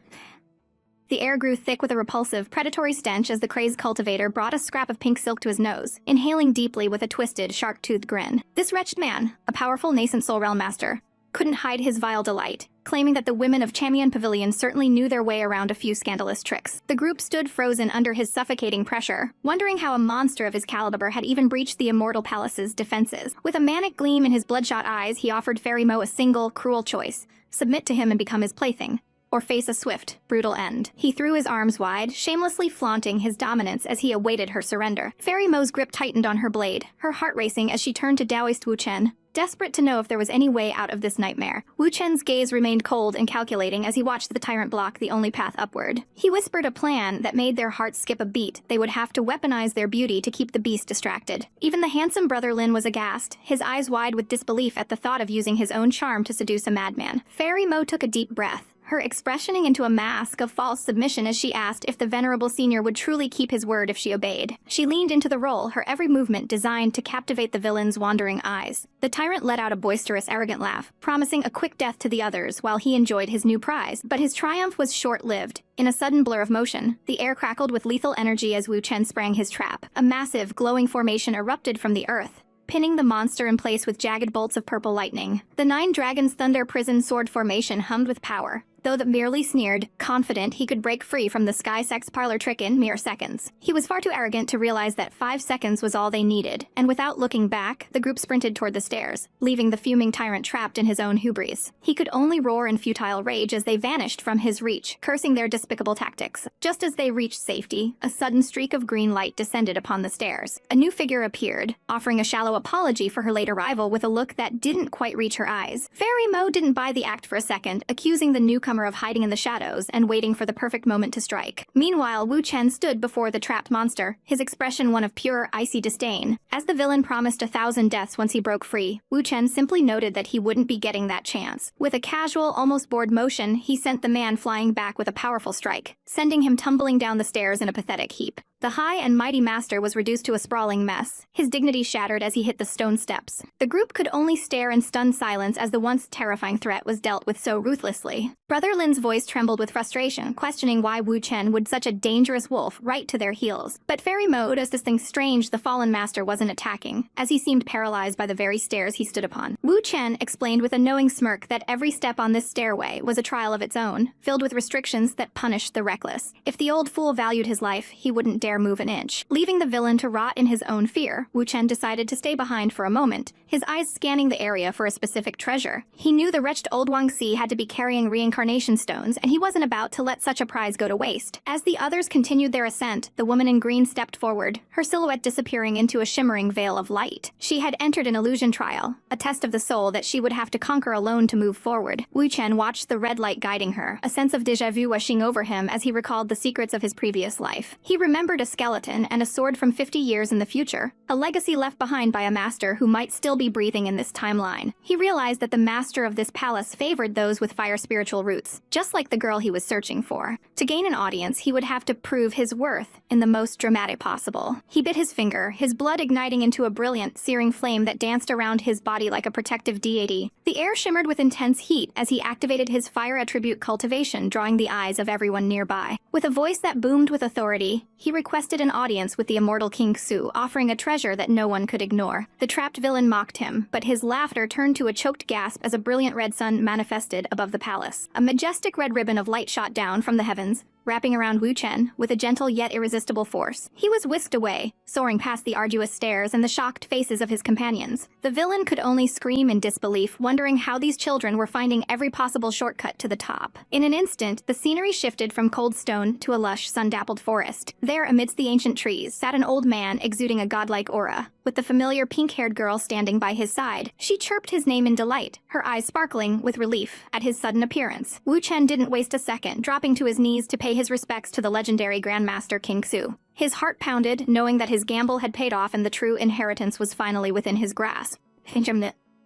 The air grew thick with a repulsive, predatory stench as the crazed cultivator brought a scrap of pink silk to his nose, inhaling deeply with a twisted, shark-toothed grin. This wretched man, a powerful nascent soul realm master, couldn't hide his vile delight, claiming that the women of Chamian Pavilion certainly knew their way around a few scandalous tricks. The group stood frozen under his suffocating pressure, wondering how a monster of his caliber had even breached the immortal palace's defenses. With a manic gleam in his bloodshot eyes, he offered Fairy Mo a single, cruel choice: submit to him and become his plaything, or face a swift, brutal end. He threw his arms wide, shamelessly flaunting his dominance as he awaited her surrender. Fairy Mo's grip tightened on her blade, her heart racing as she turned to Taoist Wu Chen, desperate to know if there was any way out of this nightmare. Wu Chen's gaze remained cold and calculating as he watched the tyrant block the only path upward. He whispered a plan that made their hearts skip a beat. They would have to weaponize their beauty to keep the beast distracted. Even the handsome brother Lin was aghast, his eyes wide with disbelief at the thought of using his own charm to seduce a madman. Fairy Mo took a deep breath, her expressioning into a mask of false submission as she asked if the venerable senior would truly keep his word if she obeyed. She leaned into the role, her every movement designed to captivate the villain's wandering eyes. The tyrant let out a boisterous, arrogant laugh, promising a quick death to the others while he enjoyed his new prize. But his triumph was short-lived. In a sudden blur of motion, the air crackled with lethal energy as Wu Chen sprang his trap. A massive, glowing formation erupted from the earth, pinning the monster in place with jagged bolts of purple lightning. The Nine Dragons Thunder Prison Sword formation hummed with power, though that merely sneered, confident he could break free from the Sky Sect's parlor trick in mere seconds. He was far too arrogant to realize that 5 seconds was all they needed, and without looking back, the group sprinted toward the stairs, leaving the fuming tyrant trapped in his own hubris. He could only roar in futile rage as they vanished from his reach, cursing their despicable tactics. Just as they reached safety, a sudden streak of green light descended upon the stairs. A new figure appeared, offering a shallow apology for her late arrival with a look that didn't quite reach her eyes. Fairy Mo didn't buy the act for a second, accusing the newcomer of hiding in the shadows and waiting for the perfect moment to strike. Meanwhile, Wu Chen stood before the trapped monster, his expression one of pure, icy disdain. As the villain promised 1,000 deaths once he broke free, Wu Chen simply noted that he wouldn't be getting that chance. With a casual, almost bored motion, he sent the man flying back with a powerful strike, sending him tumbling down the stairs in a pathetic heap. The high and mighty master was reduced to a sprawling mess, his dignity shattered as he hit the stone steps. The group could only stare in stunned silence as the once terrifying threat was dealt with so ruthlessly. Brother Lin's voice trembled with frustration, questioning why Wu Chen would such a dangerous wolf right to their heels. But fairy mode as this thing strange the fallen master wasn't attacking, as he seemed paralyzed by the very stairs he stood upon. Wu Chen explained with a knowing smirk that every step on this stairway was a trial of its own, filled with restrictions that punished the reckless. If the old fool valued his life, he wouldn't dare move an inch. Leaving the villain to rot in his own fear, Wu Chen decided to stay behind for a moment, his eyes scanning the area for a specific treasure. He knew the wretched old Wang Si had to be carrying reincarnation stones, and he wasn't about to let such a prize go to waste. As the others continued their ascent, the woman in green stepped forward, her silhouette disappearing into a shimmering veil of light. She had entered an illusion trial, a test of the soul that she would have to conquer alone to move forward. Wu Chen watched the red light guiding her, a sense of déjà vu washing over him as he recalled the secrets of his previous life. He remembered a skeleton and a sword from 50 years in the future, a legacy left behind by a master who might still be breathing in this timeline. He realized that the master of this palace favored those with fire spiritual roots, just like the girl he was searching for. To gain an audience, he would have to prove his worth in the most dramatic possible. He bit his finger, his blood igniting into a brilliant, searing flame that danced around his body like a protective deity. The air shimmered with intense heat as he activated his fire attribute cultivation, drawing the eyes of everyone nearby. With a voice that boomed with authority, he requested an audience with the immortal King Su, offering a treasure that no one could ignore. The trapped villain mocked him, but his laughter turned to a choked gasp as a brilliant red sun manifested above the palace. A majestic red ribbon of light shot down from the heavens, wrapping around Wu Chen with a gentle yet irresistible force. He was whisked away, soaring past the arduous stairs and the shocked faces of his companions. The villain could only scream in disbelief, wondering how these children were finding every possible shortcut to the top. In an instant, the scenery shifted from cold stone to a lush, sun-dappled forest. There, amidst the ancient trees, sat an old man exuding a godlike aura, with the familiar pink-haired girl standing by his side. She chirped his name in delight, her eyes sparkling with relief at his sudden appearance. Wu Chen didn't waste a second, dropping to his knees to pay his respects to the legendary Grandmaster King Su. His heart pounded, knowing that his gamble had paid off and the true inheritance was finally within his grasp.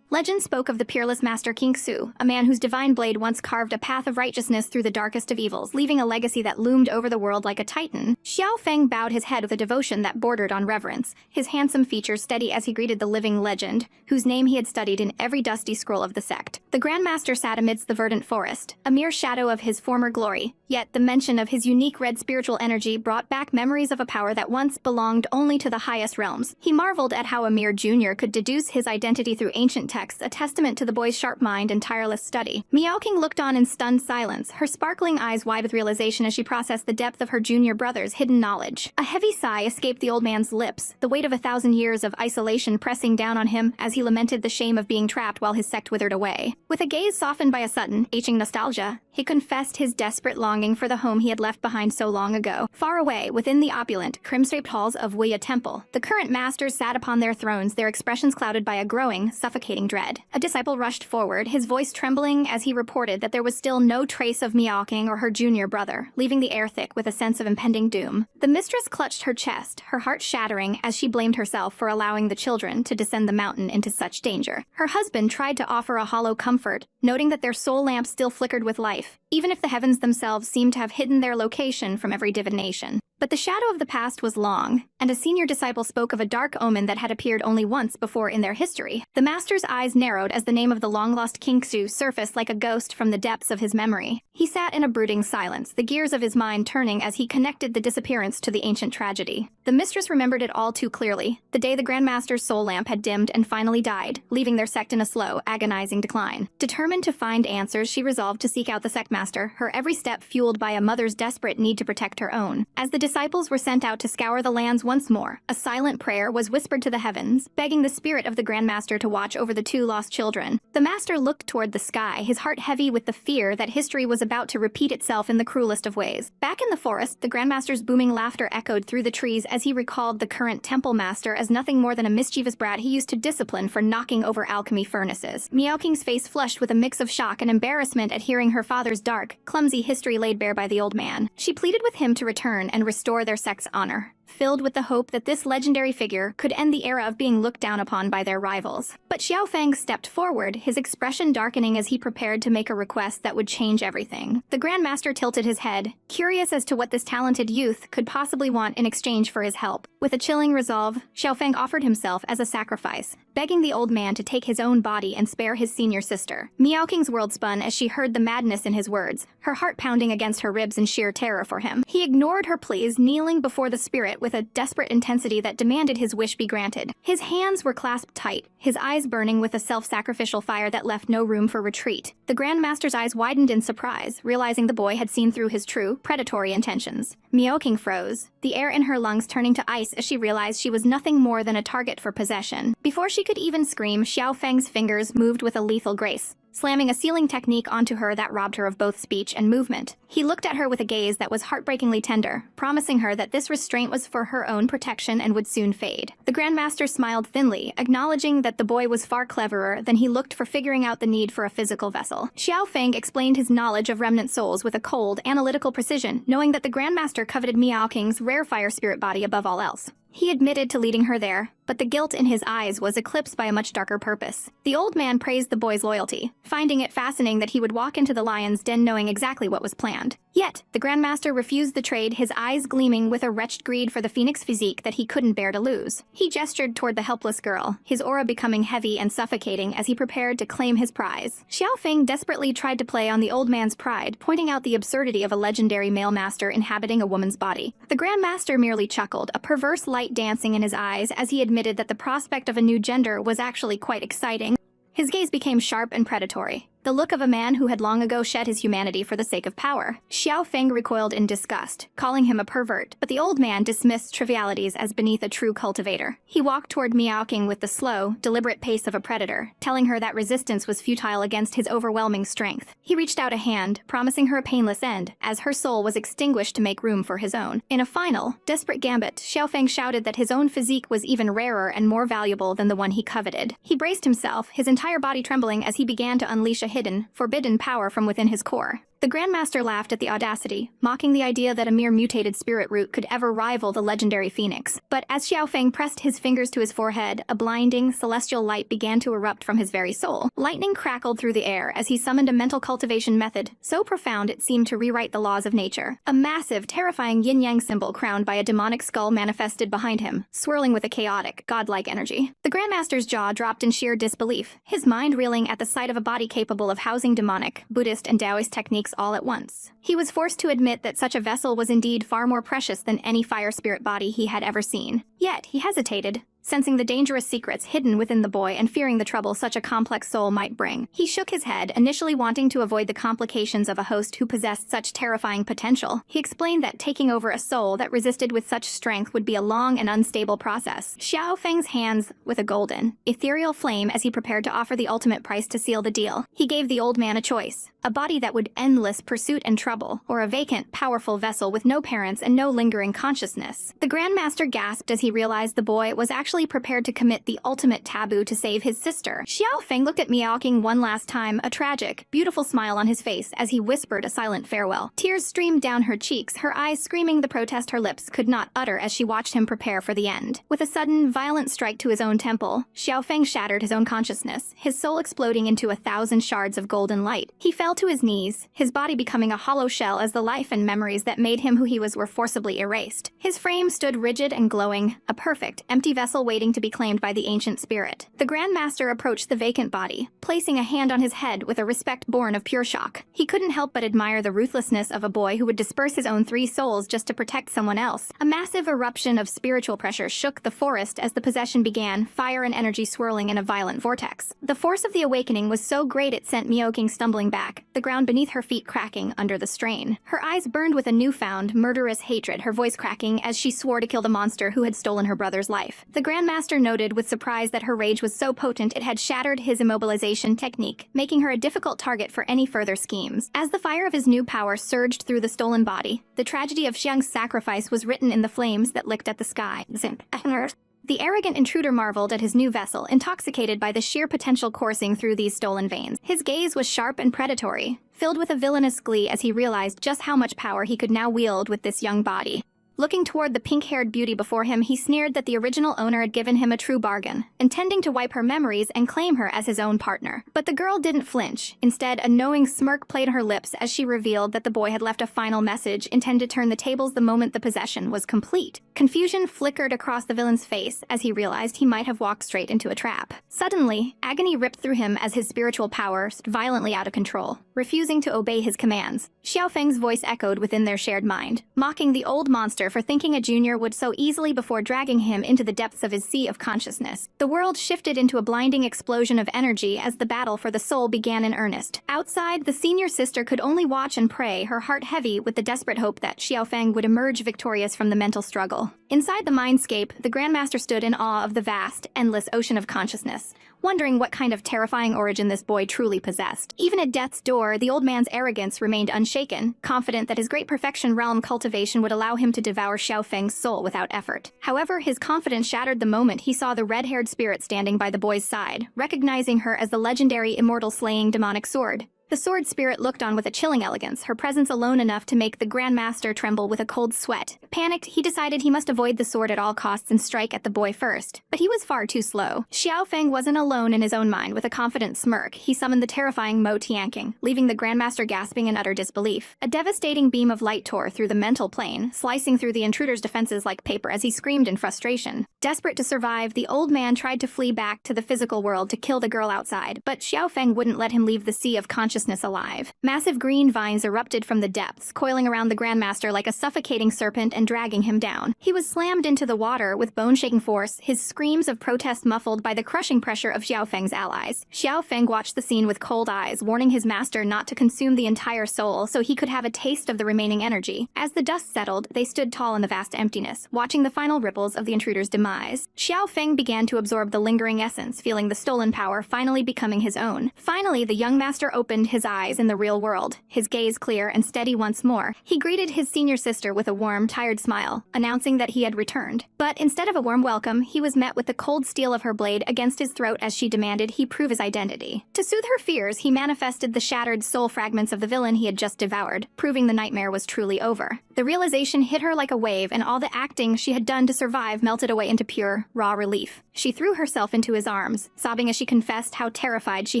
Legend spoke of the peerless master King Su, a man whose divine blade once carved a path of righteousness through the darkest of evils, leaving a legacy that loomed over the world like a titan. Xiao Feng bowed his head with a devotion that bordered on reverence, his handsome features steady as he greeted the living legend, whose name he had studied in every dusty scroll of the sect. The Grandmaster sat amidst the verdant forest, a mere shadow of his former glory, yet the mention of his unique red spiritual energy brought back memories of a power that once belonged only to the highest realms. He marveled at how a mere junior could deduce his identity through ancient texts, a testament to the boy's sharp mind and tireless study. Miaoqing looked on in stunned silence, her sparkling eyes wide with realization as she processed the depth of her junior brother's hidden knowledge. A heavy sigh escaped the old man's lips, the weight of 1,000 years of isolation pressing down on him as he lamented the shame of being trapped while his sect withered away. With a gaze softened by a sudden, aching nostalgia, he confessed his desperate longing for the home he had left behind so long ago. Far away, within the opulent, crimson-draped halls of Wuya Temple, the current masters sat upon their thrones, their expressions clouded by a growing, suffocating dread. A disciple rushed forward, his voice trembling as he reported that there was still no trace of Miaoqing or her junior brother, leaving the air thick with a sense of impending doom. The mistress clutched her chest, her heart shattering as she blamed herself for allowing the children to descend the mountain into such danger. Her husband tried to offer a hollow comfort, noting that their soul lamp still flickered with life, even if the heavens themselves seemed to have hidden their location from every divination. But the shadow of the past was long, and a senior disciple spoke of a dark omen that had appeared only once before in their history. The master's eyes narrowed as the name of the long-lost King Su surfaced like a ghost from the depths of his memory. He sat in a brooding silence, the gears of his mind turning as he connected the disappearance to the ancient tragedy. The mistress remembered it all too clearly, the day the Grandmaster's soul lamp had dimmed and finally died, leaving their sect in a slow, agonizing decline. Determined to find answers, she resolved to seek out the sect master, her every step fueled by a mother's desperate need to protect her own. As the disciples were sent out to scour the lands once more, a silent prayer was whispered to the heavens, begging the spirit of the Grandmaster to watch over the two lost children. The master looked toward the sky, his heart heavy with the fear that history was about to repeat itself in the cruelest of ways. Back in the forest, the Grandmaster's booming laughter echoed through the trees as he recalled the current temple master as nothing more than a mischievous brat he used to discipline for knocking over alchemy furnaces. Miaoqing's face flushed with a mix of shock and embarrassment at hearing her father's dark, clumsy history laid bare by the old man. She pleaded with him to return and restore their sect's honor. filled with the hope that this legendary figure could end the era of being looked down upon by their rivals. But Xiao Feng stepped forward, his expression darkening as he prepared to make a request that would change everything. The Grandmaster tilted his head, curious as to what this talented youth could possibly want in exchange for his help. With a chilling resolve, Xiao Feng offered himself as a sacrifice, begging the old man to take his own body and spare his senior sister. Miao Qing's world spun as she heard the madness in his words, her heart pounding against her ribs in sheer terror for him. He ignored her pleas, kneeling before the spirit with a desperate intensity that demanded his wish be granted. His hands were clasped tight, his eyes burning with a self-sacrificial fire that left no room for retreat. The Grandmaster's eyes widened in surprise, realizing the boy had seen through his true, predatory intentions. Miao Qing froze, the air in her lungs turning to ice as she realized she was nothing more than a target for possession. Before she could even scream, Xiao Feng's fingers moved with a lethal grace, slamming a sealing technique onto her that robbed her of both speech and movement. He looked at her with a gaze that was heartbreakingly tender, promising her that this restraint was for her own protection and would soon fade. The Grandmaster smiled thinly, acknowledging that the boy was far cleverer than he looked for figuring out the need for a physical vessel. Xiao Feng explained his knowledge of remnant souls with a cold, analytical precision, knowing that the Grandmaster coveted Miao Qing's rare fire spirit body above all else. He admitted to leading her there, but the guilt in his eyes was eclipsed by a much darker purpose. The old man praised the boy's loyalty, finding it fascinating that he would walk into the lion's den knowing exactly what was planned. Yet, the Grandmaster refused the trade, his eyes gleaming with a wretched greed for the phoenix physique that he couldn't bear to lose. He gestured toward the helpless girl, his aura becoming heavy and suffocating as he prepared to claim his prize. Xiao Feng desperately tried to play on the old man's pride, pointing out the absurdity of a legendary male master inhabiting a woman's body. The Grandmaster merely chuckled, a perverse light dancing in his eyes as he admitted that the prospect of a new gender was actually quite exciting. His gaze became sharp and predatory, the look of a man who had long ago shed his humanity for the sake of power. Xiao Feng recoiled in disgust, calling him a pervert, but the old man dismissed trivialities as beneath a true cultivator. He walked toward Miao Qing with the slow, deliberate pace of a predator, telling her that resistance was futile against his overwhelming strength. He reached out a hand, promising her a painless end, as her soul was extinguished to make room for his own. In a final, desperate gambit, Xiao Feng shouted that his own physique was even rarer and more valuable than the one he coveted. He braced himself, his entire body trembling as he began to unleash a hidden, forbidden power from within his core. The Grandmaster laughed at the audacity, mocking the idea that a mere mutated spirit root could ever rival the legendary phoenix. But as Xiao Feng pressed his fingers to his forehead, a blinding, celestial light began to erupt from his very soul. Lightning crackled through the air as he summoned a mental cultivation method, so profound it seemed to rewrite the laws of nature. A massive, terrifying yin-yang symbol crowned by a demonic skull manifested behind him, swirling with a chaotic, godlike energy. The Grandmaster's jaw dropped in sheer disbelief, his mind reeling at the sight of a body capable of housing demonic, Buddhist, and Taoist techniques all at once. He was forced to admit that such a vessel was indeed far more precious than any fire spirit body he had ever seen. Yet, he hesitated, sensing the dangerous secrets hidden within the boy and fearing the trouble such a complex soul might bring. He shook his head, initially wanting to avoid the complications of a host who possessed such terrifying potential. He explained that taking over a soul that resisted with such strength would be a long and unstable process. Xiao Feng's hands with a golden, ethereal flame as he prepared to offer the ultimate price to seal the deal. He gave the old man a choice. A body that would endless pursuit and trouble, or a vacant, powerful vessel with no parents and no lingering consciousness. The Grandmaster gasped as he realized the boy was actually prepared to commit the ultimate taboo to save his sister. Xiao Feng looked at Miao Qing one last time, a tragic, beautiful smile on his face as he whispered a silent farewell. Tears streamed down her cheeks, her eyes screaming the protest her lips could not utter as she watched him prepare for the end. With a sudden, violent strike to his own temple, Xiao Feng shattered his own consciousness, his soul exploding into 1,000 shards of golden light. He fell to his knees, his body becoming a hollow shell as the life and memories that made him who he was were forcibly erased. His frame stood rigid and glowing, a perfect, empty vessel waiting to be claimed by the ancient spirit. The Grandmaster approached the vacant body, placing a hand on his head with a respect born of pure shock. He couldn't help but admire the ruthlessness of a boy who would disperse his own 3 souls just to protect someone else. A massive eruption of spiritual pressure shook the forest as the possession began, fire and energy swirling in a violent vortex. The force of the awakening was so great it sent Miao Qing stumbling back, the ground beneath her feet cracking under the strain. Her eyes burned with a newfound, murderous hatred, her voice cracking as she swore to kill the monster who had stolen her brother's life. The Grandmaster noted with surprise that her rage was so potent it had shattered his immobilization technique, making her a difficult target for any further schemes. As the fire of his new power surged through the stolen body, the tragedy of Xiang's sacrifice was written in the flames that licked at the sky. The arrogant intruder marveled at his new vessel, intoxicated by the sheer potential coursing through these stolen veins. His gaze was sharp and predatory, filled with a villainous glee as he realized just how much power he could now wield with this young body. Looking toward the pink-haired beauty before him, he sneered that the original owner had given him a true bargain, intending to wipe her memories and claim her as his own partner. But the girl didn't flinch. Instead, a knowing smirk played her lips as she revealed that the boy had left a final message intended to turn the tables the moment the possession was complete. Confusion flickered across the villain's face as he realized he might have walked straight into a trap. Suddenly, agony ripped through him as his spiritual power stood violently out of control, refusing to obey his commands. Xiao Feng's voice echoed within their shared mind, mocking the old monster for thinking a junior would so easily before dragging him into the depths of his sea of consciousness. The world shifted into a blinding explosion of energy as the battle for the soul began in earnest. Outside, the senior sister could only watch and pray, her heart heavy with the desperate hope that Xiao Feng would emerge victorious from the mental struggle. Inside the mindscape, the Grandmaster stood in awe of the vast, endless ocean of consciousness, wondering what kind of terrifying origin this boy truly possessed. Even at death's door, the old man's arrogance remained unshaken, confident that his great perfection realm cultivation would allow him to devour Xiao Feng's soul without effort. However, his confidence shattered the moment he saw the red-haired spirit standing by the boy's side, recognizing her as the legendary immortal-slaying demonic sword. The sword spirit looked on with a chilling elegance, her presence alone enough to make the Grandmaster tremble with a cold sweat. Panicked, he decided he must avoid the sword at all costs and strike at the boy first. But he was far too slow. Xiao Feng wasn't alone in his own mind. With a confident smirk, he summoned the terrifying Mo Tianqing, leaving the Grandmaster gasping in utter disbelief. A devastating beam of light tore through the mental plane, slicing through the intruder's defenses like paper as he screamed in frustration. Desperate to survive, the old man tried to flee back to the physical world to kill the girl outside, but Xiao Feng wouldn't let him leave the sea of consciousness alive. Massive green vines erupted from the depths, coiling around the Grandmaster like a suffocating serpent and dragging him down. He was slammed into the water with bone-shaking force, his screams of protest muffled by the crushing pressure of Xiao Feng's allies. Xiao Feng watched the scene with cold eyes, warning his master not to consume the entire soul so he could have a taste of the remaining energy. As the dust settled, they stood tall in the vast emptiness, watching the final ripples of the intruder's demise. Xiao Feng began to absorb the lingering essence, feeling the stolen power finally becoming his own. Finally, the young master opened his eyes in the real world, his gaze clear and steady once more. He greeted his senior sister with a warm, tired smile, announcing that he had returned. But instead of a warm welcome, he was met with the cold steel of her blade against his throat as she demanded he prove his identity. To soothe her fears, he manifested the shattered soul fragments of the villain he had just devoured, proving the nightmare was truly over. The realization hit her like a wave, and all the acting she had done to survive melted away into pure, raw relief. She threw herself into his arms, sobbing as she confessed how terrified she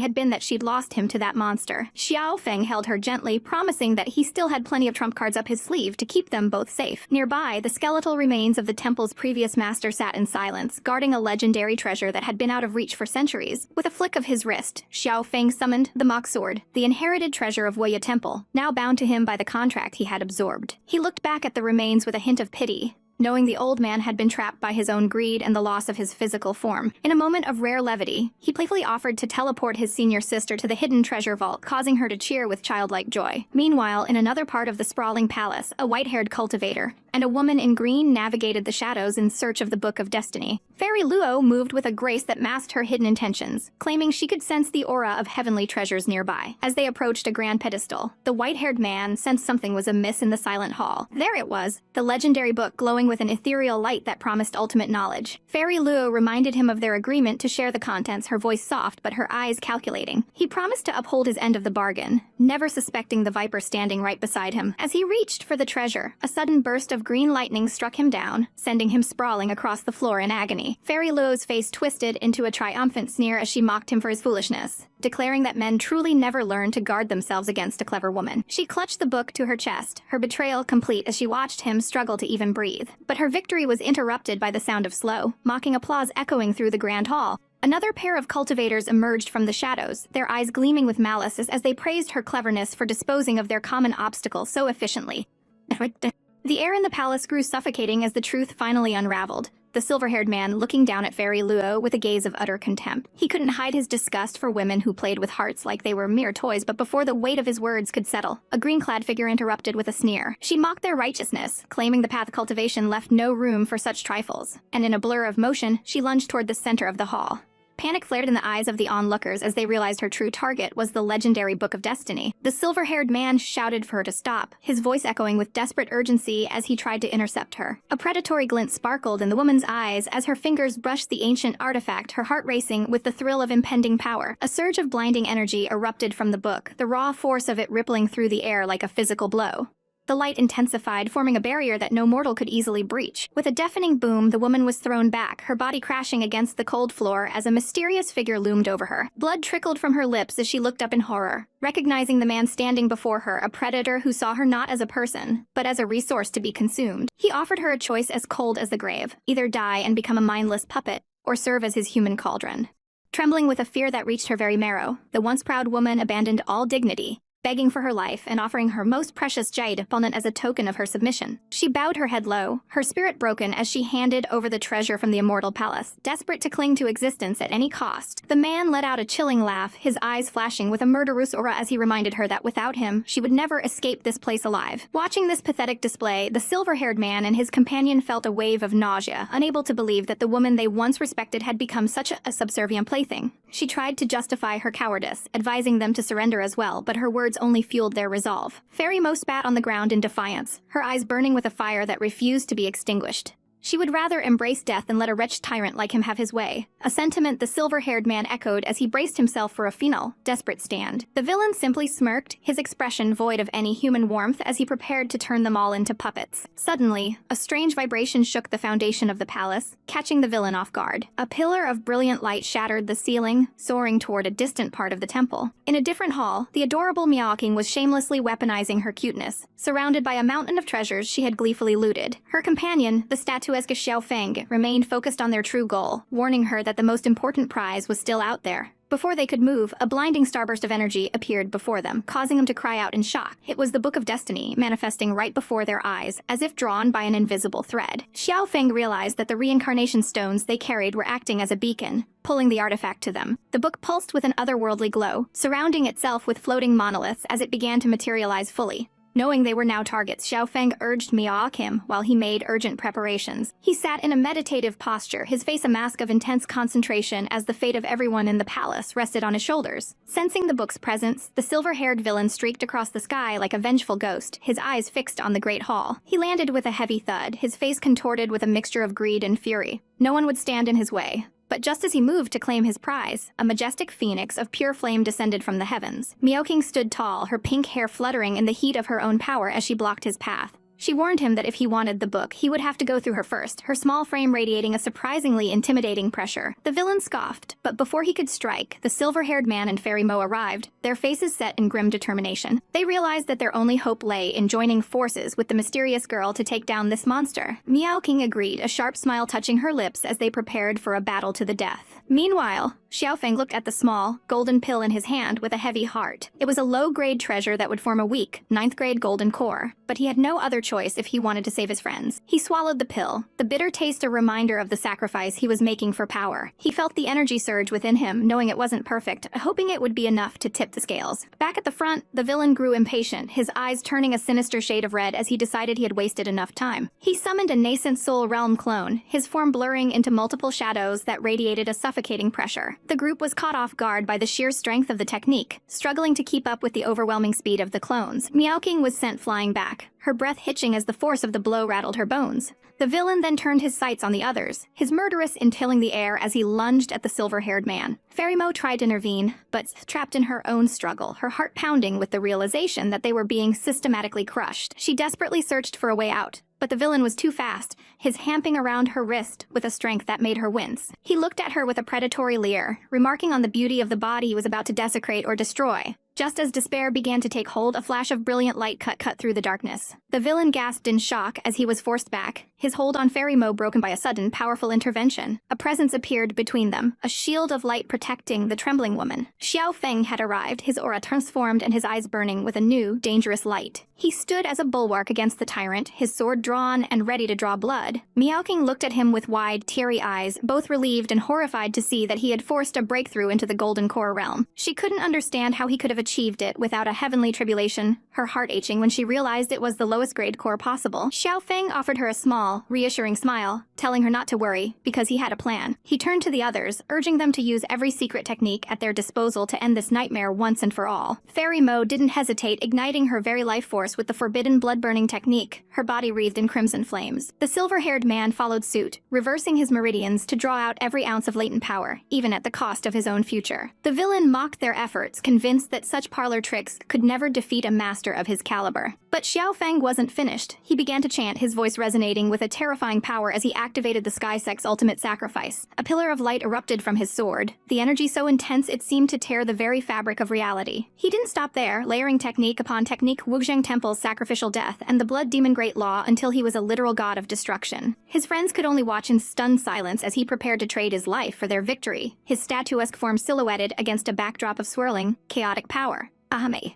had been that she'd lost him to that monster. Xiao Feng held her gently, promising that he still had plenty of trump cards up his sleeve to keep them both safe. Nearby, the skeletal remains of the temple's previous master sat in silence, guarding a legendary treasure that had been out of reach for centuries. With a flick of his wrist, Xiao Feng summoned the mock sword, the inherited treasure of Weya Temple, now bound to him by the contract he had absorbed. He looked back at the remains with a hint of pity, knowing the old man had been trapped by his own greed and the loss of his physical form. In a moment of rare levity, he playfully offered to teleport his senior sister to the hidden treasure vault, causing her to cheer with childlike joy. Meanwhile, in another part of the sprawling palace, a white-haired cultivator and a woman in green navigated the shadows in search of the Book of Destiny. Fairy Luo moved with a grace that masked her hidden intentions, claiming she could sense the aura of heavenly treasures nearby. As they approached a grand pedestal, the white-haired man sensed something was amiss in the silent hall. There it was, the legendary book glowing with an ethereal light that promised ultimate knowledge. Fairy Luo reminded him of their agreement to share the contents, her voice soft but her eyes calculating. He promised to uphold his end of the bargain, never suspecting the viper standing right beside him. As he reached for the treasure, a sudden burst of green lightning struck him down, sending him sprawling across the floor in agony. Fairy Luo's face twisted into a triumphant sneer as she mocked him for his foolishness, declaring that men truly never learn to guard themselves against a clever woman. She clutched the book to her chest, her betrayal complete as she watched him struggle to even breathe. But her victory was interrupted by the sound of slow, mocking applause echoing through the grand hall. Another pair of cultivators emerged from the shadows, their eyes gleaming with malice as they praised her cleverness for disposing of their common obstacle so efficiently. The air in the palace grew suffocating as the truth finally unraveled, the silver-haired man looking down at Fairy Luo with a gaze of utter contempt. He couldn't hide his disgust for women who played with hearts like they were mere toys, but before the weight of his words could settle, a green-clad figure interrupted with a sneer. She mocked their righteousness, claiming the path of cultivation left no room for such trifles, and in a blur of motion, she lunged toward the center of the hall. Panic flared in the eyes of the onlookers as they realized her true target was the legendary Book of Destiny. The silver-haired man shouted for her to stop, his voice echoing with desperate urgency as he tried to intercept her. A predatory glint sparkled in the woman's eyes as her fingers brushed the ancient artifact, her heart racing with the thrill of impending power. A surge of blinding energy erupted from the book, the raw force of it rippling through the air like a physical blow. The light intensified, forming a barrier that no mortal could easily breach. With a deafening boom, the woman was thrown back, her body crashing against the cold floor as a mysterious figure loomed over her. Blood trickled from her lips as she looked up in horror, recognizing the man standing before her, a predator who saw her not as a person, but as a resource to be consumed. He offered her a choice as cold as the grave: either die and become a mindless puppet, or serve as his human cauldron. Trembling with a fear that reached her very marrow, the once proud woman abandoned all dignity, begging for her life and offering her most precious jade opponent as a token of her submission. She bowed her head low, her spirit broken as she handed over the treasure from the immortal palace, desperate to cling to existence at any cost. The man let out a chilling laugh, his eyes flashing with a murderous aura as he reminded her that without him, she would never escape this place alive. Watching this pathetic display, the silver-haired man and his companion felt a wave of nausea, unable to believe that the woman they once respected had become such a subservient plaything. She tried to justify her cowardice, advising them to surrender as well, but her words only fueled their resolve. Fairy Mo spat on the ground in defiance, her eyes burning with a fire that refused to be extinguished. She would rather embrace death than let a wretched tyrant like him have his way, a sentiment the silver-haired man echoed as he braced himself for a final, desperate stand. The villain simply smirked, his expression void of any human warmth as he prepared to turn them all into puppets. Suddenly, a strange vibration shook the foundation of the palace, catching the villain off guard. A pillar of brilliant light shattered the ceiling, soaring toward a distant part of the temple. In a different hall, the adorable Miao King was shamelessly weaponizing her cuteness, surrounded by a mountain of treasures she had gleefully looted. Her companion, the statuesque Xiao Feng, remained focused on their true goal, warning her that the most important prize was still out there. Before they could move, a blinding starburst of energy appeared before them, causing them to cry out in shock. It was the Book of Destiny, manifesting right before their eyes, as if drawn by an invisible thread. Xiao Feng realized that the reincarnation stones they carried were acting as a beacon, pulling the artifact to them. The book pulsed with an otherworldly glow, surrounding itself with floating monoliths as it began to materialize fully. Knowing they were now targets, Xiao Feng urged Miao Kim while he made urgent preparations. He sat in a meditative posture, his face a mask of intense concentration as the fate of everyone in the palace rested on his shoulders. Sensing the book's presence, the silver-haired villain streaked across the sky like a vengeful ghost, his eyes fixed on the great hall. He landed with a heavy thud, his face contorted with a mixture of greed and fury. No one would stand in his way. But just as he moved to claim his prize, a majestic phoenix of pure flame descended from the heavens. Miao King stood tall, her pink hair fluttering in the heat of her own power as she blocked his path. She warned him that if he wanted the book, he would have to go through her first, her small frame radiating a surprisingly intimidating pressure. The villain scoffed, but before he could strike, the silver-haired man and Fairy Mo arrived, their faces set in grim determination. They realized that their only hope lay in joining forces with the mysterious girl to take down this monster. Miao King agreed, a sharp smile touching her lips as they prepared for a battle to the death. Meanwhile, Xiao Feng looked at the small, golden pill in his hand with a heavy heart. It was a low-grade treasure that would form a weak, 9th-grade golden core, but he had no other choice if he wanted to save his friends. He swallowed the pill, the bitter taste a reminder of the sacrifice he was making for power. He felt the energy surge within him, knowing it wasn't perfect, hoping it would be enough to tip the scales. Back at the front, the villain grew impatient, his eyes turning a sinister shade of red as he decided he had wasted enough time. He summoned a nascent soul realm clone, his form blurring into multiple shadows that radiated a suffocating pressure. The group was caught off guard by the sheer strength of the technique, struggling to keep up with the overwhelming speed of the clones. Miao King was sent flying back, her breath hitching as the force of the blow rattled her bones. The villain then turned his sights on the others, his murderous intilling the air as he lunged at the silver-haired man. Fairy Mo tried to intervene, but trapped in her own struggle, her heart pounding with the realization that they were being systematically crushed. She desperately searched for a way out, but the villain was too fast, his hamping around her wrist with a strength that made her wince. He looked at her with a predatory leer, remarking on the beauty of the body he was about to desecrate or destroy. Just as despair began to take hold, a flash of brilliant light cut through the darkness. The villain gasped in shock as he was forced back, his hold on Fairy Mo broken by a sudden, powerful intervention. A presence appeared between them, a shield of light protecting the trembling woman. Xiao Feng had arrived, his aura transformed and his eyes burning with a new, dangerous light. He stood as a bulwark against the tyrant, his sword drawn and ready to draw blood. Miao King looked at him with wide, teary eyes, both relieved and horrified to see that he had forced a breakthrough into the Golden Core realm. She couldn't understand how he could have achieved it without a heavenly tribulation, her heart aching when she realized it was the lowest grade core possible. Xiao Feng offered her a small, reassuring smile, telling her not to worry, because he had a plan. He turned to the others, urging them to use every secret technique at their disposal to end this nightmare once and for all. Fairy Mo didn't hesitate, igniting her very life force with the forbidden blood-burning technique, her body wreathed in crimson flames. The silver-haired man followed suit, reversing his meridians to draw out every ounce of latent power, even at the cost of his own future. The villain mocked their efforts, convinced that such such parlor tricks could never defeat a master of his caliber. But Xiao Feng wasn't finished. He began to chant, his voice resonating with a terrifying power as he activated the Sky Sect's ultimate sacrifice. A pillar of light erupted from his sword, the energy so intense it seemed to tear the very fabric of reality. He didn't stop there, layering technique upon technique, Wuzheng Temple's sacrificial death and the Blood Demon Great Law until he was a literal god of destruction. His friends could only watch in stunned silence as he prepared to trade his life for their victory, his statuesque form silhouetted against a backdrop of swirling, chaotic power. Ahame.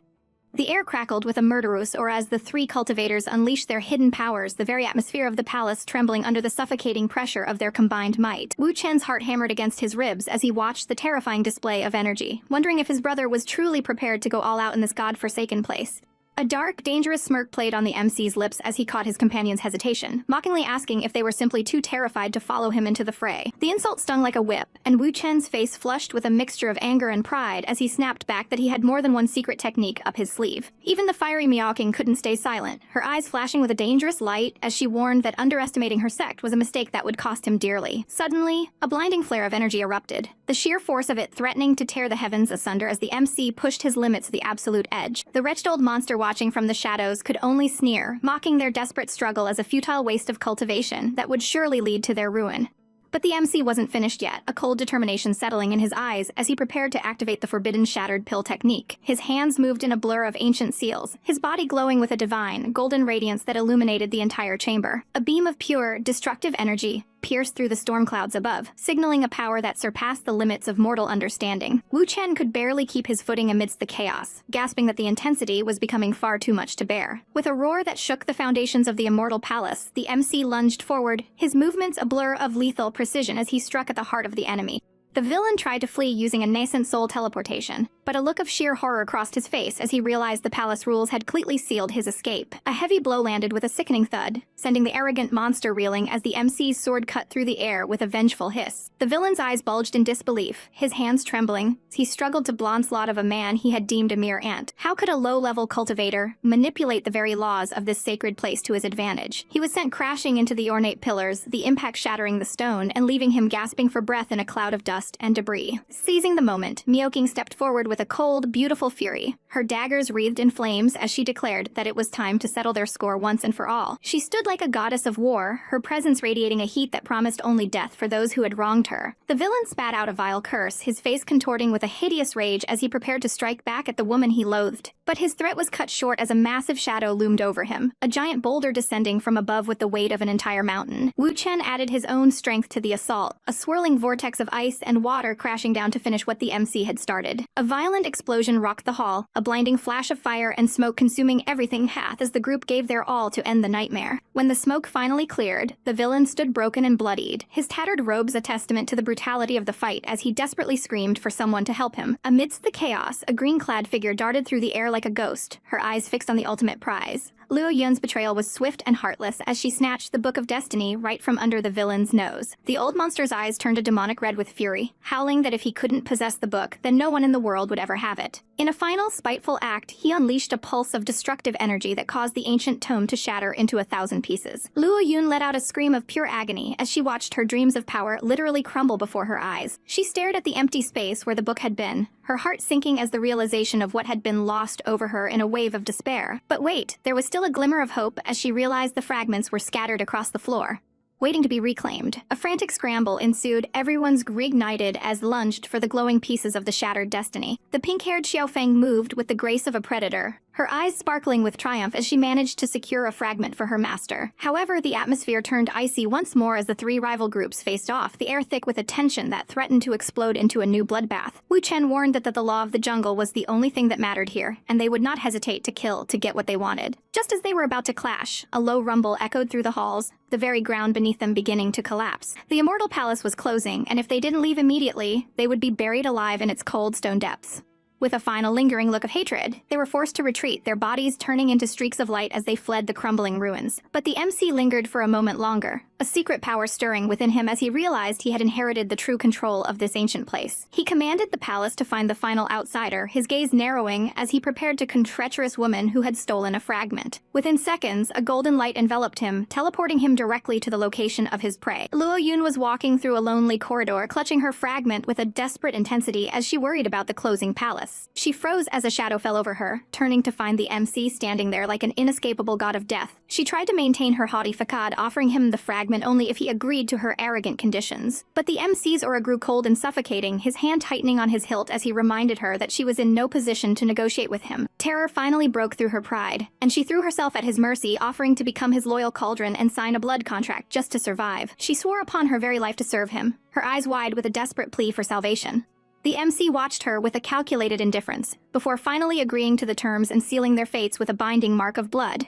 The air crackled with a murderous, or as the three cultivators unleashed their hidden powers, the very atmosphere of the palace trembling under the suffocating pressure of their combined might. Wu Chen's heart hammered against his ribs as he watched the terrifying display of energy, wondering if his brother was truly prepared to go all out in this god-forsaken place. A dark, dangerous smirk played on the MC's lips as he caught his companion's hesitation, mockingly asking if they were simply too terrified to follow him into the fray. The insult stung like a whip, and Wu Chen's face flushed with a mixture of anger and pride as he snapped back that he had more than one secret technique up his sleeve. Even the fiery Miaoking couldn't stay silent, her eyes flashing with a dangerous light as she warned that underestimating her sect was a mistake that would cost him dearly. Suddenly, a blinding flare of energy erupted, the sheer force of it threatening to tear the heavens asunder as the MC pushed his limits to the absolute edge. The wretched old monster watching from the shadows could only sneer, mocking their desperate struggle as a futile waste of cultivation that would surely lead to their ruin. But the MC wasn't finished yet, a cold determination settling in his eyes as he prepared to activate the forbidden shattered pill technique. His hands moved in a blur of ancient seals, his body glowing with a divine, golden radiance that illuminated the entire chamber. A beam of pure, destructive energy pierced through the storm clouds above, signaling a power that surpassed the limits of mortal understanding. Wu Chen could barely keep his footing amidst the chaos, gasping that the intensity was becoming far too much to bear. With a roar that shook the foundations of the immortal palace, the MC lunged forward, his movements a blur of lethal precision as he struck at the heart of the enemy. The villain tried to flee using a nascent soul teleportation, but a look of sheer horror crossed his face as he realized the palace rules had cleatly sealed his escape. A heavy blow landed with a sickening thud, sending the arrogant monster reeling as the MC's sword cut through the air with a vengeful hiss. The villain's eyes bulged in disbelief, his hands trembling, as he struggled to onslaught of a man he had deemed a mere ant. How could a low-level cultivator manipulate the very laws of this sacred place to his advantage? He was sent crashing into the ornate pillars, the impact shattering the stone and leaving him gasping for breath in a cloud of dust and debris. Seizing the moment, Miaoking stepped forward with a cold, beautiful fury, her daggers wreathed in flames as she declared that it was time to settle their score once and for all. She stood like a goddess of war, her presence radiating a heat that promised only death for those who had wronged her. The villain spat out a vile curse, his face contorting with a hideous rage as he prepared to strike back at the woman he loathed. But his threat was cut short as a massive shadow loomed over him, a giant boulder descending from above with the weight of an entire mountain. Wu Chen added his own strength to the assault, a swirling vortex of ice and water crashing down to finish what the MC had started. A violent explosion rocked the hall, a blinding flash of fire and smoke consuming everything hath as the group gave their all to end the nightmare. When the smoke finally cleared, the villain stood broken and bloodied, his tattered robes a testament to the brutality of the fight as he desperately screamed for someone to help him. Amidst the chaos, a green-clad figure darted through the air like a ghost, her eyes fixed on the ultimate prize. Luo Yun's betrayal was swift and heartless as she snatched the Book of Destiny right from under the villain's nose. The old monster's eyes turned a demonic red with fury, howling that if he couldn't possess the book, then no one in the world would ever have it. In a final, spiteful act, he unleashed a pulse of destructive energy that caused the ancient tome to shatter into 1,000 pieces. Luo Yun let out a scream of pure agony as she watched her dreams of power literally crumble before her eyes. She stared at the empty space where the book had been, her heart sinking as the realization of what had been lost over her in a wave of despair. But wait, there was still a glimmer of hope as she realized the fragments were scattered across the floor, waiting to be reclaimed. A frantic scramble ensued, everyone's reignited as lunged for the glowing pieces of the shattered destiny. The pink-haired Xiao Feng moved with the grace of a predator, her eyes sparkling with triumph as she managed to secure a fragment for her master. However, the atmosphere turned icy once more as the three rival groups faced off, the air thick with a tension that threatened to explode into a new bloodbath. Wu Chen warned that the law of the jungle was the only thing that mattered here, and they would not hesitate to kill to get what they wanted. Just as they were about to clash, a low rumble echoed through the halls, the very ground beneath them beginning to collapse. The immortal palace was closing, and if they didn't leave immediately, they would be buried alive in its cold stone depths. With a final lingering look of hatred, they were forced to retreat, their bodies turning into streaks of light as they fled the crumbling ruins. But the MC lingered for a moment longer, a secret power stirring within him as he realized he had inherited the true control of this ancient place. He commanded the palace to find the final outsider, his gaze narrowing as he prepared to confront a treacherous woman who had stolen a fragment. Within seconds, a golden light enveloped him, teleporting him directly to the location of his prey. Luo Yun was walking through a lonely corridor, clutching her fragment with a desperate intensity as she worried about the closing palace. She froze as a shadow fell over her, turning to find the MC standing there like an inescapable god of death. She tried to maintain her haughty facade, offering him the fragment only if he agreed to her arrogant conditions. But the MC's aura grew cold and suffocating, his hand tightening on his hilt as he reminded her that she was in no position to negotiate with him. Terror finally broke through her pride, and she threw herself at his mercy, offering to become his loyal cauldron and sign a blood contract just to survive. She swore upon her very life to serve him, her eyes wide with a desperate plea for salvation. The MC watched her with a calculated indifference, before finally agreeing to the terms and sealing their fates with a binding mark of blood.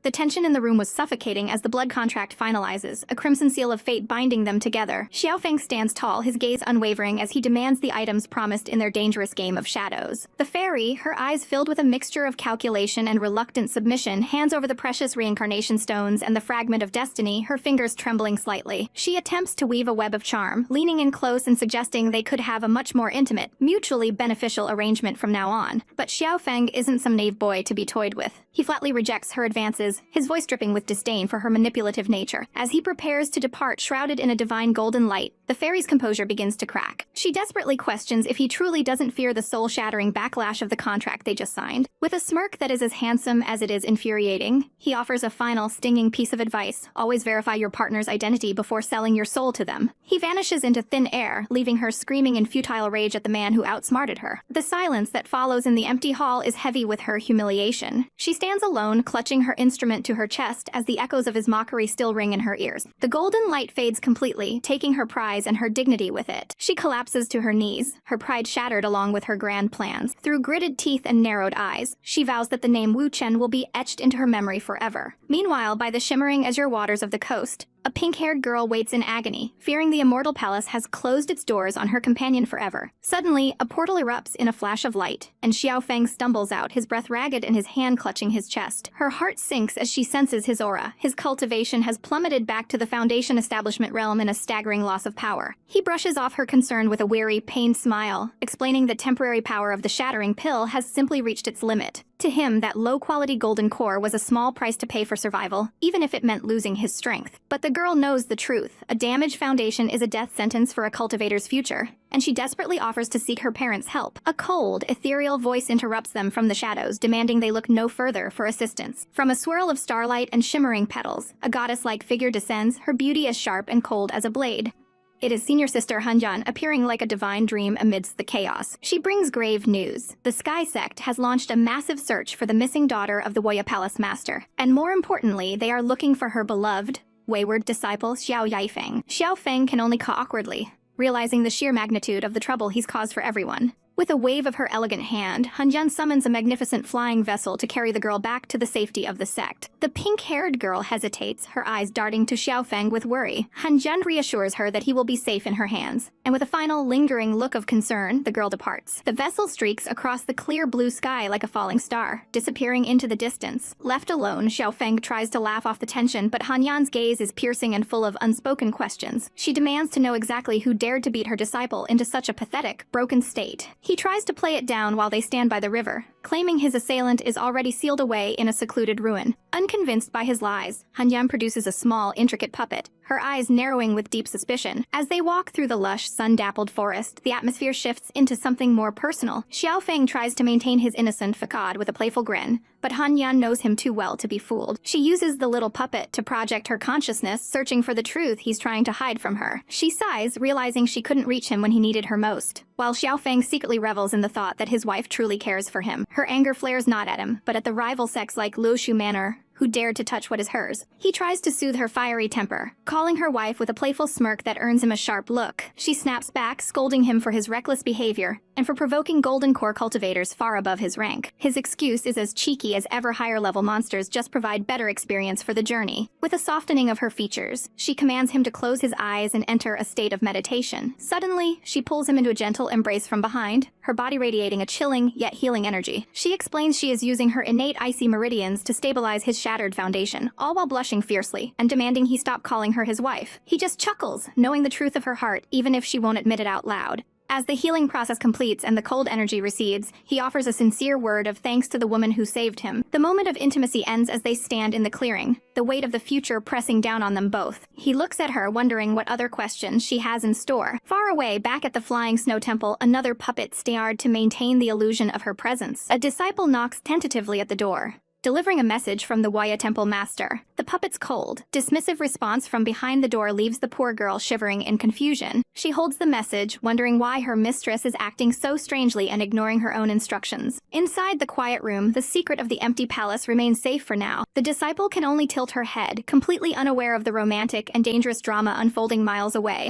The tension in the room was suffocating as the blood contract finalizes, a crimson seal of fate binding them together. Xiao Feng stands tall, his gaze unwavering as he demands the items promised in their dangerous game of shadows. The fairy, her eyes filled with a mixture of calculation and reluctant submission, hands over the precious reincarnation stones and the fragment of destiny, her fingers trembling slightly. She attempts to weave a web of charm, leaning in close and suggesting they could have a much more intimate, mutually beneficial arrangement from now on. But Xiao Feng isn't some naive boy to be toyed with. He flatly rejects her advances, his voice dripping with disdain for her manipulative nature. As he prepares to depart shrouded in a divine golden light, the fairy's composure begins to crack. She desperately questions if he truly doesn't fear the soul-shattering backlash of the contract they just signed. With a smirk that is as handsome as it is infuriating, he offers a final, stinging piece of advice: always verify your partner's identity before selling your soul to them. He vanishes into thin air, leaving her screaming in futile rage at the man who outsmarted her. The silence that follows in the empty hall is heavy with her humiliation. She stands alone, clutching her instrument to her chest as the echoes of his mockery still ring in her ears. The golden light fades completely, taking her prize and her dignity with it. She collapses to her knees, her pride shattered along with her grand plans. Through gritted teeth and narrowed eyes, she vows that the name Wu Chen will be etched into her memory forever. Meanwhile, by the shimmering azure waters of the coast, a pink-haired girl waits in agony, fearing the immortal palace has closed its doors on her companion forever. Suddenly, a portal erupts in a flash of light, and Xiao Feng stumbles out, his breath ragged and his hand clutching his chest. Her heart sinks as she senses his aura. His cultivation has plummeted back to the Foundation establishment realm in a staggering loss of power. He brushes off her concern with a weary, pained smile, explaining the temporary power of the shattering pill has simply reached its limit. To him, that low-quality golden core was a small price to pay for survival, even if it meant losing his strength. But the girl knows the truth. A damaged foundation is a death sentence for a cultivator's future, and she desperately offers to seek her parents' help. A cold, ethereal voice interrupts them from the shadows, demanding they look no further for assistance. From a swirl of starlight and shimmering petals, a goddess-like figure descends, her beauty as sharp and cold as a blade. It is senior sister Hanjan, appearing like a divine dream amidst the chaos. She brings grave news. The Sky Sect has launched a massive search for the missing daughter of the Woya Palace Master. And more importantly, they are looking for her beloved, wayward disciple Xiao Feng. Xiao Feng can only caw awkwardly, realizing the sheer magnitude of the trouble he's caused for everyone. With a wave of her elegant hand, Hanjan summons a magnificent flying vessel to carry the girl back to the safety of the sect. The pink-haired girl hesitates, her eyes darting to Xiao Feng with worry. Hanjan reassures her that he will be safe in her hands, and with a final, lingering look of concern, the girl departs. The vessel streaks across the clear blue sky like a falling star, disappearing into the distance. Left alone, Xiao Feng tries to laugh off the tension, but Hanyan's gaze is piercing and full of unspoken questions. She demands to know exactly who dared to beat her disciple into such a pathetic, broken state. He tries to play it down while they stand by the river, claiming his assailant is already sealed away in a secluded ruin. Unconvinced by his lies, Hanyan produces a small, intricate puppet, her eyes narrowing with deep suspicion. As they walk through the lush, sun-dappled forest, the atmosphere shifts into something more personal. Xiao Feng tries to maintain his innocent facade with a playful grin, but Hanyan knows him too well to be fooled. She uses the little puppet to project her consciousness, searching for the truth he's trying to hide from her. She sighs, realizing she couldn't reach him when he needed her most, while Xiao Feng secretly revels in the thought that his wife truly cares for him. Her anger flares not at him, but at the rival sects like Luoshu Manor, who dared to touch what is hers. He tries to soothe her fiery temper, calling her wife with a playful smirk that earns him a sharp look. She snaps back, scolding him for his reckless behavior and for provoking golden core cultivators far above his rank. His excuse is as cheeky as ever higher level monsters just provide better experience for the journey. With a softening of her features, she commands him to close his eyes and enter a state of meditation. Suddenly, she pulls him into a gentle embrace from behind, her body radiating a chilling yet healing energy. She explains she is using her innate icy meridians to stabilize his shattered foundation, all while blushing fiercely and demanding he stop calling her his wife. He just chuckles, knowing the truth of her heart, even if she won't admit it out loud. As the healing process completes and the cold energy recedes, he offers a sincere word of thanks to the woman who saved him. The moment of intimacy ends as they stand in the clearing, the weight of the future pressing down on them both. He looks at her, wondering what other questions she has in store. Far away, back at the Flying Snow Temple, another puppet stared to maintain the illusion of her presence. A disciple knocks tentatively at the door, delivering a message from the Waya Temple master. The puppet's cold, dismissive response from behind the door leaves the poor girl shivering in confusion. She holds the message, wondering why her mistress is acting so strangely and ignoring her own instructions. Inside the quiet room, the secret of the empty palace remains safe for now. The disciple can only tilt her head, completely unaware of the romantic and dangerous drama unfolding miles away.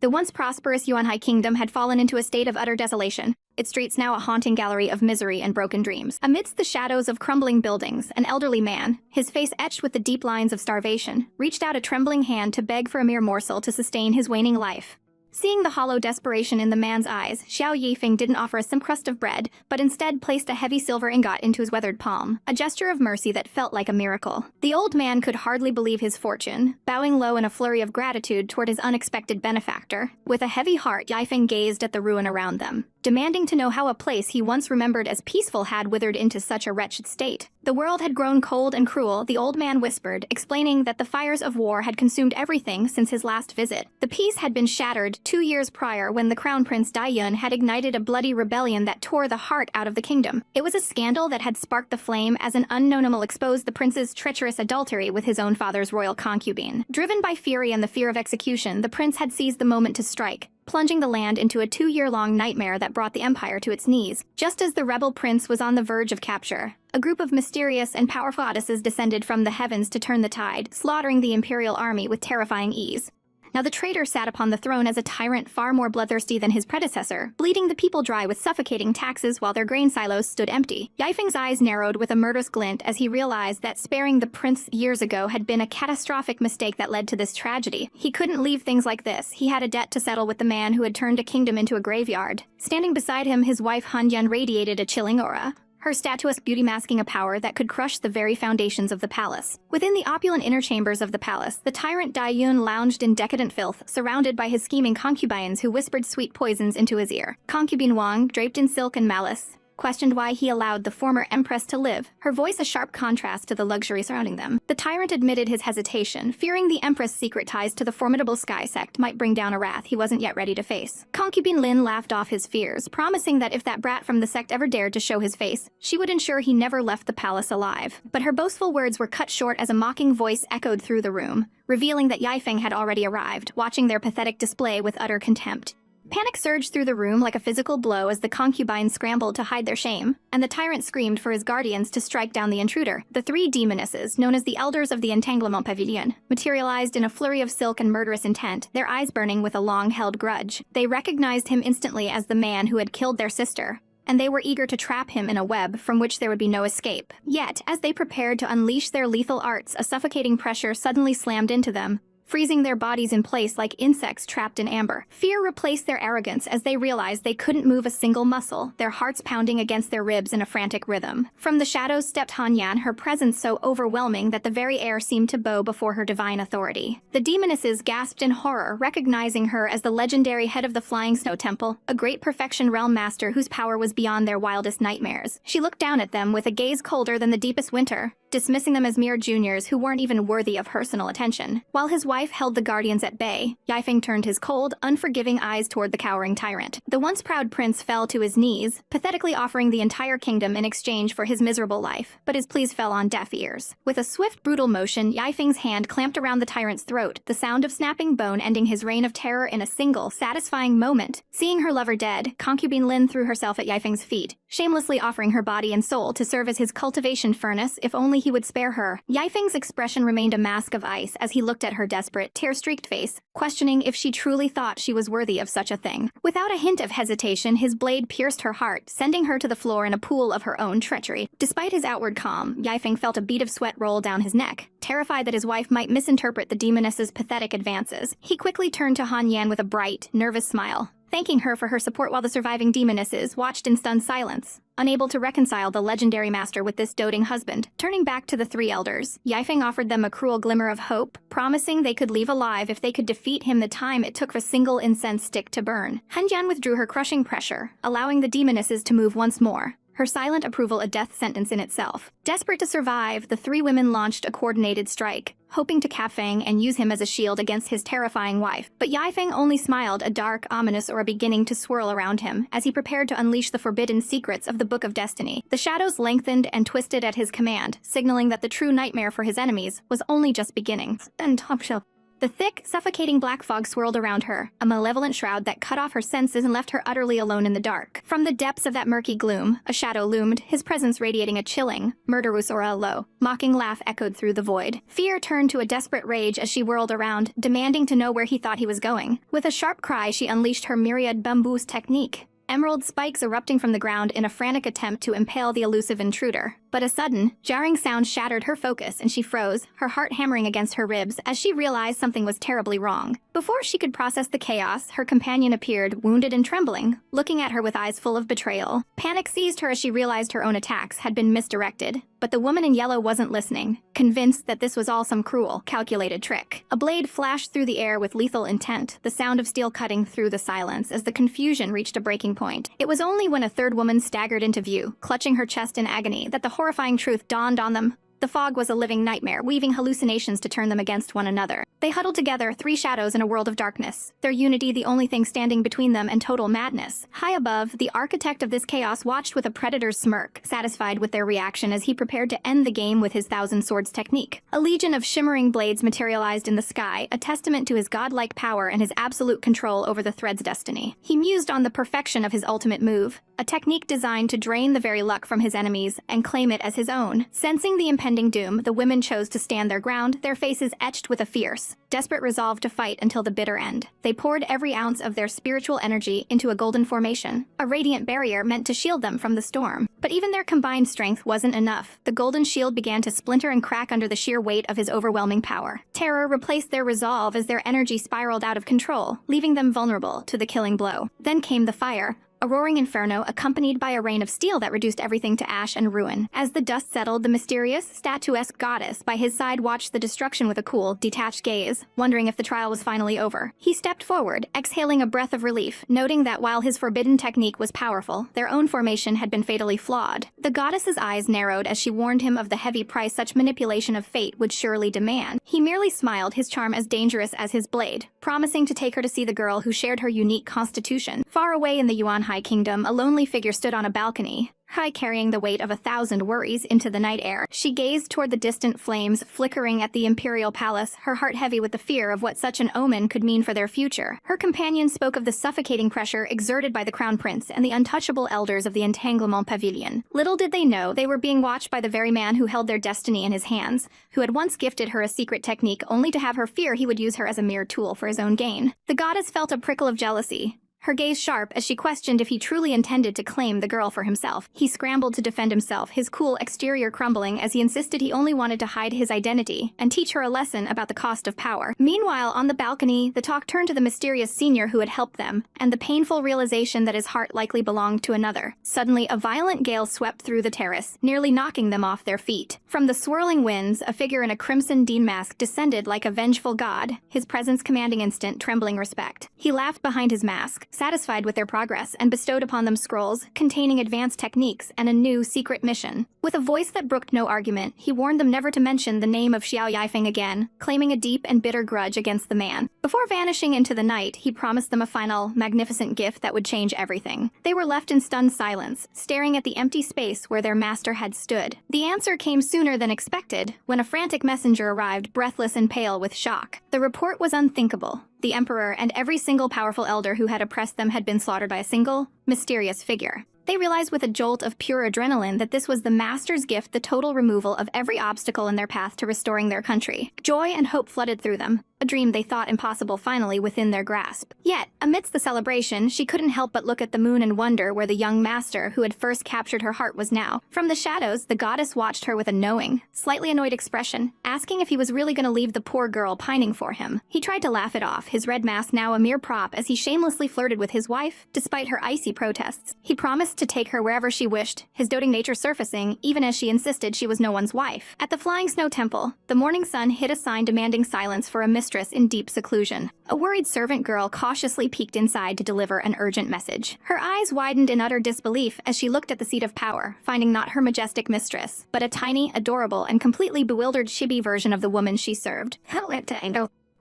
The once prosperous Yuanhai kingdom had fallen into a state of utter desolation, its streets now a haunting gallery of misery and broken dreams. Amidst the shadows of crumbling buildings, an elderly man, his face etched with the deep lines of starvation, reached out a trembling hand to beg for a mere morsel to sustain his waning life. Seeing the hollow desperation in the man's eyes, Xiao Feng didn't offer a simple crust of bread, but instead placed a heavy silver ingot into his weathered palm, a gesture of mercy that felt like a miracle. The old man could hardly believe his fortune, bowing low in a flurry of gratitude toward his unexpected benefactor. With a heavy heart, Feng gazed at the ruin around them, demanding to know how a place he once remembered as peaceful had withered into such a wretched state. The world had grown cold and cruel, the old man whispered, explaining that the fires of war had consumed everything since his last visit. The peace had been shattered 2 years prior when the Crown Prince Daiyun had ignited a bloody rebellion that tore the heart out of the kingdom. It was a scandal that had sparked the flame as an unknown animal exposed the prince's treacherous adultery with his own father's royal concubine. Driven by fury and the fear of execution, the prince had seized the moment to strike, plunging the land into a 2-year-long nightmare that brought the empire to its knees. Just as the rebel prince was on the verge of capture, a group of mysterious and powerful goddesses descended from the heavens to turn the tide, slaughtering the imperial army with terrifying ease. Now the traitor sat upon the throne as a tyrant far more bloodthirsty than his predecessor, bleeding the people dry with suffocating taxes while their grain silos stood empty. Feng's eyes narrowed with a murderous glint as he realized that sparing the prince years ago had been a catastrophic mistake that led to this tragedy. He couldn't leave things like this. He had a debt to settle with the man who had turned a kingdom into a graveyard. Standing beside him, his wife Han Yan radiated a chilling aura, her statuesque beauty masking a power that could crush the very foundations of the palace. Within the opulent inner chambers of the palace, the tyrant Daiyun lounged in decadent filth, surrounded by his scheming concubines who whispered sweet poisons into his ear. Concubine Wang, draped in silk and malice, questioned why he allowed the former empress to live, her voice a sharp contrast to the luxury surrounding them. The tyrant admitted his hesitation, fearing the empress' secret ties to the formidable Sky sect might bring down a wrath he wasn't yet ready to face. Concubine Lin laughed off his fears, promising that if that brat from the sect ever dared to show his face, she would ensure he never left the palace alive. But her boastful words were cut short as a mocking voice echoed through the room, revealing that Feng had already arrived, watching their pathetic display with utter contempt. Panic surged through the room like a physical blow as the concubines scrambled to hide their shame, and the tyrant screamed for his guardians to strike down the intruder. The 3 demonesses, known as the Elders of the Entanglement Pavilion, materialized in a flurry of silk and murderous intent, their eyes burning with a long-held grudge. They recognized him instantly as the man who had killed their sister, and they were eager to trap him in a web from which there would be no escape. Yet, as they prepared to unleash their lethal arts, a suffocating pressure suddenly slammed into them, freezing their bodies in place like insects trapped in amber. Fear replaced their arrogance as they realized they couldn't move a single muscle, their hearts pounding against their ribs in a frantic rhythm. From the shadows stepped Han Yan, her presence so overwhelming that the very air seemed to bow before her divine authority. The demonesses gasped in horror, recognizing her as the legendary head of the Flying Snow Temple, a great perfection realm master whose power was beyond their wildest nightmares. She looked down at them with a gaze colder than the deepest winter, dismissing them as mere juniors who weren't even worthy of personal attention. While his wife held the guardians at bay, Feng turned his cold, unforgiving eyes toward the cowering tyrant. The once proud prince fell to his knees, pathetically offering the entire kingdom in exchange for his miserable life, but his pleas fell on deaf ears. With a swift, brutal motion, Feng's hand clamped around the tyrant's throat, the sound of snapping bone ending his reign of terror in a single, satisfying moment. Seeing her lover dead, concubine Lin threw herself at Feng's feet, shamelessly offering her body and soul to serve as his cultivation furnace if only he would spare her. Feng's expression remained a mask of ice as he looked at her desperate, tear-streaked face, questioning if she truly thought she was worthy of such a thing. Without a hint of hesitation, his blade pierced her heart, sending her to the floor in a pool of her own treachery. Despite his outward calm, Feng felt a bead of sweat roll down his neck. Terrified that his wife might misinterpret the demoness's pathetic advances, he quickly turned to Han Yan with a bright, nervous smile. thanking her for her support while the surviving demonesses watched in stunned silence, unable to reconcile the legendary master with this doting husband. Turning back to the three elders, Xiao Feng offered them a cruel glimmer of hope, promising they could leave alive if they could defeat him the time it took for a single incense stick to burn. Hanjian withdrew her crushing pressure, allowing the demonesses to move once more, her silent approval a death sentence in itself. Desperate to survive, the three women launched a coordinated strike, hoping to cap Feng and use him as a shield against his terrifying wife. But Xiao Feng only smiled, a dark, ominous aura beginning to swirl around him as he prepared to unleash the forbidden secrets of the Book of Destiny. The shadows lengthened and twisted at his command, signaling that the true nightmare for his enemies was only just beginning. And top shelf. The thick, suffocating black fog swirled around her, a malevolent shroud that cut off her senses and left her utterly alone in the dark. From the depths of that murky gloom, a shadow loomed, his presence radiating a chilling, murderous aura. Low, mocking laugh echoed through the void. Fear turned to a desperate rage as she whirled around, demanding to know where he thought he was going. With a sharp cry, she unleashed her myriad bamboos technique, emerald spikes erupting from the ground in a frantic attempt to impale the elusive intruder. But a sudden, jarring sound shattered her focus and she froze, her heart hammering against her ribs as she realized something was terribly wrong. Before she could process the chaos, her companion appeared, wounded and trembling, looking at her with eyes full of betrayal. Panic seized her as she realized her own attacks had been misdirected. But the woman in yellow wasn't listening, convinced that this was all some cruel, calculated trick. A blade flashed through the air with lethal intent, the sound of steel cutting through the silence as the confusion reached a breaking point. It was only when a third woman staggered into view, clutching her chest in agony, that the horrifying truth dawned on them. The fog was a living nightmare, weaving hallucinations to turn them against one another. They huddled together, three shadows in a world of darkness, their unity the only thing standing between them and total madness. High above, the architect of this chaos watched with a predator's smirk, satisfied with their reaction as he prepared to end the game with his thousand swords technique. A legion of shimmering blades materialized in the sky, a testament to his godlike power and his absolute control over the thread's destiny. He mused on the perfection of his ultimate move, a technique designed to drain the very luck from his enemies and claim it as his own. Sensing the impending doom, the women chose to stand their ground, their faces etched with a fierce, desperate resolve to fight until the bitter end. They poured every ounce of their spiritual energy into a golden formation, a radiant barrier meant to shield them from the storm. But even their combined strength wasn't enough. The golden shield began to splinter and crack under the sheer weight of his overwhelming power. Terror replaced their resolve as their energy spiraled out of control, leaving them vulnerable to the killing blow. Then came the fire, a roaring inferno accompanied by a rain of steel that reduced everything to ash and ruin. As the dust settled, the mysterious, statuesque goddess by his side watched the destruction with a cool, detached gaze, wondering if the trial was finally over. He stepped forward, exhaling a breath of relief, noting that while his forbidden technique was powerful, their own formation had been fatally flawed. The goddess's eyes narrowed as she warned him of the heavy price such manipulation of fate would surely demand. He merely smiled, his charm as dangerous as his blade, promising to take her to see the girl who shared her unique constitution. Far away in the Yuan High Kingdom, a lonely figure stood on a balcony, carrying the weight of 1,000 worries into the night air. She gazed toward the distant flames flickering at the imperial palace, her heart heavy with the fear of what such an omen could mean for their future. Her companion spoke of the suffocating pressure exerted by the crown prince and the untouchable elders of the entanglement pavilion. Little did they know they were being watched by the very man who held their destiny in his hands, who had once gifted her a secret technique only to have her fear he would use her as a mere tool for his own gain. The goddess felt a prickle of jealousy, her gaze sharp as she questioned if he truly intended to claim the girl for himself. He scrambled to defend himself, his cool exterior crumbling as he insisted he only wanted to hide his identity and teach her a lesson about the cost of power. Meanwhile, on the balcony, the talk turned to the mysterious senior who had helped them, and the painful realization that his heart likely belonged to another. Suddenly, a violent gale swept through the terrace, nearly knocking them off their feet. From the swirling winds, a figure in a crimson dean mask descended like a vengeful god, his presence commanding instant, trembling respect. He laughed behind his mask, satisfied with their progress, and bestowed upon them scrolls containing advanced techniques and a new secret mission. With a voice that brooked no argument, he warned them never to mention the name of Xiao Feng again, claiming a deep and bitter grudge against the man. Before vanishing into the night, he promised them a final, magnificent gift that would change everything. They were left in stunned silence, staring at the empty space where their master had stood. The answer came sooner than expected, when a frantic messenger arrived, breathless and pale with shock. The report was unthinkable. The emperor and every single powerful elder who had oppressed them had been slaughtered by a single, mysterious figure. They realized with a jolt of pure adrenaline that this was the master's gift, the total removal of every obstacle in their path to restoring their country. Joy and hope flooded through them. a dream they thought impossible finally within their grasp. Yet, amidst the celebration, she couldn't help but look at the moon and wonder where the young master who had first captured her heart was now. From the shadows, the goddess watched her with a knowing, slightly annoyed expression, asking if he was really going to leave the poor girl pining for him. He tried to laugh it off, his red mask now a mere prop as he shamelessly flirted with his wife, despite her icy protests. He promised to take her wherever she wished, his doting nature surfacing even as she insisted she was no one's wife. At the Flying Snow Temple, the morning sun hid a sign demanding silence for a mistress in deep seclusion. A worried servant girl cautiously peeked inside to deliver an urgent message. Her eyes widened in utter disbelief as she looked at the seat of power, finding not her majestic mistress, but a tiny, adorable, and completely bewildered chibi version of the woman she served.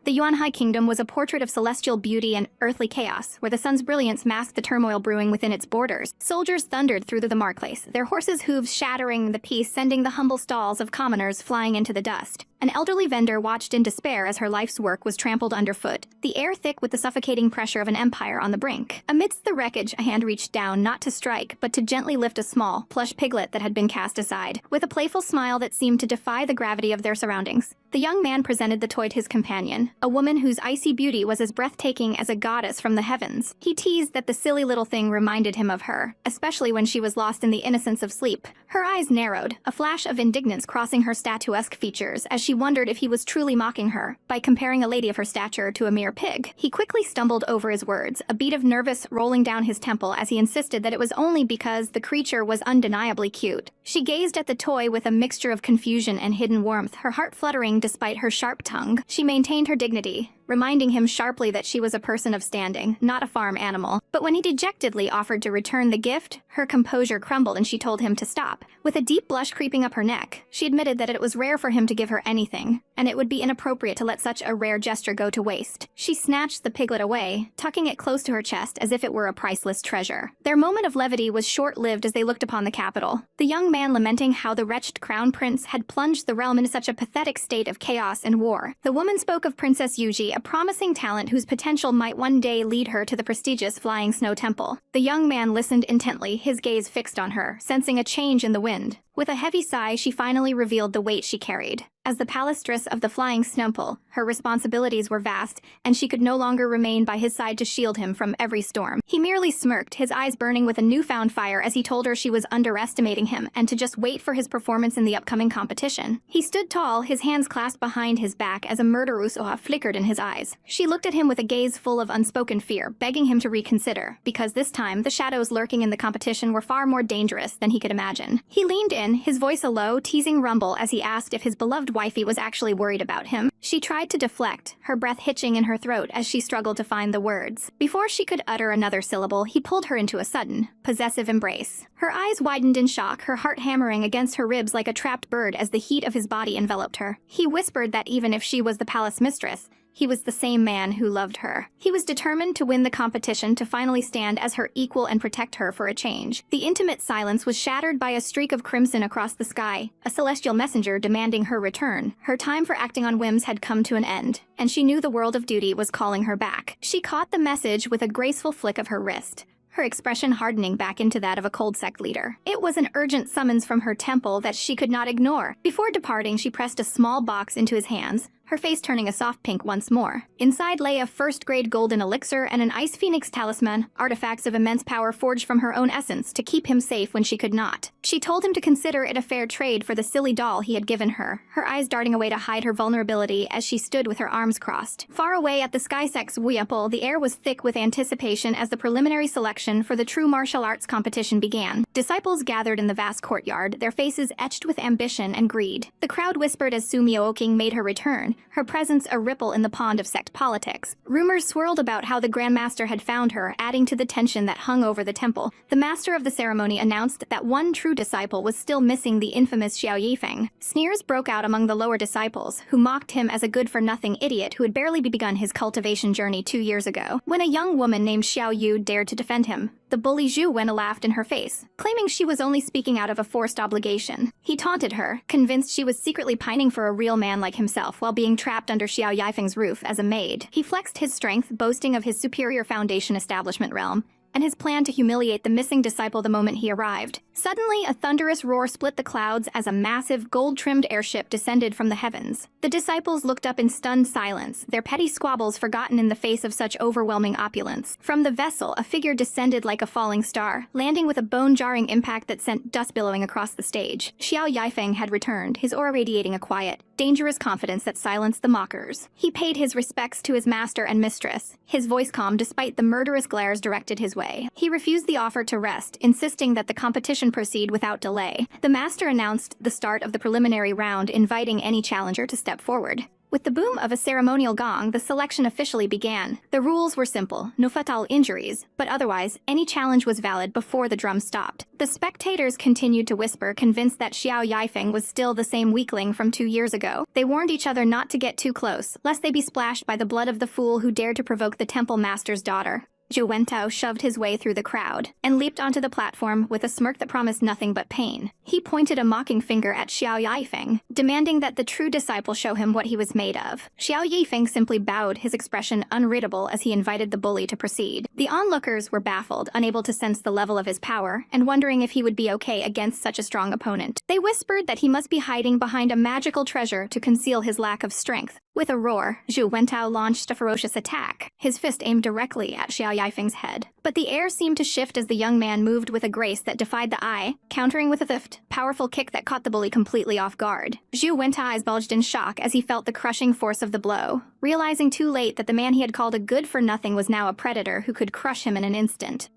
The Yuanhai Kingdom was a portrait of celestial beauty and earthly chaos, where the sun's brilliance masked the turmoil brewing within its borders. Soldiers thundered through the marketplace, their horses' hooves shattering the peace, sending the humble stalls of commoners flying into the dust. An elderly vendor watched in despair as her life's work was trampled underfoot, the air thick with the suffocating pressure of an empire on the brink. Amidst the wreckage, a hand reached down not to strike, but to gently lift a small, plush piglet that had been cast aside. With a playful smile that seemed to defy the gravity of their surroundings, the young man presented the toy to his companion, a woman whose icy beauty was as breathtaking as a goddess from the heavens. He teased that the silly little thing reminded him of her, especially when she was lost in the innocence of sleep. Her eyes narrowed, a flash of indignance crossing her statuesque features as she wondered if he was truly mocking her by comparing a lady of her stature to a mere pig. He quickly stumbled over his words, a beat of nervous rolling down his temple as he insisted that it was only because the creature was undeniably cute. She gazed at the toy with a mixture of confusion and hidden warmth, her heart fluttering despite her sharp tongue. She maintained her dignity, reminding him sharply that she was a person of standing, not a farm animal. But when he dejectedly offered to return the gift, her composure crumbled and she told him to stop. With a deep blush creeping up her neck, she admitted that it was rare for him to give her anything, and it would be inappropriate to let such a rare gesture go to waste. She snatched the piglet away, tucking it close to her chest as if it were a priceless treasure. Their moment of levity was short-lived as they looked upon the capital, the young man lamenting how the wretched crown prince had plunged the realm into such a pathetic state of chaos and war. The woman spoke of Princess Yuji, a promising talent whose potential might one day lead her to the prestigious Flying Snow Temple. The young man listened intently, his gaze fixed on her, sensing a change in the wind. With a heavy sigh, she finally revealed the weight she carried. As the palastress of the Flying Temple, her responsibilities were vast, and she could no longer remain by his side to shield him from every storm. He merely smirked, his eyes burning with a newfound fire as he told her she was underestimating him and to just wait for his performance in the upcoming competition. He stood tall, his hands clasped behind his back as a murderous awe flickered in his eyes. She looked at him with a gaze full of unspoken fear, begging him to reconsider, because this time the shadows lurking in the competition were far more dangerous than he could imagine. He leaned in, his voice a low, teasing rumble as he asked if his beloved wifey was actually worried about him. She tried to deflect, her breath hitching in her throat as she struggled to find the words. Before she could utter another syllable, he pulled her into a sudden, possessive embrace. Her eyes widened in shock, her heart hammering against her ribs like a trapped bird as the heat of his body enveloped her. He whispered that even if she was the palace mistress, he was the same man who loved her. He was determined to win the competition, to finally stand as her equal and protect her for a change. The intimate silence was shattered by a streak of crimson across the sky, a celestial messenger demanding her return. Her time for acting on whims had come to an end, and she knew the world of duty was calling her back. She caught the message with a graceful flick of her wrist, her expression hardening back into that of a cold sect leader. It was an urgent summons from her temple that she could not ignore. Before departing, she pressed a small box into his hands, her face turning a soft pink once more. Inside lay a first-grade golden elixir and an ice phoenix talisman, artifacts of immense power forged from her own essence to keep him safe when she could not. She told him to consider it a fair trade for the silly doll he had given her, eyes darting away to hide her vulnerability as she stood with her arms crossed. Far away at the Sky Sect's Wuyapol, the air was thick with anticipation as the preliminary selection for the true martial arts competition began. Disciples gathered in the vast courtyard, their faces etched with ambition and greed. The crowd whispered as Sumio King made her return, her presence a ripple in the pond of sect politics. Rumors swirled about how the Grandmaster had found her, adding to the tension that hung over the temple. The master of the ceremony announced that one true disciple was still missing, the infamous Xiao Feng. Sneers broke out among the lower disciples, who mocked him as a good-for-nothing idiot who had barely begun his cultivation journey 2 years ago. When a young woman named Xiao Yu dared to defend him, the bully Zhu Wen laughed in her face, claiming she was only speaking out of a forced obligation. He taunted her, convinced she was secretly pining for a real man like himself while being trapped under Xiao Feng's roof as a maid. He flexed his strength, boasting of his superior foundation establishment realm, and his plan to humiliate the missing disciple the moment he arrived. Suddenly, a thunderous roar split the clouds as a massive, gold-trimmed airship descended from the heavens. The disciples looked up in stunned silence, their petty squabbles forgotten in the face of such overwhelming opulence. From the vessel, a figure descended like a falling star, landing with a bone-jarring impact that sent dust billowing across the stage. Xiao Feng had returned, his aura radiating a quiet, dangerous confidence that silenced the mockers. He paid his respects to his master and mistress, his voice calm despite the murderous glares directed his way. He refused the offer to rest, insisting that the competition proceed without delay. The master announced the start of the preliminary round, inviting any challenger to step forward. With the boom of a ceremonial gong, the selection officially began. The rules were simple, no fatal injuries, but otherwise, any challenge was valid before the drum stopped. The spectators continued to whisper, convinced that Xiao Feng was still the same weakling from 2 years ago. They warned each other not to get too close, lest they be splashed by the blood of the fool who dared to provoke the temple master's daughter. Zhu Wentao shoved his way through the crowd and leaped onto the platform with a smirk that promised nothing but pain. He pointed a mocking finger at Xiao Feng, demanding that the true disciple show him what he was made of. Xiao Feng simply bowed, his expression unreadable as he invited the bully to proceed. The onlookers were baffled, unable to sense the level of his power, and wondering if he would be okay against such a strong opponent. They whispered that he must be hiding behind a magical treasure to conceal his lack of strength. With a roar, Zhu Wentao launched a ferocious attack, his fist aimed directly at Xiao Feng's head. But the air seemed to shift as the young man moved with a grace that defied the eye, countering with a swift, powerful kick that caught the bully completely off guard. Zhu Wentao's eyes bulged in shock as he felt the crushing force of the blow, realizing too late that the man he had called a good-for-nothing was now a predator who could crush him in an instant.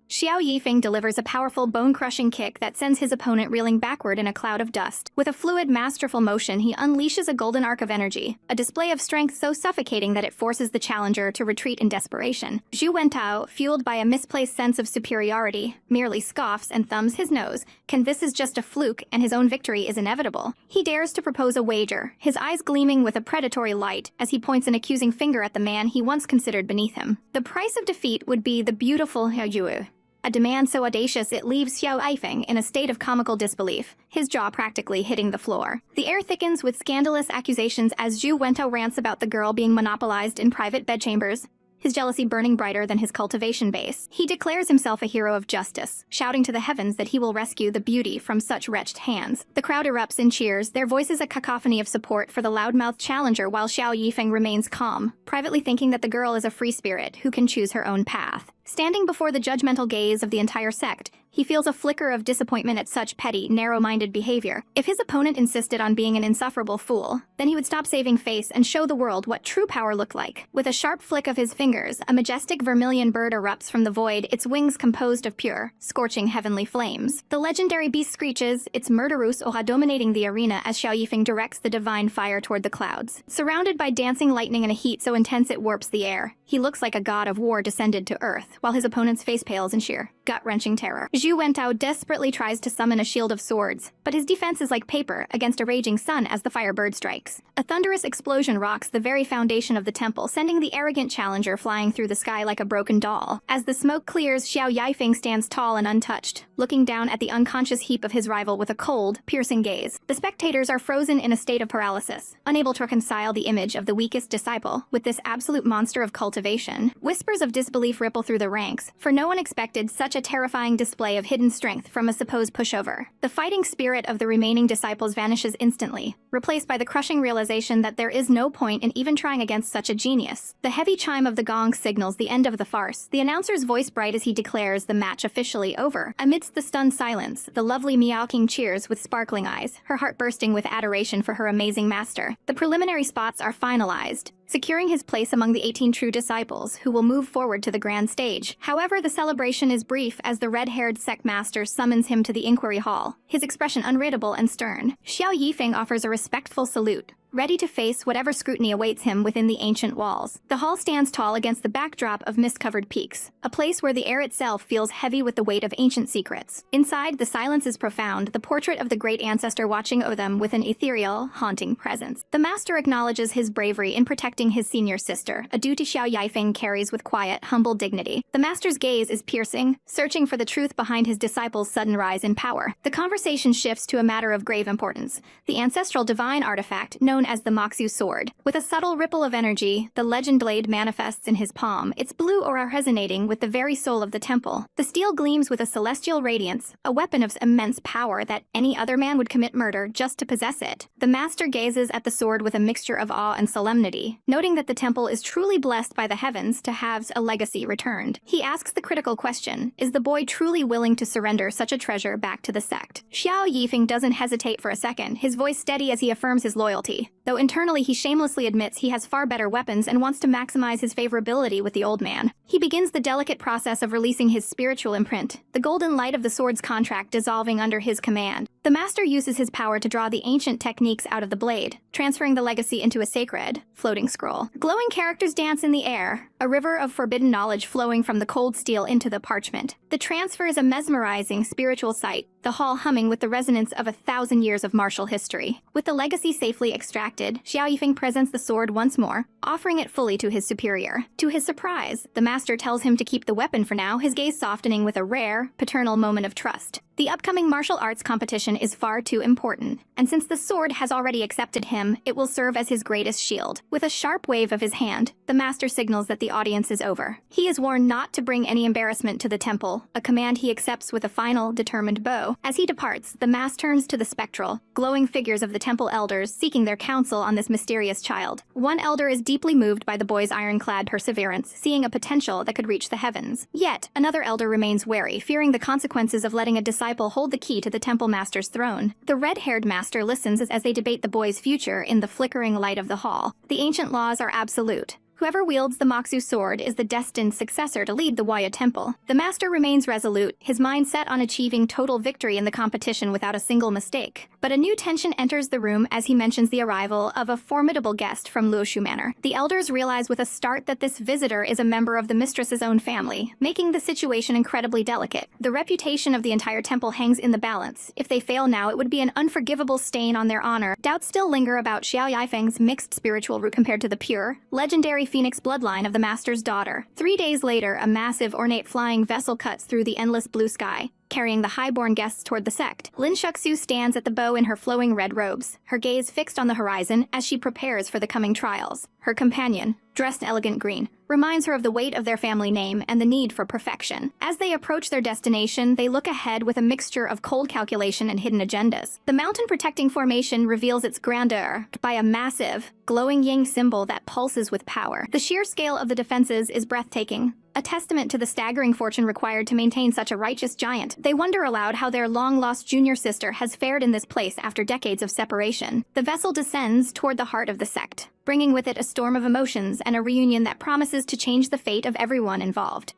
Xiao Feng delivers a powerful, bone-crushing kick that sends his opponent reeling backward in a cloud of dust. With a fluid, masterful motion, he unleashes a golden arc of energy, a display of strength so suffocating that it forces the challenger to retreat in desperation. Zhu Wentao, fueled by a misplaced sense of superiority, merely scoffs and thumbs his nose, this is just a fluke and his own victory is inevitable. He dares to propose a wager, his eyes gleaming with a predatory light as he points an accusing finger at the man he once considered beneath him. The price of defeat would be the beautiful Xiao, a demand so audacious it leaves Xiao Feng in a state of comical disbelief, his jaw practically hitting the floor. The air thickens with scandalous accusations as Zhu Wentao rants about the girl being monopolized in private bedchambers, his jealousy burning brighter than his cultivation base. He declares himself a hero of justice, shouting to the heavens that he will rescue the beauty from such wretched hands. The crowd erupts in cheers, their voices a cacophony of support for the loudmouthed challenger while Xiao Feng remains calm, privately thinking that the girl is a free spirit who can choose her own path. Standing before the judgmental gaze of the entire sect, he feels a flicker of disappointment at such petty, narrow-minded behavior. If his opponent insisted on being an insufferable fool, then he would stop saving face and show the world what true power looked like. With a sharp flick of his fingers, a majestic vermilion bird erupts from the void, its wings composed of pure, scorching heavenly flames. The legendary beast screeches, its murderous aura dominating the arena as Xiao Feng directs the divine fire toward the clouds. Surrounded by dancing lightning and a heat so intense it warps the air, he looks like a god of war descended to earth, while his opponent's face pales in sheer, gut-wrenching terror. Zhu Wentao desperately tries to summon a shield of swords, but his defense is like paper against a raging sun as the firebird strikes. A thunderous explosion rocks the very foundation of the temple, sending the arrogant challenger flying through the sky like a broken doll. As the smoke clears, Xiao Feng stands tall and untouched, looking down at the unconscious heap of his rival with a cold, piercing gaze. The spectators are frozen in a state of paralysis, unable to reconcile the image of the weakest disciple with this absolute monster of cultivation. Whispers of disbelief ripple through the ranks, for no one expected such a terrifying display of hidden strength from a supposed pushover. The fighting spirit of the remaining disciples vanishes instantly, replaced by the crushing realization that there is no point in even trying against such a genius. The heavy chime of the gong signals the end of the farce, the announcer's voice bright as he declares the match officially over. Amidst the stunned silence, the lovely Miao King cheers with sparkling eyes, her heart bursting with adoration for her amazing master. The preliminary spots are finalized, securing his place among the 18 true disciples, who will move forward to the grand stage. However, the celebration is brief as the red-haired sect master summons him to the inquiry hall, his expression unreadable and stern. Xiao Feng offers a respectful salute, ready to face whatever scrutiny awaits him within the ancient walls. The hall stands tall against the backdrop of mist-covered peaks, a place where the air itself feels heavy with the weight of ancient secrets. Inside, the silence is profound, the portrait of the great ancestor watching over them with an ethereal, haunting presence. The master acknowledges his bravery in protecting his senior sister, a duty Xiao Feng carries with quiet, humble dignity. The master's gaze is piercing, searching for the truth behind his disciple's sudden rise in power. The conversation shifts to a matter of grave importance, the ancestral divine artifact known known as the Moxu sword. With a subtle ripple of energy, the legend blade manifests in his palm, its blue aura resonating with the very soul of the temple. The steel gleams with a celestial radiance, a weapon of immense power that any other man would commit murder just to possess it. The master gazes at the sword with a mixture of awe and solemnity, noting that the temple is truly blessed by the heavens to have a legacy returned. He asks the critical question, is the boy truly willing to surrender such a treasure back to the sect? Xiao Feng doesn't hesitate for a second, his voice steady as he affirms his loyalty, though internally he shamelessly admits he has far better weapons and wants to maximize his favorability with the old man. He begins the delicate process of releasing his spiritual imprint, the golden light of the sword's contract dissolving under his command. The master uses his power to draw the ancient techniques out of the blade, transferring the legacy into a sacred, floating scroll. Glowing characters dance in the air, a river of forbidden knowledge flowing from the cold steel into the parchment. The transfer is a mesmerizing spiritual sight, the hall humming with the resonance of 1,000 years of martial history. With the legacy safely extracted, Xiao Feng presents the sword once more, offering it fully to his superior. To his surprise, the master tells him to keep the weapon for now, his gaze softening with a rare, paternal moment of trust. The upcoming martial arts competition is far too important, and since the sword has already accepted him, it will serve as his greatest shield. With a sharp wave of his hand, the master signals that the audience is over. He is warned not to bring any embarrassment to the temple, a command he accepts with a final, determined bow. As he departs, the mass turns to the spectral, glowing figures of the temple elders seeking their counsel on this mysterious child. One elder is deeply moved by the boy's ironclad perseverance, seeing a potential that could reach the heavens. Yet, another elder remains wary, fearing the consequences of letting a disciple hold the key to the temple master's throne. The red-haired master listens as they debate the boy's future in the flickering light of the hall. The ancient laws are absolute. Whoever wields the Moxu sword is the destined successor to lead the Waya temple. The master remains resolute, his mind set on achieving total victory in the competition without a single mistake. But a new tension enters the room as he mentions the arrival of a formidable guest from Luoshu Manor. The elders realize with a start that this visitor is a member of the mistress's own family, making the situation incredibly delicate. The reputation of the entire temple hangs in the balance. If they fail now, it would be an unforgivable stain on their honor. Doubts still linger about Xiao Feng's mixed spiritual root compared to the pure, legendary Phoenix bloodline of the master's daughter. 3 days later, a massive, ornate flying vessel cuts through the endless blue sky, carrying the highborn guests toward the sect. Lin Shuxu stands at the bow in her flowing red robes, her gaze fixed on the horizon as she prepares for the coming trials. Her companion, dressed in elegant green, reminds her of the weight of their family name and the need for perfection. As they approach their destination, they look ahead with a mixture of cold calculation and hidden agendas. The mountain-protecting formation reveals its grandeur by a massive, glowing yin symbol that pulses with power. The sheer scale of the defenses is breathtaking, a testament to the staggering fortune required to maintain such a righteous giant. They wonder aloud how their long-lost junior sister has fared in this place after decades of separation. The vessel descends toward the heart of the sect, bringing with it a storm of emotions and a reunion that promises to change the fate of everyone involved.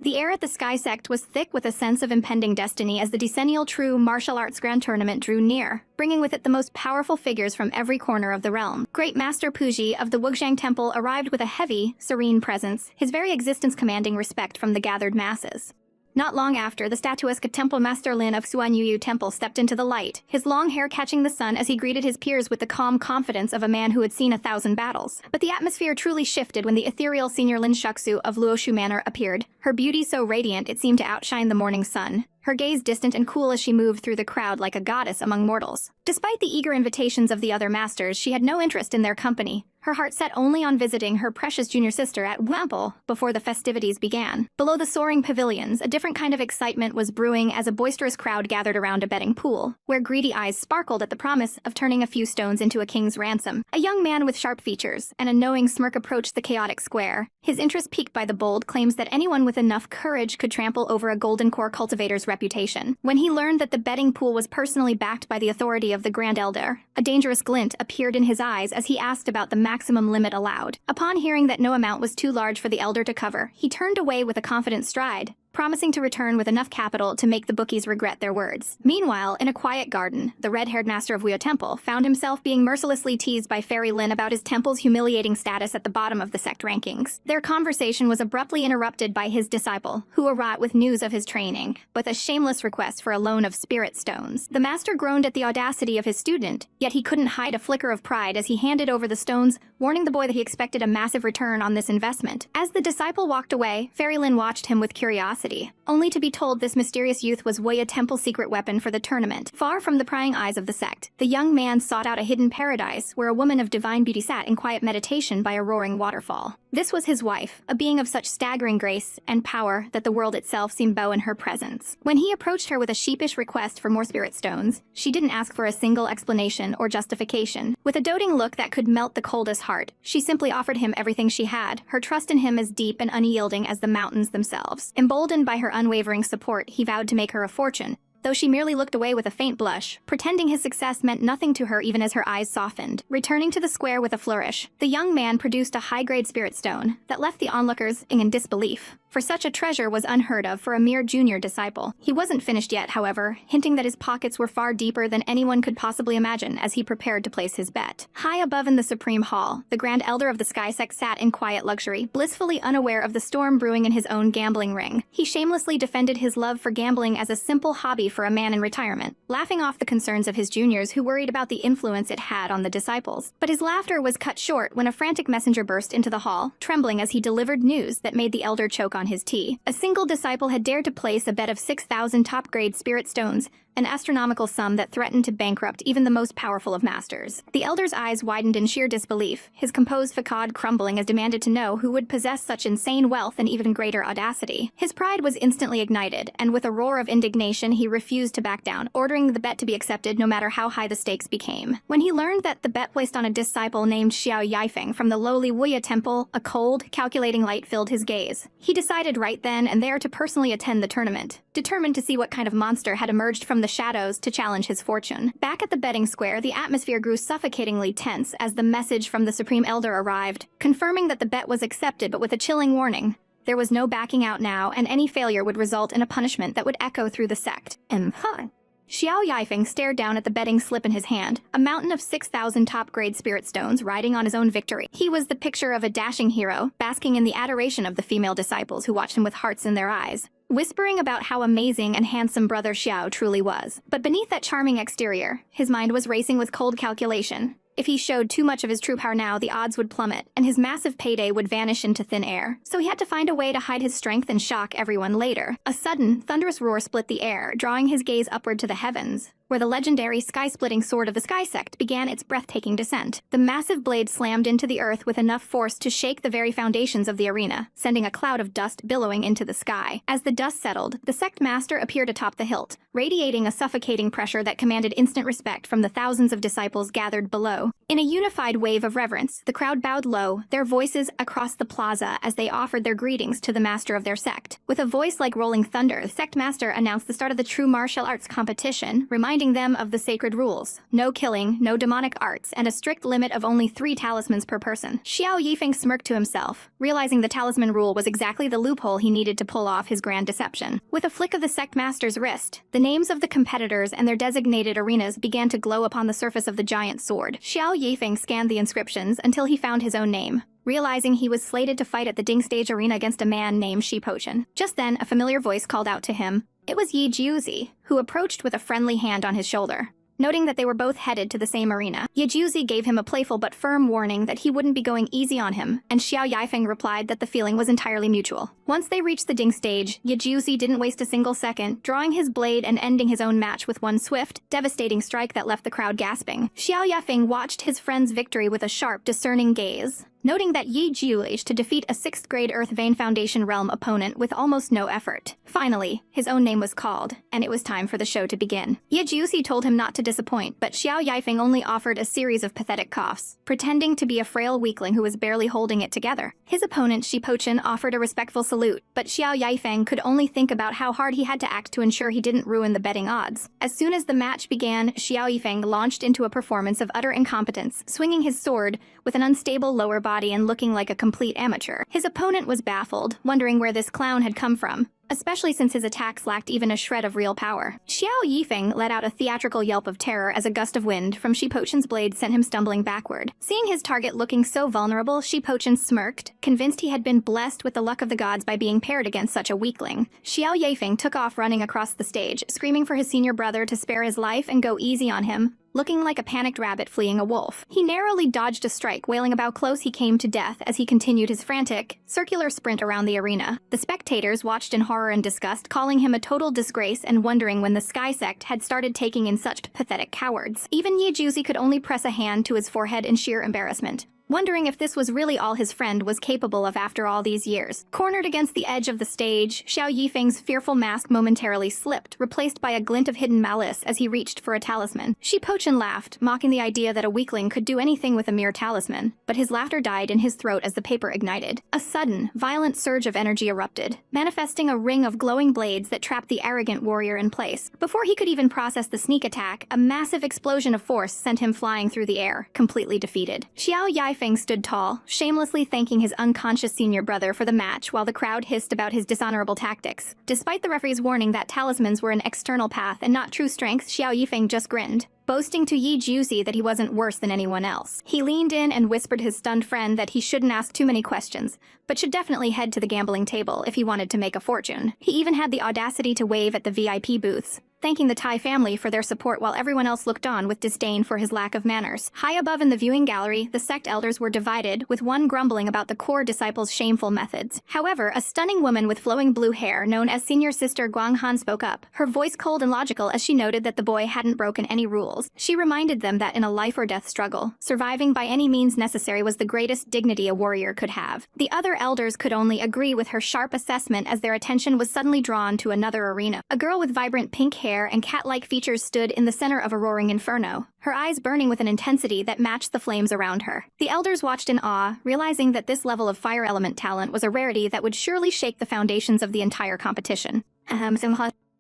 The air at the Sky Sect was thick with a sense of impending destiny as the decennial true martial arts grand tournament drew near, bringing with it the most powerful figures from every corner of the realm. Great Master Puji of the Wuxiang Temple arrived with a heavy, serene presence, his very existence commanding respect from the gathered masses. Not long after, the statuesque Temple Master Lin of Suanyuyu Temple stepped into the light, his long hair catching the sun as he greeted his peers with the calm confidence of a man who had seen 1,000 battles. But the atmosphere truly shifted when the ethereal senior Lin Shuxu of Luoshu Manor appeared, her beauty so radiant it seemed to outshine the morning sun, her gaze distant and cool as she moved through the crowd like a goddess among mortals. Despite the eager invitations of the other masters, she had no interest in their company, her heart set only on visiting her precious junior sister at Wample before the festivities began. Below the soaring pavilions, a different kind of excitement was brewing as a boisterous crowd gathered around a betting pool, where greedy eyes sparkled at the promise of turning a few stones into a king's ransom. A young man with sharp features and a knowing smirk approached the chaotic square, his interest piqued by the bold claims that anyone with enough courage could trample over a golden core cultivator's reputation. When he learned that the betting pool was personally backed by the authority of the Grand Elder, a dangerous glint appeared in his eyes as he asked about the maximum limit allowed. Upon hearing that no amount was too large for the elder to cover, he turned away with a confident stride, promising to return with enough capital to make the bookies regret their words. Meanwhile, in a quiet garden, the red-haired master of Wuya Temple found himself being mercilessly teased by Fairy Lin about his temple's humiliating status at the bottom of the sect rankings. Their conversation was abruptly interrupted by his disciple, who arrived with news of his training, with a shameless request for a loan of spirit stones. The master groaned at the audacity of his student, yet he couldn't hide a flicker of pride as he handed over the stones, warning the boy that he expected a massive return on this investment. As the disciple walked away, Fairy Lin watched him with curiosity, curiosity, only to be told this mysterious youth was Wei, a temple secret weapon for the tournament. Far from the prying eyes of the sect, the young man sought out a hidden paradise where a woman of divine beauty sat in quiet meditation by a roaring waterfall. This was his wife, a being of such staggering grace and power that the world itself seemed bow in her presence. When he approached her with a sheepish request for more spirit stones, she didn't ask for a single explanation or justification. With a doting look that could melt the coldest heart, she simply offered him everything she had, her trust in him as deep and unyielding as the mountains themselves. Emboldened by her unwavering support, he vowed to make her a fortune, though she merely looked away with a faint blush, pretending his success meant nothing to her even as her eyes softened. Returning to the square with a flourish, the young man produced a high-grade spirit stone that left the onlookers in disbelief, for such a treasure was unheard of for a mere junior disciple. He wasn't finished yet, however, hinting that his pockets were far deeper than anyone could possibly imagine as he prepared to place his bet. High above in the Supreme Hall, the Grand Elder of the Sky Sect sat in quiet luxury, blissfully unaware of the storm brewing in his own gambling ring. He shamelessly defended his love for gambling as a simple hobby for a man in retirement, laughing off the concerns of his juniors who worried about the influence it had on the disciples. But his laughter was cut short when a frantic messenger burst into the hall, trembling as he delivered news that made the elder choke on his tea. A single disciple had dared to place a bet of 6,000 top-grade spirit stones, an astronomical sum that threatened to bankrupt even the most powerful of masters. The elder's eyes widened in sheer disbelief, his composed facade crumbling as demanded to know who would possess such insane wealth and even greater audacity. His pride was instantly ignited, and with a roar of indignation he refused to back down, ordering the bet to be accepted no matter how high the stakes became. When he learned that the bet placed on a disciple named Xiao Feng from the lowly Wuya temple, a cold, calculating light filled his gaze. He decided right then and there to personally attend the tournament, determined to see what kind of monster had emerged from the shadows to challenge his fortune. Back at the betting square, the atmosphere grew suffocatingly tense as the message from the Supreme Elder arrived, confirming that the bet was accepted but with a chilling warning. There was no backing out now, and any failure would result in a punishment that would echo through the sect. Xiao Yifeng stared down at the betting slip in his hand, a mountain of 6,000 top-grade spirit stones riding on his own victory. He was the picture of a dashing hero, basking in the adoration of the female disciples who watched him with hearts in their eyes, whispering about how amazing and handsome brother Xiao truly was. But beneath that charming exterior, his mind was racing with cold calculation. If he showed too much of his true power now, the odds would plummet, and his massive payday would vanish into thin air. So he had to find a way to hide his strength and shock everyone later. A sudden, thunderous roar split the air, drawing his gaze upward to the heavens, where the legendary sky-splitting sword of the Sky Sect began its breathtaking descent. The massive blade slammed into the earth with enough force to shake the very foundations of the arena, sending a cloud of dust billowing into the sky. As the dust settled, the sect master appeared atop the hilt, radiating a suffocating pressure that commanded instant respect from the thousands of disciples gathered below. In a unified wave of reverence, the crowd bowed low, their voices across the plaza as they offered their greetings to the master of their sect. With a voice like rolling thunder, the sect master announced the start of the true martial arts competition, reminding them of the sacred rules: no killing, no demonic arts, and a strict limit of only 3 talismans per person. Xiao Yifeng smirked to himself, realizing the talisman rule was exactly the loophole he needed to pull off his grand deception. With a flick of the sect master's wrist, the names of the competitors and their designated arenas began to glow upon the surface of the giant sword. Xiao Yifeng scanned the inscriptions until he found his own name, realizing he was slated to fight at the Ding Stage Arena against a man named Shi Pochen. Just then, a familiar voice called out to him. It was Yi Jiuzi, who approached with a friendly hand on his shoulder. Noting that they were both headed to the same arena, Yi Jiuzi gave him a playful but firm warning that he wouldn't be going easy on him, and Xiao Yifeng replied that the feeling was entirely mutual. Once they reached the Ding Stage, Yi Jiuzi didn't waste a single second, drawing his blade and ending his own match with one swift, devastating strike that left the crowd gasping. Xiao Yifeng watched his friend's victory with a sharp, discerning gaze, noting that Yi Jiuzi to defeat a 6th grade Earth Vein Foundation realm opponent with almost no effort. Finally, his own name was called, and it was time for the show to begin. Yi Jiuzi told him not to disappoint, but Xiao Yifeng only offered a series of pathetic coughs, pretending to be a frail weakling who was barely holding it together. His opponent, Shi Pochen, offered a respectful salute, but Xiao Yifeng could only think about how hard he had to act to ensure he didn't ruin the betting odds. As soon as the match began, Xiao Yifeng launched into a performance of utter incompetence, swinging his sword with an unstable lower body and looking like a complete amateur. His opponent was baffled, wondering where this clown had come from, especially since his attacks lacked even a shred of real power. Xiao Yifeng let out a theatrical yelp of terror as a gust of wind from Shi Pochen's blade sent him stumbling backward. Seeing his target looking so vulnerable, Shi Pochen smirked, convinced he had been blessed with the luck of the gods by being paired against such a weakling. Xiao Yifeng took off running across the stage, screaming for his senior brother to spare his life and go easy on him. looking like a panicked rabbit fleeing a wolf. He narrowly dodged a strike, wailing about close he came to death as he continued his frantic, circular sprint around the arena. The spectators watched in horror and disgust, calling him a total disgrace and wondering when the Sky Sect had started taking in such pathetic cowards. Even Yi Juzi could only press a hand to his forehead in sheer embarrassment, wondering if this was really all his friend was capable of after all these years. Cornered against the edge of the stage, Xiao Yifeng's fearful mask momentarily slipped, replaced by a glint of hidden malice as he reached for a talisman. Shi Pochin laughed, mocking the idea that a weakling could do anything with a mere talisman, but his laughter died in his throat as the paper ignited. A sudden, violent surge of energy erupted, manifesting a ring of glowing blades that trapped the arrogant warrior in place. Before he could even process the sneak attack, a massive explosion of force sent him flying through the air, completely defeated. Xiao Yifeng stood tall, shamelessly thanking his unconscious senior brother for the match while the crowd hissed about his dishonorable tactics. Despite the referee's warning that talismans were an external path and not true strength, Xiao Yifeng just grinned, boasting to Yi Juzi that he wasn't worse than anyone else. He leaned in and whispered his stunned friend that he shouldn't ask too many questions, but should definitely head to the gambling table if he wanted to make a fortune. He even had the audacity to wave at the VIP booths, thanking the Tai family for their support while everyone else looked on with disdain for his lack of manners. High above in the viewing gallery, the sect elders were divided, with one grumbling about the core disciples' shameful methods. However, a stunning woman with flowing blue hair, known as Senior Sister Guanghan, spoke up, her voice cold and logical as she noted that the boy hadn't broken any rules. She reminded them that in a life-or-death struggle, surviving by any means necessary was the greatest dignity a warrior could have. The other elders could only agree with her sharp assessment as their attention was suddenly drawn to another arena. A girl with vibrant pink hair and cat-like features stood in the center of a roaring inferno, her eyes burning with an intensity that matched the flames around her. The elders watched in awe, realizing that this level of fire element talent was a rarity that would surely shake the foundations of the entire competition.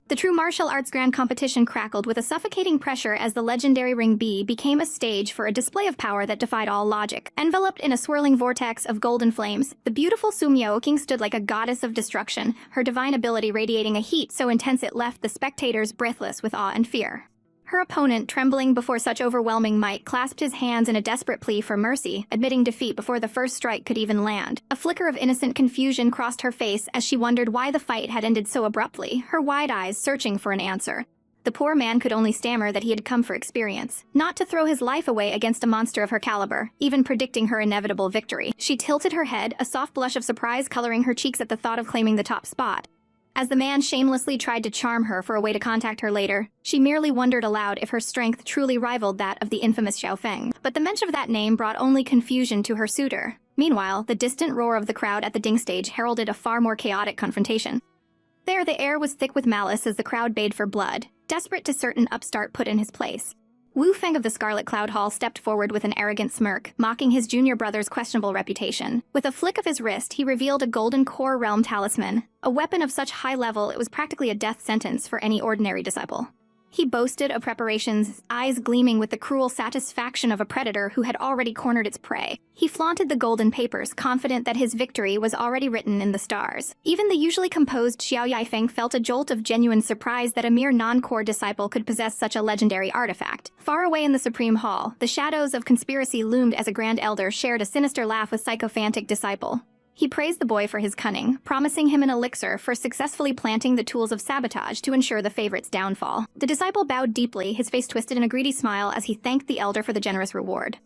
The true martial arts grand competition crackled with a suffocating pressure as the legendary Ring B became a stage for a display of power that defied all logic. Enveloped in a swirling vortex of golden flames, the beautiful Su Miaoqing stood like a goddess of destruction, her divine ability radiating a heat so intense it left the spectators breathless with awe and fear. Her opponent, trembling before such overwhelming might, clasped his hands in a desperate plea for mercy, admitting defeat before the first strike could even land. A flicker of innocent confusion crossed her face as she wondered why the fight had ended so abruptly, her wide eyes searching for an answer. The poor man could only stammer that he had come for experience, not to throw his life away against a monster of her caliber, even predicting her inevitable victory. She tilted her head, a soft blush of surprise coloring her cheeks at the thought of claiming the top spot. As the man shamelessly tried to charm her for a way to contact her later, she merely wondered aloud if her strength truly rivaled that of the infamous Xiao Feng. But the mention of that name brought only confusion to her suitor. Meanwhile, the distant roar of the crowd at the ding stage heralded a far more chaotic confrontation. There, the air was thick with malice as the crowd bayed for blood, desperate to certain upstart put in his place. Wu Feng of the Scarlet Cloud Hall stepped forward with an arrogant smirk, mocking his junior brother's questionable reputation. With a flick of his wrist, he revealed a golden core realm talisman, a weapon of such high level it was practically a death sentence for any ordinary disciple. He boasted of preparations, eyes gleaming with the cruel satisfaction of a predator who had already cornered its prey. He flaunted the golden papers, confident that his victory was already written in the stars. Even the usually composed Xiao Yifeng felt a jolt of genuine surprise that a mere non-core disciple could possess such a legendary artifact. Far away in the Supreme Hall, the shadows of conspiracy loomed as a Grand Elder shared a sinister laugh with sycophantic disciple. He praised the boy for his cunning, promising him an elixir for successfully planting the tools of sabotage to ensure the favorite's downfall. The disciple bowed deeply, his face twisted in a greedy smile as he thanked the elder for the generous reward.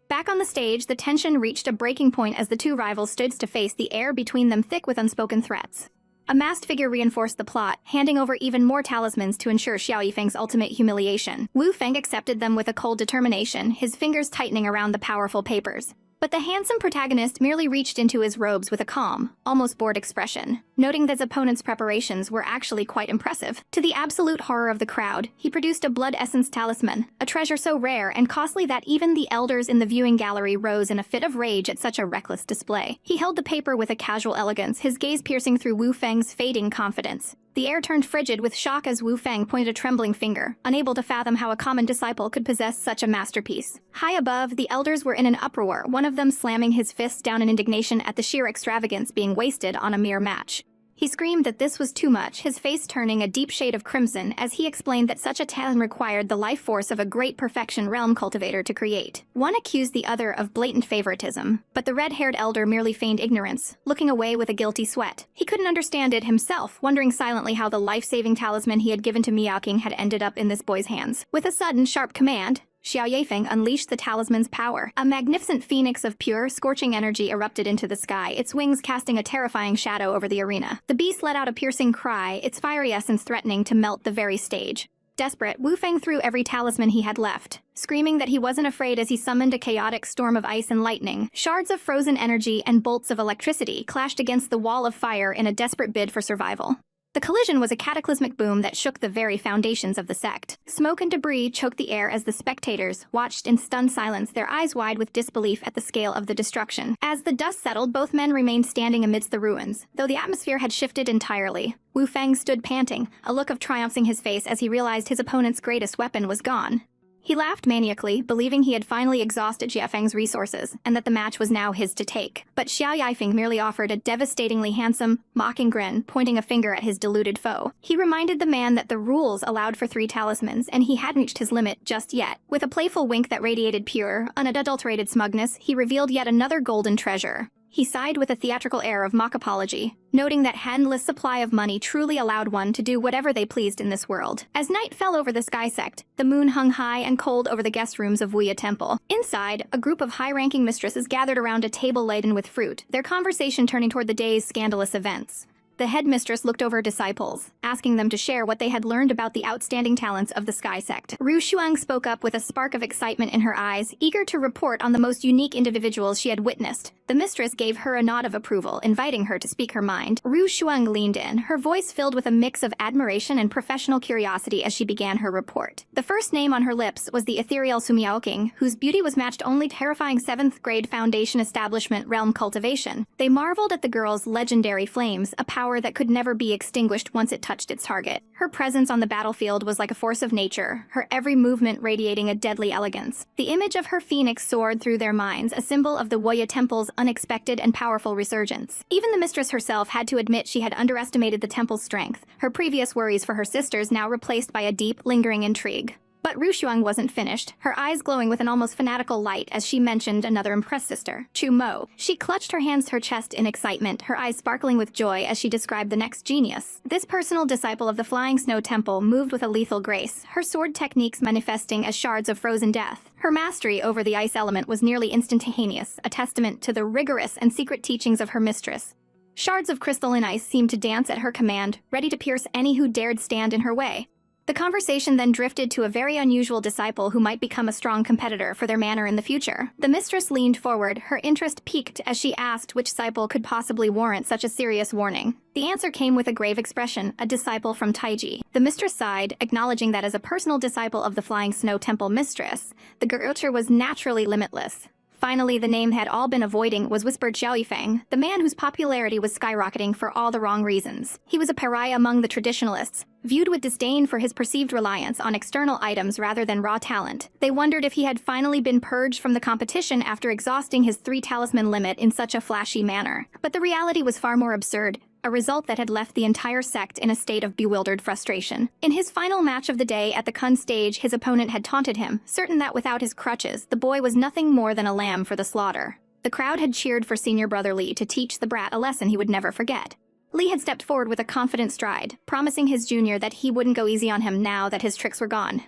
Back on the stage, the tension reached a breaking point as the two rivals stood to face, the air between them thick with unspoken threats. A masked figure reinforced the plot, handing over even more talismans to ensure Xiao Yifeng's ultimate humiliation. Wu Feng accepted them with a cold determination, his fingers tightening around the powerful papers. But the handsome protagonist merely reached into his robes with a calm, almost bored expression, noting that his opponent's preparations were actually quite impressive. To the absolute horror of the crowd, he produced a blood essence talisman, a treasure so rare and costly that even the elders in the viewing gallery rose in a fit of rage at such a reckless display. He held the paper with a casual elegance, his gaze piercing through Wu Feng's fading confidence. The air turned frigid with shock as Wu Feng pointed a trembling finger, unable to fathom how a common disciple could possess such a masterpiece. High above, the elders were in an uproar, one of them slamming his fist down in indignation at the sheer extravagance being wasted on a mere match. He screamed that this was too much, his face turning a deep shade of crimson as he explained that such a talent required the life force of a great perfection realm cultivator to create. One accused the other of blatant favoritism, but the red-haired elder merely feigned ignorance, looking away with a guilty sweat. He couldn't understand it himself, wondering silently how the life-saving talisman he had given to Miaoqing had ended up in this boy's hands. With a sudden, sharp command, Xiao Feng unleashed the talisman's power. A magnificent phoenix of pure, scorching energy erupted into the sky, its wings casting a terrifying shadow over the arena. The beast let out a piercing cry, its fiery essence threatening to melt the very stage. Desperate, Wu Feng threw every talisman he had left, screaming that he wasn't afraid as he summoned a chaotic storm of ice and lightning. Shards of frozen energy and bolts of electricity clashed against the wall of fire in a desperate bid for survival. The collision was a cataclysmic boom that shook the very foundations of the sect. Smoke and debris choked the air as the spectators watched in stunned silence, their eyes wide with disbelief at the scale of the destruction. As the dust settled, both men remained standing amidst the ruins, though the atmosphere had shifted entirely. Wu Feng stood panting, a look of triumphing his face as he realized his opponent's greatest weapon was gone. He laughed maniacally, believing he had finally exhausted Xiao Feng's resources, and that the match was now his to take. But Xiao Feng merely offered a devastatingly handsome, mocking grin, pointing a finger at his deluded foe. He reminded the man that the rules allowed for 3 talismans, and he hadn't reached his limit just yet. With a playful wink that radiated pure, unadulterated smugness, he revealed yet another golden treasure. He sighed with a theatrical air of mock apology, noting that endless supply of money truly allowed one to do whatever they pleased in this world. As night fell over the sky sect, the moon hung high and cold over the guest rooms of Wuya Temple. Inside, a group of high-ranking mistresses gathered around a table laden with fruit, their conversation turning toward the day's scandalous events. The headmistress looked over disciples, asking them to share what they had learned about the outstanding talents of the Sky Sect. Ru Shuang spoke up with a spark of excitement in her eyes, eager to report on the most unique individuals she had witnessed. The mistress gave her a nod of approval, inviting her to speak her mind. Ru Shuang leaned in, her voice filled with a mix of admiration and professional curiosity as she began her report. The first name on her lips was the ethereal Su Miaoqing, whose beauty was matched only terrifying 7th-grade foundation establishment realm cultivation. They marveled at the girl's legendary flames, a power that could never be extinguished once it touched its target. Her presence on the battlefield was like a force of nature, her every movement radiating a deadly elegance. The image of her phoenix soared through their minds, a symbol of the Wuya Temple's unexpected and powerful resurgence. Even the mistress herself had to admit she had underestimated the temple's strength, her previous worries for her sisters now replaced by a deep, lingering intrigue. But Ru Shuang wasn't finished, her eyes glowing with an almost fanatical light as she mentioned another impressed sister, Chu Mo. She clutched her hands to her chest in excitement, her eyes sparkling with joy as she described the next genius. This personal disciple of the Flying Snow Temple moved with a lethal grace, her sword techniques manifesting as shards of frozen death. Her mastery over the ice element was nearly instantaneous, a testament to the rigorous and secret teachings of her mistress. Shards of crystalline ice seemed to dance at her command, ready to pierce any who dared stand in her way. The conversation then drifted to a very unusual disciple who might become a strong competitor for their manor in the future. The mistress leaned forward, her interest piqued as she asked which disciple could possibly warrant such a serious warning. The answer came with a grave expression, a disciple from Taiji. The mistress sighed, acknowledging that as a personal disciple of the Flying Snow Temple mistress, the girlcher was naturally limitless. Finally, the name had all been avoiding was whispered Xiao Feng, the man whose popularity was skyrocketing for all the wrong reasons. He was a pariah among the traditionalists, viewed with disdain for his perceived reliance on external items rather than raw talent. They wondered if he had finally been purged from the competition after exhausting his 3-talisman limit in such a flashy manner. But the reality was far more absurd, a result that had left the entire sect in a state of bewildered frustration. In his final match of the day at the Kun stage, his opponent had taunted him, certain that without his crutches, the boy was nothing more than a lamb for the slaughter. The crowd had cheered for senior brother Li to teach the brat a lesson he would never forget. Li had stepped forward with a confident stride, promising his junior that he wouldn't go easy on him now that his tricks were gone.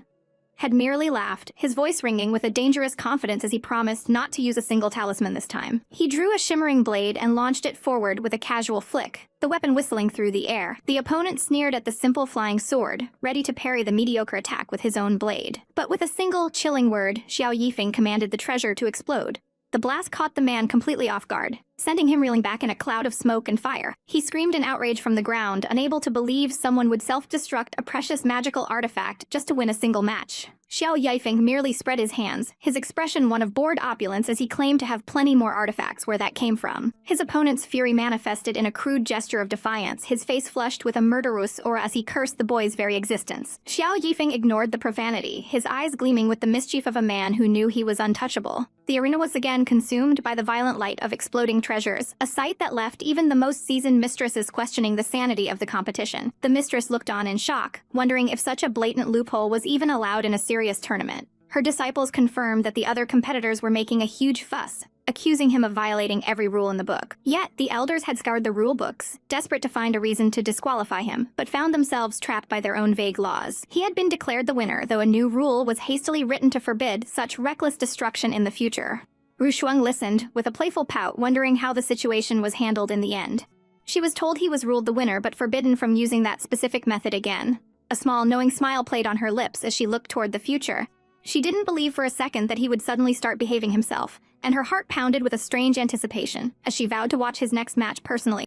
Had merely laughed, his voice ringing with a dangerous confidence as he promised not to use a single talisman this time. He drew a shimmering blade and launched it forward with a casual flick, the weapon whistling through the air. The opponent sneered at the simple flying sword, ready to parry the mediocre attack with his own blade. But with a single, chilling word, Xiao Yifeng commanded the treasure to explode. The blast caught the man completely off guard, sending him reeling back in a cloud of smoke and fire. He screamed in outrage from the ground, unable to believe someone would self-destruct a precious magical artifact just to win a single match. Xiao Yifeng merely spread his hands, his expression one of bored opulence as he claimed to have plenty more artifacts where that came from. His opponent's fury manifested in a crude gesture of defiance, his face flushed with a murderous aura as he cursed the boy's very existence. Xiao Yifeng ignored the profanity, his eyes gleaming with the mischief of a man who knew he was untouchable. The arena was again consumed by the violent light of exploding treasures, a sight that left even the most seasoned mistresses questioning the sanity of the competition. The mistress looked on in shock, wondering if such a blatant loophole was even allowed in a serious tournament. Her disciples confirmed that the other competitors were making a huge fuss, accusing him of violating every rule in the book. Yet, the elders had scoured the rule books, desperate to find a reason to disqualify him, but found themselves trapped by their own vague laws. He had been declared the winner, though a new rule was hastily written to forbid such reckless destruction in the future. Ru Shuang listened, with a playful pout, wondering how the situation was handled in the end. She was told he was ruled the winner, but forbidden from using that specific method again. A small, knowing smile played on her lips as she looked toward the future. She didn't believe for a second that he would suddenly start behaving himself, and her heart pounded with a strange anticipation, as she vowed to watch his next match personally.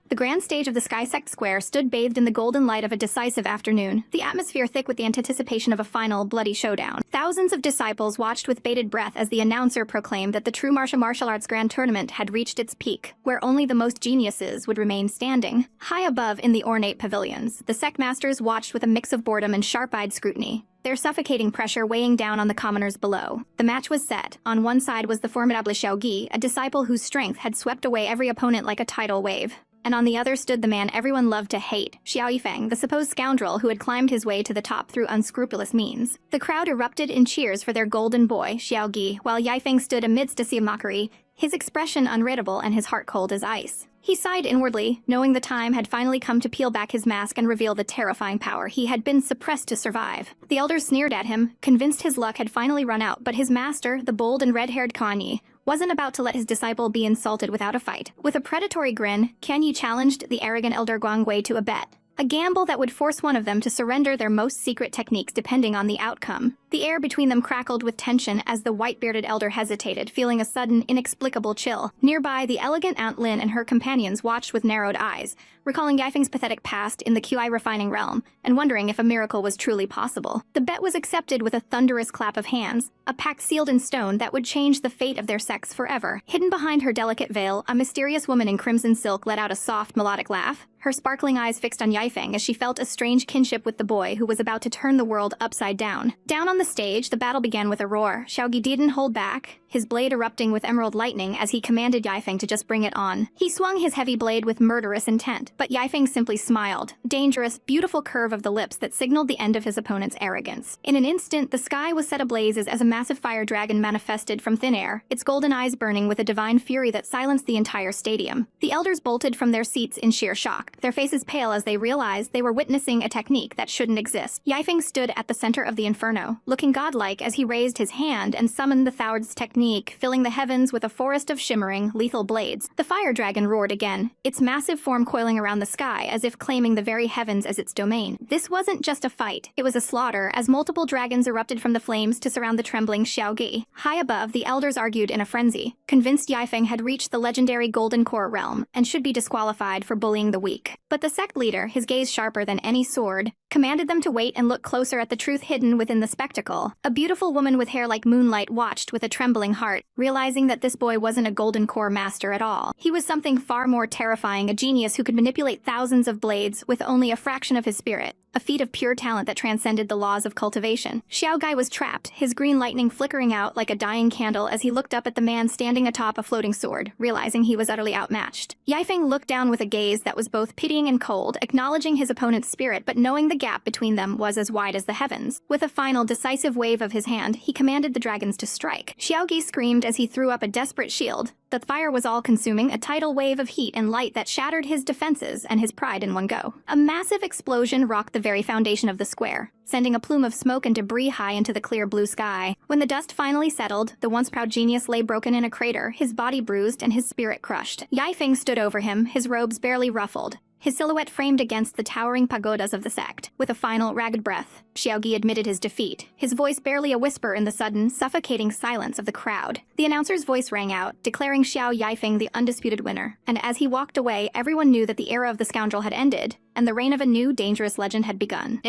The grand stage of the Sky Sect Square stood bathed in the golden light of a decisive afternoon, the atmosphere thick with the anticipation of a final, bloody showdown. Thousands of disciples watched with bated breath as the announcer proclaimed that the true martial arts grand tournament had reached its peak, where only the most geniuses would remain standing. High above in the ornate pavilions, the sect masters watched with a mix of boredom and sharp-eyed scrutiny, their suffocating pressure weighing down on the commoners below. The match was set. On one side was the formidable Xiao Gi, a disciple whose strength had swept away every opponent like a tidal wave. And on the other stood the man everyone loved to hate, Xiao Feng, the supposed scoundrel who had climbed his way to the top through unscrupulous means. The crowd erupted in cheers for their golden boy, Xiao Gi, while Feng stood amidst a sea of mockery, his expression unreadable and his heart cold as ice. He sighed inwardly, knowing the time had finally come to peel back his mask and reveal the terrifying power he had been suppressed to survive. The elders sneered at him, convinced his luck had finally run out, but his master, the bold and red-haired Kuan Yi, wasn't about to let his disciple be insulted without a fight. With a predatory grin, Kuan Yi challenged the arrogant elder Guangwei to a bet. A gamble that would force one of them to surrender their most secret techniques depending on the outcome. The air between them crackled with tension as the white-bearded elder hesitated, feeling a sudden, inexplicable chill. Nearby, the elegant Aunt Lin and her companions watched with narrowed eyes, recalling Feng's pathetic past in the QI refining realm, and wondering if a miracle was truly possible. The bet was accepted with a thunderous clap of hands, a pact sealed in stone that would change the fate of their sects forever. Hidden behind her delicate veil, a mysterious woman in crimson silk let out a soft, melodic laugh, her sparkling eyes fixed on Feng as she felt a strange kinship with the boy who was about to turn the world upside down. Down on the stage, the battle began with a roar. Xiao Gi didn't hold back, his blade erupting with emerald lightning as he commanded Feng to just bring it on. He swung his heavy blade with murderous intent, but Feng simply smiled, dangerous, beautiful curve of the lips that signaled the end of his opponent's arrogance. In an instant, the sky was set ablaze as a massive fire dragon manifested from thin air, its golden eyes burning with a divine fury that silenced the entire stadium. The elders bolted from their seats in sheer shock, their faces pale as they realized they were witnessing a technique that shouldn't exist. Feng stood at the center of the inferno, looking godlike as he raised his hand and summoned the Thouard's technique, filling the heavens with a forest of shimmering, lethal blades. The fire dragon roared again, its massive form coiling around the sky as if claiming the very heavens as its domain. This wasn't just a fight, it was a slaughter as multiple dragons erupted from the flames to surround the trembling Xiao Gi. High above, the elders argued in a frenzy, convinced Feng had reached the legendary Golden Core realm and should be disqualified for bullying the weak. But the sect leader, his gaze sharper than any sword, commanded them to wait and look closer at the truth hidden within the spectacle. A beautiful woman with hair like moonlight watched with a trembling heart, realizing that this boy wasn't a Golden Core master at all. He was something far more terrifying, a genius who could manipulate thousands of blades with only a fraction of his spirit. A feat of pure talent that transcended the laws of cultivation. Xiao Gai was trapped, his green lightning flickering out like a dying candle as he looked up at the man standing atop a floating sword, realizing he was utterly outmatched. Feng looked down with a gaze that was both pitying and cold, acknowledging his opponent's spirit but knowing the gap between them was as wide as the heavens. With a final, decisive wave of his hand, he commanded the dragons to strike. Xiao Gi screamed as he threw up a desperate shield. The fire was all-consuming, a tidal wave of heat and light that shattered his defenses and his pride in one go. A massive explosion rocked the very foundation of the square, sending a plume of smoke and debris high into the clear blue sky. When the dust finally settled, the once proud genius lay broken in a crater, his body bruised and his spirit crushed. Feng stood over him, his robes barely ruffled, his silhouette framed against the towering pagodas of the sect. With a final, ragged breath, Xiao Gi admitted his defeat, his voice barely a whisper in the sudden, suffocating silence of the crowd. The announcer's voice rang out, declaring Xiao Feng the undisputed winner, and as he walked away, everyone knew that the era of the scoundrel had ended, and the reign of a new, dangerous legend had begun.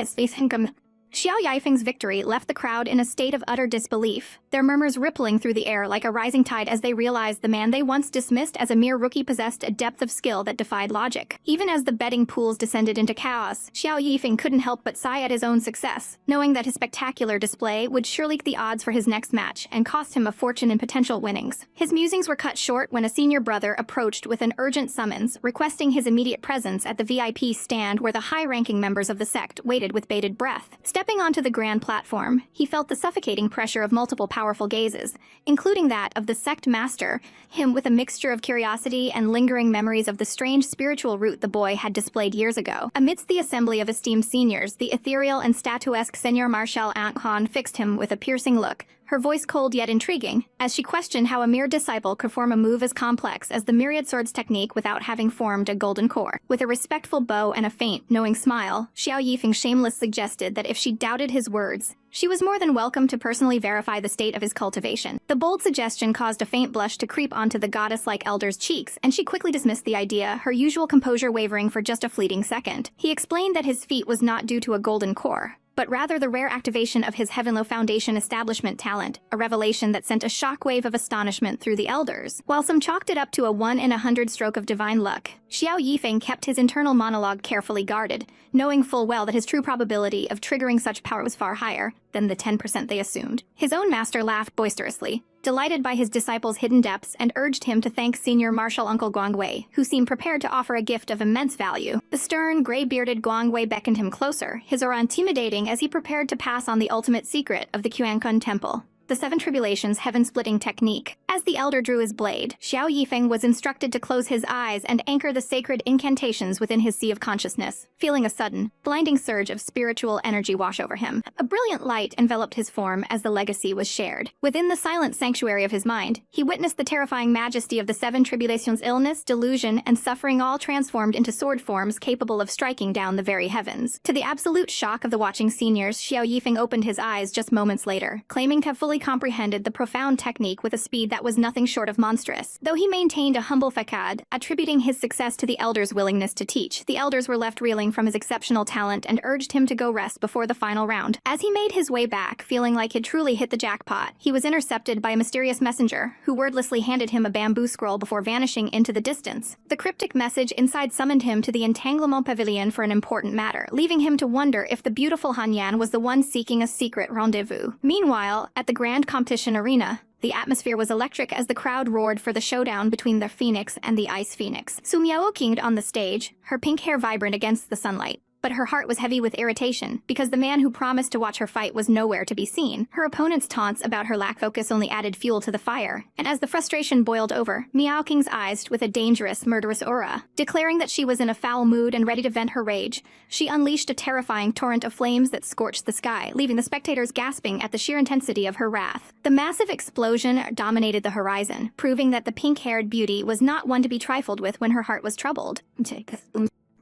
Xiao Feng's victory left the crowd in a state of utter disbelief, their murmurs rippling through the air like a rising tide as they realized the man they once dismissed as a mere rookie possessed a depth of skill that defied logic. Even as the betting pools descended into chaos, Xiao Feng couldn't help but sigh at his own success, knowing that his spectacular display would surely the odds for his next match and cost him a fortune in potential winnings. His musings were cut short when a senior brother approached with an urgent summons, requesting his immediate presence at the VIP stand where the high-ranking members of the sect waited with bated breath. Stepping onto the grand platform, he felt the suffocating pressure of multiple powerful gazes, including that of the sect master, him with a mixture of curiosity and lingering memories of the strange spiritual root the boy had displayed years ago. Amidst the assembly of esteemed seniors, the ethereal and statuesque Seigneur Marshal Han fixed him with a piercing look, her voice cold yet intriguing, as she questioned how a mere disciple could form a move as complex as the myriad swords technique without having formed a golden core. With a respectful bow and a faint, knowing smile, Xiao Feng shamelessly suggested that if she doubted his words, she was more than welcome to personally verify the state of his cultivation. The bold suggestion caused a faint blush to creep onto the goddess-like elder's cheeks, and she quickly dismissed the idea, her usual composure wavering for just a fleeting second. He explained that his feat was not due to a golden core, but rather the rare activation of his Heavenlo Foundation establishment talent, a revelation that sent a shockwave of astonishment through the elders. While some chalked it up to a 1 in 100 stroke of divine luck, Xiao Feng kept his internal monologue carefully guarded, knowing full well that his true probability of triggering such power was far higher than the 10% they assumed. His own master laughed boisterously, delighted by his disciple's hidden depths, and urged him to thank Senior Marshal Uncle Guangwei, who seemed prepared to offer a gift of immense value. The stern, gray-bearded Guangwei beckoned him closer, his aura intimidating as he prepared to pass on the ultimate secret of the Qiankun Temple, the Seven Tribulations heaven-splitting technique. As the elder drew his blade, Xiao Feng was instructed to close his eyes and anchor the sacred incantations within his sea of consciousness, feeling a sudden, blinding surge of spiritual energy wash over him. A brilliant light enveloped his form as the legacy was shared. Within the silent sanctuary of his mind, he witnessed the terrifying majesty of the Seven Tribulations, illness, delusion, and suffering all transformed into sword forms capable of striking down the very heavens. To the absolute shock of the watching seniors, Xiao Feng opened his eyes just moments later, claiming to have fully comprehended the profound technique with a speed that was nothing short of monstrous. Though he maintained a humble facade, attributing his success to the elders' willingness to teach, the elders were left reeling from his exceptional talent and urged him to go rest before the final round. As he made his way back, feeling like he'd truly hit the jackpot, he was intercepted by a mysterious messenger, who wordlessly handed him a bamboo scroll before vanishing into the distance. The cryptic message inside summoned him to the Entanglement Pavilion for an important matter, leaving him to wonder if the beautiful Hanyan was the one seeking a secret rendezvous. Meanwhile, at the grand competition arena, the atmosphere was electric as the crowd roared for the showdown between the Phoenix and the Ice Phoenix. Su Miao kinged on the stage, her pink hair vibrant against the sunlight. But her heart was heavy with irritation, because the man who promised to watch her fight was nowhere to be seen. Her opponent's taunts about her lack of focus only added fuel to the fire, and as the frustration boiled over, Miao King's eyes with a dangerous, murderous aura. Declaring that she was in a foul mood and ready to vent her rage, she unleashed a terrifying torrent of flames that scorched the sky, leaving the spectators gasping at the sheer intensity of her wrath. The massive explosion dominated the horizon, proving that the pink-haired beauty was not one to be trifled with when her heart was troubled.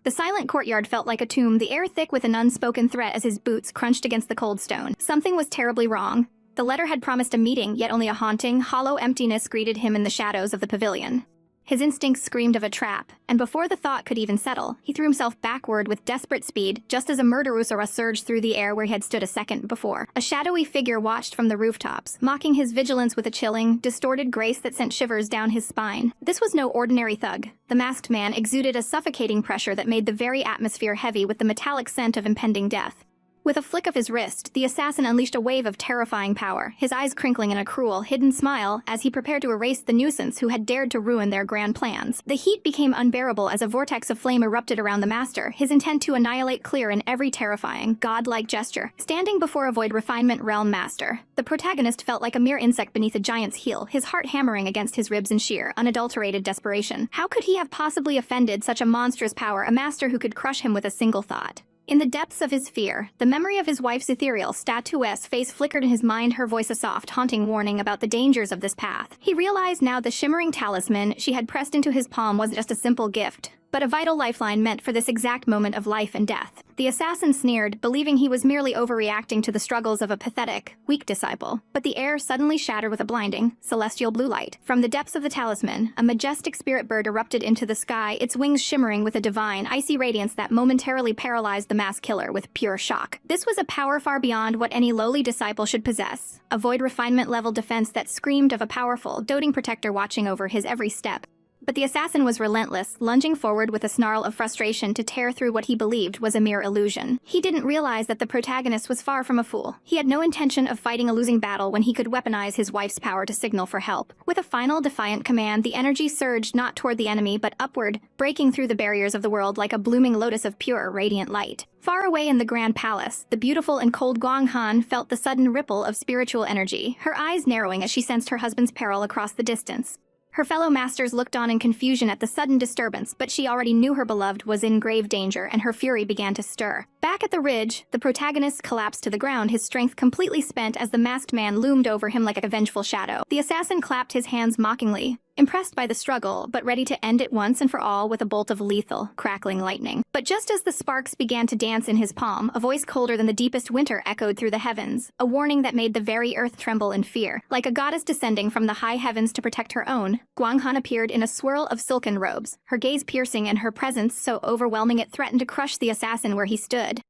The silent courtyard felt like a tomb, the air thick with an unspoken threat as his boots crunched against the cold stone. Something was terribly wrong. The letter had promised a meeting, yet only a haunting, hollow emptiness greeted him in the shadows of the pavilion. His instincts screamed of a trap, and before the thought could even settle, he threw himself backward with desperate speed, just as a murderous aura surged through the air where he had stood a second before. A shadowy figure watched from the rooftops, mocking his vigilance with a chilling, distorted grace that sent shivers down his spine. This was no ordinary thug. The masked man exuded a suffocating pressure that made the very atmosphere heavy with the metallic scent of impending death. With a flick of his wrist, the assassin unleashed a wave of terrifying power, his eyes crinkling in a cruel, hidden smile as he prepared to erase the nuisance who had dared to ruin their grand plans. The heat became unbearable as a vortex of flame erupted around the master, his intent to annihilate clear in every terrifying, godlike gesture. Standing before a void refinement realm master, the protagonist felt like a mere insect beneath a giant's heel, his heart hammering against his ribs in sheer, unadulterated desperation. How could he have possibly offended such a monstrous power, a master who could crush him with a single thought? In the depths of his fear, the memory of his wife's ethereal, statuesque face flickered in his mind, her voice a soft, haunting warning about the dangers of this path. He realized now the shimmering talisman she had pressed into his palm wasn't just a simple gift, but a vital lifeline meant for this exact moment of life and death. The assassin sneered, believing he was merely overreacting to the struggles of a pathetic, weak disciple. But the air suddenly shattered with a blinding, celestial blue light. From the depths of the talisman, a majestic spirit bird erupted into the sky, its wings shimmering with a divine, icy radiance that momentarily paralyzed the masked killer with pure shock. This was a power far beyond what any lowly disciple should possess, a void refinement-level defense that screamed of a powerful, doting protector watching over his every step. But the assassin was relentless, lunging forward with a snarl of frustration to tear through what he believed was a mere illusion. He didn't realize that the protagonist was far from a fool. He had no intention of fighting a losing battle when he could weaponize his wife's power to signal for help. With a final defiant command, the energy surged not toward the enemy but upward, breaking through the barriers of the world like a blooming lotus of pure, radiant light. Far away in the Grand Palace, the beautiful and cold Guang Han felt the sudden ripple of spiritual energy, her eyes narrowing as she sensed her husband's peril across the distance. Her fellow masters looked on in confusion at the sudden disturbance, but she already knew her beloved was in grave danger, and her fury began to stir. Back at the ridge, the protagonist collapsed to the ground, his strength completely spent as the masked man loomed over him like a vengeful shadow. The assassin clapped his hands mockingly, impressed by the struggle, but ready to end it once and for all with a bolt of lethal, crackling lightning. But just as the sparks began to dance in his palm, a voice colder than the deepest winter echoed through the heavens, a warning that made the very earth tremble in fear. Like a goddess descending from the high heavens to protect her own, Guang Han appeared in a swirl of silken robes, her gaze piercing and her presence so overwhelming it threatened to crush the assassin where he stood.